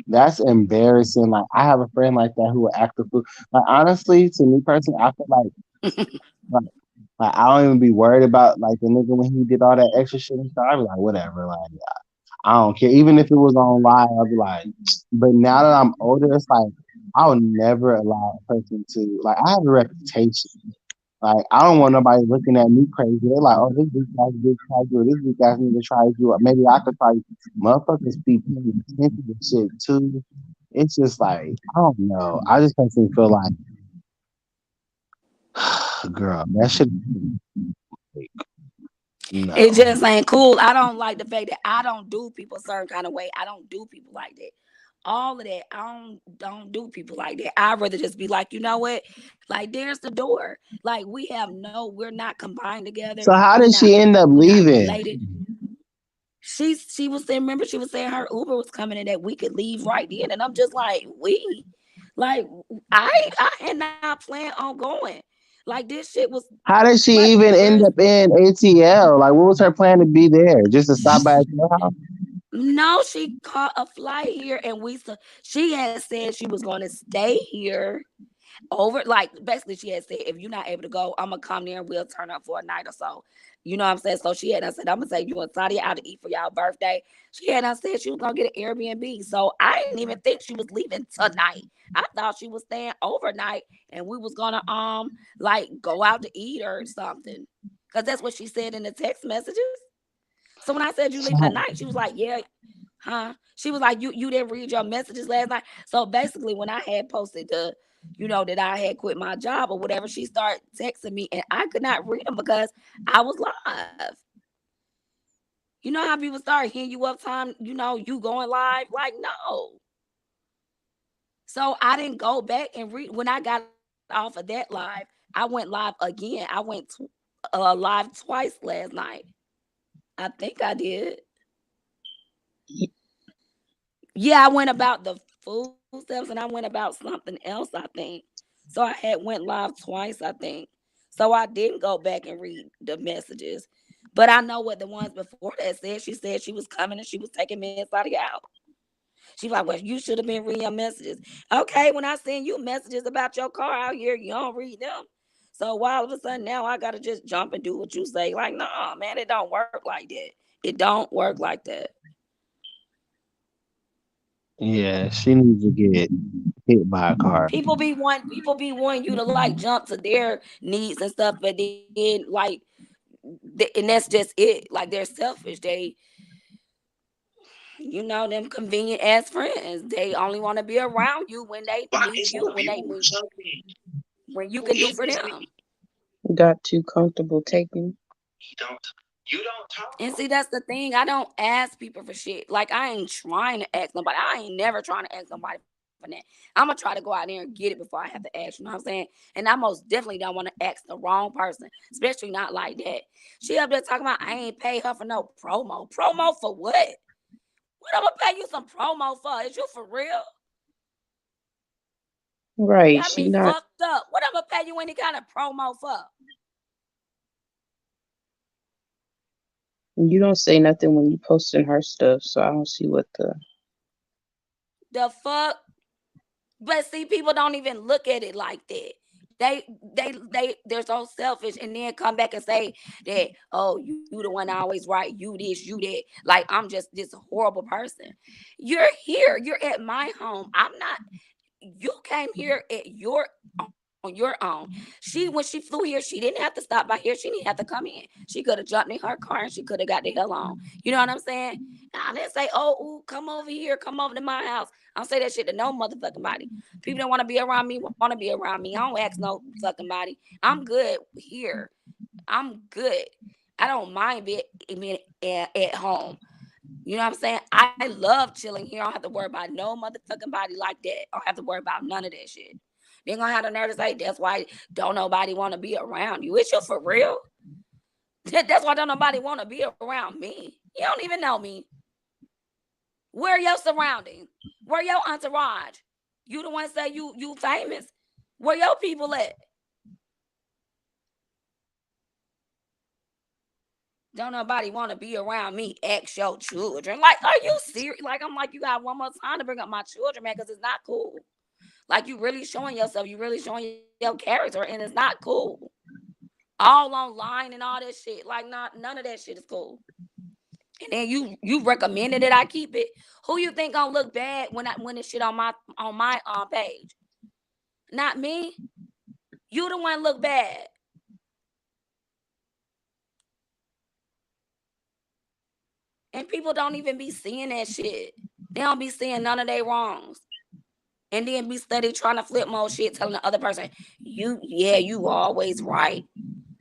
Speaker 1: that's embarrassing. Like I have a friend like that who will act a fool. Like honestly, to me personally, I feel like, like I don't even be worried about like the nigga when he did all that extra shit and stuff. I be like, whatever. Like I don't care. Even if it was on live, I'd be like. But now that I'm older, it's like I would never allow a person to like. I have a reputation. Like I don't want nobody looking at me crazy. They're like, oh, this weak ass bitch tried you. This weak ass nigga tried you. Maybe I could try. Motherfuckers be paying attention to shit too. It's just like I don't know. I just personally feel like, girl, that should
Speaker 2: It
Speaker 1: no.
Speaker 2: just ain't cool. I don't like the fact that I don't do people a certain kind of way. I don't do people like that. All of that, I don't do people like that. I'd rather just be like, you know what? Like, there's the door. Like, we're not combined together.
Speaker 1: So how did she end up
Speaker 2: We're not
Speaker 1: leaving?
Speaker 2: related. She was saying, remember, she was saying her Uber was coming and that we could leave right then. And I'm just like, like I had not planned on going. Like this shit was
Speaker 1: How did she
Speaker 2: like
Speaker 1: even
Speaker 2: where's
Speaker 1: end up in ATL? Like, what was her plan to be there? Just to stop by at your house?
Speaker 2: no, she caught a flight here and she had said she was going to stay here over, like basically she had said, if you're not able to go, I'm gonna come there and we'll turn up for a night or so. You know what I'm saying? So she had said, I'm gonna take you and Sadia out to eat for y'all birthday. She had said she was gonna get an Airbnb. So I didn't even think she was leaving tonight. I thought she was staying overnight and we was gonna like go out to eat or something. Cause that's what she said in the text messages. So when I said you leaving tonight, she was like, yeah, huh? She was like, you didn't read your messages last night. So basically, when I had posted that I had quit my job or whatever, she started texting me and I could not read them because I was live. You know how people start hitting you up time, you going live? Like, no. So I didn't go back and read. When I got off of that live, I went live again. I went live twice last night. I think I did. Yeah, I went about the food steps and I went about something else, I think. So I had went live twice, I think. So I didn't go back and read the messages. But I know what the ones before that said. She said she was coming and she was taking me and Saudi out. She was like, well, you should have been reading your messages. Okay, when I send you messages about your car out here, you don't read them. So why all of a sudden now I gotta just jump and do what you say? Like, nah, man, it don't work like that. It don't work like that.
Speaker 1: Yeah, she needs to get hit by a car.
Speaker 2: People be wanting you to like jump to their needs and stuff, but then like, and that's just it. Like they're selfish. Them convenient ass friends. They only want to be around you when they need you, when you can do for them.
Speaker 6: Got too comfortable taking.
Speaker 2: And see, that's the thing. I don't ask people for shit. Like I ain't trying to ask nobody. I ain't never trying to ask nobody for that. I'm gonna try to go out there and get it before I have to ask. You know what I'm saying? And I most definitely don't want to ask the wrong person, especially not like that. She up there talking about I ain't paid her for no promo. Promo for what? What I'm gonna pay you some promo for? Is you for real?
Speaker 6: Right.
Speaker 2: Got
Speaker 6: She
Speaker 2: me
Speaker 6: not
Speaker 2: fucked up. What I'm gonna pay you any kind of promo for?
Speaker 6: You don't say nothing when you posting her stuff, so I don't see what the.
Speaker 2: The fuck? But see, people don't even look at it like that. They're so selfish, and then come back and say that, oh, you the one always right, you this, you that. Like I'm just this horrible person. You're here. You're at my home. I'm not. You came here at your on your own. She when she flew here, she didn't have to stop by here. She didn't have to come in. She could have jumped in her car and she could have got the hell on. You know what I'm saying? I didn't say, oh, ooh, come over here, come over to my house. I don't say that shit to no motherfucking body. People that want to be around me want to be around me. I don't ask no fucking body. I'm good here. I'm good. I don't mind being at home. You know what I'm saying? I love chilling here. I don't have to worry about no motherfucking body like that. I don't have to worry about none of that shit. They gonna have the nerve to say that's why don't nobody want to be around you. Is you for real? That's why don't nobody want to be around me. You don't even know me. Where are your surroundings? Where your entourage? You the one say you famous. Where your people at? Don't nobody want to be around me. Ask your children. Like, are you serious? Like, I'm like, you got one more time to bring up my children, man, because it's not cool. Like, you really showing yourself. You really showing your character, and it's not cool. All online and all that shit. Like, none of that shit is cool. And then you recommended that I keep it. Who you think gonna look bad when this shit on my page? Not me. You the one look bad. And people don't even be seeing that shit. They don't be seeing none of their wrongs. And then be steady trying to flip more shit, telling the other person, you always right.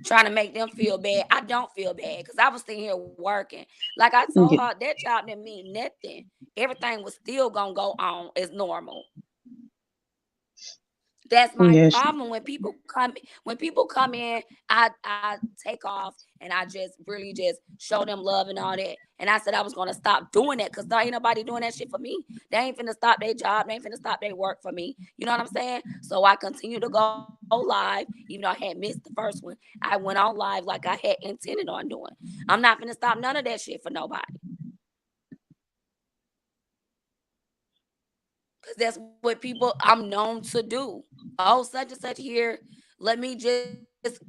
Speaker 2: Trying to make them feel bad. I don't feel bad because I was sitting here working. Like I told
Speaker 6: Yeah.
Speaker 2: her, that job didn't mean nothing. Everything was still gonna go on as normal. That's my
Speaker 6: Yeah.
Speaker 2: problem when people come in, I take off and I just really just show them love and all that. And I said I was gonna stop doing that because there ain't nobody doing that shit for me. They ain't finna stop their job, they ain't finna stop their work for me. You know what I'm saying? So I continue to go live, even though I had missed the first one. I went on live like I had intended on doing. I'm not finna stop none of that shit for nobody. Because that's what people I'm known to do. Oh, such and such here. Let me just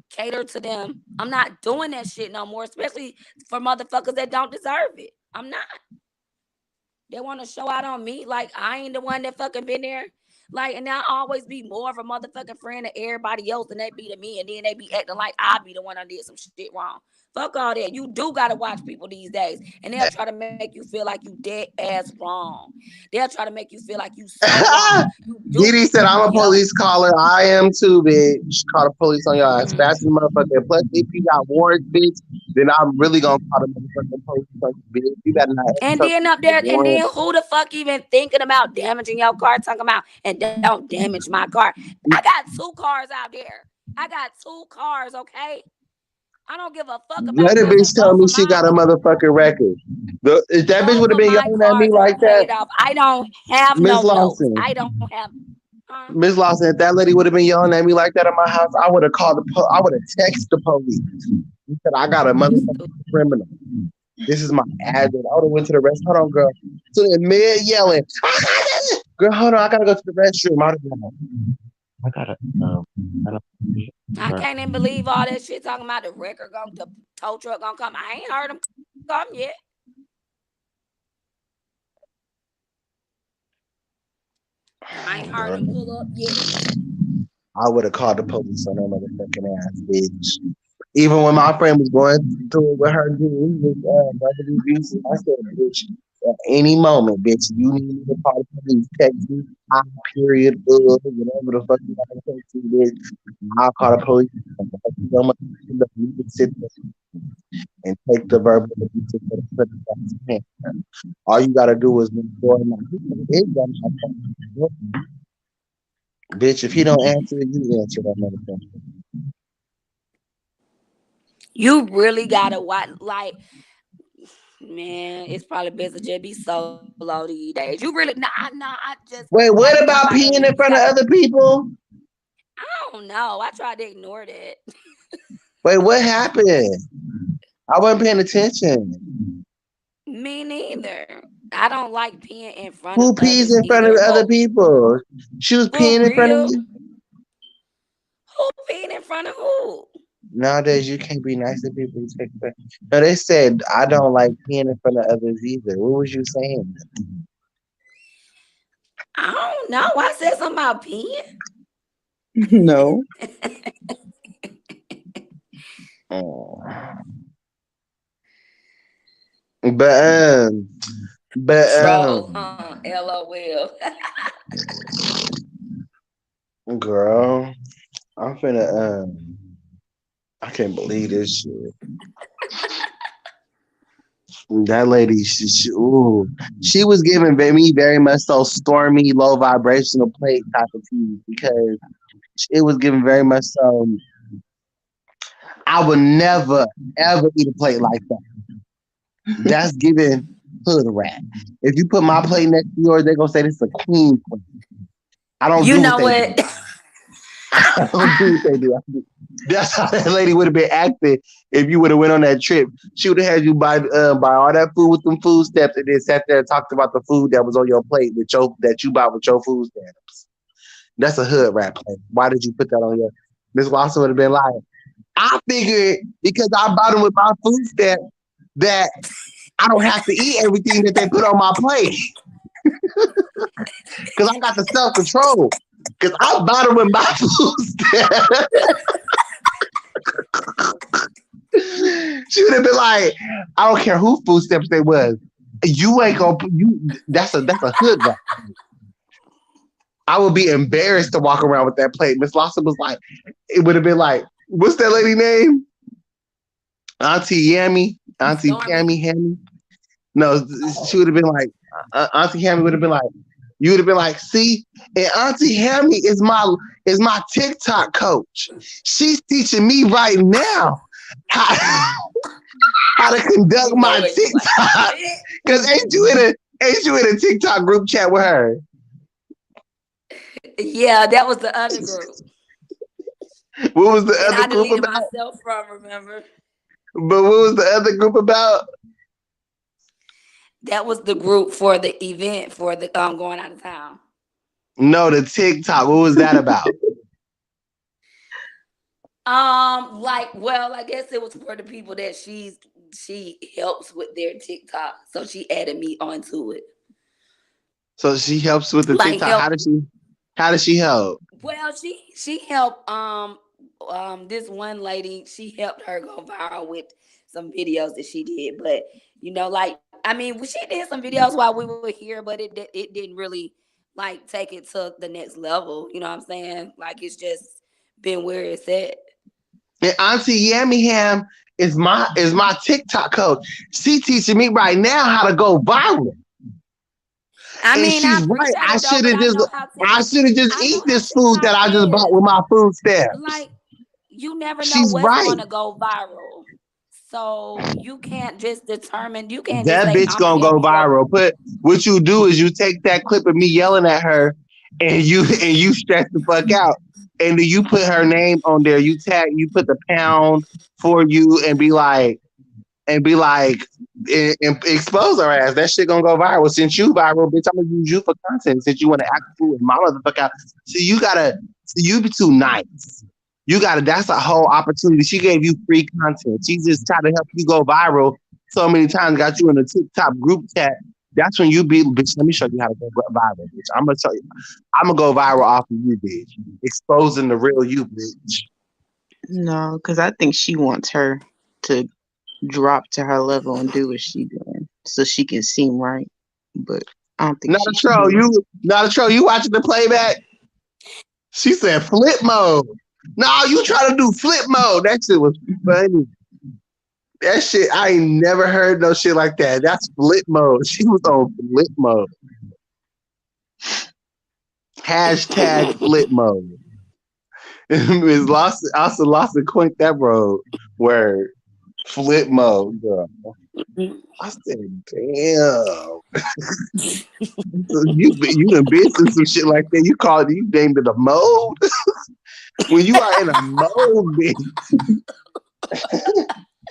Speaker 2: cater to them. I'm not doing that shit no more, especially for motherfuckers that don't deserve it. I'm not. They want to show out on me like I ain't the one that fucking been there. Like, and I always be more of a motherfucking friend to everybody else than they be to me. And then they be acting like I be the one that did some shit wrong. Fuck all that. You do gotta watch people these days. And they'll try to make you feel like you dead ass wrong. They'll try to make you feel like you so wrong. You do.
Speaker 1: Didi said, I'm a
Speaker 2: Yep.
Speaker 1: police caller. I am too, bitch. Call the police on your ass.
Speaker 2: Mm-hmm.
Speaker 1: Fast as motherfucker. Plus, if you got warrants, bitch, then I'm really going to call the motherfucking police on you, bitch. You better not ever
Speaker 2: And
Speaker 1: tell
Speaker 2: then
Speaker 1: me
Speaker 2: up
Speaker 1: you got
Speaker 2: there, and then
Speaker 1: warrants.
Speaker 2: who the fuck even thinking about damaging your car? Talking about and don't damage my car. I got 2 cars out there. I got 2 cars, okay? I don't give a fuck about
Speaker 1: Let a
Speaker 2: losing
Speaker 1: bitch tell me she got a motherfucking record. If that bitch
Speaker 2: both
Speaker 1: would have
Speaker 2: of
Speaker 1: been
Speaker 2: my
Speaker 1: yelling at me
Speaker 2: cars are
Speaker 1: like that,
Speaker 2: paid off. I don't have
Speaker 1: Miss
Speaker 2: no notes.
Speaker 1: Lawson,
Speaker 2: I don't have, huh?
Speaker 1: Miss Lawson, if that lady would have been yelling at me like that in my house, I would have called I would have texted the police. He said, I got a
Speaker 2: You
Speaker 1: motherfucking
Speaker 2: stupid.
Speaker 1: criminal. This is my address. I would have went to the rest. Hold on, girl. So in mid yelling, girl, hold on, I gotta go to the restroom. I gotta, I don't,
Speaker 2: I can't even believe all that shit talking about the tow truck gonna come. I ain't heard them come yet. I ain't heard
Speaker 1: girl,
Speaker 2: them pull up yet.
Speaker 1: I would have called the police on that motherfucking ass, bitch. Even when my friend was going through it with her dude, he was verbally abusive. I said, bitch, at any moment, bitch, you need me to call the police, text me, I period, whatever the fuck you gotta text me, bitch. I'll call the police. You know, you need to sit there and take the verbal abuse and put it back to him. All you gotta do is enjoy my bitch. If he don't answer it, you answer that motherfucker.
Speaker 2: You really gotta watch. Like, man, it's probably best to just be solo these days. You really, I just
Speaker 1: Wait,
Speaker 2: like
Speaker 1: what
Speaker 2: everybody
Speaker 1: about
Speaker 2: else.
Speaker 1: peeing in
Speaker 2: You
Speaker 1: front
Speaker 2: gotta.
Speaker 1: of other people?
Speaker 2: I don't know. I tried to ignore that.
Speaker 1: Wait, what happened? I wasn't paying attention.
Speaker 2: Me neither. I don't like peeing in front of
Speaker 1: Who pees
Speaker 2: others
Speaker 1: in front of
Speaker 2: either.
Speaker 1: other people? She was
Speaker 2: For
Speaker 1: peeing in front of
Speaker 2: real?
Speaker 1: you.
Speaker 2: Who peeing in front of who?
Speaker 1: Nowadays, you can't be nice to people. No, they said I don't like peeing in front of others either. What was you saying?
Speaker 2: I don't know. I said something about peeing.
Speaker 6: No.
Speaker 1: Oh. But
Speaker 2: Troll, huh? LOL.
Speaker 1: girl, I'm finna I can't believe this shit. That lady, ooh, she was giving me very much so stormy, low vibrational plate type of tea because it was giving very much so. I would never ever eat a plate like that. That's giving hood rat. If you put my plate next to yours, they're gonna say this is a queen plate. I don't
Speaker 2: You
Speaker 1: do what
Speaker 2: know
Speaker 1: they do.
Speaker 2: what?
Speaker 1: I don't do what they do. That's how that lady would have been acting if you would have went on that trip. She would have had you buy all that food with them food stamps and then sat there and talked about the food that was on your plate with your that you bought with your food stamps. That's a hood rat plate. Why did you put that on your? Miss Lawson would have been like, I figured because I bought them with my food stamp that I don't have to eat everything that they put on my plate because I got the self control. Because I bought them with my food stamp. She would have been like, I don't care who food stamps they was. You ain't gonna you. That's a hood rat. I would be embarrassed to walk around with that plate. Miss Lawson was like, it would have been like, what's that lady name? Auntie Yammy, Auntie
Speaker 2: Stormy.
Speaker 1: Pammy Hammy. No, she would have been like, Auntie Hammy would have been like, you would have been like, see, and Auntie Hammy is my TikTok coach. She's teaching me right now how to conduct
Speaker 2: You know
Speaker 1: my
Speaker 2: it.
Speaker 1: TikTok. Because ain't you in a TikTok group chat with her?
Speaker 2: Yeah, that was the other group.
Speaker 1: What was the
Speaker 2: And
Speaker 1: other
Speaker 2: I
Speaker 1: group
Speaker 2: deleted
Speaker 1: about?
Speaker 2: myself from, remember?
Speaker 1: But what was the other group about?
Speaker 2: That was the group for the event for the going out of town.
Speaker 1: No, the TikTok. What was that about?
Speaker 2: Well, I guess it was for the people that she helps with their TikTok. So she added me onto it.
Speaker 1: So she helps with the
Speaker 2: Like
Speaker 1: TikTok.
Speaker 2: help.
Speaker 1: How does she help?
Speaker 2: Well, she helped this one lady, she helped her go viral with some videos that she did. But like I mean, she did some videos while we were here, but it didn't really like take it to the next level. You know what I'm saying? Like it's just been where it's at.
Speaker 1: And Auntie Yammyham is my TikTok coach. She teaching me right now how to go viral.
Speaker 2: I
Speaker 1: And
Speaker 2: mean, I
Speaker 1: she's right.
Speaker 2: appreciate it though, but
Speaker 1: I should have just
Speaker 2: I know
Speaker 1: eat
Speaker 2: how
Speaker 1: this food that
Speaker 2: TikTok
Speaker 1: I just bought
Speaker 2: is.
Speaker 1: with my food stamps.
Speaker 2: Like you never know
Speaker 1: She's
Speaker 2: what's
Speaker 1: right.
Speaker 2: going to go viral. So you can't just determine. You can't just
Speaker 1: That
Speaker 2: say
Speaker 1: bitch
Speaker 2: I'm gonna
Speaker 1: gonna
Speaker 2: help
Speaker 1: go
Speaker 2: you go.
Speaker 1: viral. But what you do is you take that clip of me yelling at her and you stress the fuck out. And then you put her name on there. You put the pound for you and be like, and expose her ass. That shit gonna go viral. Since you viral, bitch, I'm gonna use you for content. Since you want to act cool and my motherfucker out. So you be too nice. That's a whole opportunity. She gave you free content. She just tried to help you go viral so many times, got you in a TikTok group chat. That's when you be, bitch, let me show you how to go viral, bitch. I'm gonna show you. I'm gonna go viral off of you, bitch. Exposing the real you, bitch.
Speaker 6: No, because I think she wants her to drop to her level and do what she doing so she can seem right. But I don't think
Speaker 1: Not
Speaker 6: she
Speaker 1: a
Speaker 6: should
Speaker 1: troll.
Speaker 6: do it.
Speaker 1: Not a troll. You watching the playback? She said flip mode. No, you try to do flip mode. That shit was funny. That shit, I ain't never heard no shit like that. That's flip mode. She was on flip mode. Hashtag flip mode. Ms. Lawson coined that road where flip mode, girl. I said, damn. You done been through some shit like that. You named it a mode? When you are in a mode, bitch.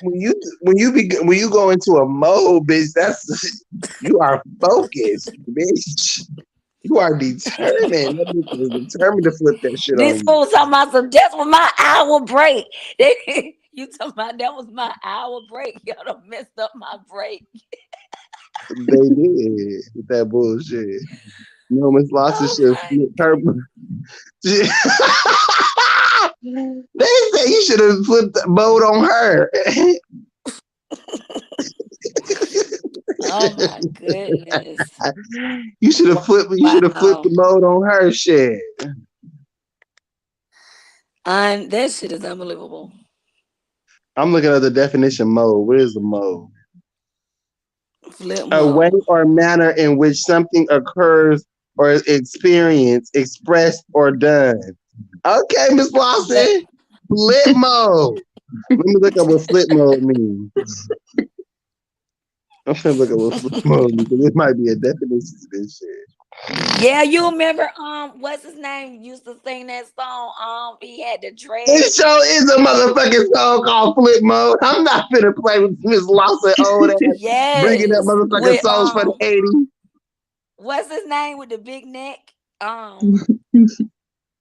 Speaker 1: when you go into a mode, bitch, that's you are focused, bitch. You are determined. That bitch is determined to flip that shit
Speaker 2: This
Speaker 1: on you.
Speaker 2: fool talking about some. That's was my hour break. You talking about that was my hour break? Y'all done messed up my break.
Speaker 1: They did with that bullshit. You know, Miss Lawson
Speaker 2: Oh
Speaker 1: should have
Speaker 2: my!
Speaker 1: flipped her. They say you should have flipped the boat on her.
Speaker 2: Oh my goodness!
Speaker 1: You should have flipped. You should have flipped
Speaker 2: Wow.
Speaker 1: the mode on her. Shit.
Speaker 2: That shit is unbelievable.
Speaker 1: I'm looking at the definition mode. What is the mode?
Speaker 2: Flip
Speaker 1: A way
Speaker 2: mode.
Speaker 1: or manner in which something occurs or is experienced, expressed, or done. Okay, Miss
Speaker 2: That
Speaker 1: Lawson. Flip mode. Let me look up what flip mode means. I'm gonna look up what flip mode means because it might be a definition to this shit.
Speaker 2: yeah, you remember what's his name used to sing that song? He had the
Speaker 1: This
Speaker 2: dreads.
Speaker 1: show is a motherfucking song called Flip Mode. I'm not finna play with Miss Lawson old ass bringing up
Speaker 2: Yes,
Speaker 1: motherfucking
Speaker 2: with
Speaker 1: songs for the 80s.
Speaker 2: what's his name with the big neck? Um,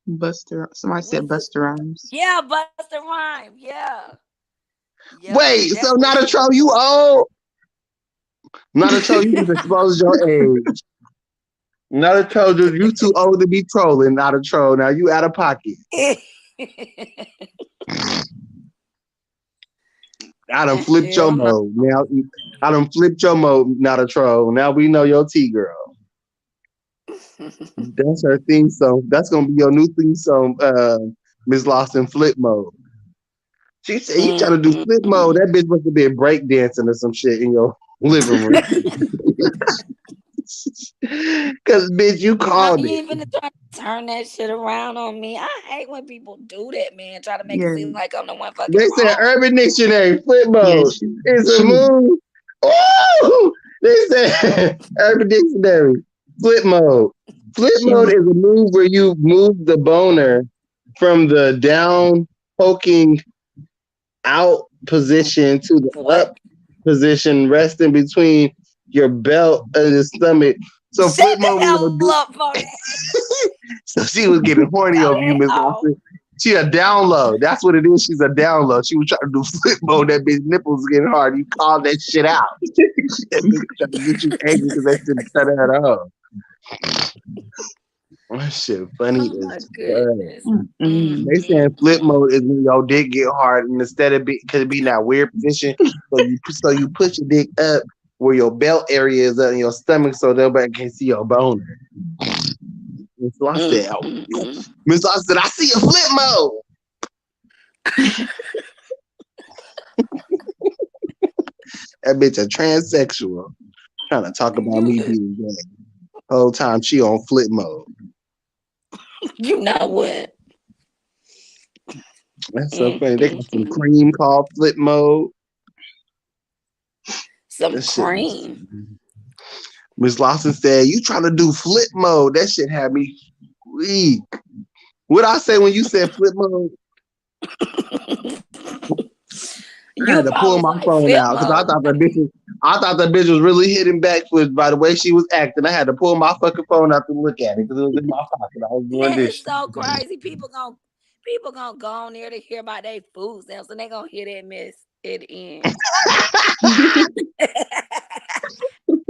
Speaker 6: Buster. Somebody said
Speaker 2: what's it?
Speaker 6: Buster Rhymes.
Speaker 2: Yeah, Buster Rhyme. Yeah, yep.
Speaker 1: Wait, so
Speaker 2: That's what
Speaker 1: not a
Speaker 2: he was
Speaker 1: troll, you
Speaker 2: doing.
Speaker 1: old? Not a troll, you just exposed your age. Not a troll, you too old to be trolling. Not a troll. Now you out of pocket. I done flipped your
Speaker 2: Hell no.
Speaker 1: mode. Now I done flipped your mode. Not a troll. Now we know your T girl. That's her theme song. That's gonna be your new theme song, Miss Lawson Flip Mode. She said you trying to do flip mode. That bitch must have been breakdancing or some shit in your living room. Cause bitch, you
Speaker 2: No,
Speaker 1: called
Speaker 2: you
Speaker 1: it.
Speaker 2: ain't finna try to turn that shit around on me. I hate when people do that, man. Try to make it
Speaker 6: Yeah.
Speaker 2: seem like I'm the one fucking
Speaker 1: They said
Speaker 2: wrong.
Speaker 1: Urban Dictionary flip
Speaker 6: Yeah,
Speaker 1: mode is a
Speaker 6: she was
Speaker 1: move. Oh, they said Urban Dictionary flip mode. Flip
Speaker 6: she
Speaker 1: mode
Speaker 6: was
Speaker 1: is a move where you move the boner from the down poking out position to the
Speaker 2: What?
Speaker 1: up position, resting between your belt and your stomach. So
Speaker 2: Shut
Speaker 1: flip
Speaker 2: the
Speaker 1: mode,
Speaker 2: hell up for that.
Speaker 1: so she was getting horny
Speaker 2: Go
Speaker 1: over you,
Speaker 2: ahead.
Speaker 1: Miss
Speaker 2: Oh.
Speaker 1: Lawson. She a down low. That's what it is. She's a down low. She was trying to do flip mode. That bitch nipples getting hard. You called that shit out. That bitch trying to get you angry because that shit cut her off. That shit funny
Speaker 2: Oh my
Speaker 1: as fuck.
Speaker 2: goodness.
Speaker 6: mm-mm.
Speaker 1: They saying flip mode is when your dick get hard, and instead of could be in that weird position, so you push your dick up where your belt area is in your stomach, so nobody can see your boner. And so I said, oh, Miss I said, I see a flip mode. That bitch a transsexual trying to talk about me being gay. Whole time she on flip mode.
Speaker 2: You know what?
Speaker 1: That's so funny. They got some cream called flip mode.
Speaker 2: Some
Speaker 1: That shit.
Speaker 2: cream.
Speaker 1: Miss Lawson said, "You trying to do flip mode? That shit had me weak." What I say when you said flip mode? I
Speaker 2: You
Speaker 1: had to pull
Speaker 2: probably
Speaker 1: my
Speaker 2: like
Speaker 1: phone
Speaker 2: flip
Speaker 1: out because
Speaker 2: mode.
Speaker 1: I thought that bitch was really hitting backflips by the way she was acting. I had to pull my fucking phone out to look at it because it was in my pocket. I was doing
Speaker 2: Man,
Speaker 1: this
Speaker 2: it's
Speaker 1: shit.
Speaker 2: so crazy. People gonna go on there to hear about their food stamps and they gonna hear that mess at the end.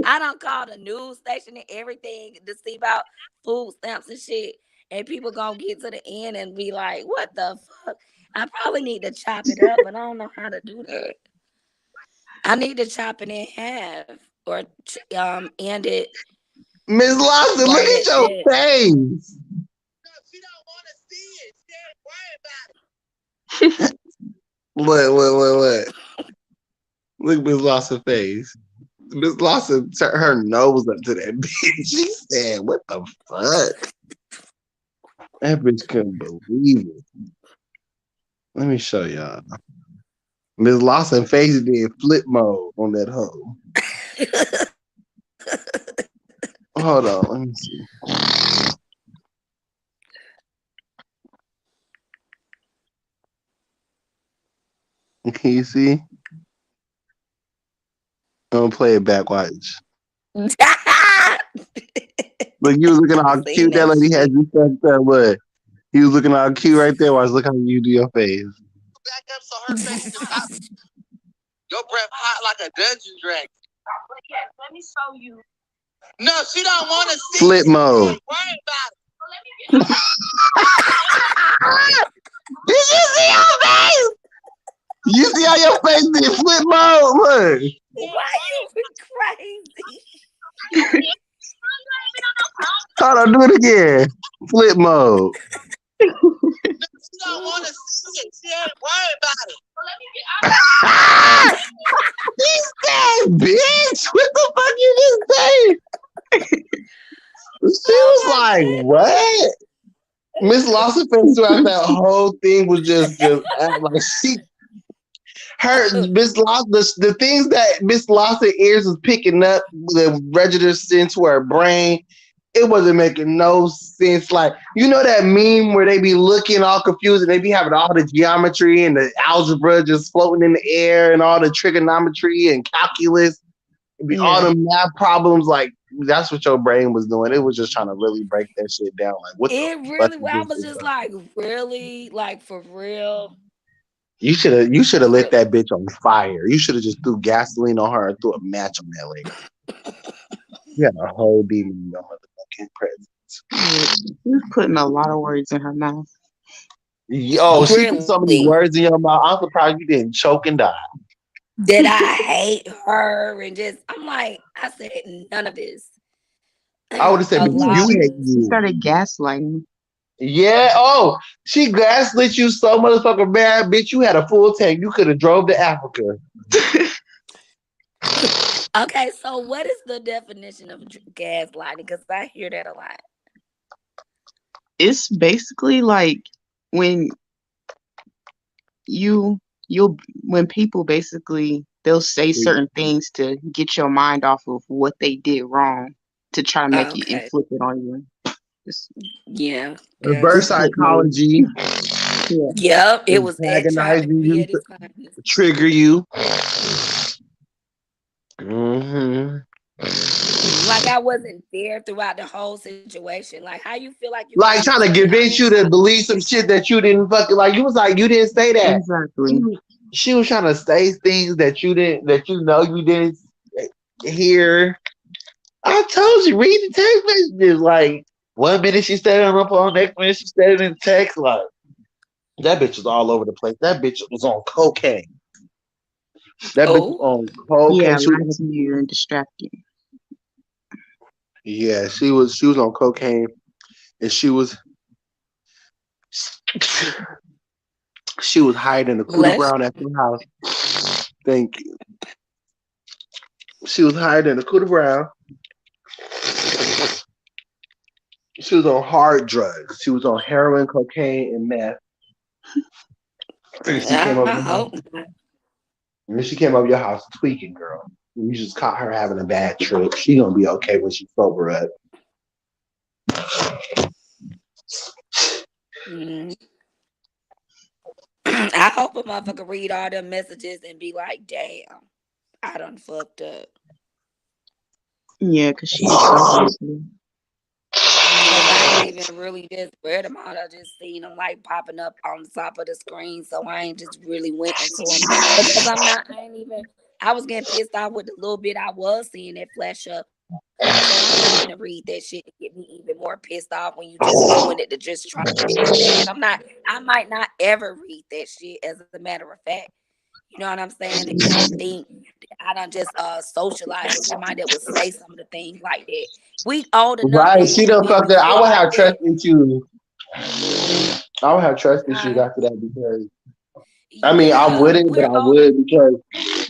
Speaker 2: I don't call the news station and everything to see about food stamps and shit. And people gonna get to the end and be like, what the fuck? I probably need to chop it up, but I don't know how to do that. I need to chop it in half or end it
Speaker 1: Miss Lawson, look
Speaker 2: right
Speaker 1: at
Speaker 2: at
Speaker 1: your
Speaker 2: that.
Speaker 1: face.
Speaker 7: She don't want to see it. She ain't worried about it.
Speaker 1: What? Look at Miss Lawson's face. Miss Lawson turned her nose up to that bitch. She said, "What the fuck?" That bitch couldn't believe it. Let me show y'all. Miss Lawson face did flip mode on that hoe. Hold on, let me see. Can you see? I'm gonna play it back. Watch.
Speaker 2: I
Speaker 1: Look, you was looking all
Speaker 2: seen
Speaker 1: cute. That
Speaker 2: that
Speaker 1: lady had
Speaker 2: shit.
Speaker 1: you fucked up. What? He was looking all cute right there. Watch. Look how you do your face.
Speaker 7: Back up so her face can stop. Your breath hot like a dungeon dragon. Let me show you. No, she don't want to see.
Speaker 1: Flip mode.
Speaker 7: Worry about it.
Speaker 1: Did you see your face? You see how your face did flip mode? Look.
Speaker 2: Why you crazy?
Speaker 1: Hold on, do it again. Flip mode.
Speaker 7: No, she don't want to see it. She ain't worried about it.
Speaker 1: He said, bitch. What the fuck you just say? She was like, what? Miss Lawson face throughout that whole thing was just like she Miss Lawson the things that Miss Lawson ears was picking up the registers into her brain, it wasn't making no sense. Like, you know that meme where they be looking all confused and they be having all the geometry and the algebra just floating in the air and all the trigonometry and calculus, all the math problems. Like, that's what your brain was doing. It was just trying to really break that shit down. Like, what
Speaker 2: It
Speaker 1: the fuck
Speaker 2: really,
Speaker 1: is
Speaker 2: well, I
Speaker 1: this
Speaker 2: was
Speaker 1: shit?
Speaker 2: just like, really, like for real.
Speaker 1: You should have lit that bitch on fire. You should have just threw gasoline on her and threw a match on that lady. You had a whole demon in your motherfucking presence.
Speaker 6: She was putting a lot of words in her mouth.
Speaker 1: Yo, she put so many words in your mouth. I'm surprised you didn't choke and die.
Speaker 2: That I hate her and just, I'm like, I said none of this.
Speaker 1: I would have said, you hate you.
Speaker 6: She started gaslighting.
Speaker 1: Yeah. Oh, she gaslit you so motherfucking bad, bitch. You had a full tank. You could have drove to Africa.
Speaker 2: Okay, so what is the definition of gaslighting? Because I hear that a lot.
Speaker 6: It's basically like when when people basically they'll say certain things to get your mind off of what they did wrong to try to make you inflict it on you.
Speaker 2: Yeah.
Speaker 1: Reverse psychology.
Speaker 2: Yep, it was
Speaker 1: antagonizing you, trigger you. Mm-hmm.
Speaker 2: Like I wasn't there throughout the whole situation. Like how you feel like you
Speaker 1: like trying to convince you to believe some shit that you didn't fucking like. You was like, you didn't say that.
Speaker 6: Exactly.
Speaker 1: She was trying to say things that you didn't, that you know you didn't hear. I told you, read the text messages. Like 1 minute she said it on the phone, next minute she said it in text. Like that bitch was all over the place. That bitch was on cocaine. That bitch was on cocaine.
Speaker 6: Yeah, lying to you and distracting.
Speaker 1: Yeah, she was on cocaine, and she was hiding in the coup de brown at the house. Thank you. She was hiding in the coup de brown. She was on hard drugs. She was on heroin, cocaine, and meth. And she came over your house. And she came over your house tweaking, girl. You just caught her having a bad trip. She gonna be okay when she sober up.
Speaker 2: I hope a motherfucker read all them messages and be like, damn, I done fucked up.
Speaker 6: Yeah, because she's so ugly.
Speaker 2: I ain't even really just read them out. I just seen them like popping up on the top of the screen, so I ain't just really went into them because I was getting pissed off with the little bit I was seeing that flash up. So I'm not gonna read that shit to get me even more pissed off when you just doing it to just try to get me mad. I might not ever read that shit as a matter of fact. You know what I'm saying? And think I done just socialize with somebody that would say some of the things like that. We old enough.
Speaker 1: Right, she done fucked up. I would have trust issues. I would have trust issues after that because I mean I wouldn't, but I would because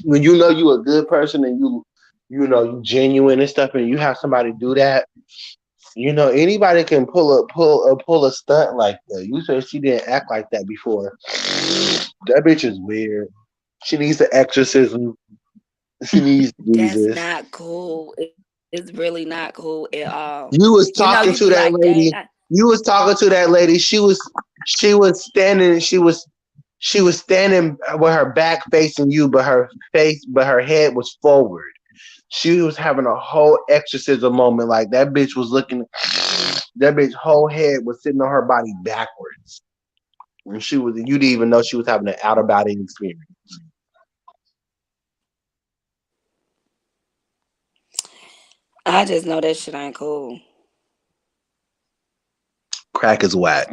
Speaker 1: when you know you a good person and you know you genuine and stuff, and you have somebody do that, you know anybody can pull a stunt like that. You said she didn't act like that before. That bitch is weird. She needs the exorcism. She needs to do this.
Speaker 2: That's not cool. It's really not cool at all.
Speaker 1: You was talking to that lady. You was talking to that lady. She was standing. She was standing with her back facing you, but her head was forward. She was having a whole exorcism moment. Like that bitch was looking, that bitch whole head was sitting on her body backwards. And you didn't even know she was having an out of body experience.
Speaker 2: I just know that shit ain't cool.
Speaker 1: Crack is whack.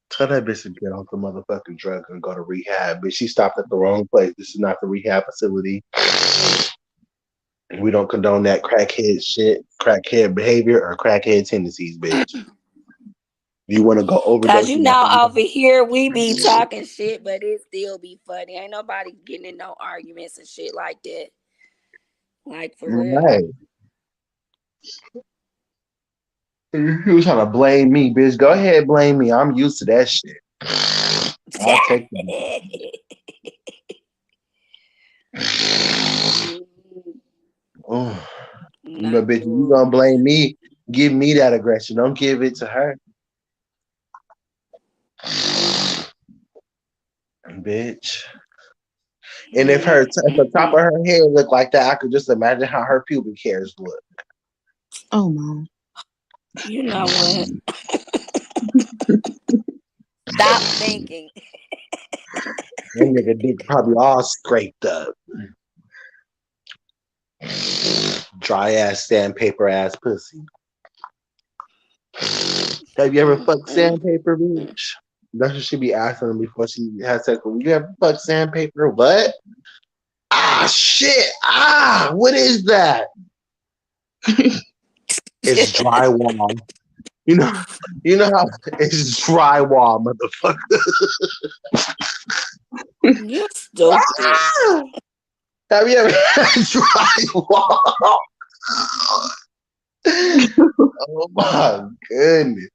Speaker 1: Tell that bitch to get off the motherfucking drug and go to rehab. But she stopped at the wrong place. This is not the rehab facility. We don't condone that crackhead shit, crackhead behavior, or crackhead tendencies, bitch. You want to go
Speaker 2: Cause
Speaker 1: overdose?
Speaker 2: you know over here we be talking shit, but it still be funny. Ain't nobody getting in no arguments and shit like that. Like for real.
Speaker 1: Right. You was trying to blame me, bitch. Go ahead, blame me. I'm used to that shit. I'll take that. Oh. But bitch, you gonna blame me? Give me that aggression. Don't give it to her. Bitch. And if the top of her head looked like that, I could just imagine how her pubic hairs look.
Speaker 6: Oh my.
Speaker 2: You know what? Stop thinking.
Speaker 1: That nigga dick probably all scraped up. Dry ass sandpaper ass pussy. Have you ever fucked sandpaper, bitch? That's what she be asking him before she has sex. You ever fucked sandpaper? What? Ah, shit. Ah, what is that? It's drywall. You know how it's drywall, motherfucker.
Speaker 2: You're stupid.
Speaker 1: Have you ever had drywall? Oh my goodness.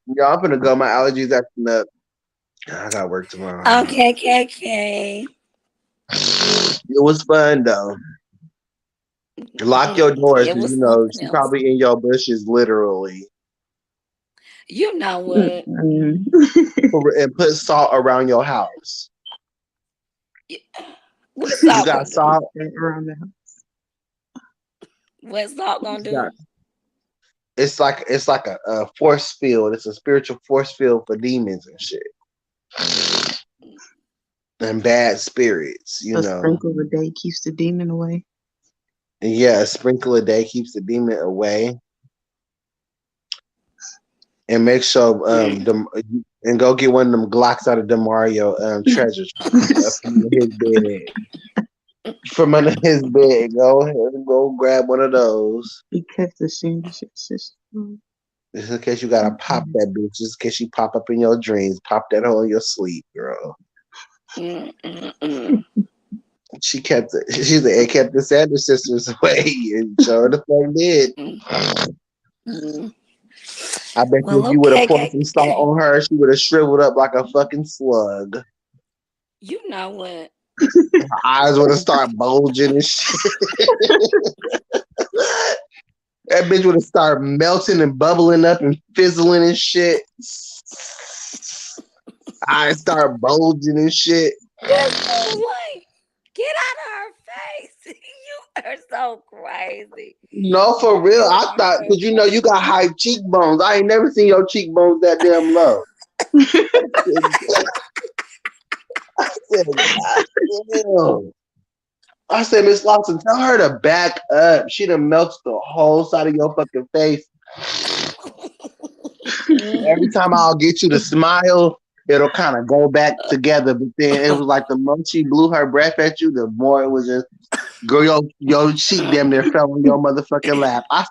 Speaker 1: Y'all, I'm gonna go. My allergies acting up. I got work tomorrow.
Speaker 2: Okay.
Speaker 1: It was fun though. Lock your doors.
Speaker 2: It was
Speaker 1: You know, she
Speaker 2: something else.
Speaker 1: probably in your bushes, literally.
Speaker 2: You know what?
Speaker 1: And put salt around your house.
Speaker 2: What's salt?
Speaker 1: You got salt
Speaker 6: around the house.
Speaker 2: What's salt gonna do?
Speaker 1: It's like a force field. It's a spiritual force field for demons and shit. And bad spirits, you know.
Speaker 6: A sprinkle a day keeps the demon away.
Speaker 1: Yeah, a sprinkle a day keeps the demon away. And make sure and go get one of them Glocks out of Demario treasure from his bed. From under his bed. Go grab one of those.
Speaker 6: Because the sister.
Speaker 1: Just in case you gotta pop that bitch, just in case you pop up in your dreams, pop that hole in your sleep, girl. She kept it kept the Sanders sisters away, and sure the fuck did. I bet you if you would have poured some salt on her, she would have shriveled up like a fucking slug.
Speaker 2: You know what?
Speaker 1: Her eyes would have started bulging and shit. That bitch would have started melting and bubbling up and fizzling and shit. Eyes start bulging and shit.
Speaker 2: That's so lame. Get out of her face. You are so crazy.
Speaker 1: No, for real. I thought, because you know you got high cheekbones. I ain't never seen your cheekbones that damn low. I said, Miss Lawson, tell her to back up. She done melts the whole side of your fucking face. Every time I'll get you to smile, it'll kind of go back together. But then it was like the more she blew her breath at you, the more it was just, girl, your cheek damn near fell on your motherfucking lap. I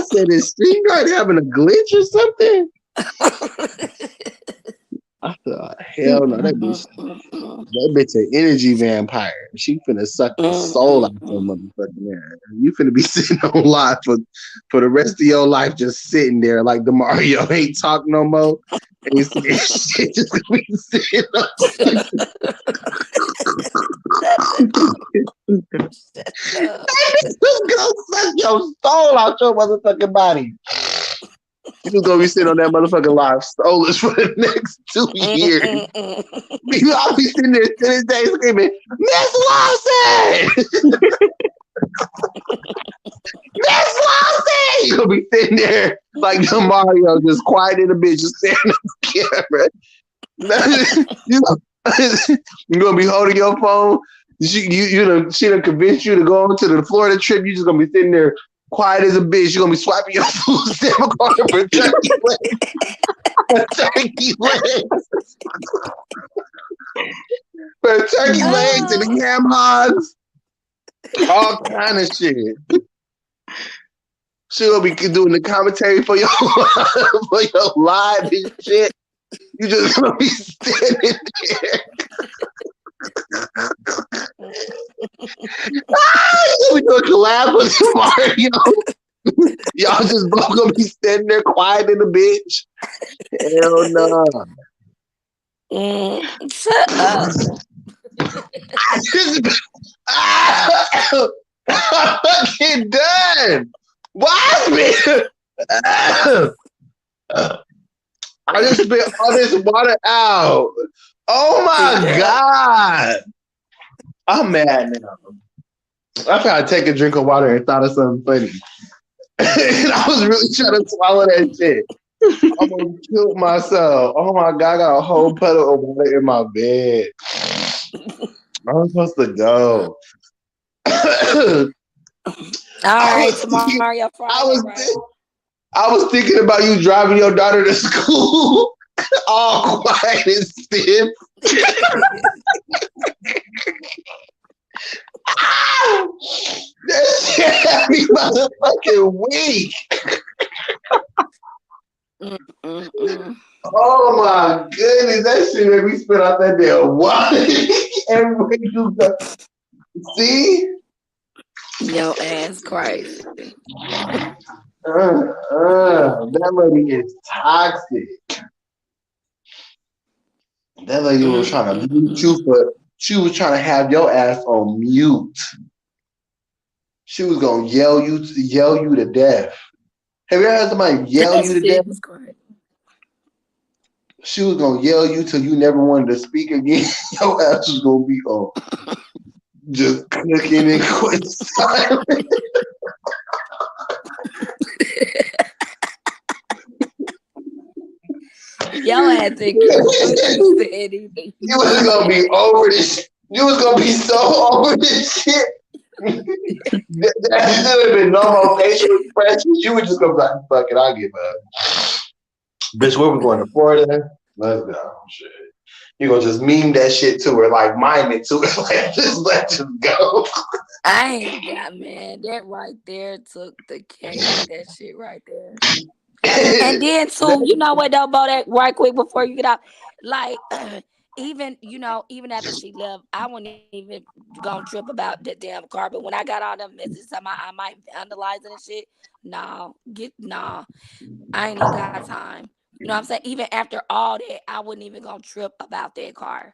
Speaker 1: said, is StreamYard having a glitch or something? I thought, hell no, that bitch an energy vampire. She finna suck the soul out of your motherfucking ass. You finna be sitting on live for the rest of your life, just sitting there like the Mario ain't talk no more. And shit just gonna be sitting on. Just gonna suck your soul out your motherfucking body. You gonna be sitting on that motherfucking live soulless for the next 2 years. I'll be sitting there to this day screaming, Miss Lawson! Miss Lawson! You're gonna be sitting there like Mario, just quiet in the bitch, just staring at the camera. You're gonna be holding your phone. She done convinced you to go on to the Florida trip. You just gonna be sitting there quiet as a bitch. You're gonna be swiping your food stamp card for turkey legs. For turkey legs. For turkey legs and the ham hogs. All kind of shit. She'll be doing the commentary for your live and shit. You just gonna be standing there. We doing collab with Mario. Y'all just both gonna be standing there quiet in the bitch. Hell no.
Speaker 2: Shut up.
Speaker 1: I'm fucking done. Why me? I just spit all this water out. Oh my God. I'm mad now. I tried to take a drink of water and thought of something funny. And I was really trying to swallow that shit. I almost killed myself. Oh my God, I got a whole puddle of water in my bed. I'm supposed to go.
Speaker 2: All right, tomorrow, Friday.
Speaker 1: I was thinking about you driving your daughter to school, all quiet and stiff. That shit had me motherfucking weak. Oh my goodness, that shit made me spit out that damn water. Everywhere you go. See?
Speaker 2: Your ass crazy.
Speaker 1: That lady is toxic. That lady was trying to mute you, but she was trying to have your ass on mute. She was gonna yell you to death. Have you ever had somebody yell you to death? She was gonna yell you till you never wanted to speak again. Your ass was gonna be on just cooking and quit silent.
Speaker 2: Your ass think you said anything.
Speaker 1: You was gonna be over this. You was gonna be so over this shit. There would have been no more facial expressions. You were just gonna be like, fuck it, I'll give up. Bitch, where we going to Florida? Let's go. Shit. You're gonna just meme that shit to her, like mime it to her, like just let it go.
Speaker 2: I ain't got, man. That right there took the cake. That shit right there. And then too, you know what though, Bo, that right quick before you get out, like even after she left, I wasn't even gonna trip about that damn car. But when I got all them messages, I might vandalize it and shit. I ain't even got time. You know what I'm saying? Even after all that, I wasn't even gonna trip about that car.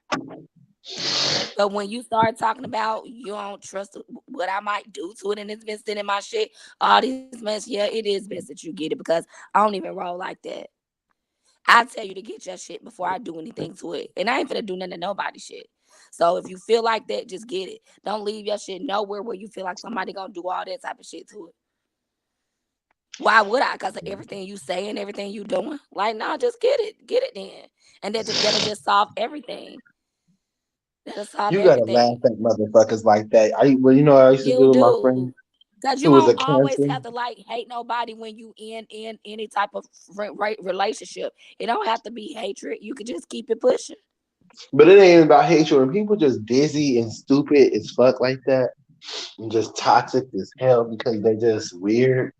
Speaker 2: But when you start talking about you don't trust what I might do to it, and it's been sitting in my shit, all these mess, yeah, it is best that you get it because I don't even roll like that. I tell you to get your shit before I do anything to it. And I ain't finna do nothing to nobody's shit. So if you feel like that, just get it. Don't leave your shit nowhere where you feel like somebody gonna do all that type of shit to it. Why would I? Because of everything you say and everything you doing. Like, no, just get it then. And that'll just solve everything. That'll solve
Speaker 1: You
Speaker 2: everything.
Speaker 1: gotta laugh at motherfuckers like that. I used to do with my friend.
Speaker 2: Because you don't always have to like hate nobody when you in any type of relationship. It don't have to be hatred. You could just keep it pushing.
Speaker 1: But it ain't about hatred. When people just dizzy and stupid as fuck like that, and just toxic as hell because they just weird.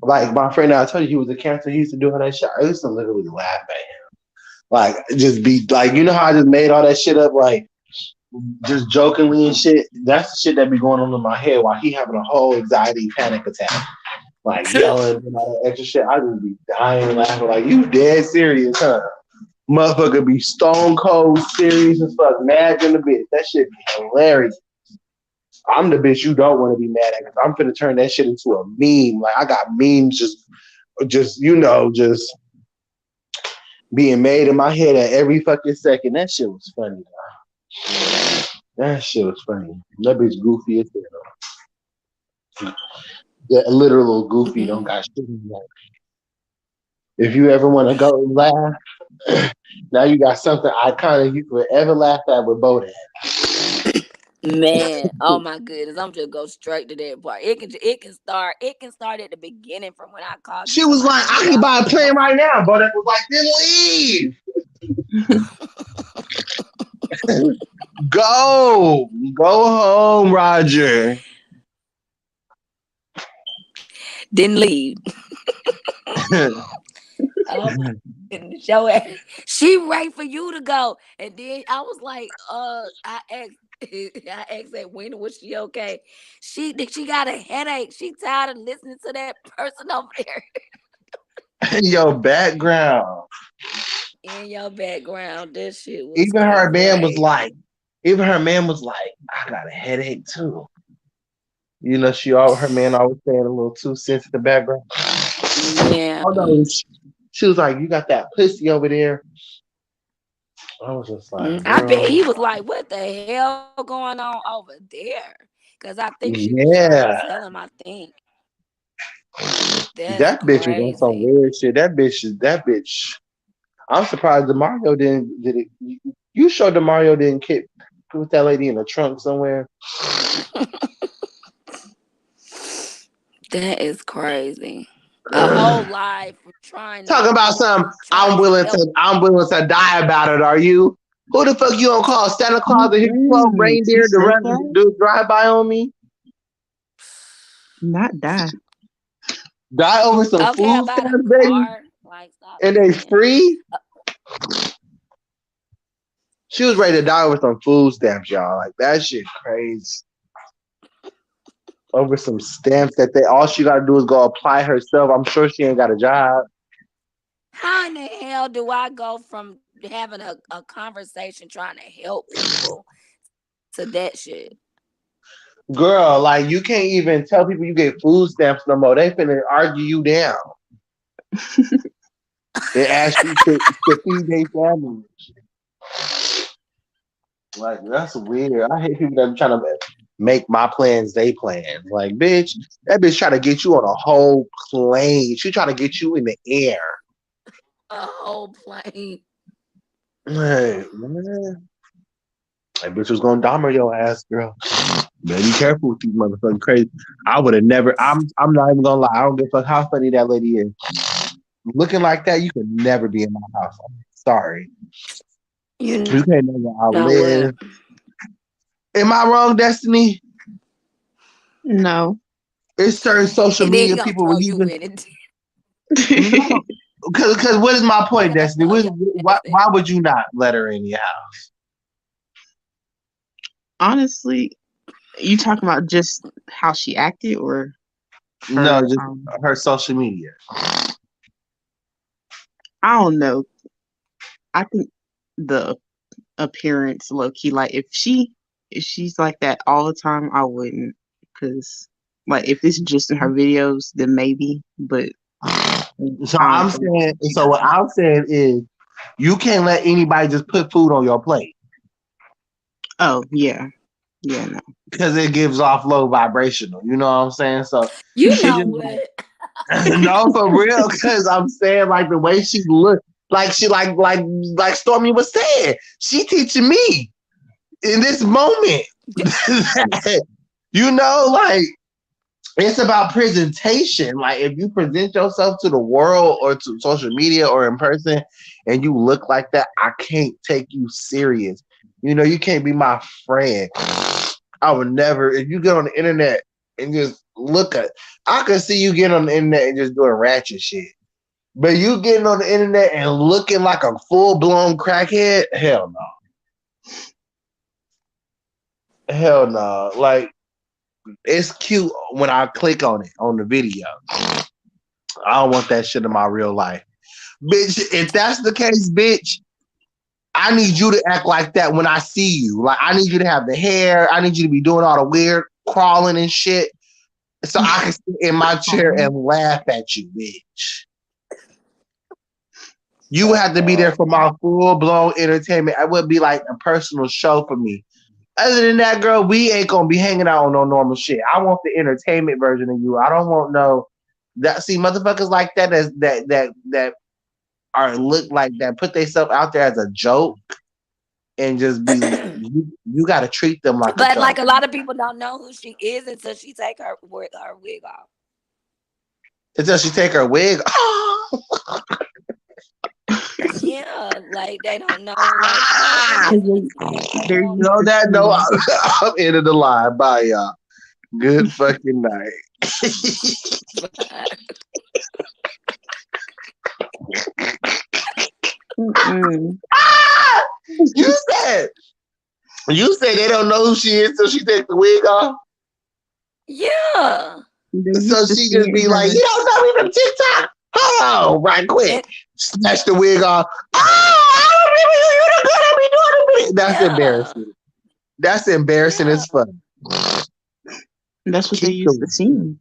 Speaker 1: Like my friend, I told you he was a Cancer. He used to do all that shit. I used to literally laugh at him. Like just be like, you know how I just made all that shit up, like just jokingly and shit. That's the shit that be going on in my head while he having a whole anxiety panic attack, like yelling and all that extra shit. I just be dying laughing. Like, you dead serious, huh? Motherfucker be stone cold serious as fuck, mad in the bitch. That shit be hilarious. I'm the bitch you don't want to be mad at because I'm finna turn that shit into a meme. Like, I got memes just just just being made in my head at every fucking second. That shit was funny. That shit was funny. That bitch goofy as hell. The literal goofy don't got shit in there. If you ever want to go and laugh, now you got something iconic you forever laugh at with Bodak.
Speaker 2: Man, oh my goodness, I'm just go straight to that part. It can start at the beginning from when I called you
Speaker 1: She
Speaker 2: talking
Speaker 1: was
Speaker 2: about
Speaker 1: like,
Speaker 2: them
Speaker 1: I can buy a
Speaker 2: dogs.
Speaker 1: plane right now. Bodak was like, then leave. Go home, Roger.
Speaker 2: Didn't leave. Oh my goodness, your ass. She ready for you to go, and then I was like, I asked. I asked that Wena, was she okay? She got a headache. She tired of listening to that person over there
Speaker 1: Your background.
Speaker 2: in your background. This shit was
Speaker 1: Even her man was
Speaker 2: crazy.
Speaker 1: like, I got a headache too. Her man always saying a little 2 cents in the background.
Speaker 2: Yeah.
Speaker 1: Oh no, she was like, you got that pussy over there. I was just like,
Speaker 2: I bet
Speaker 1: girl,
Speaker 2: he was like, what the hell going on over there? Because I think she was trying to
Speaker 1: yeah.
Speaker 2: tell him, I think. That's
Speaker 1: That bitch was on some
Speaker 2: crazy.
Speaker 1: weird shit. That bitch. I'm surprised Demario did it. You sure Demario didn't put that lady in a trunk somewhere?
Speaker 2: That is crazy. A whole life from
Speaker 1: Talking about some,
Speaker 2: trying to help.
Speaker 1: I'm willing to die about it. Are you? Who the fuck you gonna call Santa Claus and his 12
Speaker 6: He
Speaker 1: reindeer to
Speaker 6: said
Speaker 1: run
Speaker 6: that?
Speaker 1: do drive by on me?
Speaker 6: Not die.
Speaker 1: Die over some
Speaker 2: Okay,
Speaker 1: food
Speaker 2: about a
Speaker 1: stamps, baby,
Speaker 2: car. Like, stop
Speaker 1: and they
Speaker 2: playing.
Speaker 1: free. She was ready to die over some food stamps, y'all. Like that shit crazy. Over some stamps that all she gotta do is go apply herself. I'm sure she ain't got a job.
Speaker 2: How in the hell do I go from having a conversation trying to help people to that shit?
Speaker 1: Girl, like you can't even tell people you get food stamps no more. They finna argue you down. They ask you to feed their family. Like that's weird. I hate people that be trying to make my plans they plans. Like, bitch, that bitch trying to get you on a whole plane. She trying to get you in the air.
Speaker 2: A whole plane.
Speaker 1: Hey, man. That bitch was gonna dahmer your ass, girl. Better be careful with these motherfuckers. Crazy. I would have never. I'm not even gonna lie. I don't give a fuck how funny that lady is. Looking like that, you could never be in my house. I'm sorry.
Speaker 2: You
Speaker 1: You can't never
Speaker 2: know what?
Speaker 1: outlive. Am I wrong, Destiny?
Speaker 6: No.
Speaker 1: It's certain social
Speaker 2: And then he
Speaker 1: media
Speaker 2: gonna
Speaker 1: people where
Speaker 2: throw
Speaker 1: you
Speaker 2: you
Speaker 1: just
Speaker 2: in it.
Speaker 1: no. Because what is my
Speaker 2: He
Speaker 1: point,
Speaker 2: gonna
Speaker 1: Destiny?
Speaker 2: throw your ass in
Speaker 1: Why
Speaker 2: it.
Speaker 1: would you not let her in your house?
Speaker 6: Honestly, you talking about just how she acted or
Speaker 1: No,
Speaker 6: her
Speaker 1: just her social media.
Speaker 6: I don't know. I think the appearance low key, like if she's like that all the time, I wouldn't. Cause like if it's just in her videos, then maybe. But
Speaker 1: So
Speaker 6: I
Speaker 1: I'm
Speaker 6: don't think
Speaker 1: saying.
Speaker 6: she
Speaker 1: So
Speaker 6: does
Speaker 1: what
Speaker 6: that.
Speaker 1: I'm saying is, you can't let anybody just put food on your plate
Speaker 6: Oh yeah, yeah, no.
Speaker 1: because it gives off low vibrational. You know what I'm saying? So
Speaker 2: You
Speaker 1: she
Speaker 2: know
Speaker 1: just
Speaker 2: what?
Speaker 1: no for real because I'm saying like the way she looked, like she like Stormy was saying, she teaching me in this moment. Like it's about presentation. Like if you present yourself to the world or to social media or in person and you look like that, I can't take you serious. You can't be my friend. I would never, if you get on the internet and just I could see you getting on the internet and just doing ratchet shit. But you getting on the internet and looking like a full-blown crackhead, hell no. Hell no. Like, it's cute when I click on it on the video. I don't want that shit in my real life. Bitch, if that's the case, bitch, I need you to act like that when I see you. Like, I need you to have the hair. I need you to be doing all the weird crawling and shit so I can sit in my chair and laugh at you, bitch. You would have to be there for my full blown entertainment. It would be like a personal show for me. Other than that, girl, we ain't gonna be hanging out on no normal shit. I want the entertainment version of you. I don't want no that. See, motherfuckers like that that are look like that put themselves out there as a joke and just be you got to treat them like a
Speaker 2: But like
Speaker 1: joke
Speaker 2: a lot of people don't know who she is until she take her wig off.
Speaker 1: until she take her wig.
Speaker 2: Yeah, like they don't know. Like, oh,
Speaker 6: They're used
Speaker 1: No,
Speaker 6: to
Speaker 1: that no,
Speaker 6: seeing.
Speaker 1: I'm into the line. Bye, y'all. Good fucking night.
Speaker 6: Mm-mm.
Speaker 1: you said you said they don't know who she is until she takes the wig off.
Speaker 2: yeah.
Speaker 6: They're
Speaker 1: So
Speaker 6: used to
Speaker 1: she just
Speaker 6: seeing
Speaker 1: be like,
Speaker 6: her.
Speaker 1: "You don't know me from TikTok." Oh, right quick,
Speaker 2: And,
Speaker 1: snatch the wig off. Oh, I don't remember you. You the good at me doing it. That's
Speaker 2: yeah.
Speaker 1: embarrassing. That's embarrassing
Speaker 2: Yeah.
Speaker 1: as fuck.
Speaker 6: That's what they
Speaker 1: Keep
Speaker 6: used to
Speaker 1: the
Speaker 6: seeing.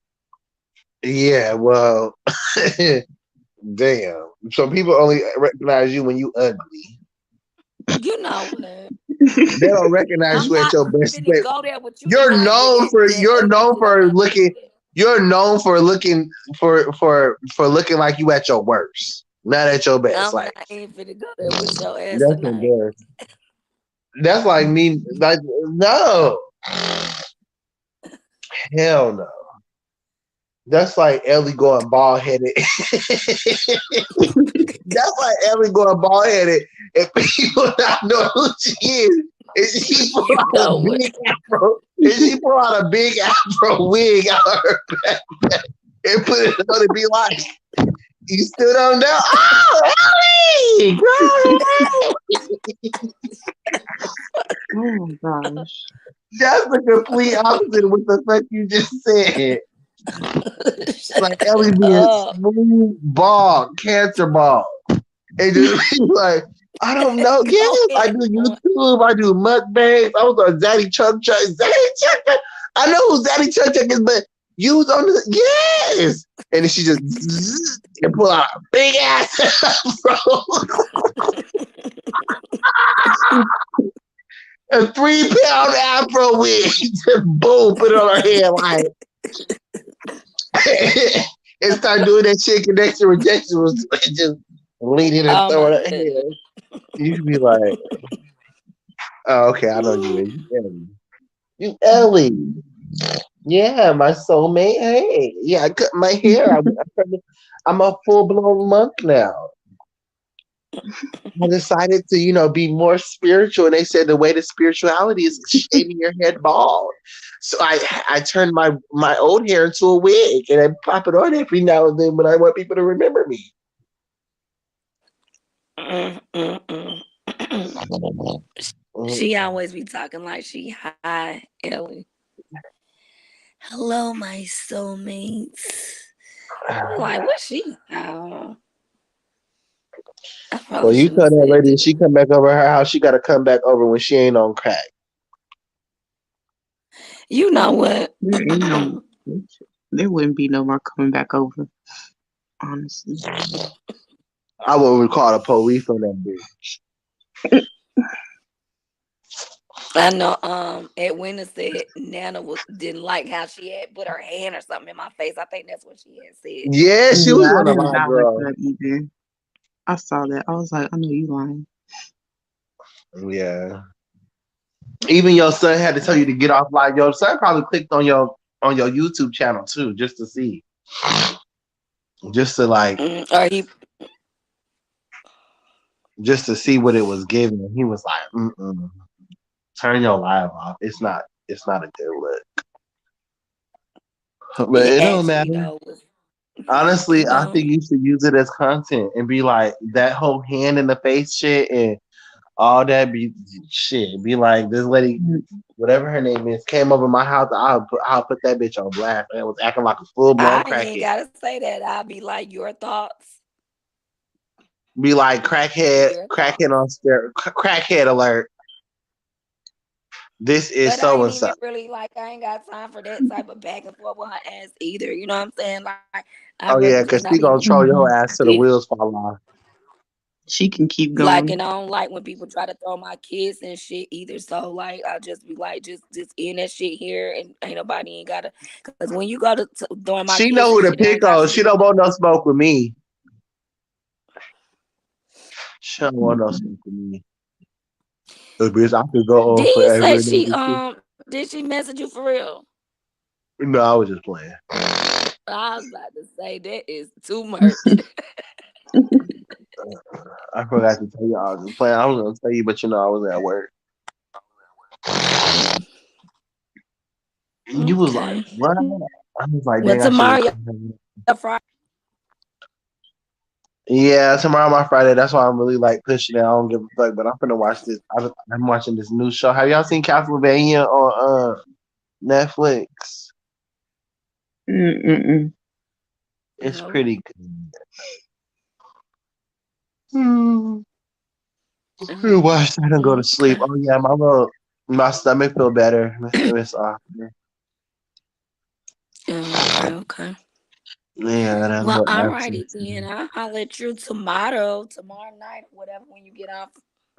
Speaker 1: yeah. Well, damn. So people only recognize you when you ugly.
Speaker 2: You know what?
Speaker 1: They don't recognize
Speaker 2: I'm
Speaker 1: you at
Speaker 2: not
Speaker 1: your best.
Speaker 2: finna go there with you
Speaker 1: You're
Speaker 2: tonight with
Speaker 1: known
Speaker 2: that
Speaker 1: for
Speaker 2: that
Speaker 1: you're
Speaker 2: ugly
Speaker 1: known
Speaker 2: shit on
Speaker 1: for
Speaker 2: my
Speaker 1: looking
Speaker 2: picture.
Speaker 1: you're known for looking for looking like you at your worst, not at your best.
Speaker 2: I'm
Speaker 1: Like
Speaker 2: not even finna go there with your ass
Speaker 1: that's
Speaker 2: tonight.
Speaker 1: embarrassing. That's like me. Like no, hell no. That's like Ellie going bald headed. That's like Ellie going bald headed, and people not know who she is. And she pull
Speaker 2: You
Speaker 1: out a
Speaker 2: know what?
Speaker 1: big afro, and she pull out a big afro wig out of her back and put it on and be like, "You still don't know? Oh, Ellie, girl!"
Speaker 6: Oh my gosh.
Speaker 1: That's the complete opposite of what the fuck you just said.
Speaker 2: Shut
Speaker 1: Like Ellie being
Speaker 2: up.
Speaker 1: smooth, bald, cancer bald. And just be like, I don't know.
Speaker 2: Go
Speaker 1: Yes, I
Speaker 2: ahead
Speaker 1: do
Speaker 2: on.
Speaker 1: YouTube. I do mukbangs. I was on Zaddy Chuck Chuck. Zaddy Chuck Chuck. I know who Zaddy Chuck Chuck is, but you was on the yes. And then she just and pull out a big ass afro, a 3 pound afro wig. Just boom, put it on her head like and start doing that shit connection rejection was just leaning and
Speaker 2: Oh my
Speaker 1: throwing her
Speaker 2: goodness.
Speaker 1: head. You'd be like, oh, okay, I know you. You Ellie. You Ellie. Yeah, my soulmate. Hey, yeah, I cut my hair. I'm a full blown monk now. I decided to, be more spiritual, and they said the way to spirituality is shaving your head bald. So I turned my old hair into a wig, and I pop it on every now and then when I want people to remember me.
Speaker 2: Mm, mm, mm. She always be talking like she high, Ellie. Hello, my soulmates. I'm like, what's she? Oh, I
Speaker 1: Well,
Speaker 2: probably
Speaker 1: you
Speaker 2: shouldn't
Speaker 1: tell
Speaker 2: have
Speaker 1: that
Speaker 2: said
Speaker 1: lady
Speaker 2: that.
Speaker 1: if she come back over her house, she got to come back over when she ain't on crack.
Speaker 2: You know what?
Speaker 6: There ain't no. There wouldn't be no more coming back over. Honestly.
Speaker 1: I would call the police on that bitch.
Speaker 2: I know Edwina said Nana didn't like how she had put her hand or something in my face. I think that's what she had said.
Speaker 1: Yeah, she was
Speaker 6: Yeah, I
Speaker 1: on the
Speaker 6: did
Speaker 1: line,
Speaker 6: not like
Speaker 1: girl.
Speaker 6: that either. I saw that. I was like, I know you lying.
Speaker 1: Yeah. Even your son had to tell you to get off live. Your son probably clicked on your YouTube channel too, just to see, just to like,
Speaker 2: Or he
Speaker 1: just to see what it was giving. He was like, "Mm-mm, turn your live off. It's not a good look." But
Speaker 2: he
Speaker 1: it don't
Speaker 2: actually
Speaker 1: matter.
Speaker 2: though was
Speaker 1: Honestly,
Speaker 2: it
Speaker 1: I
Speaker 2: don't.
Speaker 1: think you should use it as content and be like that whole hand in the face shit and all that be shit. Be like this lady, whatever her name is, came over my house. I'll put that bitch on blast. And was acting like a full blown
Speaker 2: I ain't
Speaker 1: crackhead.
Speaker 2: gotta say that. I'll be like your thoughts.
Speaker 1: Be like
Speaker 2: Your
Speaker 1: crackhead
Speaker 2: thoughts.
Speaker 1: on crackhead alert. This is
Speaker 2: But I
Speaker 1: so
Speaker 2: ain't
Speaker 1: and so.
Speaker 2: even really like I ain't got time for that type of back and forth with her ass either. You know what I'm saying? Like I'd
Speaker 1: Oh
Speaker 2: rather
Speaker 1: yeah,
Speaker 2: just
Speaker 1: because
Speaker 2: not
Speaker 1: she gonna
Speaker 2: even
Speaker 1: troll your whole
Speaker 6: Mhm.
Speaker 1: ass till the
Speaker 2: see it.
Speaker 1: wheels fall off.
Speaker 6: She can keep
Speaker 2: Like,
Speaker 6: going.
Speaker 2: and I don't like when people try to throw my kids and shit either. So like, I just be like, just end that shit here, and ain't nobody ain't gotta. Because when you go to throwing my
Speaker 1: She
Speaker 2: kids
Speaker 1: know
Speaker 2: and
Speaker 1: who to
Speaker 2: shit, it don't
Speaker 1: pick
Speaker 2: got
Speaker 1: on.
Speaker 2: shit
Speaker 1: She
Speaker 2: to
Speaker 1: don't
Speaker 2: do.
Speaker 1: want no smoke with me. She don't want no smoke with me. Bitch, I could go on
Speaker 2: Did you
Speaker 1: forever
Speaker 2: say
Speaker 1: and
Speaker 2: she
Speaker 1: ever.
Speaker 2: did she message you for real?
Speaker 1: No, I was just playing.
Speaker 2: I was about to say that is too much.
Speaker 1: I forgot to tell you I was just playing. I was gonna tell you, but I was at work. You was like,
Speaker 2: Okay.
Speaker 1: what? I was like,
Speaker 2: Well,
Speaker 1: dang, I should
Speaker 2: tomorrow,
Speaker 1: have.
Speaker 2: your Friday.
Speaker 1: Yeah, tomorrow my Friday. That's why I'm really like pushing it. I don't give a fuck, but I'm gonna watch this. I'm watching this new show. Have y'all seen Castlevania on Netflix?
Speaker 6: Mm-mm.
Speaker 1: It's
Speaker 2: No.
Speaker 1: pretty good. Hmm. Watch that and go to sleep.
Speaker 2: Okay.
Speaker 1: Oh yeah, my stomach feel better. My stomach's off.
Speaker 2: Okay.
Speaker 1: Yeah, that
Speaker 2: Well,
Speaker 1: little
Speaker 2: alrighty
Speaker 1: absence.
Speaker 2: then. I'll holler at you tomorrow night, whatever, when you get off.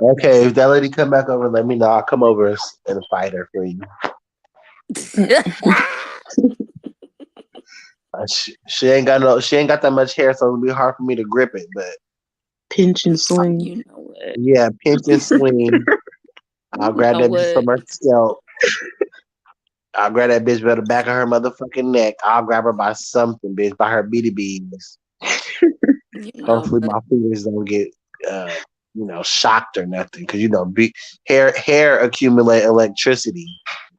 Speaker 1: Okay, if that lady come back over, let me know. I'll come over and fight her for you. She ain't got that much hair, so it'll be hard for me to grip it. But
Speaker 6: Pinch and swing.
Speaker 2: You know what?
Speaker 1: yeah, pinch and swing. I'll
Speaker 2: You
Speaker 1: grab
Speaker 2: know
Speaker 1: that bitch from
Speaker 2: what?
Speaker 1: her scalp. I'll grab that bitch by the back of her motherfucking neck. I'll grab her by something, bitch, by her BDBs.
Speaker 2: You know
Speaker 1: Hopefully
Speaker 2: what?
Speaker 1: my fingers don't get uh, shocked or nothing. Cause hair accumulate electricity.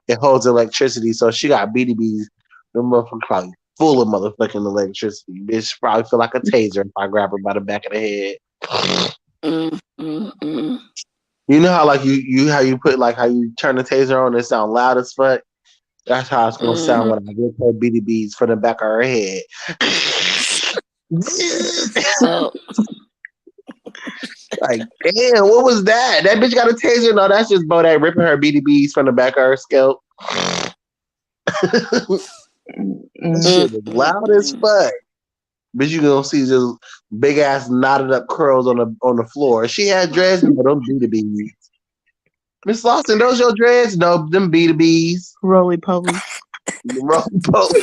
Speaker 1: It holds electricity. So she got BDBs. The motherfucker probably full of motherfucking electricity. Bitch probably feel like a taser if I grab her by the back of the head.
Speaker 2: Mm, mm, mm.
Speaker 1: You know how like how you put like how you turn the taser on and sound loud as fuck? That's how it's gonna sound
Speaker 2: Mhm.
Speaker 1: when I get her BDBs from the back of her head.
Speaker 2: Oh,
Speaker 1: Like, damn, what was that? That bitch got a taser? No, that's just Bodak ripping her BDBs from the back of her scalp. That
Speaker 6: Mm.
Speaker 1: shit was
Speaker 2: mm,
Speaker 1: loud as
Speaker 2: mm,
Speaker 1: fuck. Bitch, you gonna see just big ass knotted up curls on the floor. She had dreads, no, them BDBs. Miss Lawson, those your dreads? No, them BDBs.
Speaker 6: Roly poly.
Speaker 1: The wrong poly.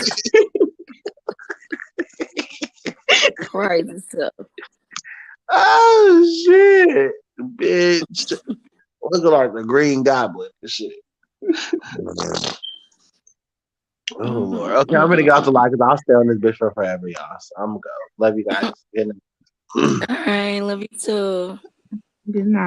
Speaker 2: crazy stuff.
Speaker 1: Oh shit, bitch. Looking like the Green Goblin and shit. Oh Lord.
Speaker 2: Mm,
Speaker 1: Okay, I'm gonna
Speaker 2: mm,
Speaker 1: get out the
Speaker 2: mm.
Speaker 1: line because I'll stay on this bitch for forever, y'all. So I'm gonna go. Love you guys. Good night.
Speaker 2: All right, love you too.
Speaker 6: Good night.